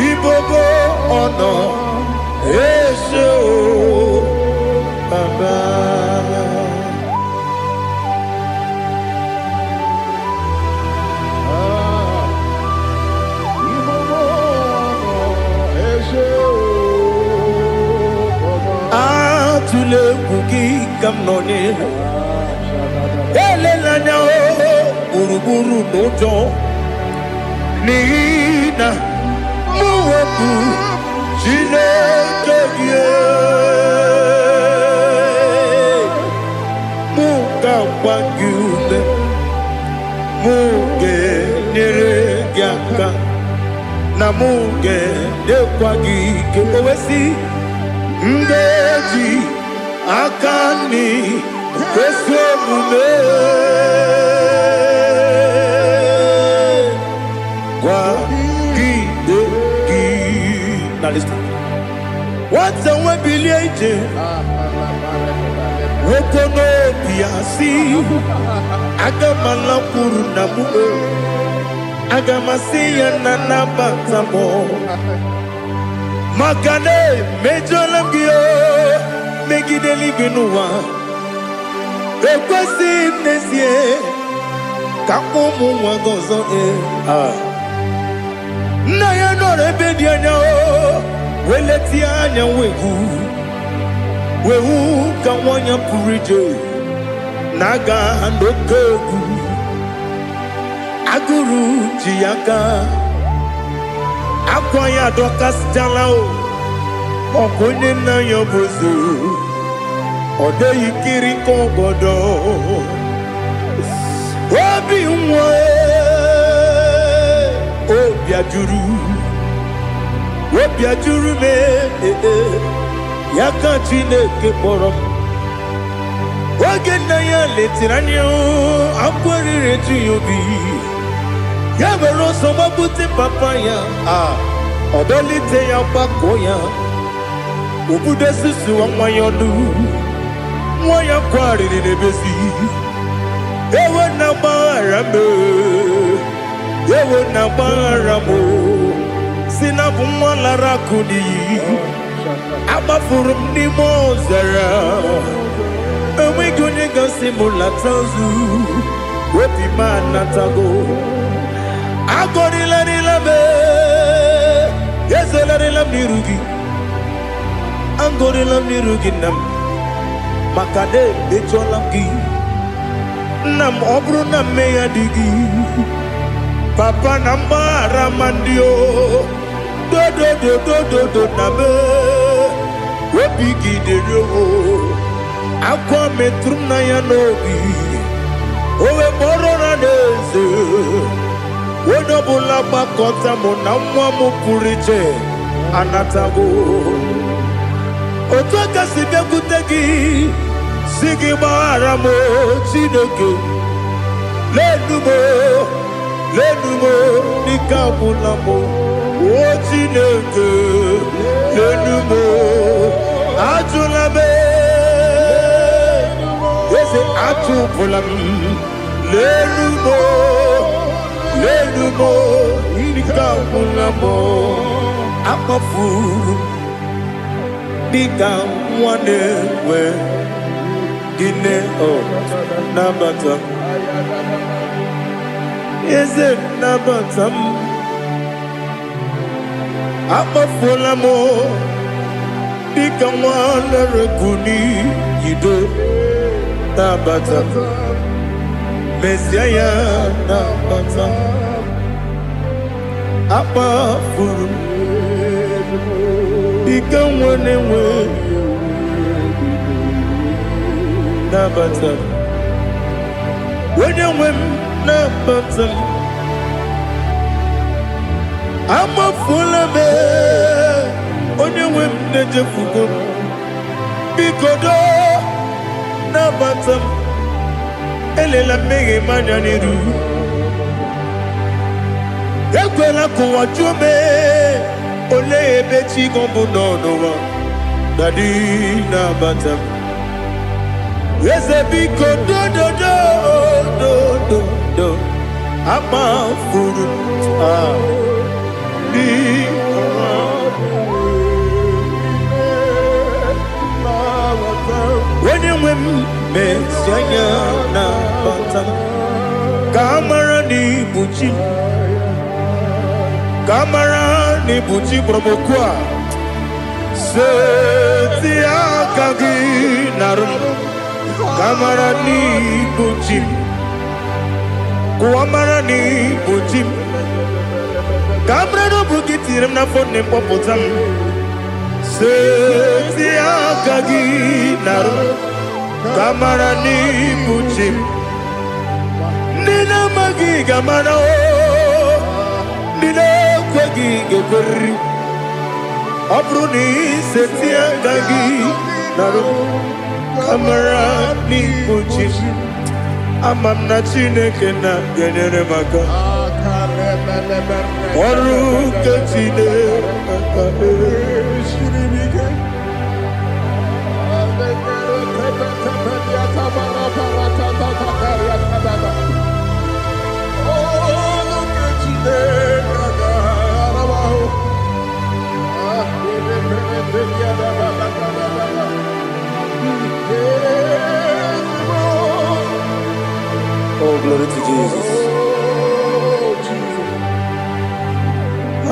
Ibogo honor, Ese Baba. Tule kuki kamnone ele lanya o buruburu nojo nina muweku jinekeye muka wangyule muge nere gyaka na muge dekwagi kewesi ngeji akani kwesomume kwa gidegi. Now listen. What's the way biliaje? Wokono biasi agamala puru na muwe agamasiya na nabatamo Makane mejolamgio megideli benua ekwesi nesie kakomu wagozo na ya no rebedi anya weleti anya wehu kawanya purije naga ndokogu aguru jiyaka Akwaya dokas jalao Okonye na yobozu Ode yikiri kogodo Obi mwe Obi ajuru me Yaka chineke porom Oge na ya letiranyo Akwarire tuyobi Yabero soma buti papaya Odolite ya bakoya Ubude susu wa mwayonu Mwaya kwari ni nebesi Ewe na barame Ewe na baramo Sinabu mwalara kuni Abafurum ni mozara Ewe gune gasi mulatazu Wepi manatago Agori la ni labe Ezelarela mirugi, angorela mirugi nam, makade becholamgi, nam obru nam meya digi, papa namara mandio, do nabe, webigi de yo, akwa metrum na ya nobi, owe morona neze. Wonobula bakota mona mwamu puriche anatago otoka sibekutegi sigi baramo chineke lenumo nikabulamo o chineke lenumo ajulabe ese ajupulam lenumo Lenumo, Nikamulamo, Akafu, Nikam one way, Dine o Nabata. Is it Nabatam? Akafulamo, Nikam one Rekuni, you do Nabata. Messiah Nabata Apa Furu Become one away Nabata When you win Nabata I'm a full of it On you win Nejafugo Bikodo Nabata Elela mege mananiru Ekwela kuwa chume Ole ebechi gombu nonowa Dadi na batam Eze biko do Ama furu Di When you win Messiah na batam Kamara ni buchi promokwa Setia kagi narum Kamara ni buchi Kuamara ni buchi Kamara no bukitiram na phone popotam Setia kagi narum Kamara ni buchi Nina magi gamana o Nina kwagi geberi Abruni setia gagi Naru Kamara ni buchi Amam na chineke na genere maka Oru kachine Shiribike Oh, glory to Jesus.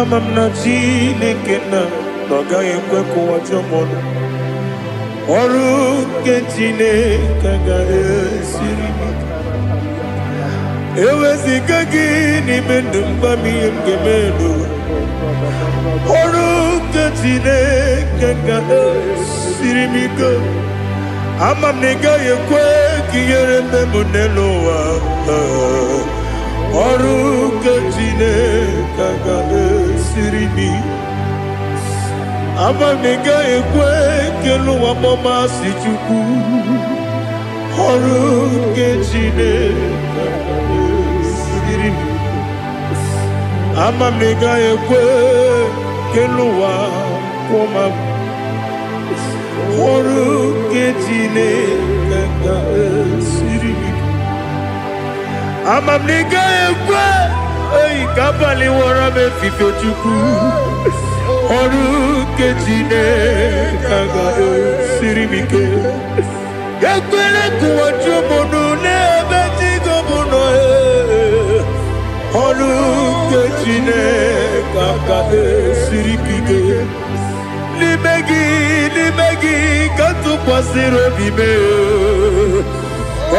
Amam na chineke na Noga yekwe kuwa chomono Oru kechine kaga esiribike Ewezi kagi ni mendumba miyem gemelu Oru kechine kaga esiribike Amam nega yekwe kiyere memunelo wa Oru kechine kaga esiribike Amam nega yekwe kelu wa mama si chuku Oru kechine kaga esiribike Amam nega yekwe kelu wa mama Oru kechine kaga esiribike Amam nega yekwe Ei kabali wara me fife chuku Oru kechine kaga esiribike Yakwele kuwa chumono nebe chigo mono Oru kechine kaka sirikike. Limegi katu pasiro bime.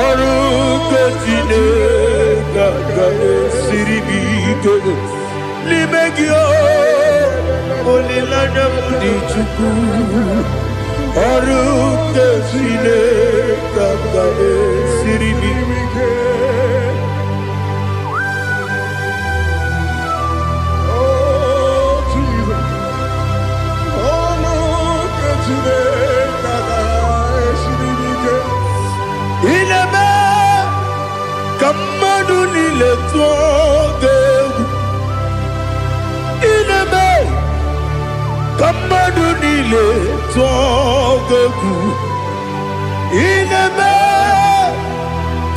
Oruke tine kaka sirikike. Limegi olilanya mudi chuku. Oruke tine kaka sirikike. Ineme kamadu nile tuogegu. Ineme kamadu nile tuogegu. Ineme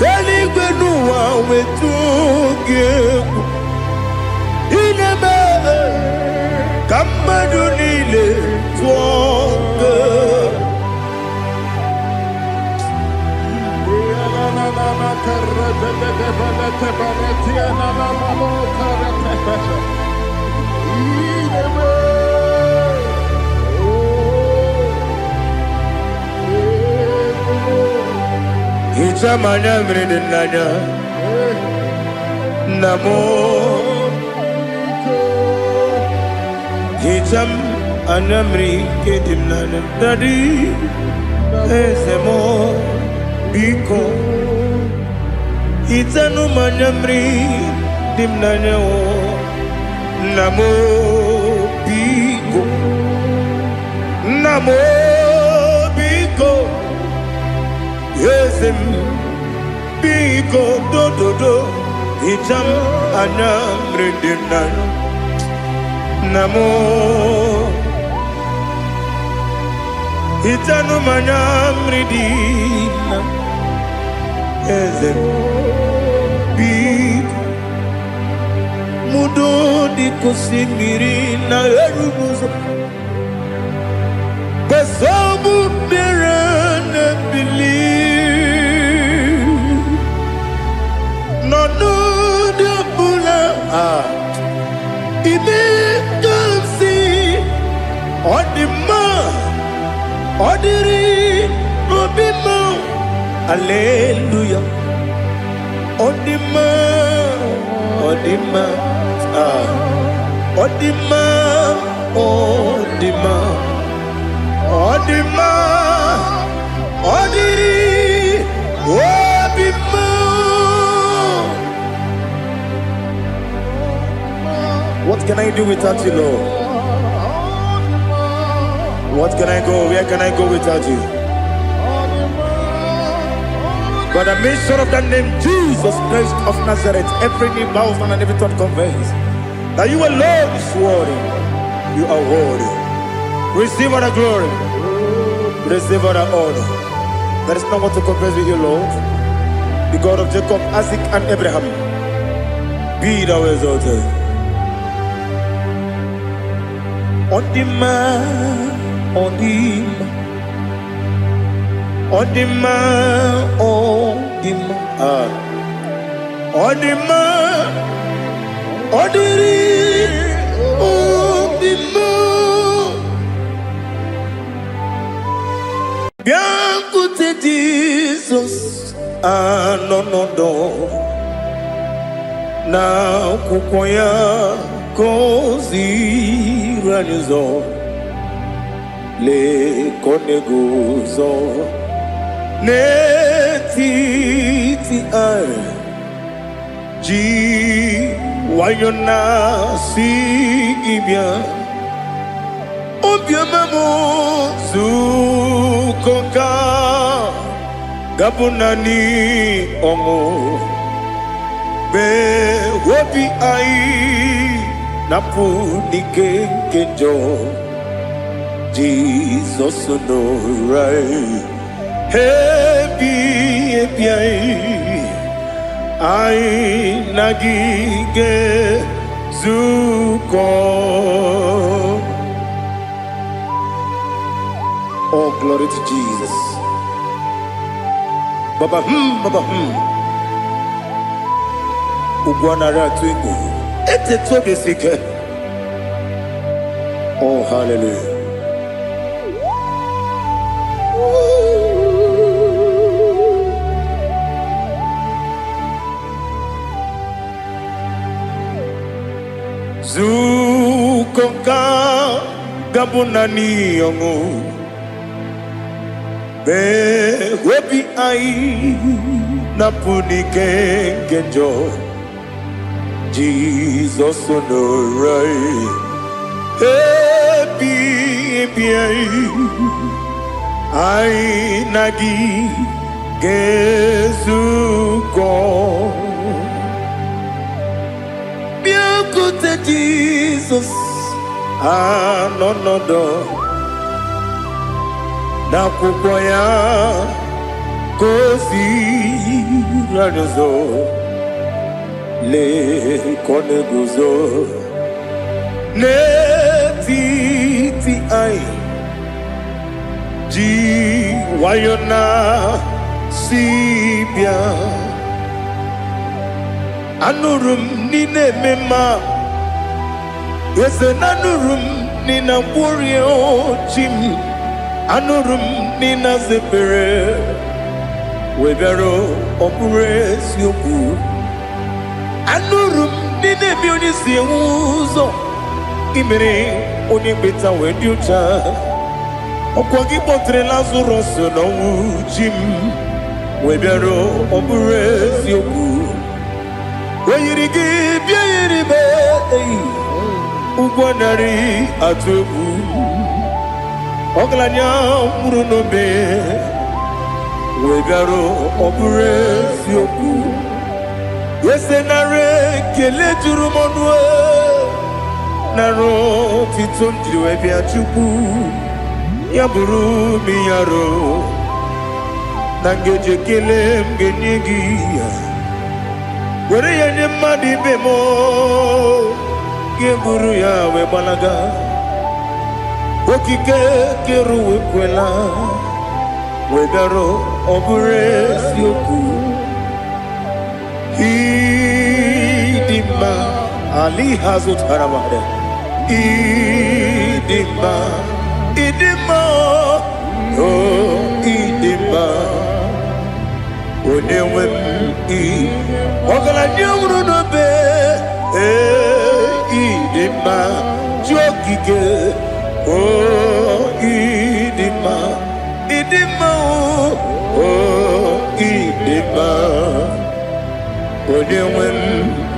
kaligwenu wawe tuogegu. Ineme kamadu nile tuogegu. Ichamanya mridinanya namo. Icham anamri kedimnanya dadi ezemo biko. Itanu manyamri dimnanya o namo biko. Namo biko. Yesem biko do do do. Itam anamri dimnanya namo. Itanu manyamri dimnanya Yesem biko. Mudo di kusimiri na erubuzo. Besobu birane believe. No no de bula. Ibe kamsi. Odima. Odiri. Obima. Hallelujah. Odima. Odima. Odima. Odima. Odima. Odiri. Obima. What can I do without you, Lord? What can I go? Where can I go without you? By the mention of the name Jesus Christ of Nazareth, every knee bows and every tongue confesses that you alone is worthy. You are worthy. Receive all the glory. Receive all the honor. There is no one to compare with you, Lord. The God of Jacob, Isaac, and Abraham. Be thou exalted. On the man, on the man. On the man, on the man, on the man, on the man. Bien écoutez Jesus, no no no. Na kukoya kozi ranizo le koneguzo. Netiti ai ji wayona si ibia obia mamo zukoka gabunani omo be wobi ai napu nikenjo Jesus no right. Happy I nagige zuko. Oh, glory to Jesus. Baba Baba Ugwana ratu ego. Ete tobe sike. Oh, hallelujah. Zukonka gabunani yongu be webi ai napunike genjo Jesus onorai happy ai nagi gezuko Jesus, no, na kukwaya kosi ranozo le koneguzo ne titi ai ji wayona sibia anurum nine mema. Yes, anurum nina warrior chim anurum nina zepere webero opures yoku anurum nina bionisi uzo imere onibeta weducha okwagi potre lazarus no chim webero opures yoku weyirigi biayiribe Ugwanari atubu Oglanya murunobe Wegaro opuresi oku Yesenare kele jurumonwe Naro titondriwe biachuku Yaburu miyaro Nangeje kele mgenyigia Were yenye madi bemo Geburu ya we balaga Okike keru we kwela Wedaro obure sioku Idima Ali hazut haramade Idima Oh idima Onewem Ogala nyamru no be Idima jokike oh idima oh idima odewem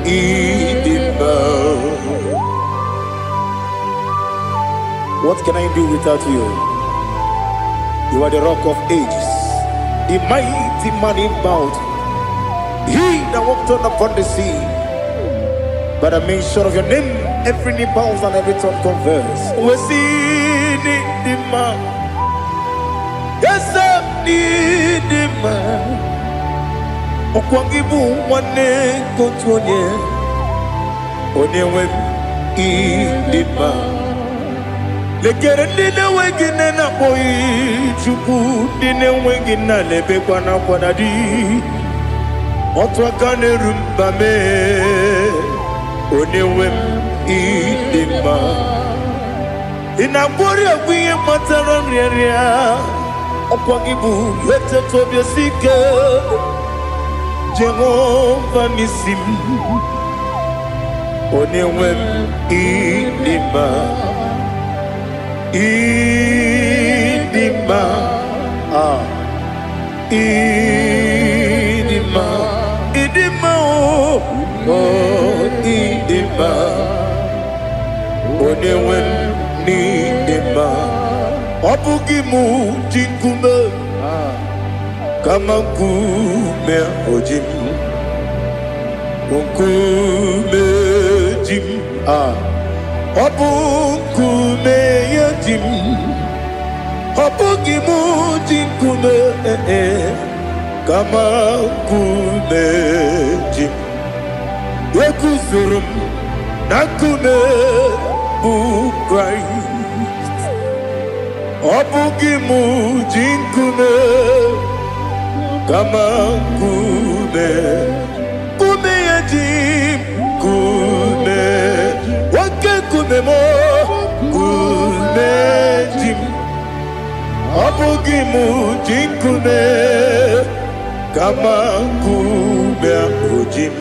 idima. What can I do without you? You are the rock of ages, the mighty man in battle, he that walked on upon the sea. By the mention of your name, every knee bows and every tongue converse. We see the man. Yes, I need the man. Okwangibu wane kotonye. Onewe the man. Lekere dine wegine na boy chuku dine wegina lebe kwa na kwadadi. Otwa kane rumba me. Onewem idima Inabori agwiye matara nriya Okwagibu yete tobye sike Jehova nisim Onewem idima Idima Idima Idima oh idima Onewem nidima Obugimu jinkume Kama kume ojim Unkume jim Obukume yajim Obugimu jinkume Kama kume jim Yekuzurum nakume bu Christ Obugimu jinkume Kama kume Kume yajim Kume Wake kume mo Kume jikume kama kume ojim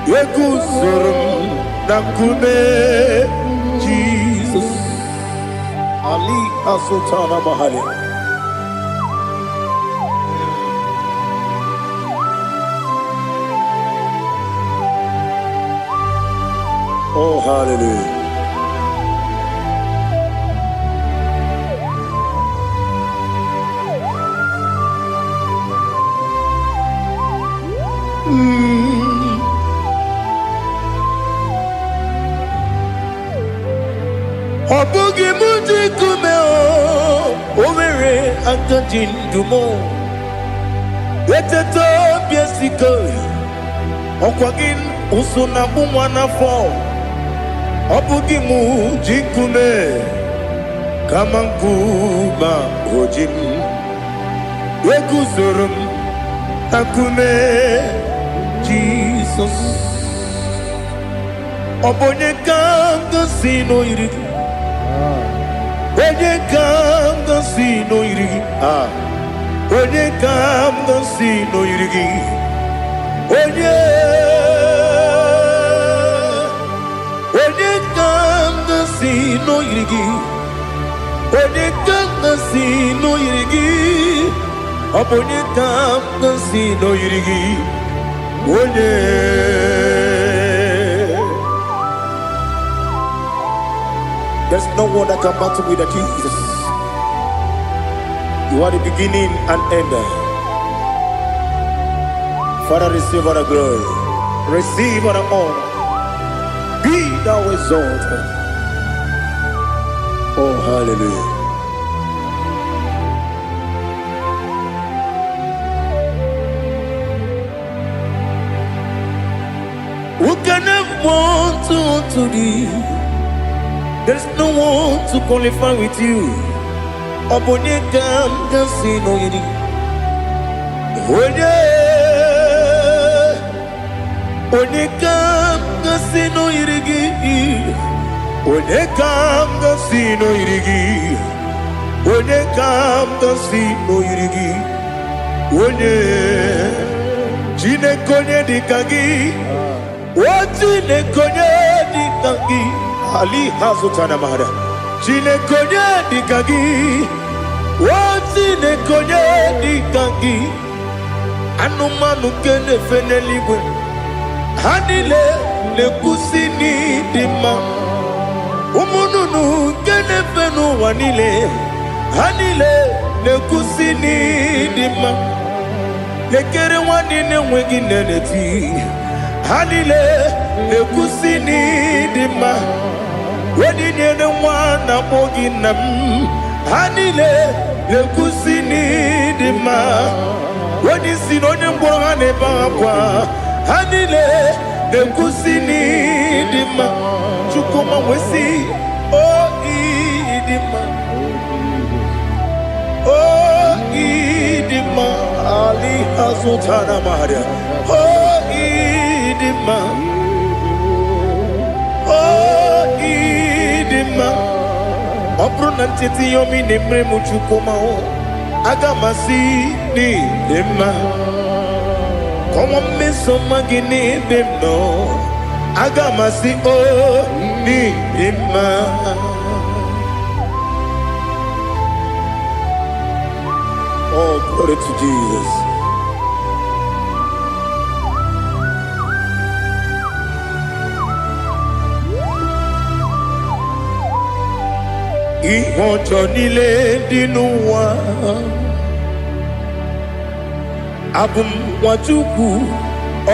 yekuzorum na kume Jesus Ali Asutana Mahali. Oh, hallelujah. Obugi muji kumeo Omere akajin dumo Eteto biesikoi Okwagin usuna bumwana fo Obugi muji kume Kamankuma ojim Yeguzorum Akume Jesus Obonye kanga sino irigi Onye kanga sino irigi Onye kanga sino irigi Onye kanga sino irigi Onye kanga sino irigi Onye kanga sino irigi Onye There's no one that can battle with Jesus. You are the beginning and end. Father, receive all the glory. Receive all the honor. Be thou exalted. Oh, hallelujah. Who can have one to thee? There's no one to qualify with you. Obonye kam kasino yidi. Onye kam kasino yidi. Onye kam kasino yidi. Onye kam kasino yidi. Onye jine konye dikagi. Wajine konye dikagi. Ali Hazutana Mahada. Chine konye dikagi. Wachine konye dikagi. Anumanu kene feneligwe. Hanile le kusini dima. Umununu kene fenu wanile. Hanile le kusini dima. Lekere wanine wengi neneti. Hanile le kusini dima. Wedi nyene mwana mogi nam Hanile le kusini dima Wedi sinonye mbora neba kwa Hanile le kusini dima Chukuma wesi Oh idima Oh idima Ali Hazutana Maria Oh idima Obrona tete yomi nemre muchukoma o agamasi ni dema Komo meso magini demno agamasi o ni dema Oh, glory to Jesus. Ihojo nile dinuwa Abum wajuku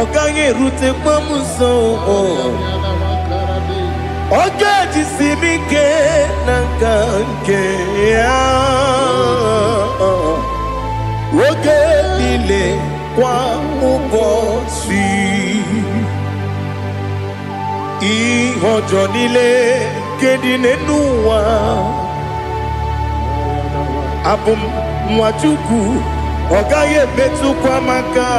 Ogange rute mamuso Oga jisimike nangange Oge nile kwa ubosi Ihojo nile kedine nuwa Abum mwachuku Ogaye metu kwa maka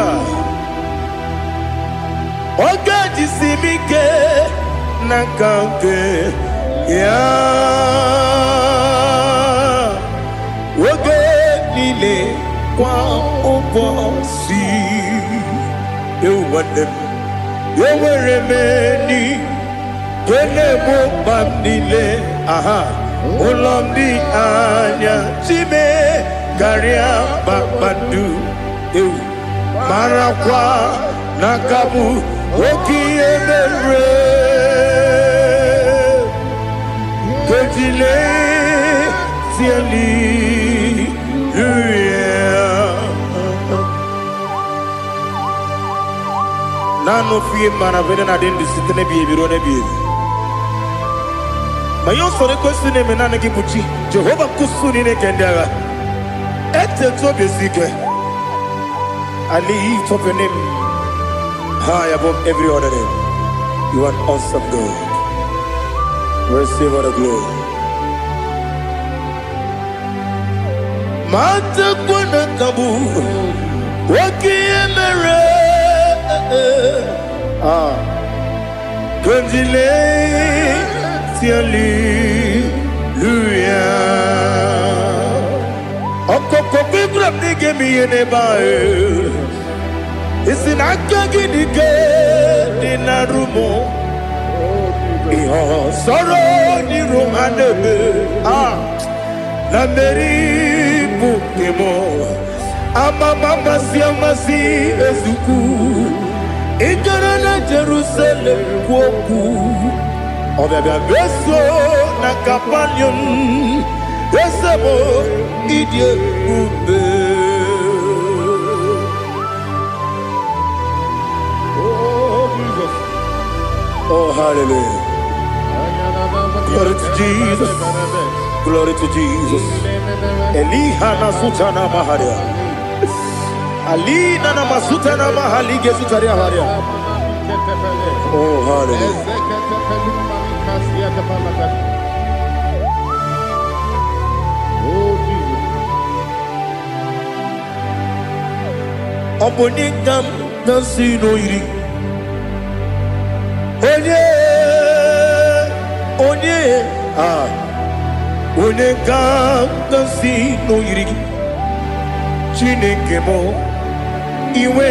Oga jisimike nakange Ya Oge niile kwa ụbọchị. Ewere m enyi ga-egbo mkpa m niile. Ụlọ m dị anya chime karịa kpakpando. Marakwa na ka bụ oke ihe mere. Kejile tieli Nano fie mana vene na den disitene bi ebiro ne bi. Mayo sore kwesi ne menane ki buchi. Jehova kusuni ne kendaga. Ete to besike. I lift up your name high above every other name. You are awesome God. Receive all the glory. Mata kuna kabu waki emere. Gondile tiali luya. Okoko bigrab nige mi yene bae. Isina kagi nige dinarumo. Iho soro ni romanebe. La meri bukemo. Mama siamasi ezuku. Igarana Jerusalem woku. Obebe beso na kapanion. Esemo idie ube. Oh, Jesus. Oh, hallelujah. Glory to Jesus. Glory to Jesus. Elihana sutana maharia. Alina na masuta na mahali gesutaria haria. Oh, hallelujah. Oh, Jesus. Obonikam nasino iri. Onye Onekam nasino iri. Chineke mo iwe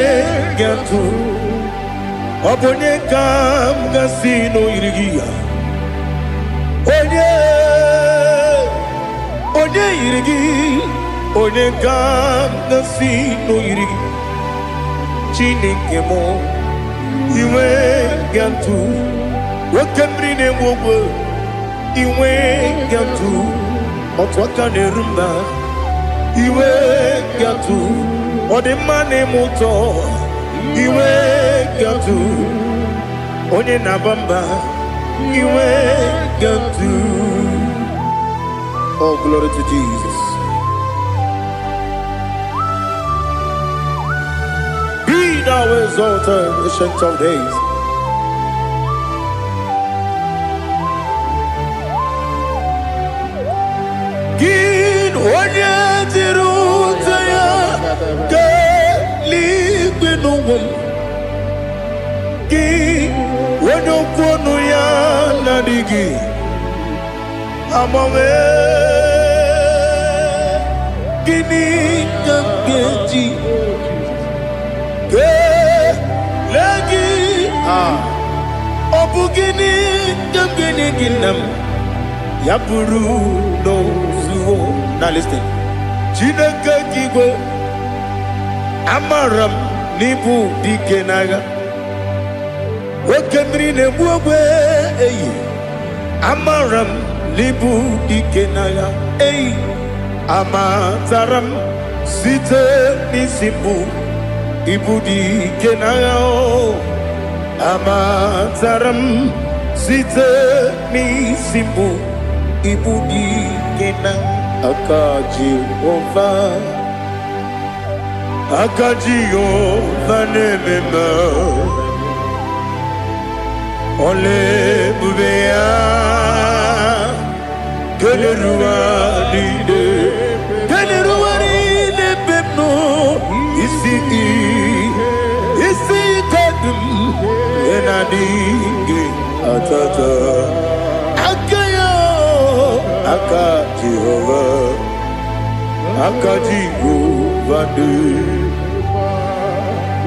gatu. Obonekam nasino iri. Onye iri. Onekam nasino iri. Chineke mo iwe gatu. Wakemri ne mwogo iwe gatu. Otwaka ne rumba iwe gatu. Odemane moto iwe gatu. Onye nabamba iwe gatu. Oh, glory to Jesus. Be thou exalted, ancient of days. Gin onye tiruta ya ke ligbe n'ụwa. Gin onye kwonu ya na-adịghị agbanwe. Gịnị ka m ga-eji kelee gị? Ọ bụ gịnị ka m ga-enye gị nna m? Ya bụrụ n'ozuo. Now listen. Chineke gigwe amara m n'ibu dike n'agha. Oke mmiri na-egbu ogwe eyi. Amara m n'ibu dike n'agha. Eyi amatara m site n'isi mbụ ibu dike n'agha. Amatara m site n'isi mbụ ibu dike n'agha. Aka Jehova na-ememe. Ole ebube ya keleruwa niile bepno isi kadum enadinge atata. Aka Jehova Akajigo vande.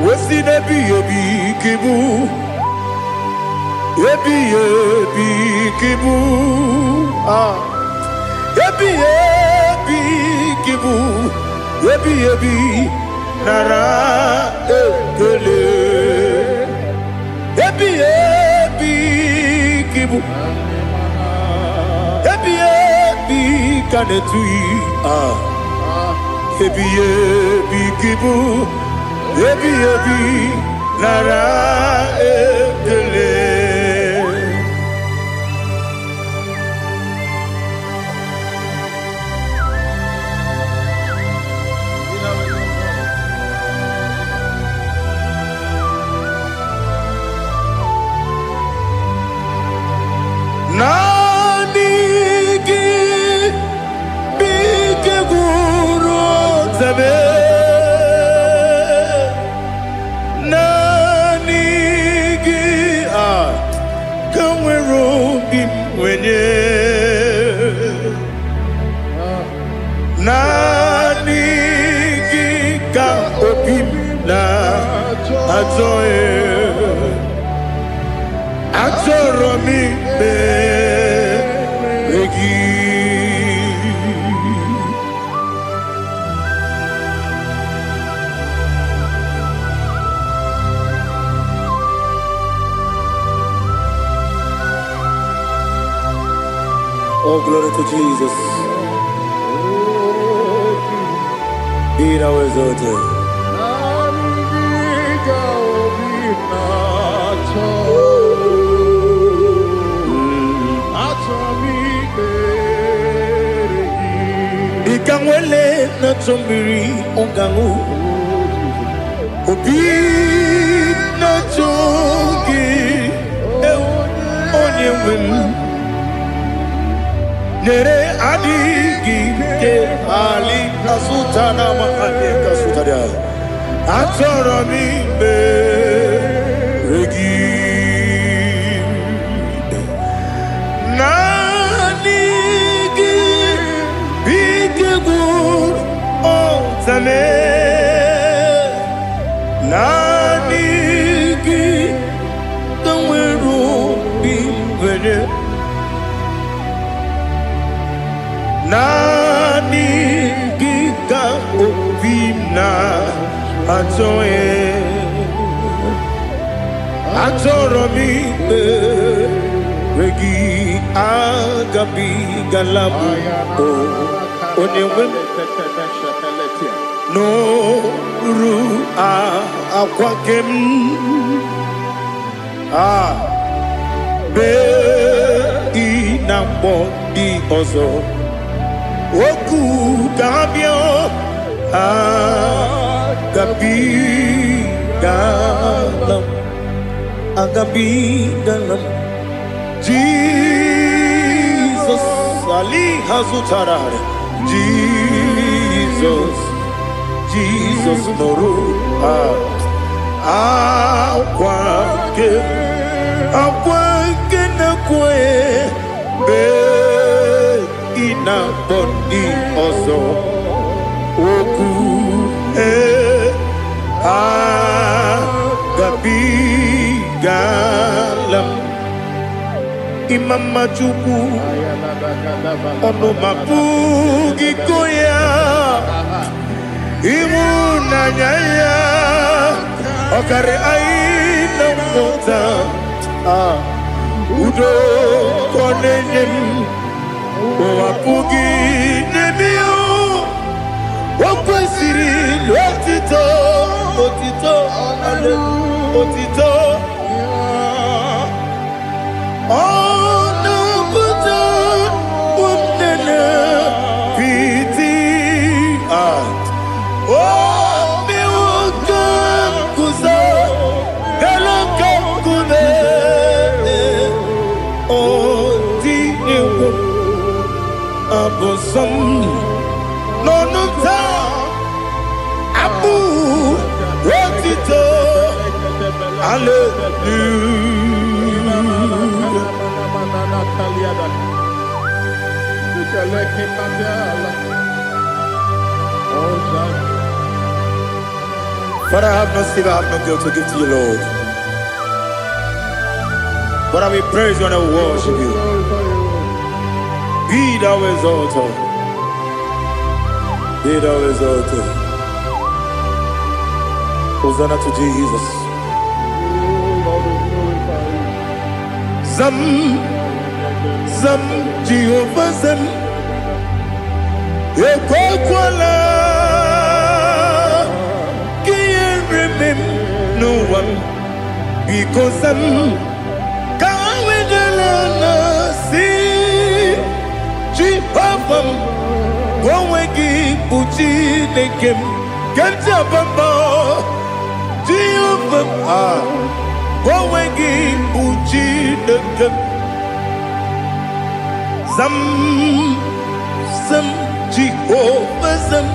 Wesi nebi ebi kibu. Ebi kibu. Ah. Ebi kibu. Ebi nara ekele. Ebi kibu. Ebi kanetui. Ah. Ebi kibu. Ebi nara ekele. Nanigi bige guru zabe. Nanigi kamweru bimwenye. Nanigi ka opim na ajoe. Atoromi begi. Oh, glory to Jesus. Be thou exalted. Ikangwele na chombiri ongangu. Obi na chogi onye wim. Nere adigi ke ali asutana mahane kasutaria. Atoromi beregi. Nanigi bigegur otame. Nanigi kamweru bimwene. Nanigi ka opimna atoe. Atoromi regi agabi galabu o onyewe no ru akwakem be inambo di ozo oku gabio agabi galam agabi galam. Jesus Ali Hazutarare. Jesus Moru Akwake na kwe be ina bondi ozo oku gabi galam. Imam majuku ono mapugi koya imu nanyaya okare aina mota udo konenyem mapugi nebio wakwesiri lotito otito ale otito no ta abu wotito hallelujah. Father, I have no silver, I have no gold to give to you, Lord. But I will praise you and I will worship you. Be thou exalted. Be thou exalted. Hosanna to Jesus. Zam, Zam, Jehovah Zam. Ekwakwala. Can't remember no one. Because I'm Jehovah, go wegi puchi nekem, kanja bamba. Jehovah, go wegi puchi nekem. Zam, Zam, Jehovah Zam.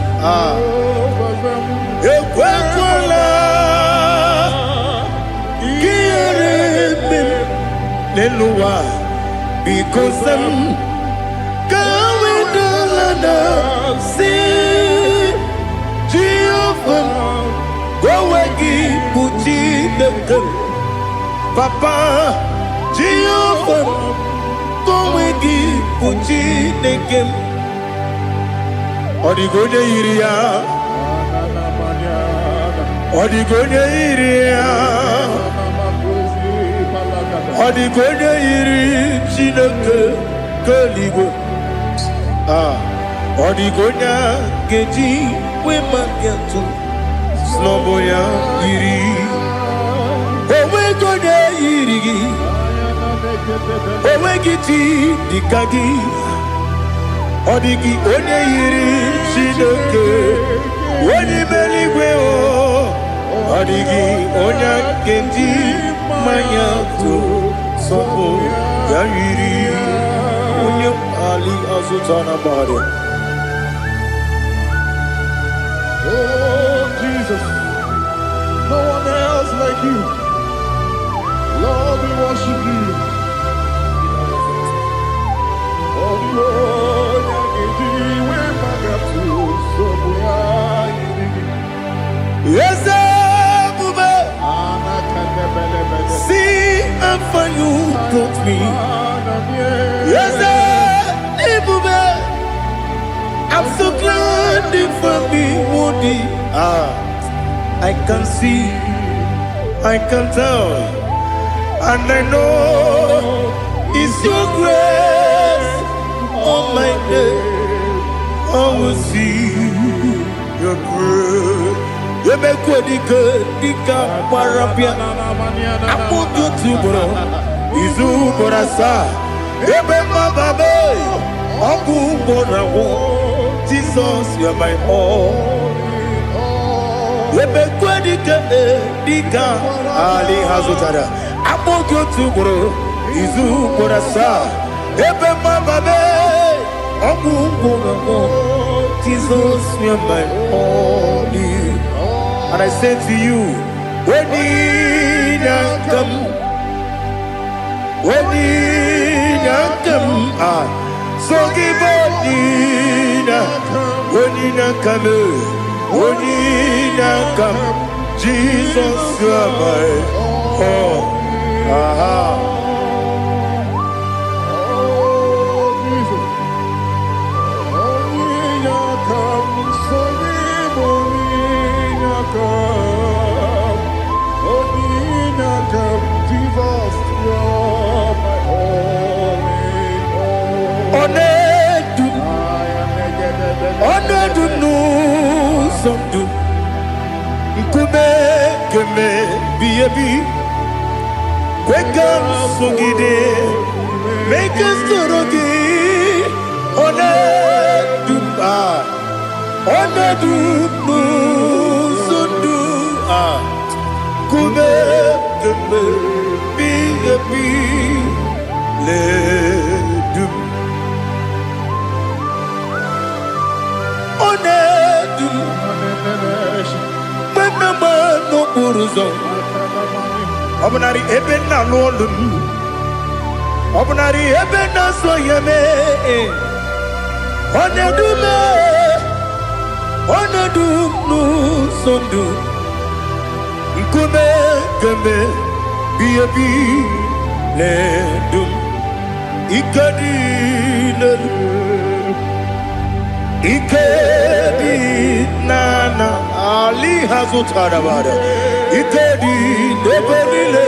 Ekwakwala, kiyerebe, neluwa, because I'm see Jehovah, go wagi puchi nekem. Papa, Jehovah, go wagi puchi nekem. Odigonya iria, Odigonya iria, Odigonya iri chineke keligo. Odigonya geji we magetu Sloboya iri Owe gonya iri Owe giti dikagi Odigi onye iri Chineke Oni meligwe o Odigi onya geji mayatu Sloboya iri Onye ali azutana bade. Oh, Jesus, no one else like you. Lord, we worship you. Oh, Lord, yes, see and for you brought me. Yes, I'm so glad for me, Woody. I can see, I can tell, and I know it's your grace on my day. I will see your grace. You make what you could, Dika Parapia. I put you to bro. Izu Borasa. You make my baby. Aku Borawo. Jesus, you're my all. You make what you could, Dika Ali Hazutada. I put you to bro. Izu Borasa. You make my baby. Aku Borawo. Jesus, you're my all. And I say to you, when you come, so give up, when you come, Jesus, you are my all. Wake up, Sugide, make us Torogi, Obnari ebena lolum, Obnari ebena soyeme, Onedume, Onadu no sondu Nkume keme Biyabi Ledum Ikadi Ikedi nana Ali hazutarabada Ikedi nebenile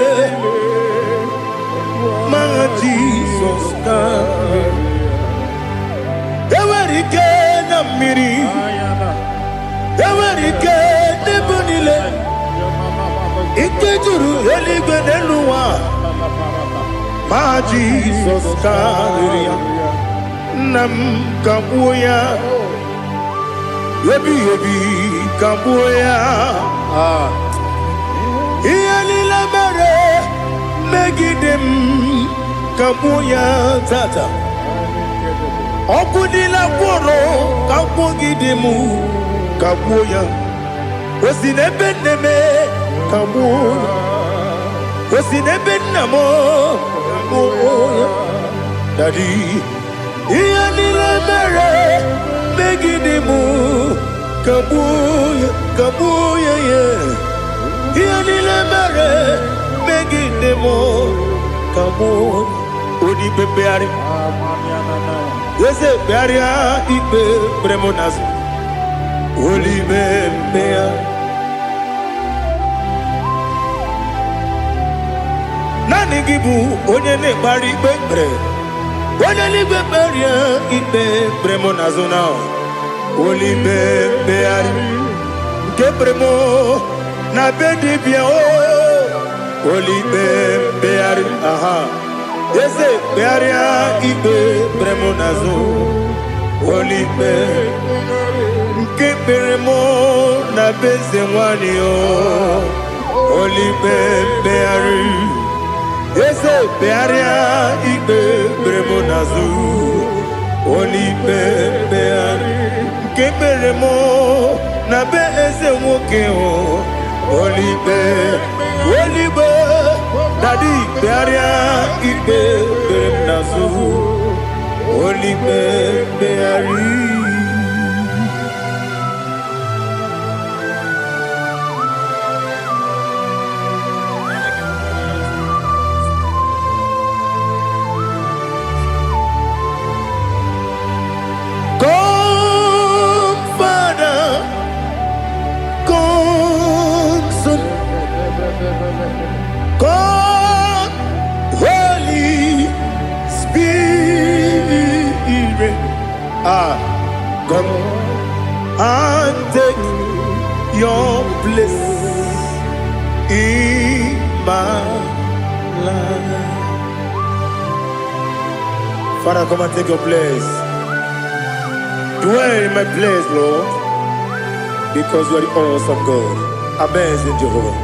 Ma Jesus come Ewerike na miri Ewerike nebenile Ikejuru eligwe neluwa Ma Jesus come Nam kabuya Yebi kabuya Iyalila mere Megidem kabuya tata Okudila kworo kabugidemu kabuya Osinebeneme kabuya Osinebenamo kabuya Daddy Iyalila mere Megidemu kabuya kabuya yeah Iyalila mere Megidemu kabuya Odi bebeari Yese bearia ibe bremonas Oli bebea Nani gibu onye ne bari bebre Onye ni beberia ibe bremonas now Oli bebeari Ke bremo na bedi bia o Oli bebeari aha Yese bearia ibe bremonazo Olibe Nke beremo na beze mwani o Olibe beari Yese bearia ibe bremonazo Olibe beari Nke beremo na beze mwoke o Olibe Olibe Daddy bearia ibe beremnazu Olibe beari Come Father Come Son Come Holy Spirit come and take your place in my life. Father, come and take your place. Dwell in my place, Lord, because you are the awesome God. Amazing Jehovah.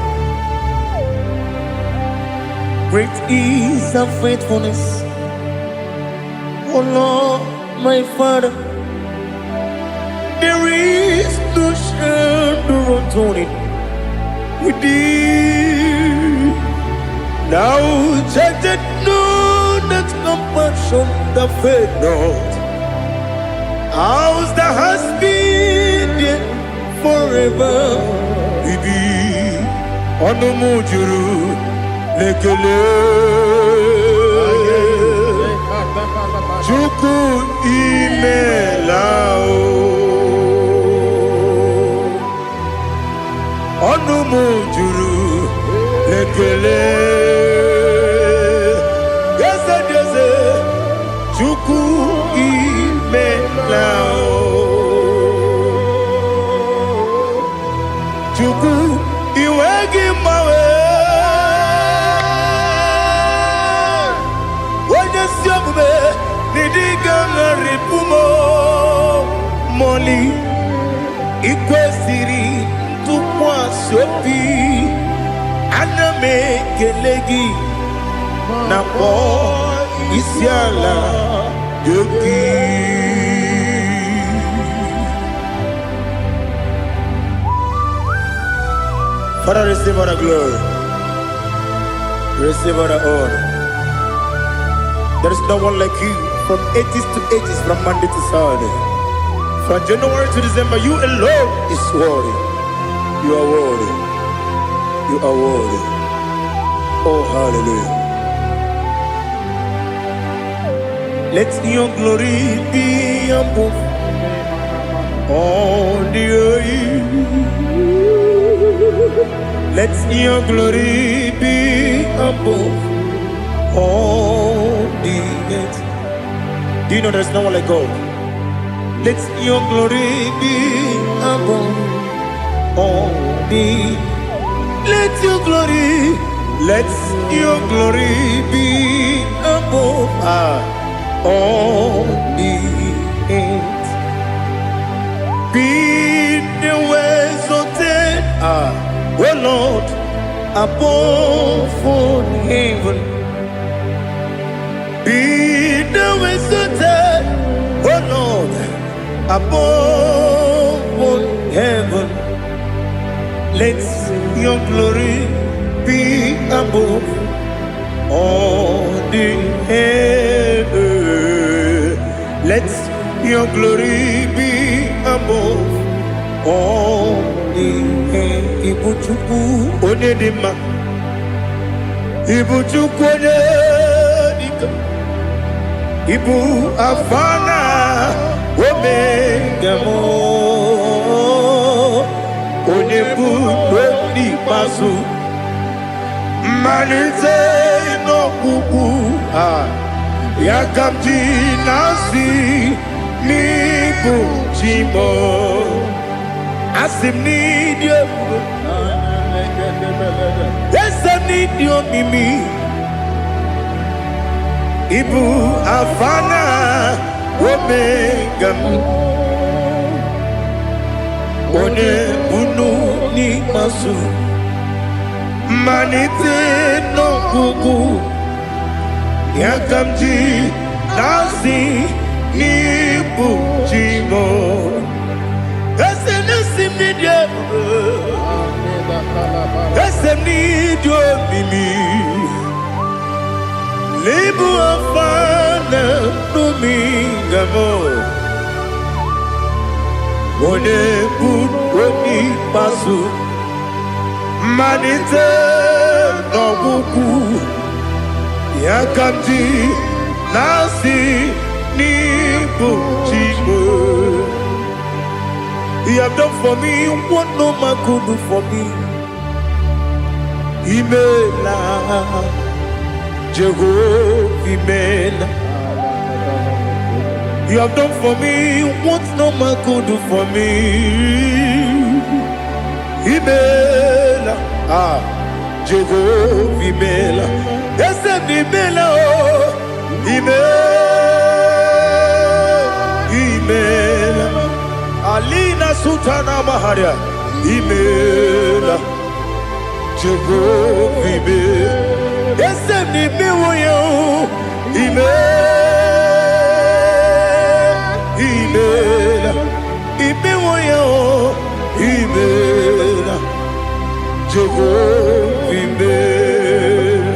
Great is thy faithfulness, oh Lord, my Father. There is no shadow of turning with thee. Now check that no, that compassion that faith not. Ours that has been there forever. We be on the mujuru lekele. Chuku imelao. Onu mujuru lekele. Yese yese chuku imelao. Chuku iwegi mawe. Wanya siyakume nidiga ngaripumo moli ikwesiri. Tukwa sopi aname kelegi na po isiala yoki. Father, receive all the glory, receive all the honor. There is no one like you from ages to ages, from Monday to Saturday. From January to December, you alone is worthy. You are worthy. You are worthy. Oh, hallelujah. Let your glory be above all the earth. Let your glory be above all the earth. Do you know there's no one like God? Let your glory be above all the. Let your glory be above all the earth. Be the ways of death, oh Lord, above all heaven. Be the ways of death, oh Lord, above all heaven. Let your glory be above all the earth. Let your glory be above all the earth. Ibuchuku onedima, Ibuchuku onedika, Ibu afana omega mo, onebu doni pasu, manite no kuku yakamji nasi nibu chimo asim nidio esem nidio mimi ibu afana omega one bunu ni masu manite no kuku yakamji nasi nibu chimo esem nasim nidio esem nidio mimi libu afana numingamo one bunu pasu manite no kuku yakamji nasi nibu chimo. You have done for me what no man could do for me. Imela, Jehovah, Imela. You have done for me what no man could do for me. Imela, Jehovah, Imela. Yes, Imela, Imela. Alina Sutana Maharia, Imela, Jehovah, Imela. Yes, Imela, Imela, Imela, Imela, Jehovah, Imela.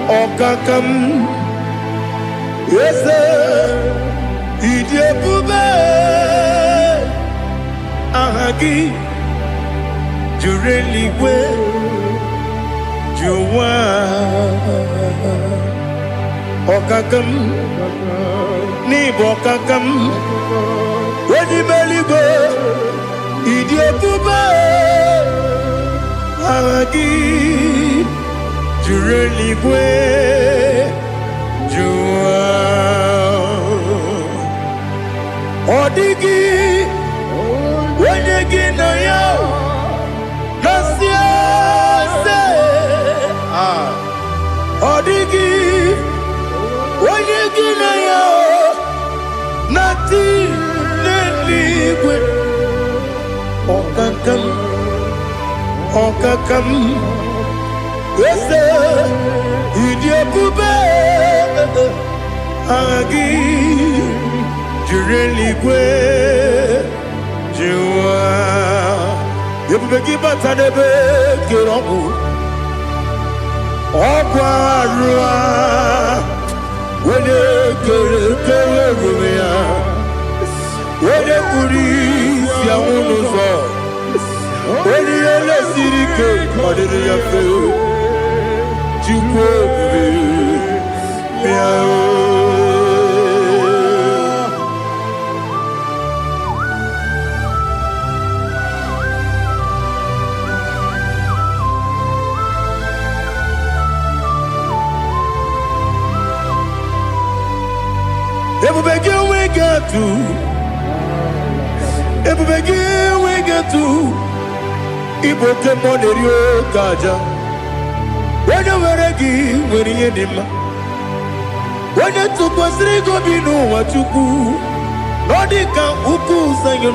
Okakam, yes, Idiabube, Ahagi, Jureliwe, Juwa, Okakam, Nibokakam, Wedibeligo, Idiabube, Ahagi. Jureligwe, Jua, Odigi, Wenegi na yo, Nasia se, Odigi, Wenegi na yo, Nati. Okakam, Ese, Idiabube, Agi, Jureligwe, Jua, Yabubeki Batanebe, Kirobu, Okwarua, Wede Kerumia, Wede Kuris, Yamunuzo. When you let Sirike, what did you feel? You Iboke monerio kaja. When you were again, when you did when you took was Rigo Bino, what you do, Nodika Uku Sayon.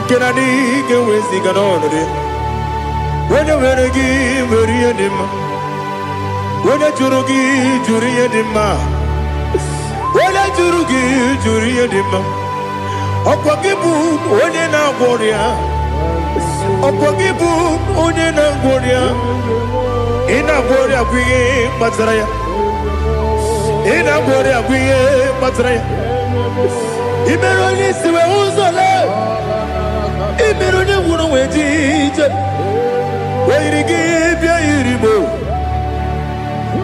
Can I get with Ziganone? When you were again, when you did when you Jurugi, Juria Dima. When I Jurugi, Juria Dima. Opakibu, when you now warrior. Opogibu unena gloria ina gloria kwiye matraya ina gloria kwiye matraya imeroni siwe uzole imeroni wunu wejije weirigi bia iribo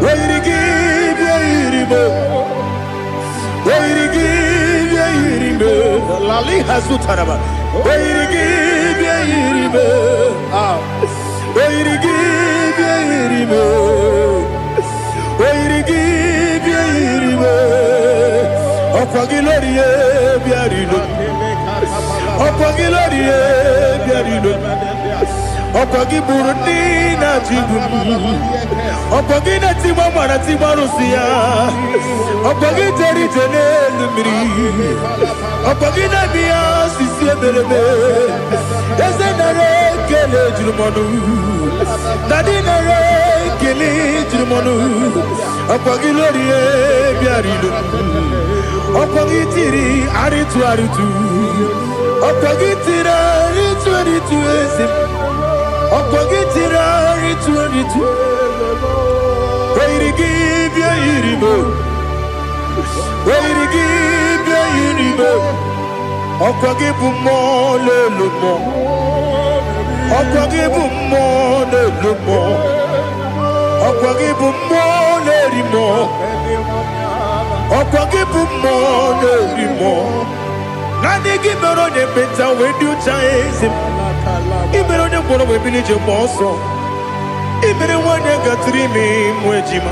weirigi bia iribo weirigi bia iribo lali hazutaraba weirigi bia iribo weirigi bia iribo weirigi bia iribo okwagilorie bia rido okwagilorie bia rido okwagiburundi na jigum okwagina timama na timarusia okwagiteri tenelumiri okwagina bia sisi eberebe ezenare kele jurumonu nadinare kele jurumonu okwagilorie bia rido okwagitiri aritu okwagitira aritu esim okwagitira aritu weirigi bia iribo weirigi bia iribo okwagibu mo lelumo okwagibu mo lelumo okwagibu mo lerimo okwagibu mo lerimo nani gibero de beta wedu chaise ibero de bono we bilije moso ibere wanya gatrimi mwejima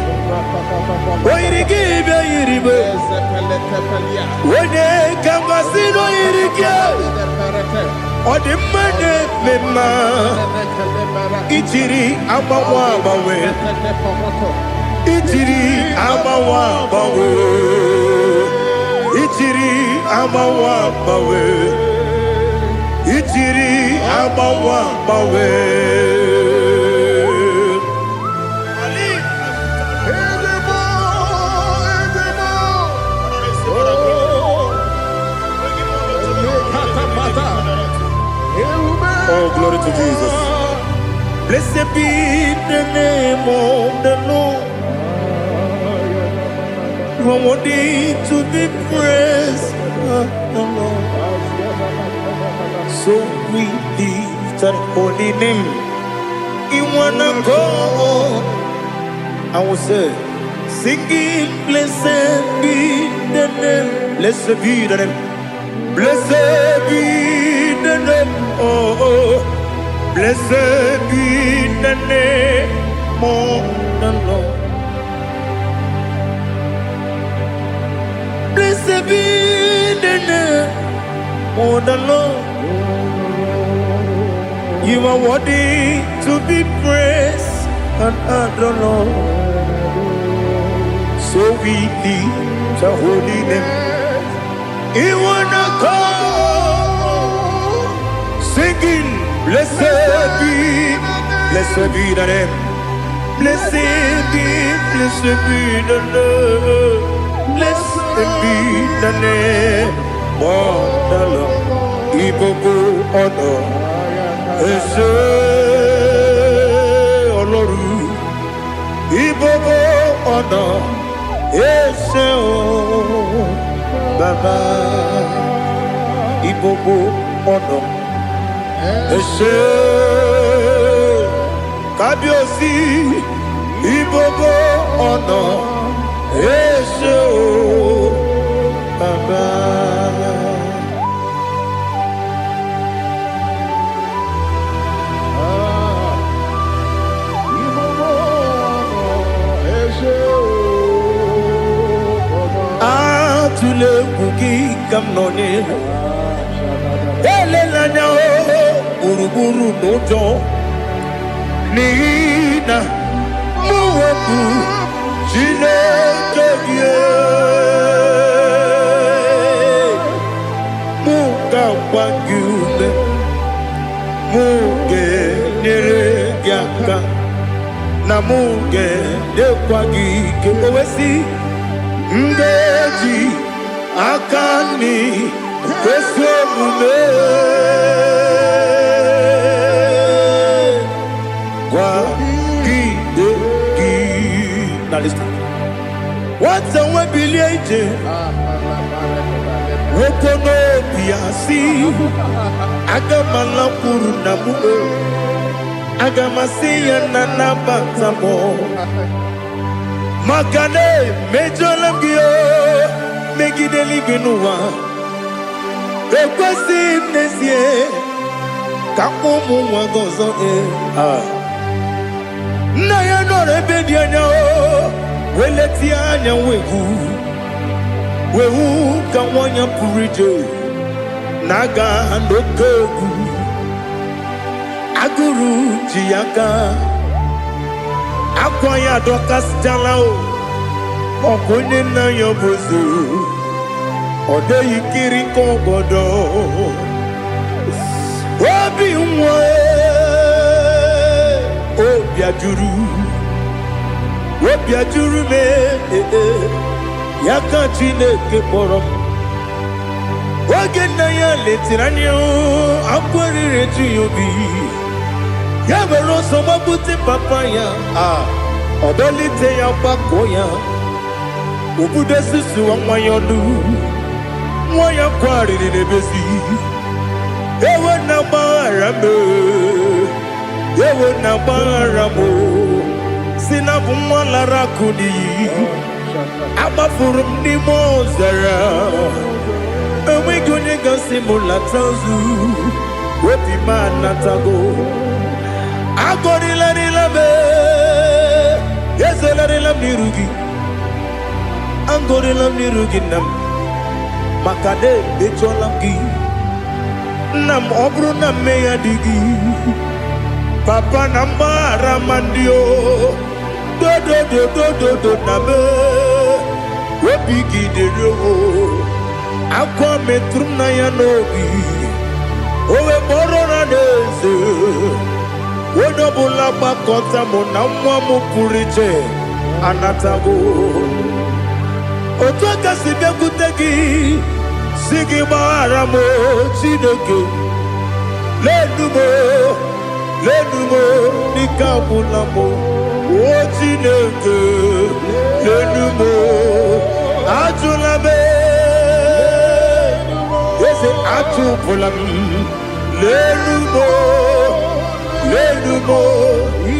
oirigi bia iribo wene kamasino irike odimane mema itiri amawa bawe itiri amawa bawe itiri amawa bawe itiri amawa bawe Oh, glory to Jesus. Blessed be the name of the Lord. You are worthy to be praised, the Lord. So we lift that holy name. You wanna go? I will say, singing, blessed be the name. Blessed be the name. Blessed be the name. Oh, blessed be the name of the Lord. Blessed be the name of the Lord. You are worthy to be praised and adored, Lord. So we lift the holy name. You wanna go singing. Blessed be the name. Blessed be the name. Blessed be the name. Wonderful, Ibogo honor. Ese Oloru, Ibogo honor. Ese o Baba, Ibogo honor. Ese Kabiosi, Ibogo honor. Ese o Baba. Atule kuki kamnone elelanya uruburu nojo nina muweku Chineke muka wangune muge neregiaka na muge dekwagi kewesi Ndeji akani kwesomume kwa gidegi. Now listen. What's the way biliaje? Wokono biasi agamala puru namu agamasiya nanabatamo. Makane mejolamgio megideli benua ekwesi nesie kakomu wagozo na ya no rebedi anya weleti anya wehu kawanya purije naga ndokogu aguru jiyaka Akwaya dokas jalao Okonye na yobozu Ode yikiri kogodo Obi mwe Obi ajuru me Yaka Chineke porom Oge na ya letiranyo Akwari reju yobi Yabero soma buti papaya Odolite ya bakoya Ubude susu wa mwayonu Mwaya kwari nebezi Ewe na barame Ewe na baramo Sinabu mwalara kudi Abafurum ni mozara Ewe gunye gasi mula tanzu Wepi manatago Agorila nilabe Yesela nilam nirugi Angorila nirugi nam Makade becholamgi Nam obru nam meya digi Papa nambara mandio Do nabe Wepigi de roho Akwa metrum na yanogi Owe borona neze Wodobula bakota mona mwamu purije anatago Otoka sibe kutegi Sigi baramo Chineke Lenumo Nikabulamo O Chineke Lenumo Ajulabe Yese Ajupulam Lenumo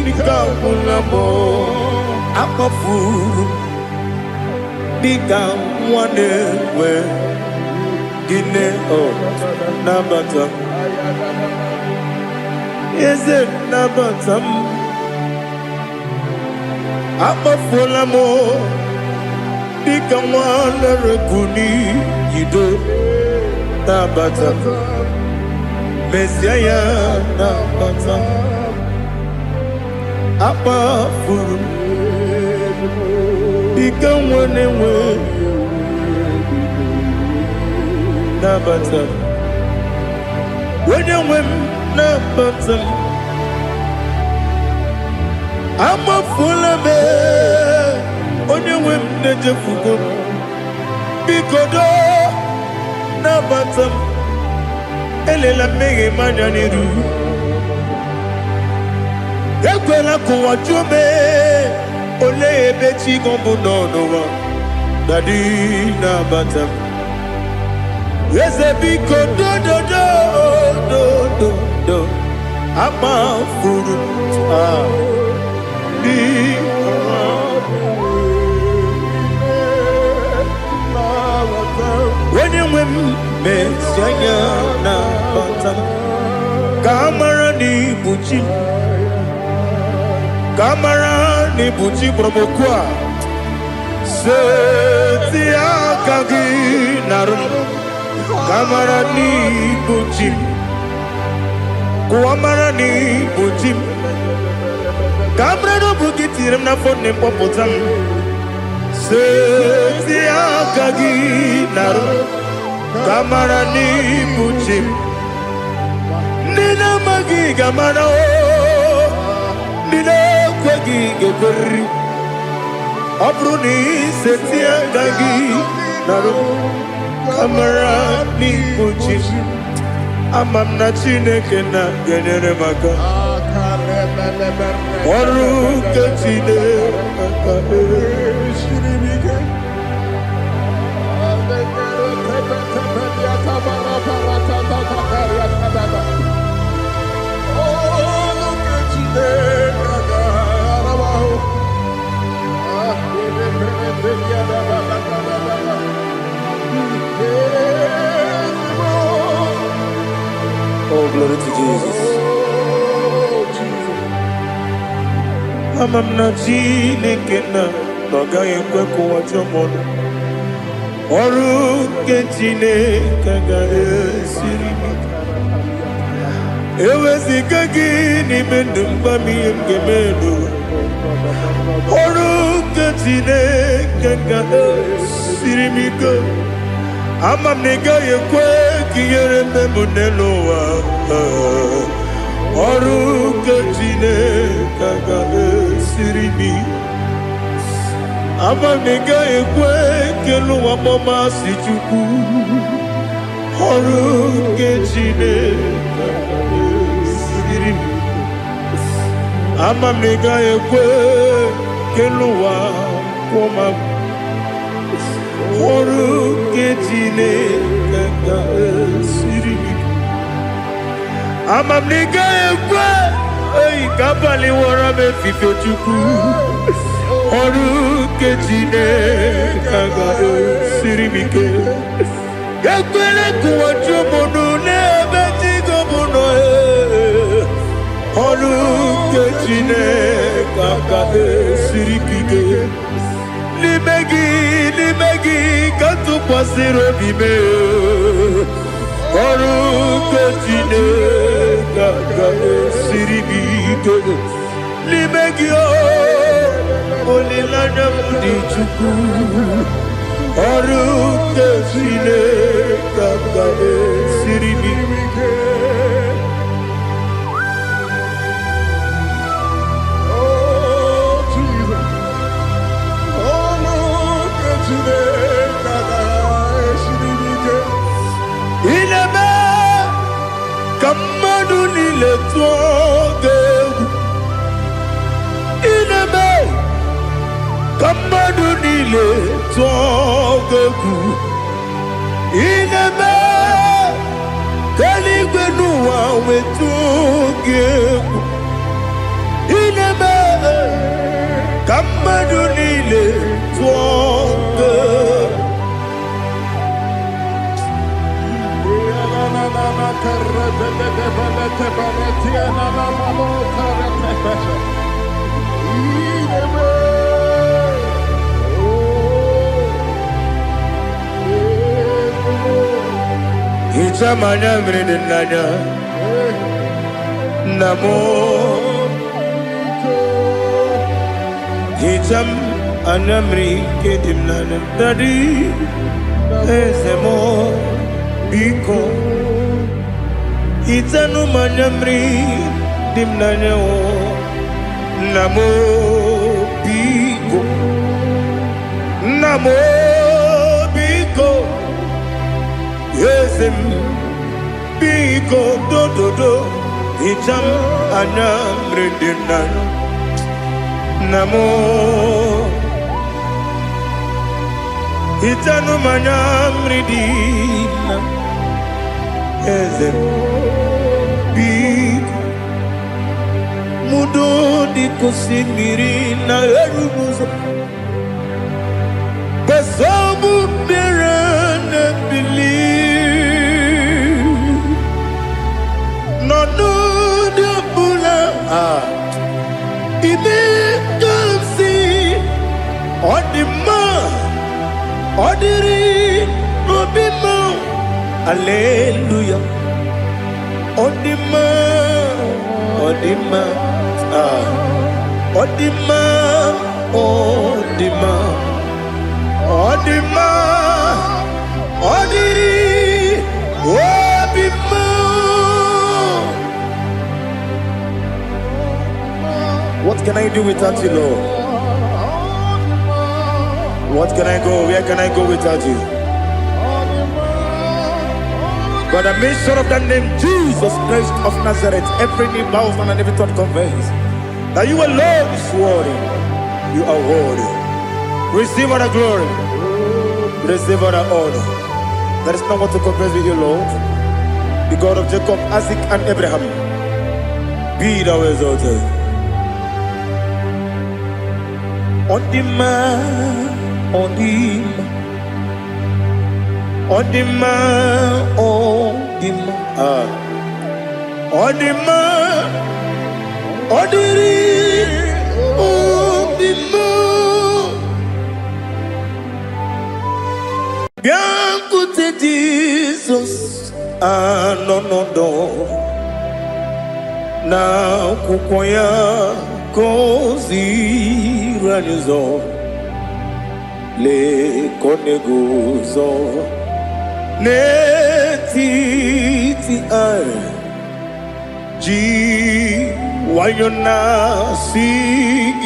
Nikabulamo Akafu Bika Mwanewe Gine O Nabata Is it Nabatam Akafulamo Bika Mwanewe Kuni Yido Nabata Messiah Nabata Apa furu Bika Mwanewe Nabata When you win na batam ama fulame onye nwe m na-ejefugo bikodo na batam elela mmehie manya n'iru ekwela kụwa jume ole ebe chi gọbụ n'ọnụwa dadi na batam eze biko do ama furu di when you win mesianya na batam kamara ni buchi promokwa setia kagi narum kamara ni buchi kuamara ni buchi kamara no bukitiram na phone popotam setia kagi narum kamara ni buchi nina magi kamara o nina kwagi geberi abruni setia kagi narum kamara ni buchi amam na chineke na genyere maka ọrụ nke chineke Oh, glory to Jesus. amam na chineke na n'ọgaghị ekwe ka ụwa jọmọnụ ọrụ nke chineke ga-esiri eweziga gị n'ime ndụ mgbam ihe m ga-eme n'ụwa ọrụ nke chineke ga-esiri m ike amam na ị gaghị ekwe ka ihere mmemme n'elu ụwa ọrụ nke chineke ga-esiri m amam na ị gaghị ekwe ka elu ụwa gbamasị Chukwu ọrụ nke chineke ga-esiri m amam na ị gaghị ekwe ka elu ụwa kwụma m ọrụ nke chineke ga-esiri m amam na ị gaghị ekwe ka abalị wara m efife Chukwu ọrụ nke chineke ga-esiri m ike ekwere ka ụwa jụọ m n'ebe chi gọbụ nọ ọrụ nke chineke ga-esiri m ike n'ime gị ka tụkwasịrị obi m ọrụ nke chineke ga-esiri m ike n'ime gị olileanya m dị Chukwu ọrụ nke chineke ga-esiri m ike ineme ka mmadụ niile tụọ gị egwu ineme ka mmadụ niile tụọ gị egwu ineme ka eluigwe n'ụwa wee tụọ gị egwu ineme ka mmadụ niile tụọ gị egwu Hichamanya mridinanya namo Hicham anamri kedimnana Dadi ezemo biko itanu manyamri dimnanya namo biko yesem biko do itam anyamri dimnanya namo itanu manyamri dimnanya yesem biko mudo di kusimiri na erubuzo besobu berana believe no de bula ibe dansi odima odiri obima hallelujah odima odima odiri obima. What can I do without you, Lord? What can I go? Where can I go without you? By the mention of that name, Jesus Christ of Nazareth, every knee bows and every tongue confesses that you alone is worthy. You are worthy. Receive all the glory. Receive all the honor. There is no one to compare with you, Lord. The God of Jacob, Isaac, and Abraham. Be thou exalted. On the man, on the man. On the man, on the man, on the man, on the man. Bien côté Jesus, no. Na kukoya kozi ranizo le koneguzo. Netiti ai ji wayona si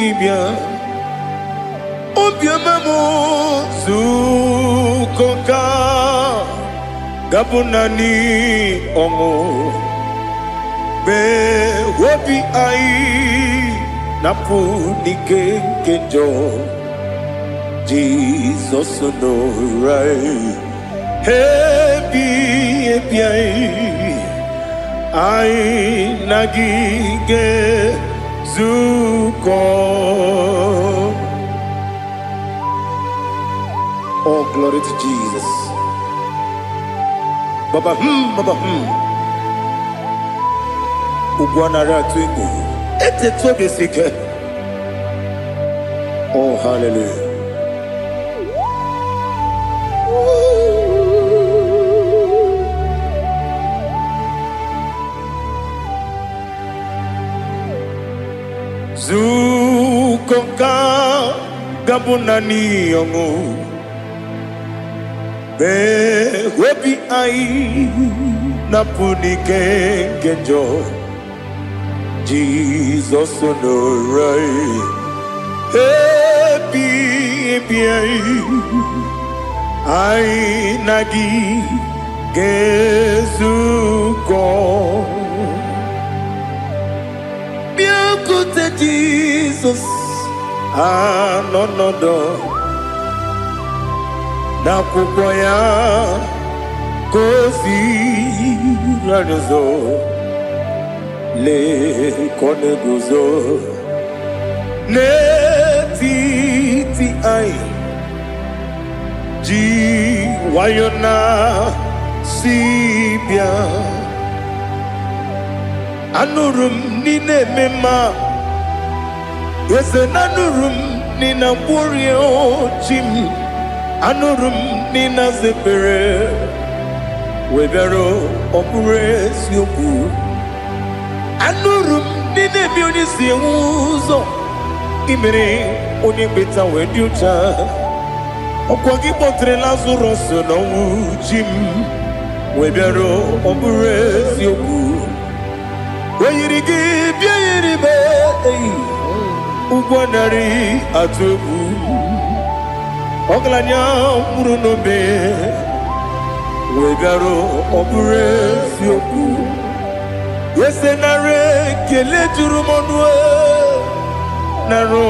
ibia obia mamo zukoka gabunani omo be wobi ai napu nikenjo Jesus no right. Happy I nagige zuko. Oh, glory to Jesus. Baba Ugwana ratwingu. Ete tobe sike. Oh, hallelujah. Zukoka gabunani yongu be webi ai napuni kenjo Jesus no right happy ai nagi gezuko. Jesus, no na kukoya kozi ranizo le koneguzo netiti ai ji wayona sibia anurum nine mema. Yes, anurum nina burio chim, anurum nina zepere, webero opures yoku, anurum nine bionisi uzo, imere onibeta weducha, okwagi potre lazuroso no chim, webero obures yoku weyirigi biayiribe ugwanari atubu oglanya murunobe webero obures yoku yesenare kele jurumonwe naro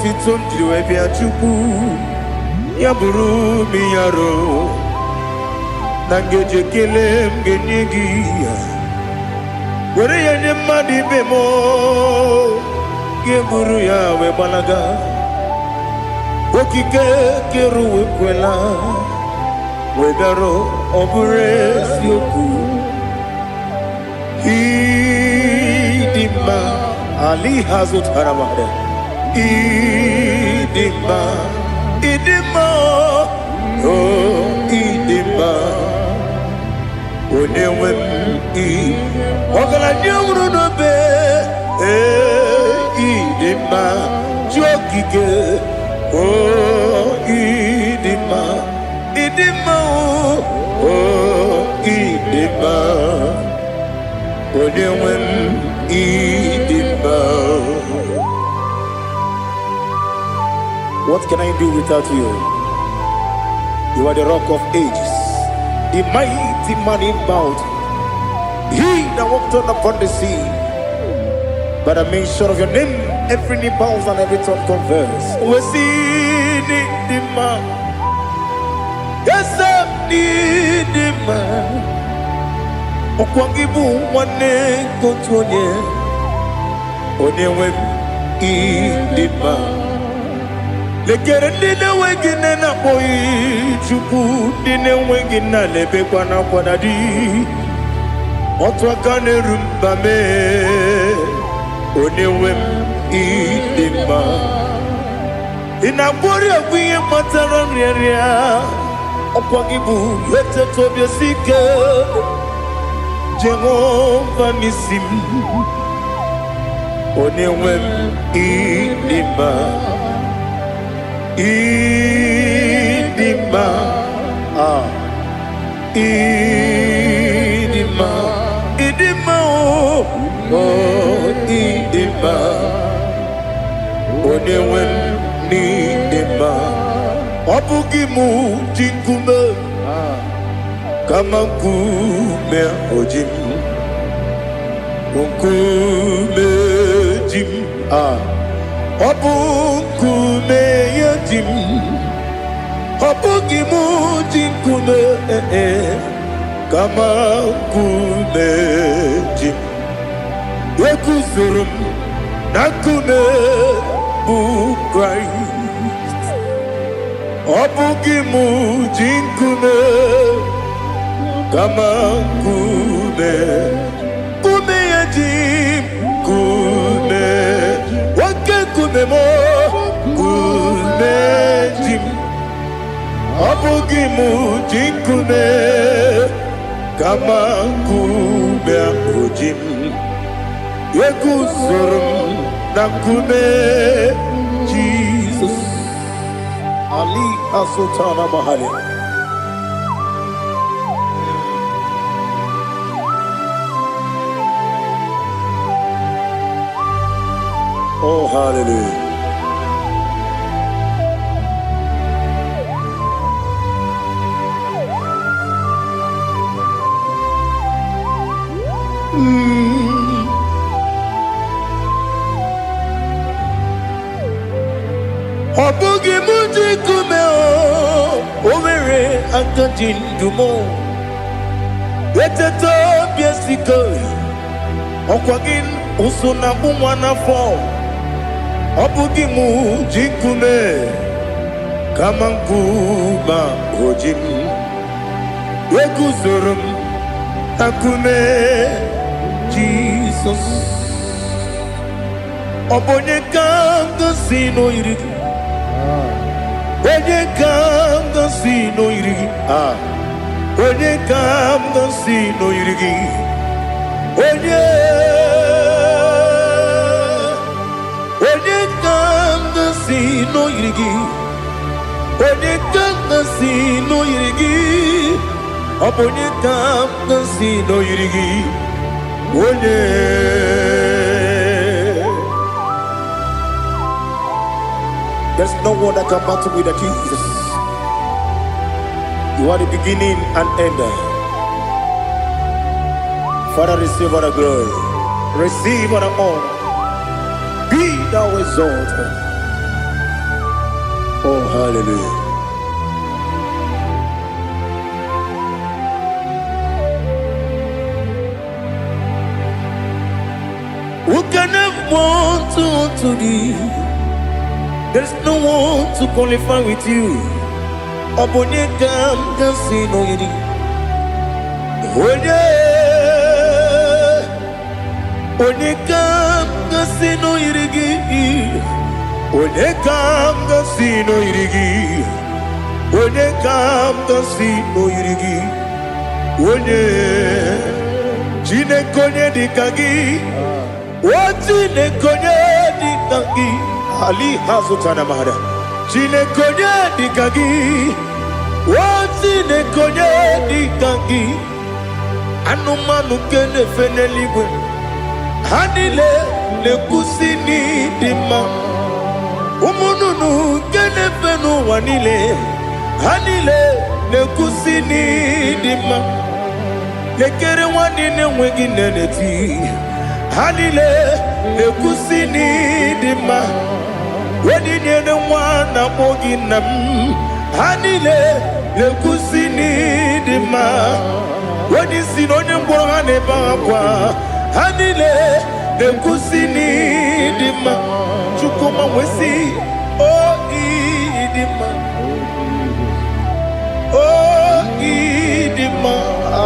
titondiri webia chuku yaburu miyaro nangeje kelem genyegia were yanye madi bemo geburu ya we balaga okike keru wekwela wedaro obure sioku idima ali hazut haramade idima oh idima onewe ogala nyamru no be idima jokike oh idima oh idima onewe idima. What can I do without you? You are the rock of ages, the mighty man in mountain. He that walked on upon the sea. By the mention of your name, every knee bows and every tongue confess. We see the man. Yes, I need the man. Okwangibu wane kotonye. Onewe idima. Lekere ndine wengine na boyi chuku ndine wengine lebe kwa na kwadadi otwakane rumba me onewe idima inabori ogwiye matara nriaria okwagibu yete tobye sike Jehova nisim onewe idima idima idima oh idima onewe idima obugimu jinkume kama nkume ojim nkume jim Obukume yatim, obugimu jinkume kama kume jim. Yekuzurum nakume bu Christ. Obugimu jinkume kama kume yatim kume. Kumemo kumejim abugimu jinkume kama kume akujim yekuzurum na kume Jesus Ali Asutana Mahali. Oh, hallelujah. Obugi muji kumeo Omere akajin dumo Weteto biesiko Okwagin usuna bumwana fo Obugi muji kume Kama nkuma ojim Wekuzurum akume Jesus Obonye kanga sino irigi Onye kanga sino irigi Onye kanga sino irigi Onye kanga sino irigi Onye kanga sino irigi Obonye kam kasi no yirigi. Onye. There's no one that can battle with Jesus. You are the beginning and end. Father, receive all the glory. Receive all the honor. Be thou exalted. Oh, hallelujah. Who can have one to thee? There's no one to qualify with you. Obonye kam kasi no yidi. Onye kam kasi no yirigi. Onye kam kasi no yirigi. Onye kam kasi no yirigi. Onye jine konye dikagi. Wajine konye dikagi. Ali hazutana mahada. Jine konye dikagi. Wajine konye dikagi. Anumanu kene feneligwe. Hanile le kusini dima. Umununu kene fenu wanile. Hanile le kusini dima. Lekere wanine wengi neneti. Hanile le kusini dima. Wedine ne wana mogi nam. Hanile le kusini dima. Wedi sinonye mbwangane bakwa. Hanile le kusini dima. Chukuma wesi oh idima. Oh idima.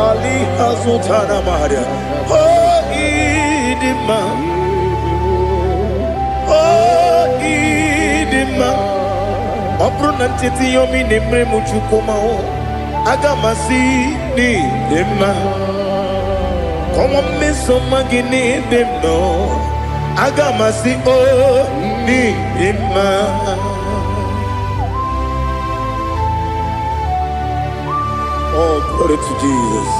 Ali hazutana maria. Oh idima. Oh idima. Obrona tete yomi nemre muchukuma o. Agamasi ni dima. Como me somagini demno. Agamasi o ni dima. Oh, glory to Jesus.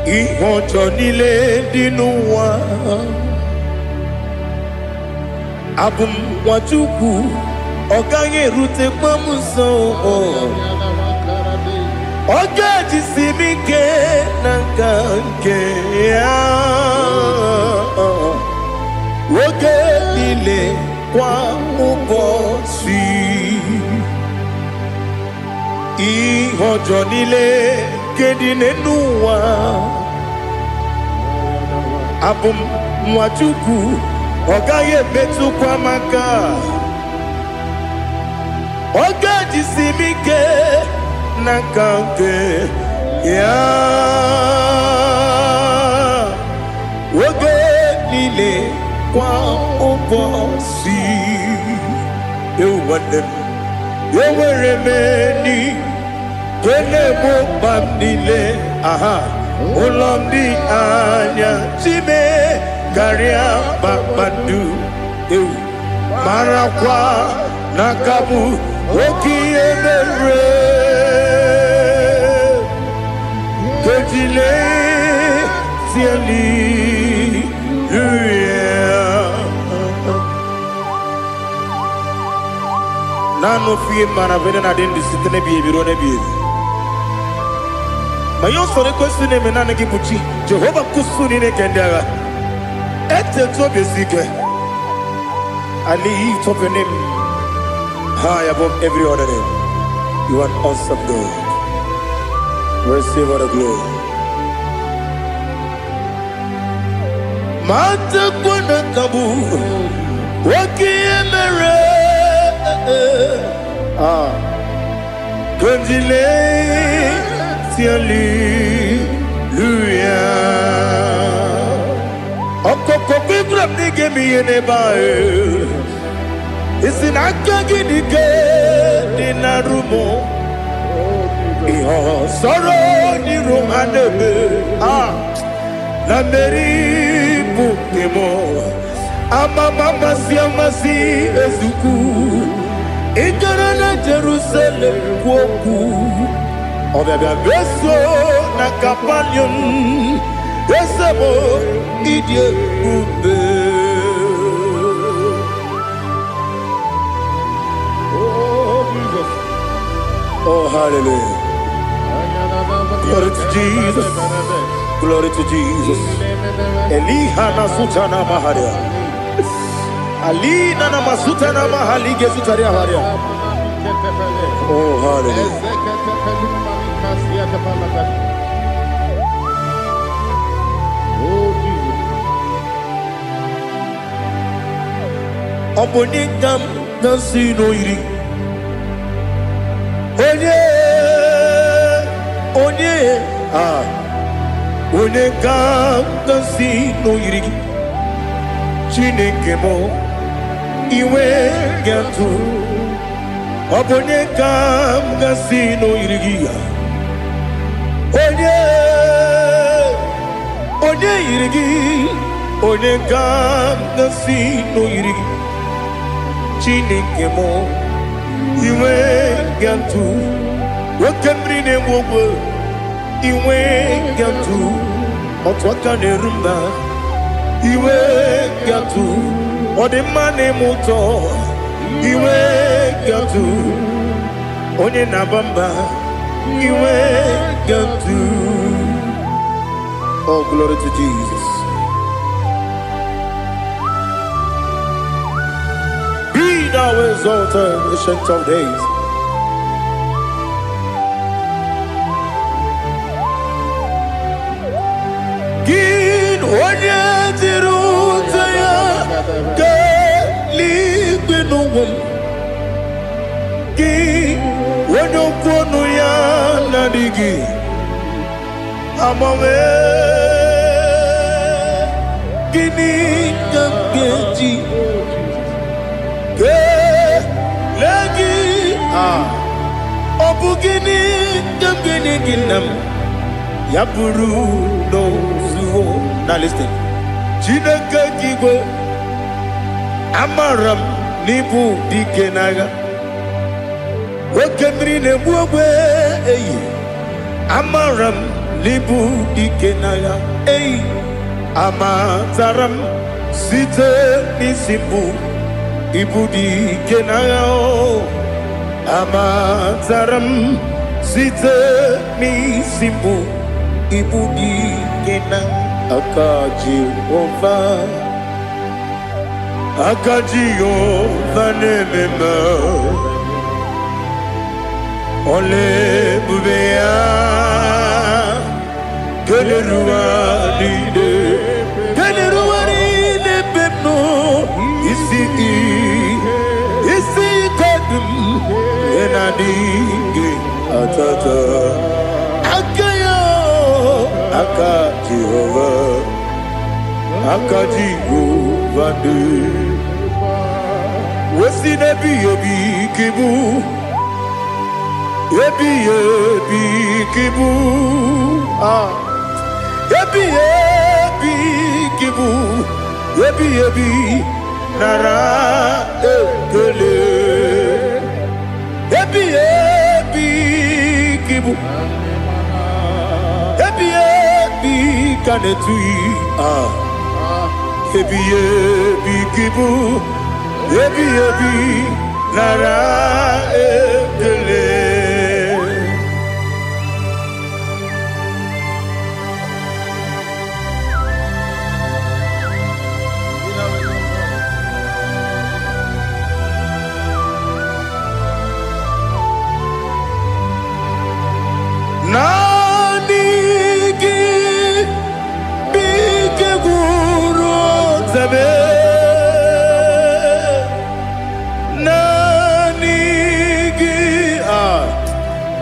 Ihojo nile dinuwa. Abum wachuku oganye rute pamuso. Oga jisimike nanganke ya. Oge nile kwa ubosi. Ihojo nile kedine nuwa. Abum wachuku Ogaye metu kwa maka. Oga jisimike nakanke ya. Oge nile kwa ubosi. Ewanem eweremeni kene mo pamnile. Aha Olomdi anya chime Garia Babandu Marakwa Nakabu Oki Emere Kejile Tiali Nano fiye manavene na dendi sitene biye birone biye Mayon sore kusune menane kibuchi Jehova kusuni ne kendera Ete tobe sike. I lift up your name high above every other name. You are awesome God. Receive all the glory. Mata kwana kabu waki emere. Kanjile tiali luya. Okoko bigrab nige mi yenebae. Isinaka gidike dinarumo. Iho soro ni romanebe. La meri bukemo. Amama siamasi ezuku Ikarana Jerusalem woku Obebia beso na kapanium Esemo idie ube Oh, Jesus. Oh, hallelujah. Glory to Jesus. Glory to Jesus. Elihana sutana maharia. Alina na masuta na mahali gesutaria haria. Oh, hallelujah. Oh, Jesus. Obonikam nasino iri. Onikam nasino iri. Chineke mo iwe gatu. Obonikam nasino iri. Onye iri. Onikam nasino iri. Chineke mo iwe gatu wakemri ne mwogo iwe gatu otwaka ne rumba iwe gatu odemane muto iwe gatu onye nabamba iwe gatu. Oh, glory to Jesus. Thou exalted, ancient of days. Gin onye tirutaya keligbinugum. Gin onye kwonu ya nadigi amawe. Gini kamgeji. Obugini gambini ginam Yaburu no zuo. Now listen. Chinaka kigo Amaram nibu dikenaga Wakemri ne buwe Amaram nibu dikenaga Amataram site nisimbu Ibu dikenaga Amataram site nisimbu Ibu dikenaga Akaji Jehovah nemema Ole bubea Keleruari pepno Isi kadum Enadinge atata Akaji Jehovah Wesi nebi ebi kibu Ebi kibu Ebi kibu Ebi nara ekele Ebi kibu Ebi kanetui Ebi kibu Ebi nara ekele Nanigi bike guru zabe Nanigi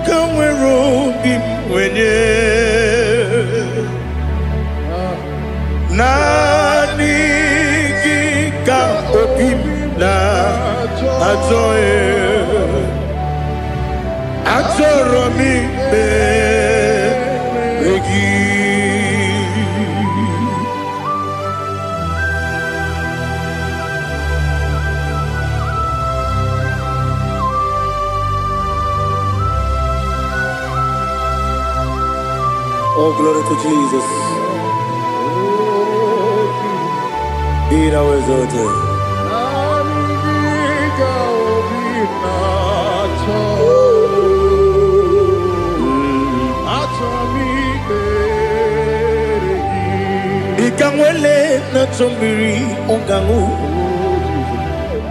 kamwero bimwenye Nanigi ka opim na ajoe Ajoromi begi Oh, glory to Jesus. Be thou exalted. Ikangwele na chombiri ongangu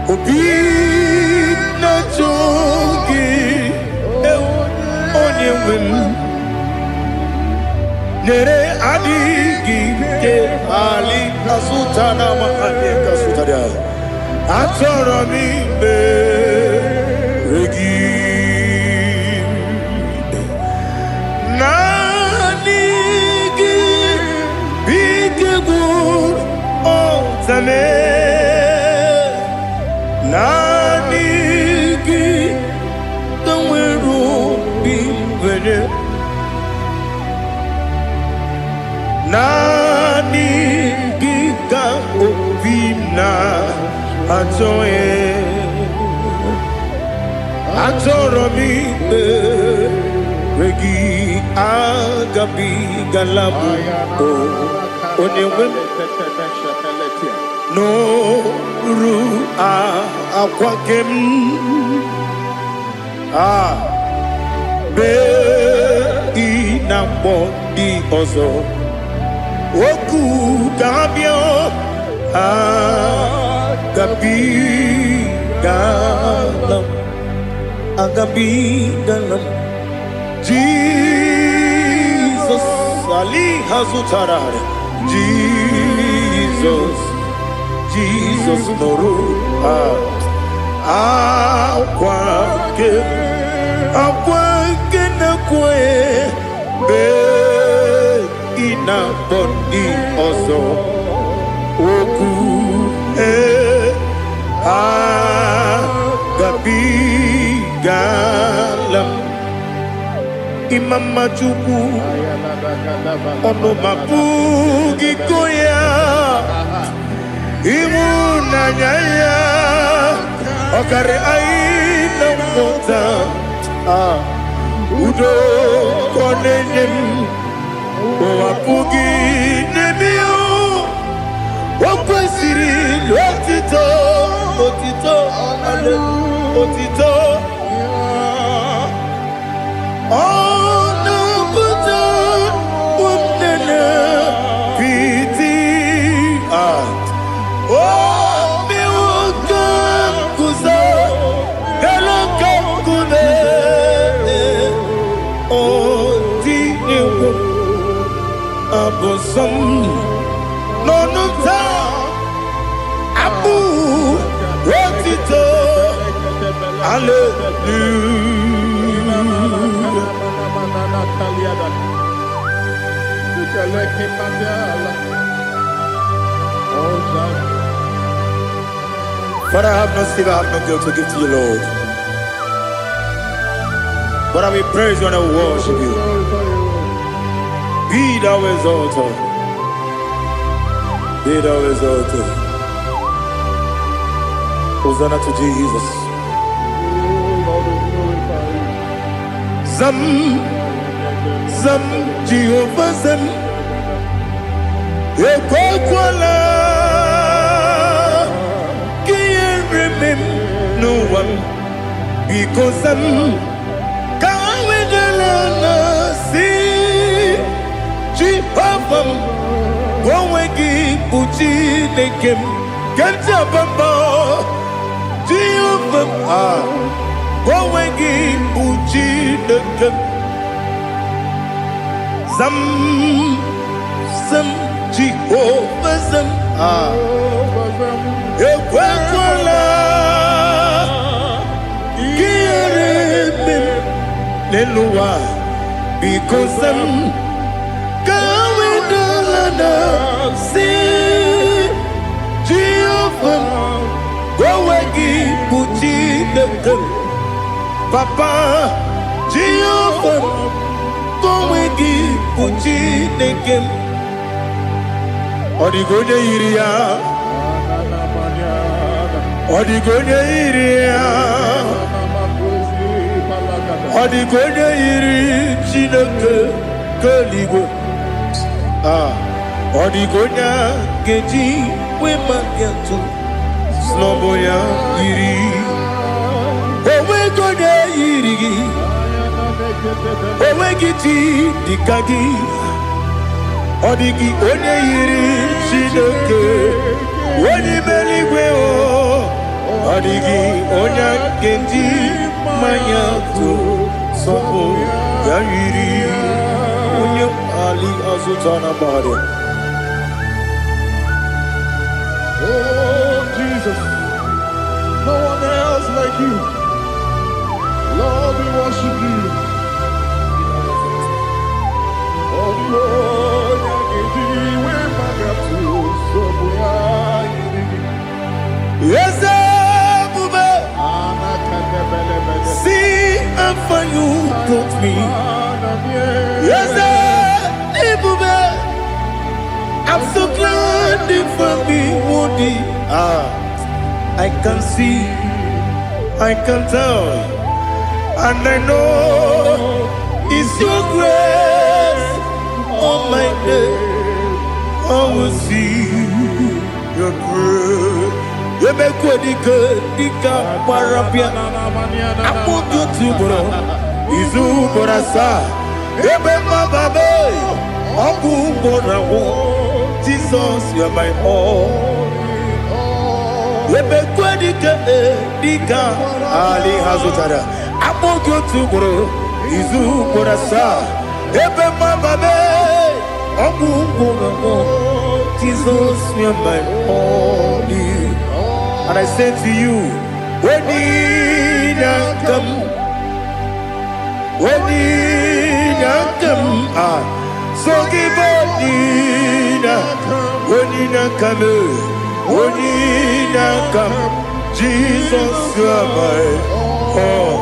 Obi na chogi onye wim Nere adigi ke ali asutana mahane kasutaria Atoro mi be regi Nanigi bigegu otame Nanigi kamweru bimvene Nani giga obina atoye atoro mi regi agabi galabu onewe no ru akwakem be inambo di ozo Oku gabio agabi galam Jesus Ali Hazutarare Jesus Moru akwake na kwe be ina bondi ozo oku gabi galam imama chuku ono mapugi koya imuna nyaya okare aina mota udo konenem Wapugi nebio Wakwesiri Lotito Ale Otito Ono Buta Wumnene Piti Miwoka Kuza Galaka Kune Oti Abosom Nonuta Abu Rotito Hallelujah But I have no silver, I have no gold to give to you, Lord. But I will praise you and I will worship you. Be thou exalted. Be thou exalted. Hosanna to Jesus. Zam Jehovah Zam Ekwakwala Can't remember no one because Zam Kawedalana see Jehovah Gwawegi Puchi Nekem Kenta Bamba Jehovah Gwawegi Puchi Nekem Zam Jehovah Zam Ekwakwala Kieremem Nelua because Zam Kawedalana see Jehovah Gwawegi Puchi Nekem Papa Jehovah Gwawegi Puchi Nekem Odigonya iria Odigonya iri Chineke Keligwe Odigonya geji we magetu Sloboya iri Owe gonya iri Owe giti dikagi Odigi onye iri Chineke Oni meligwe o Odigi onya geji mayatu Sloboya iri Onye ali azutana bade. Oh, Jesus, no one else like you. Lord, we worship you. Oh, Lord, yes, see how far you brought me. Yes, I'm so glad for me, Woody. I can see, I can tell, and I know it's your grace on my day. I will see your grace. You make what you could, Dika Parapia. I want you to bro. Izu Borasa. Ebema Babe. Abu Borawo. Jesus, you are my all. You make what you could, Dika Ali Hazutara. I want you to bro. Izu Borasa. Ebema Babe. Abu Borawo. Jesus, you are my all. And I say to you, when you come, so give up, when you come, Jesus, you are my all.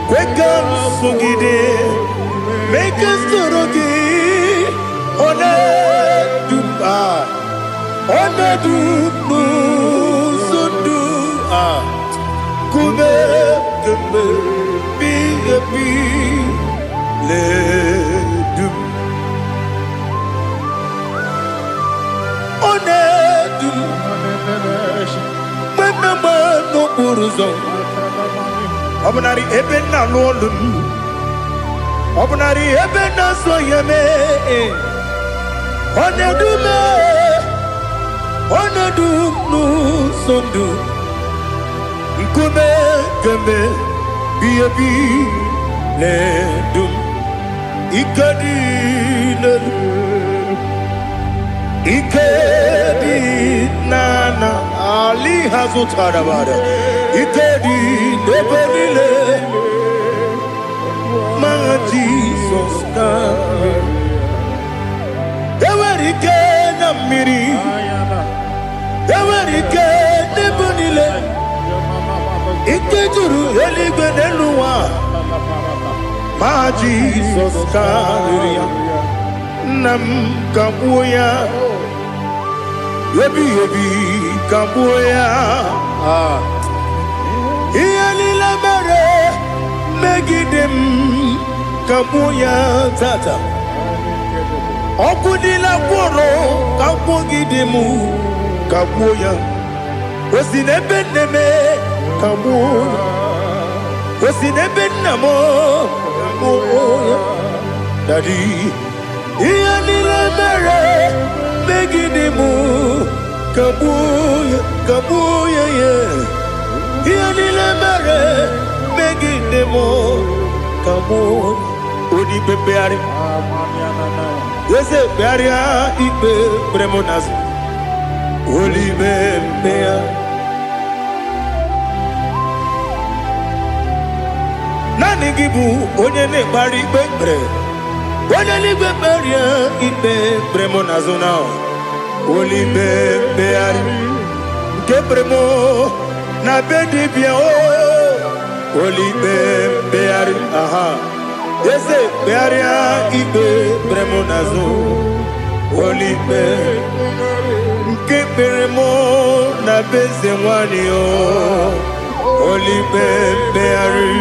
Wake up, Sugide, make us to Obnari ebena lolum Obnari ebena soyeme Onedu nu sondu Nkume keme Biyebi ledum Ikadi Ikedi nana Ali Hazutarabada Ikedi nebenile Ma Jesus kame Ewerike na miri Ewerike nebenile Ikejuru eligwe neluwa Ma Jesus kame Nam kabuya Yebi kabuya Iyalila mere Megidem kabuya tata Okudila kworo kabugidemu kabuya Osinebeneme kabuya Osinebenamo kabuya Daddy Iyalila mere Megidemu kabuya yeah Iyalila mere Megidemu kabuya Odi pepeari Yese pearia ipe premonas Oli bepea Nani gibu onye ne bari pepre Wanaligwe beria ibe bremo nazona. Olibe beari ke bremo na bedi bia o. Olibe beari aha. Yese bearia ibe bremo nazo. Olibe ke bremo na beze wani o. Olibe beari.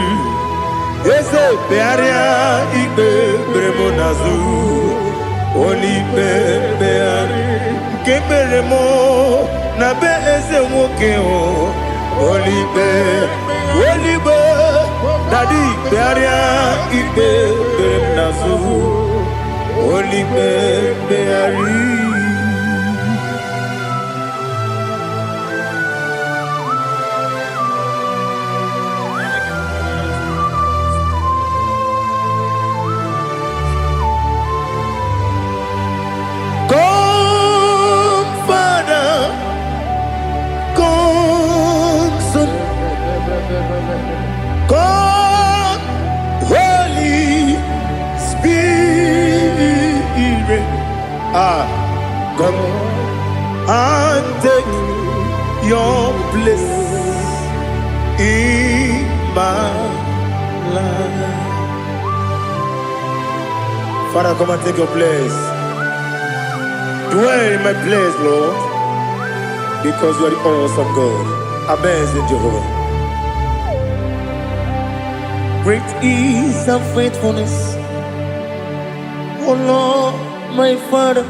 Yese bearia ibe bremo nazo. Olibe beari ke bremo na beze woke o. Olibe Daddy bearia ibe bremo nazo. Olibe beari. God, Holy Spirit, come and take your place in my life. Father, come and take your place. Dwell in my place, Lord, because you are the awesome God. Amazing Jehovah. Great is thy faithfulness, O Lord, my Father.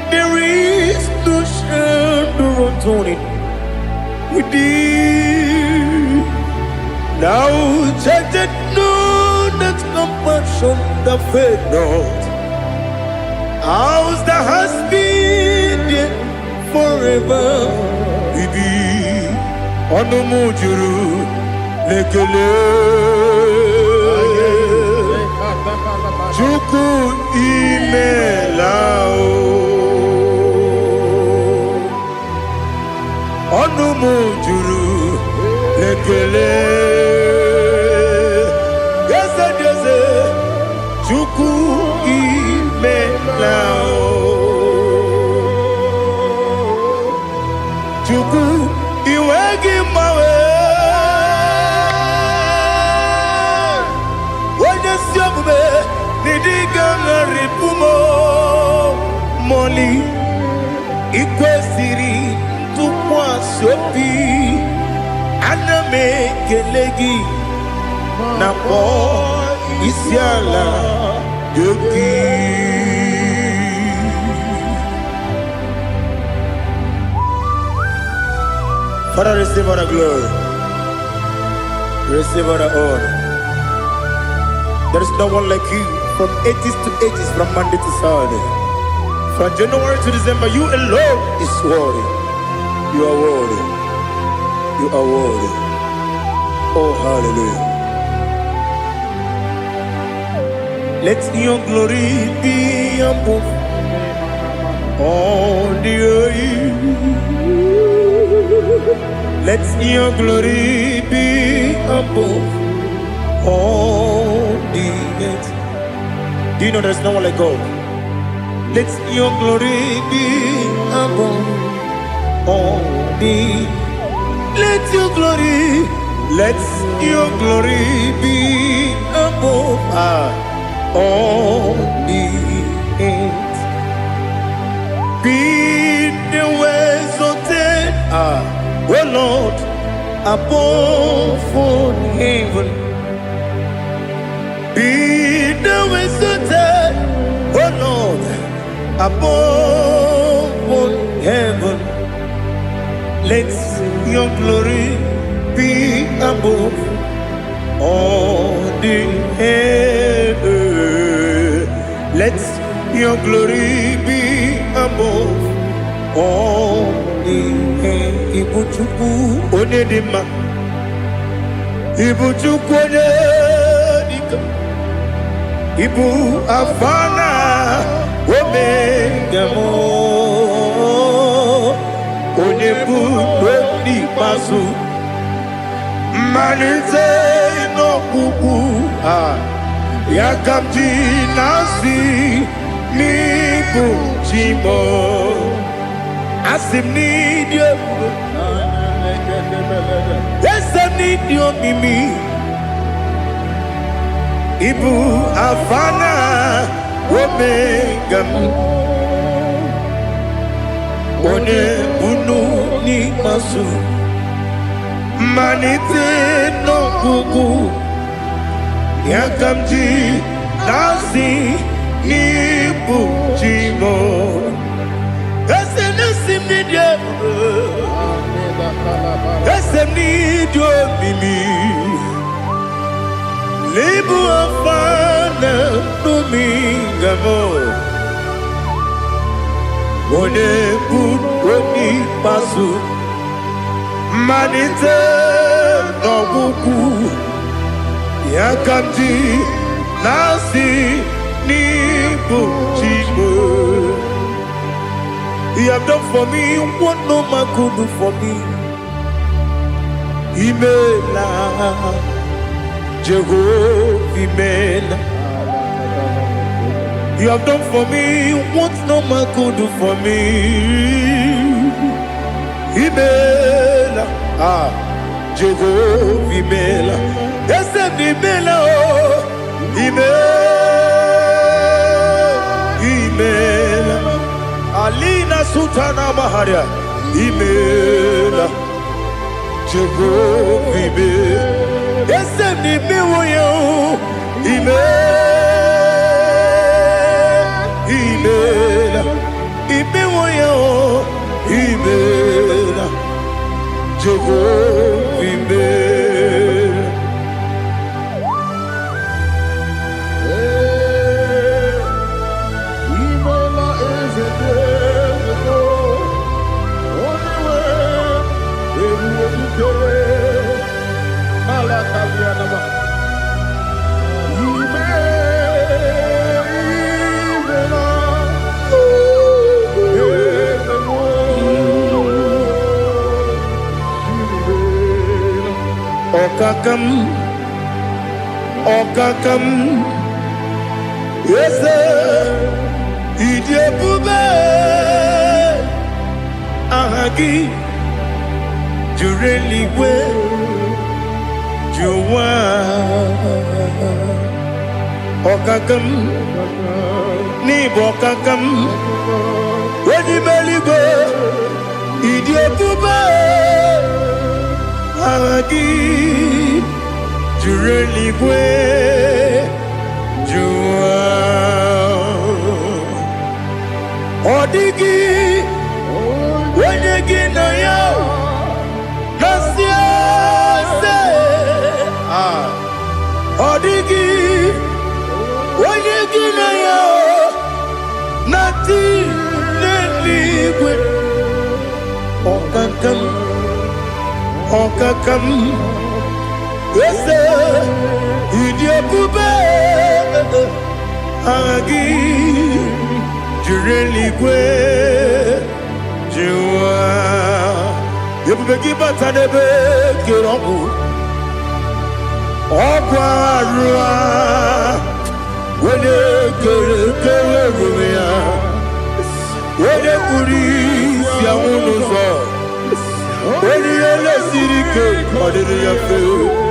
There is no shadow on it with thee. Now check that no, that compassion that faith not. Ours that has been there forever. We be on the mujuru. Lekele Chuku imelao Onumu juru Lekele Yese Chuku imelao Chuku iwegi mawe Moli ikwesiri tukwa sopi aname kelegi na po isiala yoki. Father, receive our glory, receive our honor. There is no one like you. From ages to ages, from Monday to Saturday, from January to December, you alone is worthy. You are worthy. You are worthy. Oh, hallelujah. Let your glory be above all the earth. Let your glory be above all the earth. Do you know there's no one like God? Let your glory be above all the. Let your glory be above all the earth. Be the ways of death, oh Lord, above all heaven. Be the ways of death, oh Lord, above all heaven. Let your glory be above all the earth. Let your glory be above all the earth. Ibuchuku onedima, Ibuchuku onedika, Ibu afana omega mo, onebu doni pasu, manite no kuku Yakamji nasi nibu chimo asim nidio esem nidio mimi ibu afana omega one bunu ni masu manite no gugu Yakamji nasi nibu chimo esem nasim nidio esem nidio mimi Libu afana numingamo One budoni pasu Manite no buku Yakamji nasi nibu chimo You have done for me what no man could do for me Imela Jehovah, you have done for me what no man could do for me. Imela, Jehovah, Imela, yes, Imela, Imela, Alina Sultana Maharia, Imela, Jehovah, Imela. Yes, I'm the Miwoyo. Email. Imewoyo. Email. Jehovah. Email. Email is a day ago. Only way. Okakam, yes, Idiabube, Ahagi, Jureli, Juwa, Okakam, Nibokakam, Wedi Meligo, Idiabube, Ahagi. Jureligwe Jua Odigi Wenyegi na yo Nasia se Odigi Wenyegi na yo Nati Neligwe Okakam Okakam Yes, Idiabube, Agi, Jureligwe, Jua, Yabubeki Batanebe, Kiroku, Okwarua, Wede Kerumia, Wede Kuris, Yamunuzo, Wede Yele Sirike, Madiri Yafu.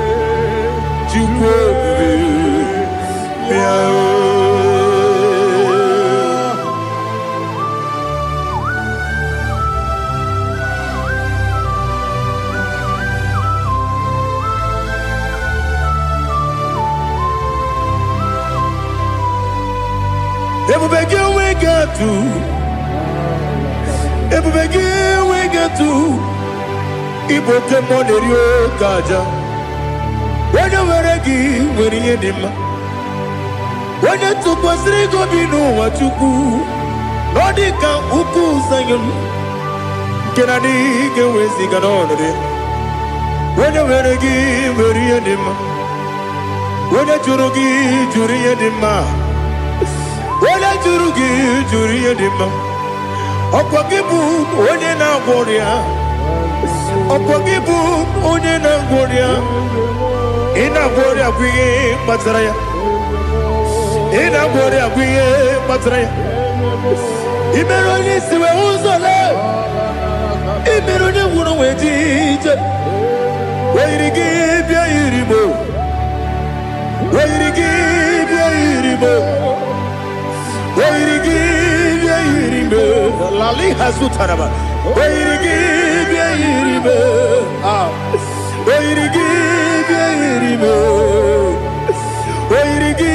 When you were a gay, when you did when you took was Rigo, you know what you do. Nodika Uku Sayon can I dig away Ziganode? When you were a gay, when you did when you Jurugi, Juria Dima, when I Jurugi, Juria Dima, Opagibu, when you now warrior, Opagibu, when you now warrior. Ina gloria kwi Mazaraya ina bore aguye patre imeroni siwe uzole imeroni wuro wejije weirigi bia iribo weirigi bia iribo weirigi bia iribo lali hasutaraba weirigi bia iribo weirigi bia iribo weirigi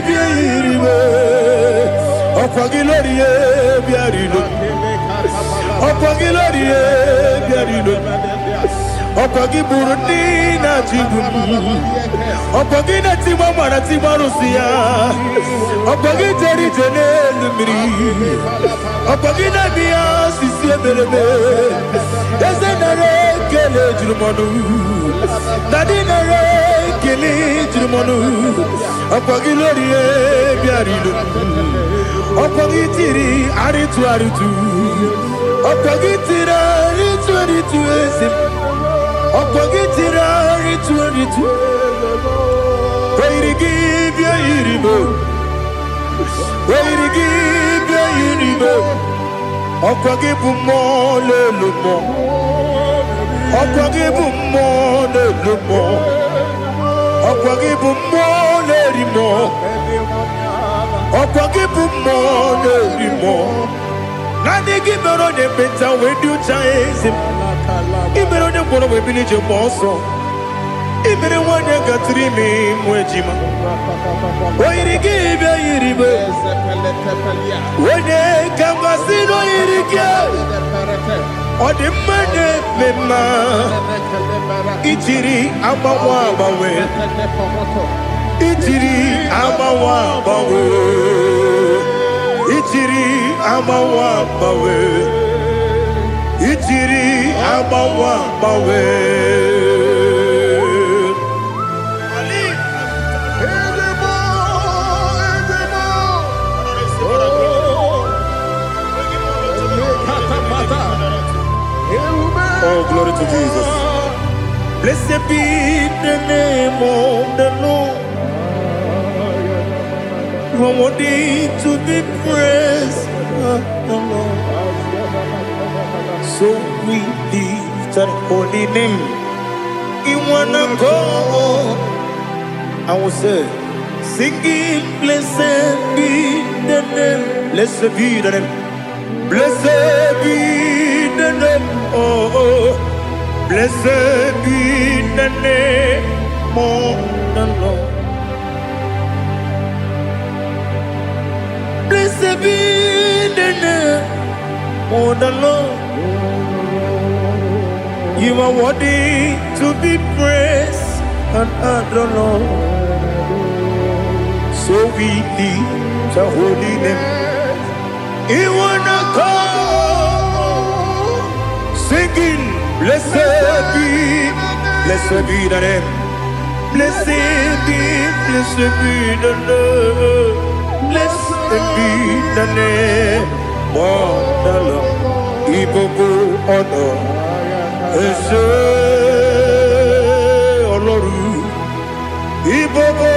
bia iribo opagiloriye bia rido opagiloriye bia rido opagi burundi na jibun opagi na timama na timarusia opagi jeri jenel miri opagi na biya sisi eberebe eze nare kele jurumonu nadi nare kele jurumonu opagi loriye biarido opagi tiri aritu opagi tira aritu esim opagitira ritu weirigi bia iribo weirigi bia iribo opagibu mo lelumo opagibu mo lelumo opagibu mo lerimo opagibu mo lerimo nani gibero de beta wedu chaise ibero de kono we bilije moso ibere wanya gatrimi mwejima oirigi be iribe wone kambasino irige odimane mema itiri abawa bawe itiri abawa bawe itiri abawa bawe itiri abawa bawe oh glory to Jesus. Blessed be the name of the Lord. You are worthy to be praised, the Lord. So we lift that holy name. You wanna go, I will say, singing, blessed be the name, blessed be the name, blessed be the name, oh, blessed be the name of the Lord. Blessed be the name of the Lord. You are worthy to be praised and adored, Lord. So we lift the holy name. You wanna come singing, blessed be the name, blessed be the Lord, blessed be the name of the Lord. Ibogo honor. Ese Oloru Ibobo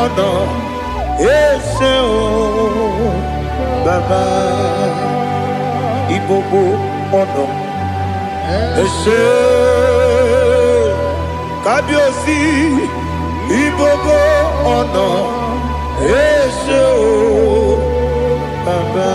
ọ̀nà Ese o Baba Ibobo ọ̀nà Ese Kábíyèsí Ibobo ọ̀nà Ese o Baba.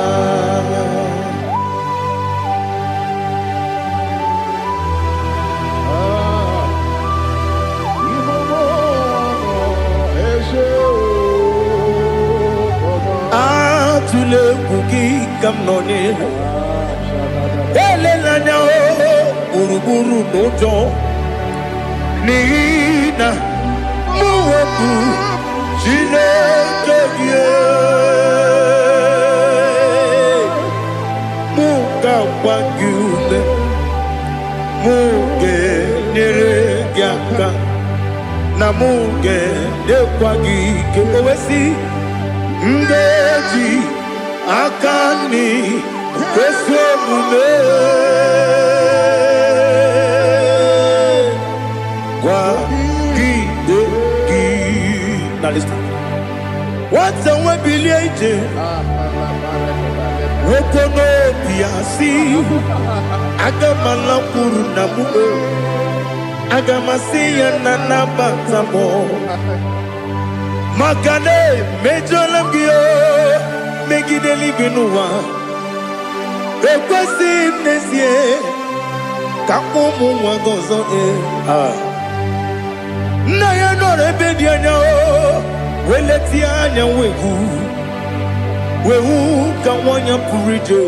Tule kuki kamnoni ele lanya o buruburu nojo nina muweku jinekeye muka wangyule muge neregiaka na muge dekwagi kewesi ngeji akani kesomume kwa gidegi. Now listen. What's the word agamala kwuru na mube agamasi ya na nabatamo makane mejolam gyo megideli binuwa ekwesi nezie kakomu wagozo na ya nore bedi anya weleti anya wehu ka wanya purije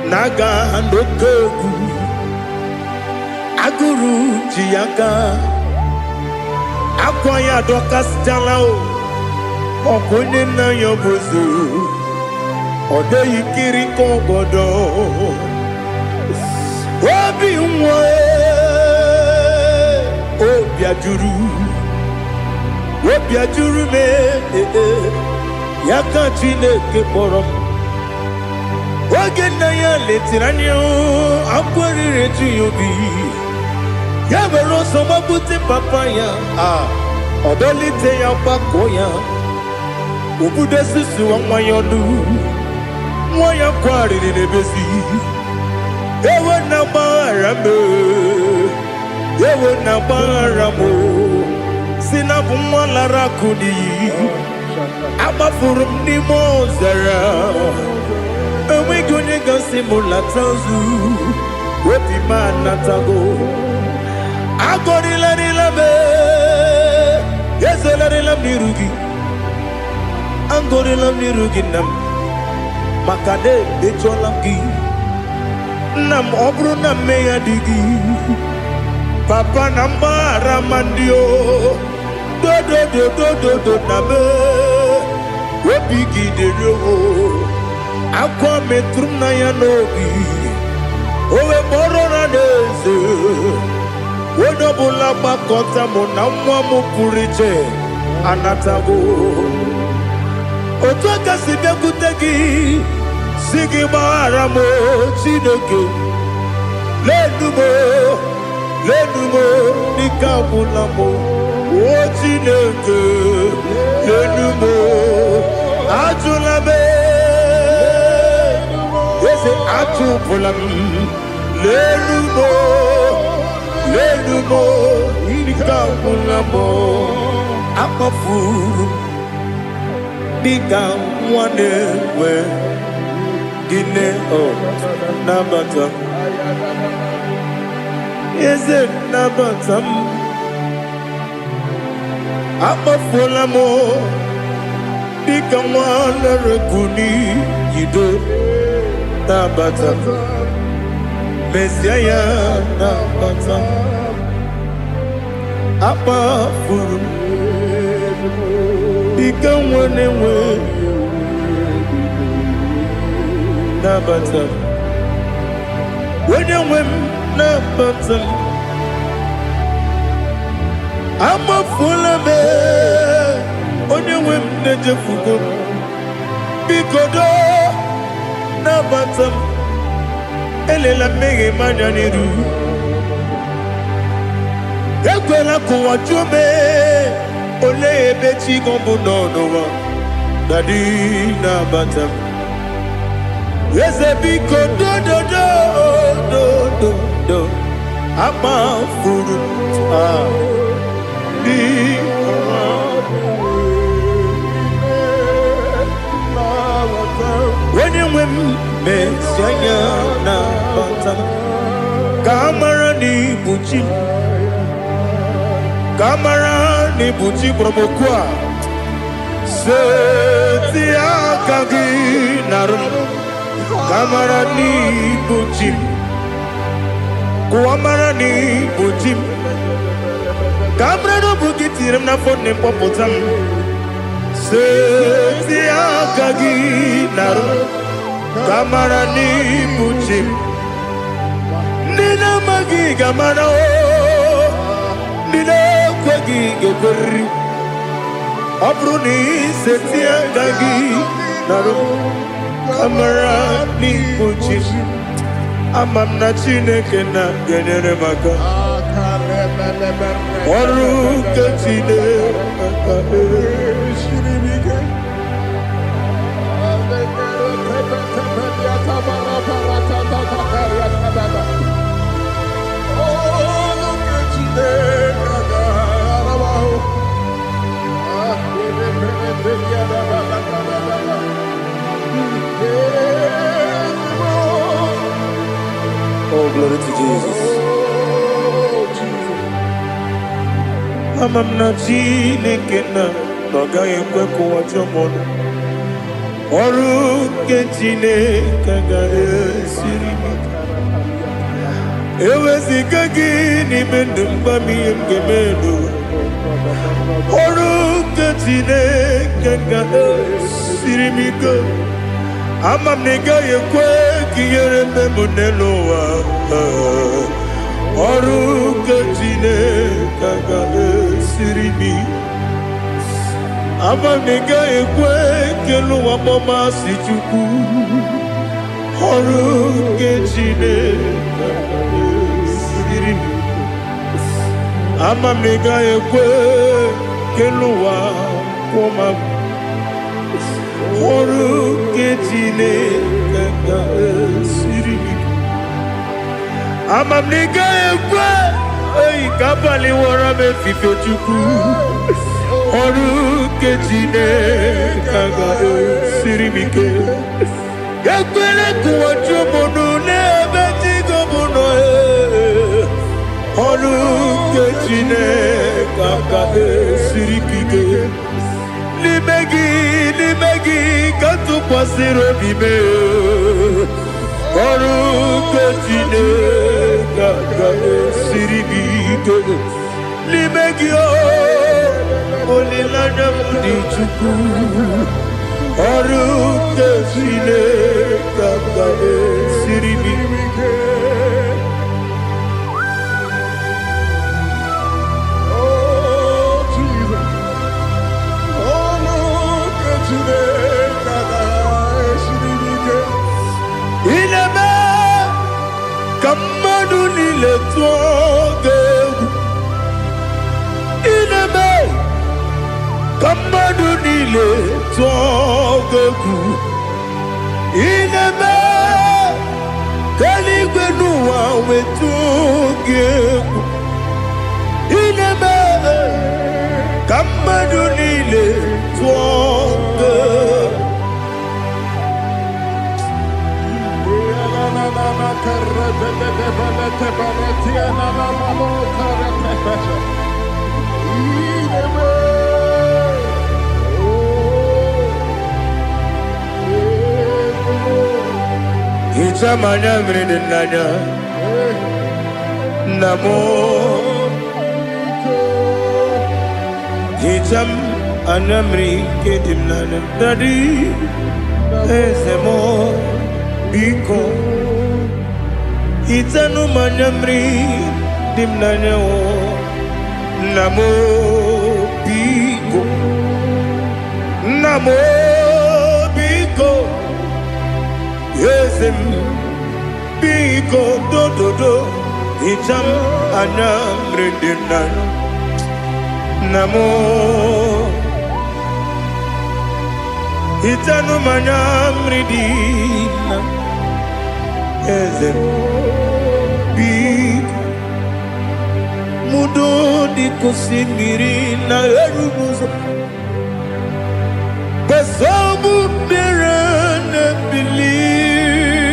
naga ndokogu aguru jiyaka akwa ya dokas jalao okonye na yobozu ode yikiri kogodo obi nwa obi ajuru me yaka Chineke kpọrọ oge nna ya letiri anya akwarịrị eju ya obi ya were ọsọ gbapute papa ya ọdọlite ya gbakọ ya obodo susu nwa ya ọnụ nwa ya kwarịrị n'ebezi ewe na gbaghara m si na bụ nwa lara akụ n'iyi agbafuru m n'ime ọzara enweghị onye gasị m lata ozu obi m anatago agọrịlarịla m ezelarịla m n'iru gị agọrịla m n'iru gị nna m maka na emejọla m gị nna m ọ bụrụ na mmehie dị gị papa na mgbaghara ma ndị o dodododododo na be obi gị dịrị o akwa metụrụ na ya n'obi owe kpọrọ na n'eze onye ọbụla gbakọta mụ na nwa m pụrụ iche anatago otu aka si bịakwute gị si gị gbaghara m Chineke lenumo dịka ọbụla m o Chineke lenumo ajụla m eze atụpụla m lenumo dịka ọbụla m akpafuru dịka nwa na-enwe gịnị nabata eze nabata m akpafuola m dịka nwa na-erekuni yido nabata mesia ya nabata akpafuru dịka nwa na-enwe nabata onye nwe m nabata m amafuola m onye nwe m na-ejefugo biko do nabata m elela mmehie m anya n'iru ekwela ka ụwa jụọ m olee ebe chi gị bụ n'ụwa dadi nabata m eze biko do akpafuru onye nwe m mesi anya nabata m ka amara n'ibu chi ka amara n'ibu chi kpọrọ m okwu a seti aka gị narụ ka amara n'ibu chi kuamara n'ibu chi ka amara n'obu gị tiri m n'afọ na mkpọpụta m seti aka gị narụ ka amara n'ibu chi ndị na-amaghị ga-amara ndị na-ekweghị ga-ekweriri ọ bụrụ na iseti aka gị narụ ka amara n'ibu chi ama m na Chineke na-enyere m aka ọrụ nke Chineke Oh, glory to Jesus. Amam na Chineke na n'ọgaghị ekwe ka ụwa jọọ m. Ọrụ nke Chineke ga-esiri m. Eweziga gị n'ime ndụ mgbam ihe m ga-eme n'ụwa. Ọrụ nke Chineke ga-esiri m ike. Ama m na ị gaghị ekwe ka ihere eme m n'elu ụwa. Ọrụ nke Chineke ga-esiri m ike. Ama m na ị gaghị ekwe ka elu ụwa gbamasị Chukwu. Ọrụ nke Chineke ga-esiri m ike. Ama m na ị gaghị ekwe ka elu ụwa kwụma m. Ọrụ nke Chineke ga-esiri m ike. Ama m na ị gaghị ekwe ka abalị wara m efife Chukwu. Ọrụ nke Chineke ga-esiri m ike. Ekwela ka ụwa jụọ m ọnụ n'ebe chi gị bụ nọ. Ọrụ nke Chineke ga-esiri m ike. N'ime gị ka tụkwasịrị obi m. Ọrụ nke Chineke ga-esiri m ike. N'ime gị olileanya m dị Chukwu. Ọrụ nke Chineke ga-esiri m ike. Ineme ka mmadụ niile tụọ gị egwu. Ineme ka mmadụ niile tụọ gị egwu. Ineme ka eluigwe n'ụwa wee tụọ gị egwu. Ineme ka mmadụ niile tụọ gị egwu. Ichamanya mrede nanya namo. Icham anamri kedim nanya dadi ezemo biko. Itanu manyamri dimnanya o namo biko. Namo biko. Yesem biko do do do. Icham anamri dimnanya namo. Itanu manyamri dimnanya. Yesem biko. Mudo di kusimiri na erubuzo. Besobu birane believe.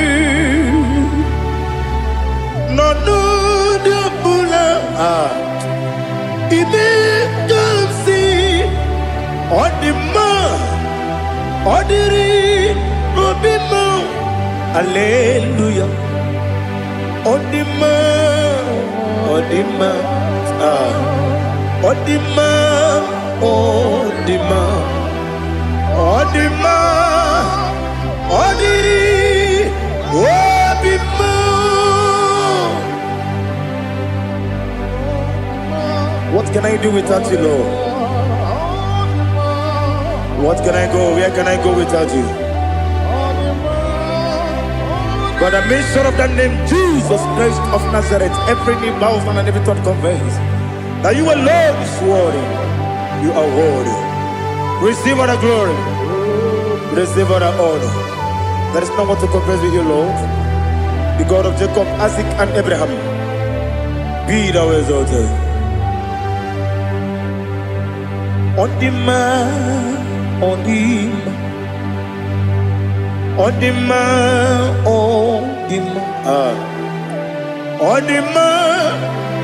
No no de bula. Ibe kamsi. Odima. Odiri. Obima. Hallelujah. Odima. Odima. Odima. Odima. Odima. Odiri. Obima. What can I do without you, Lord? What can I go? Where can I go without you? By the mention of that name, Jesus Christ of Nazareth, every knee bows and every tongue confesses that you alone is worthy. You are worthy. Receive all the glory. Receive all the honor. There is no one to confess with you, Lord. The God of Jacob, Isaac, and Abraham. Be thou exalted. On the man, on the man, on the man, on the man, on the man,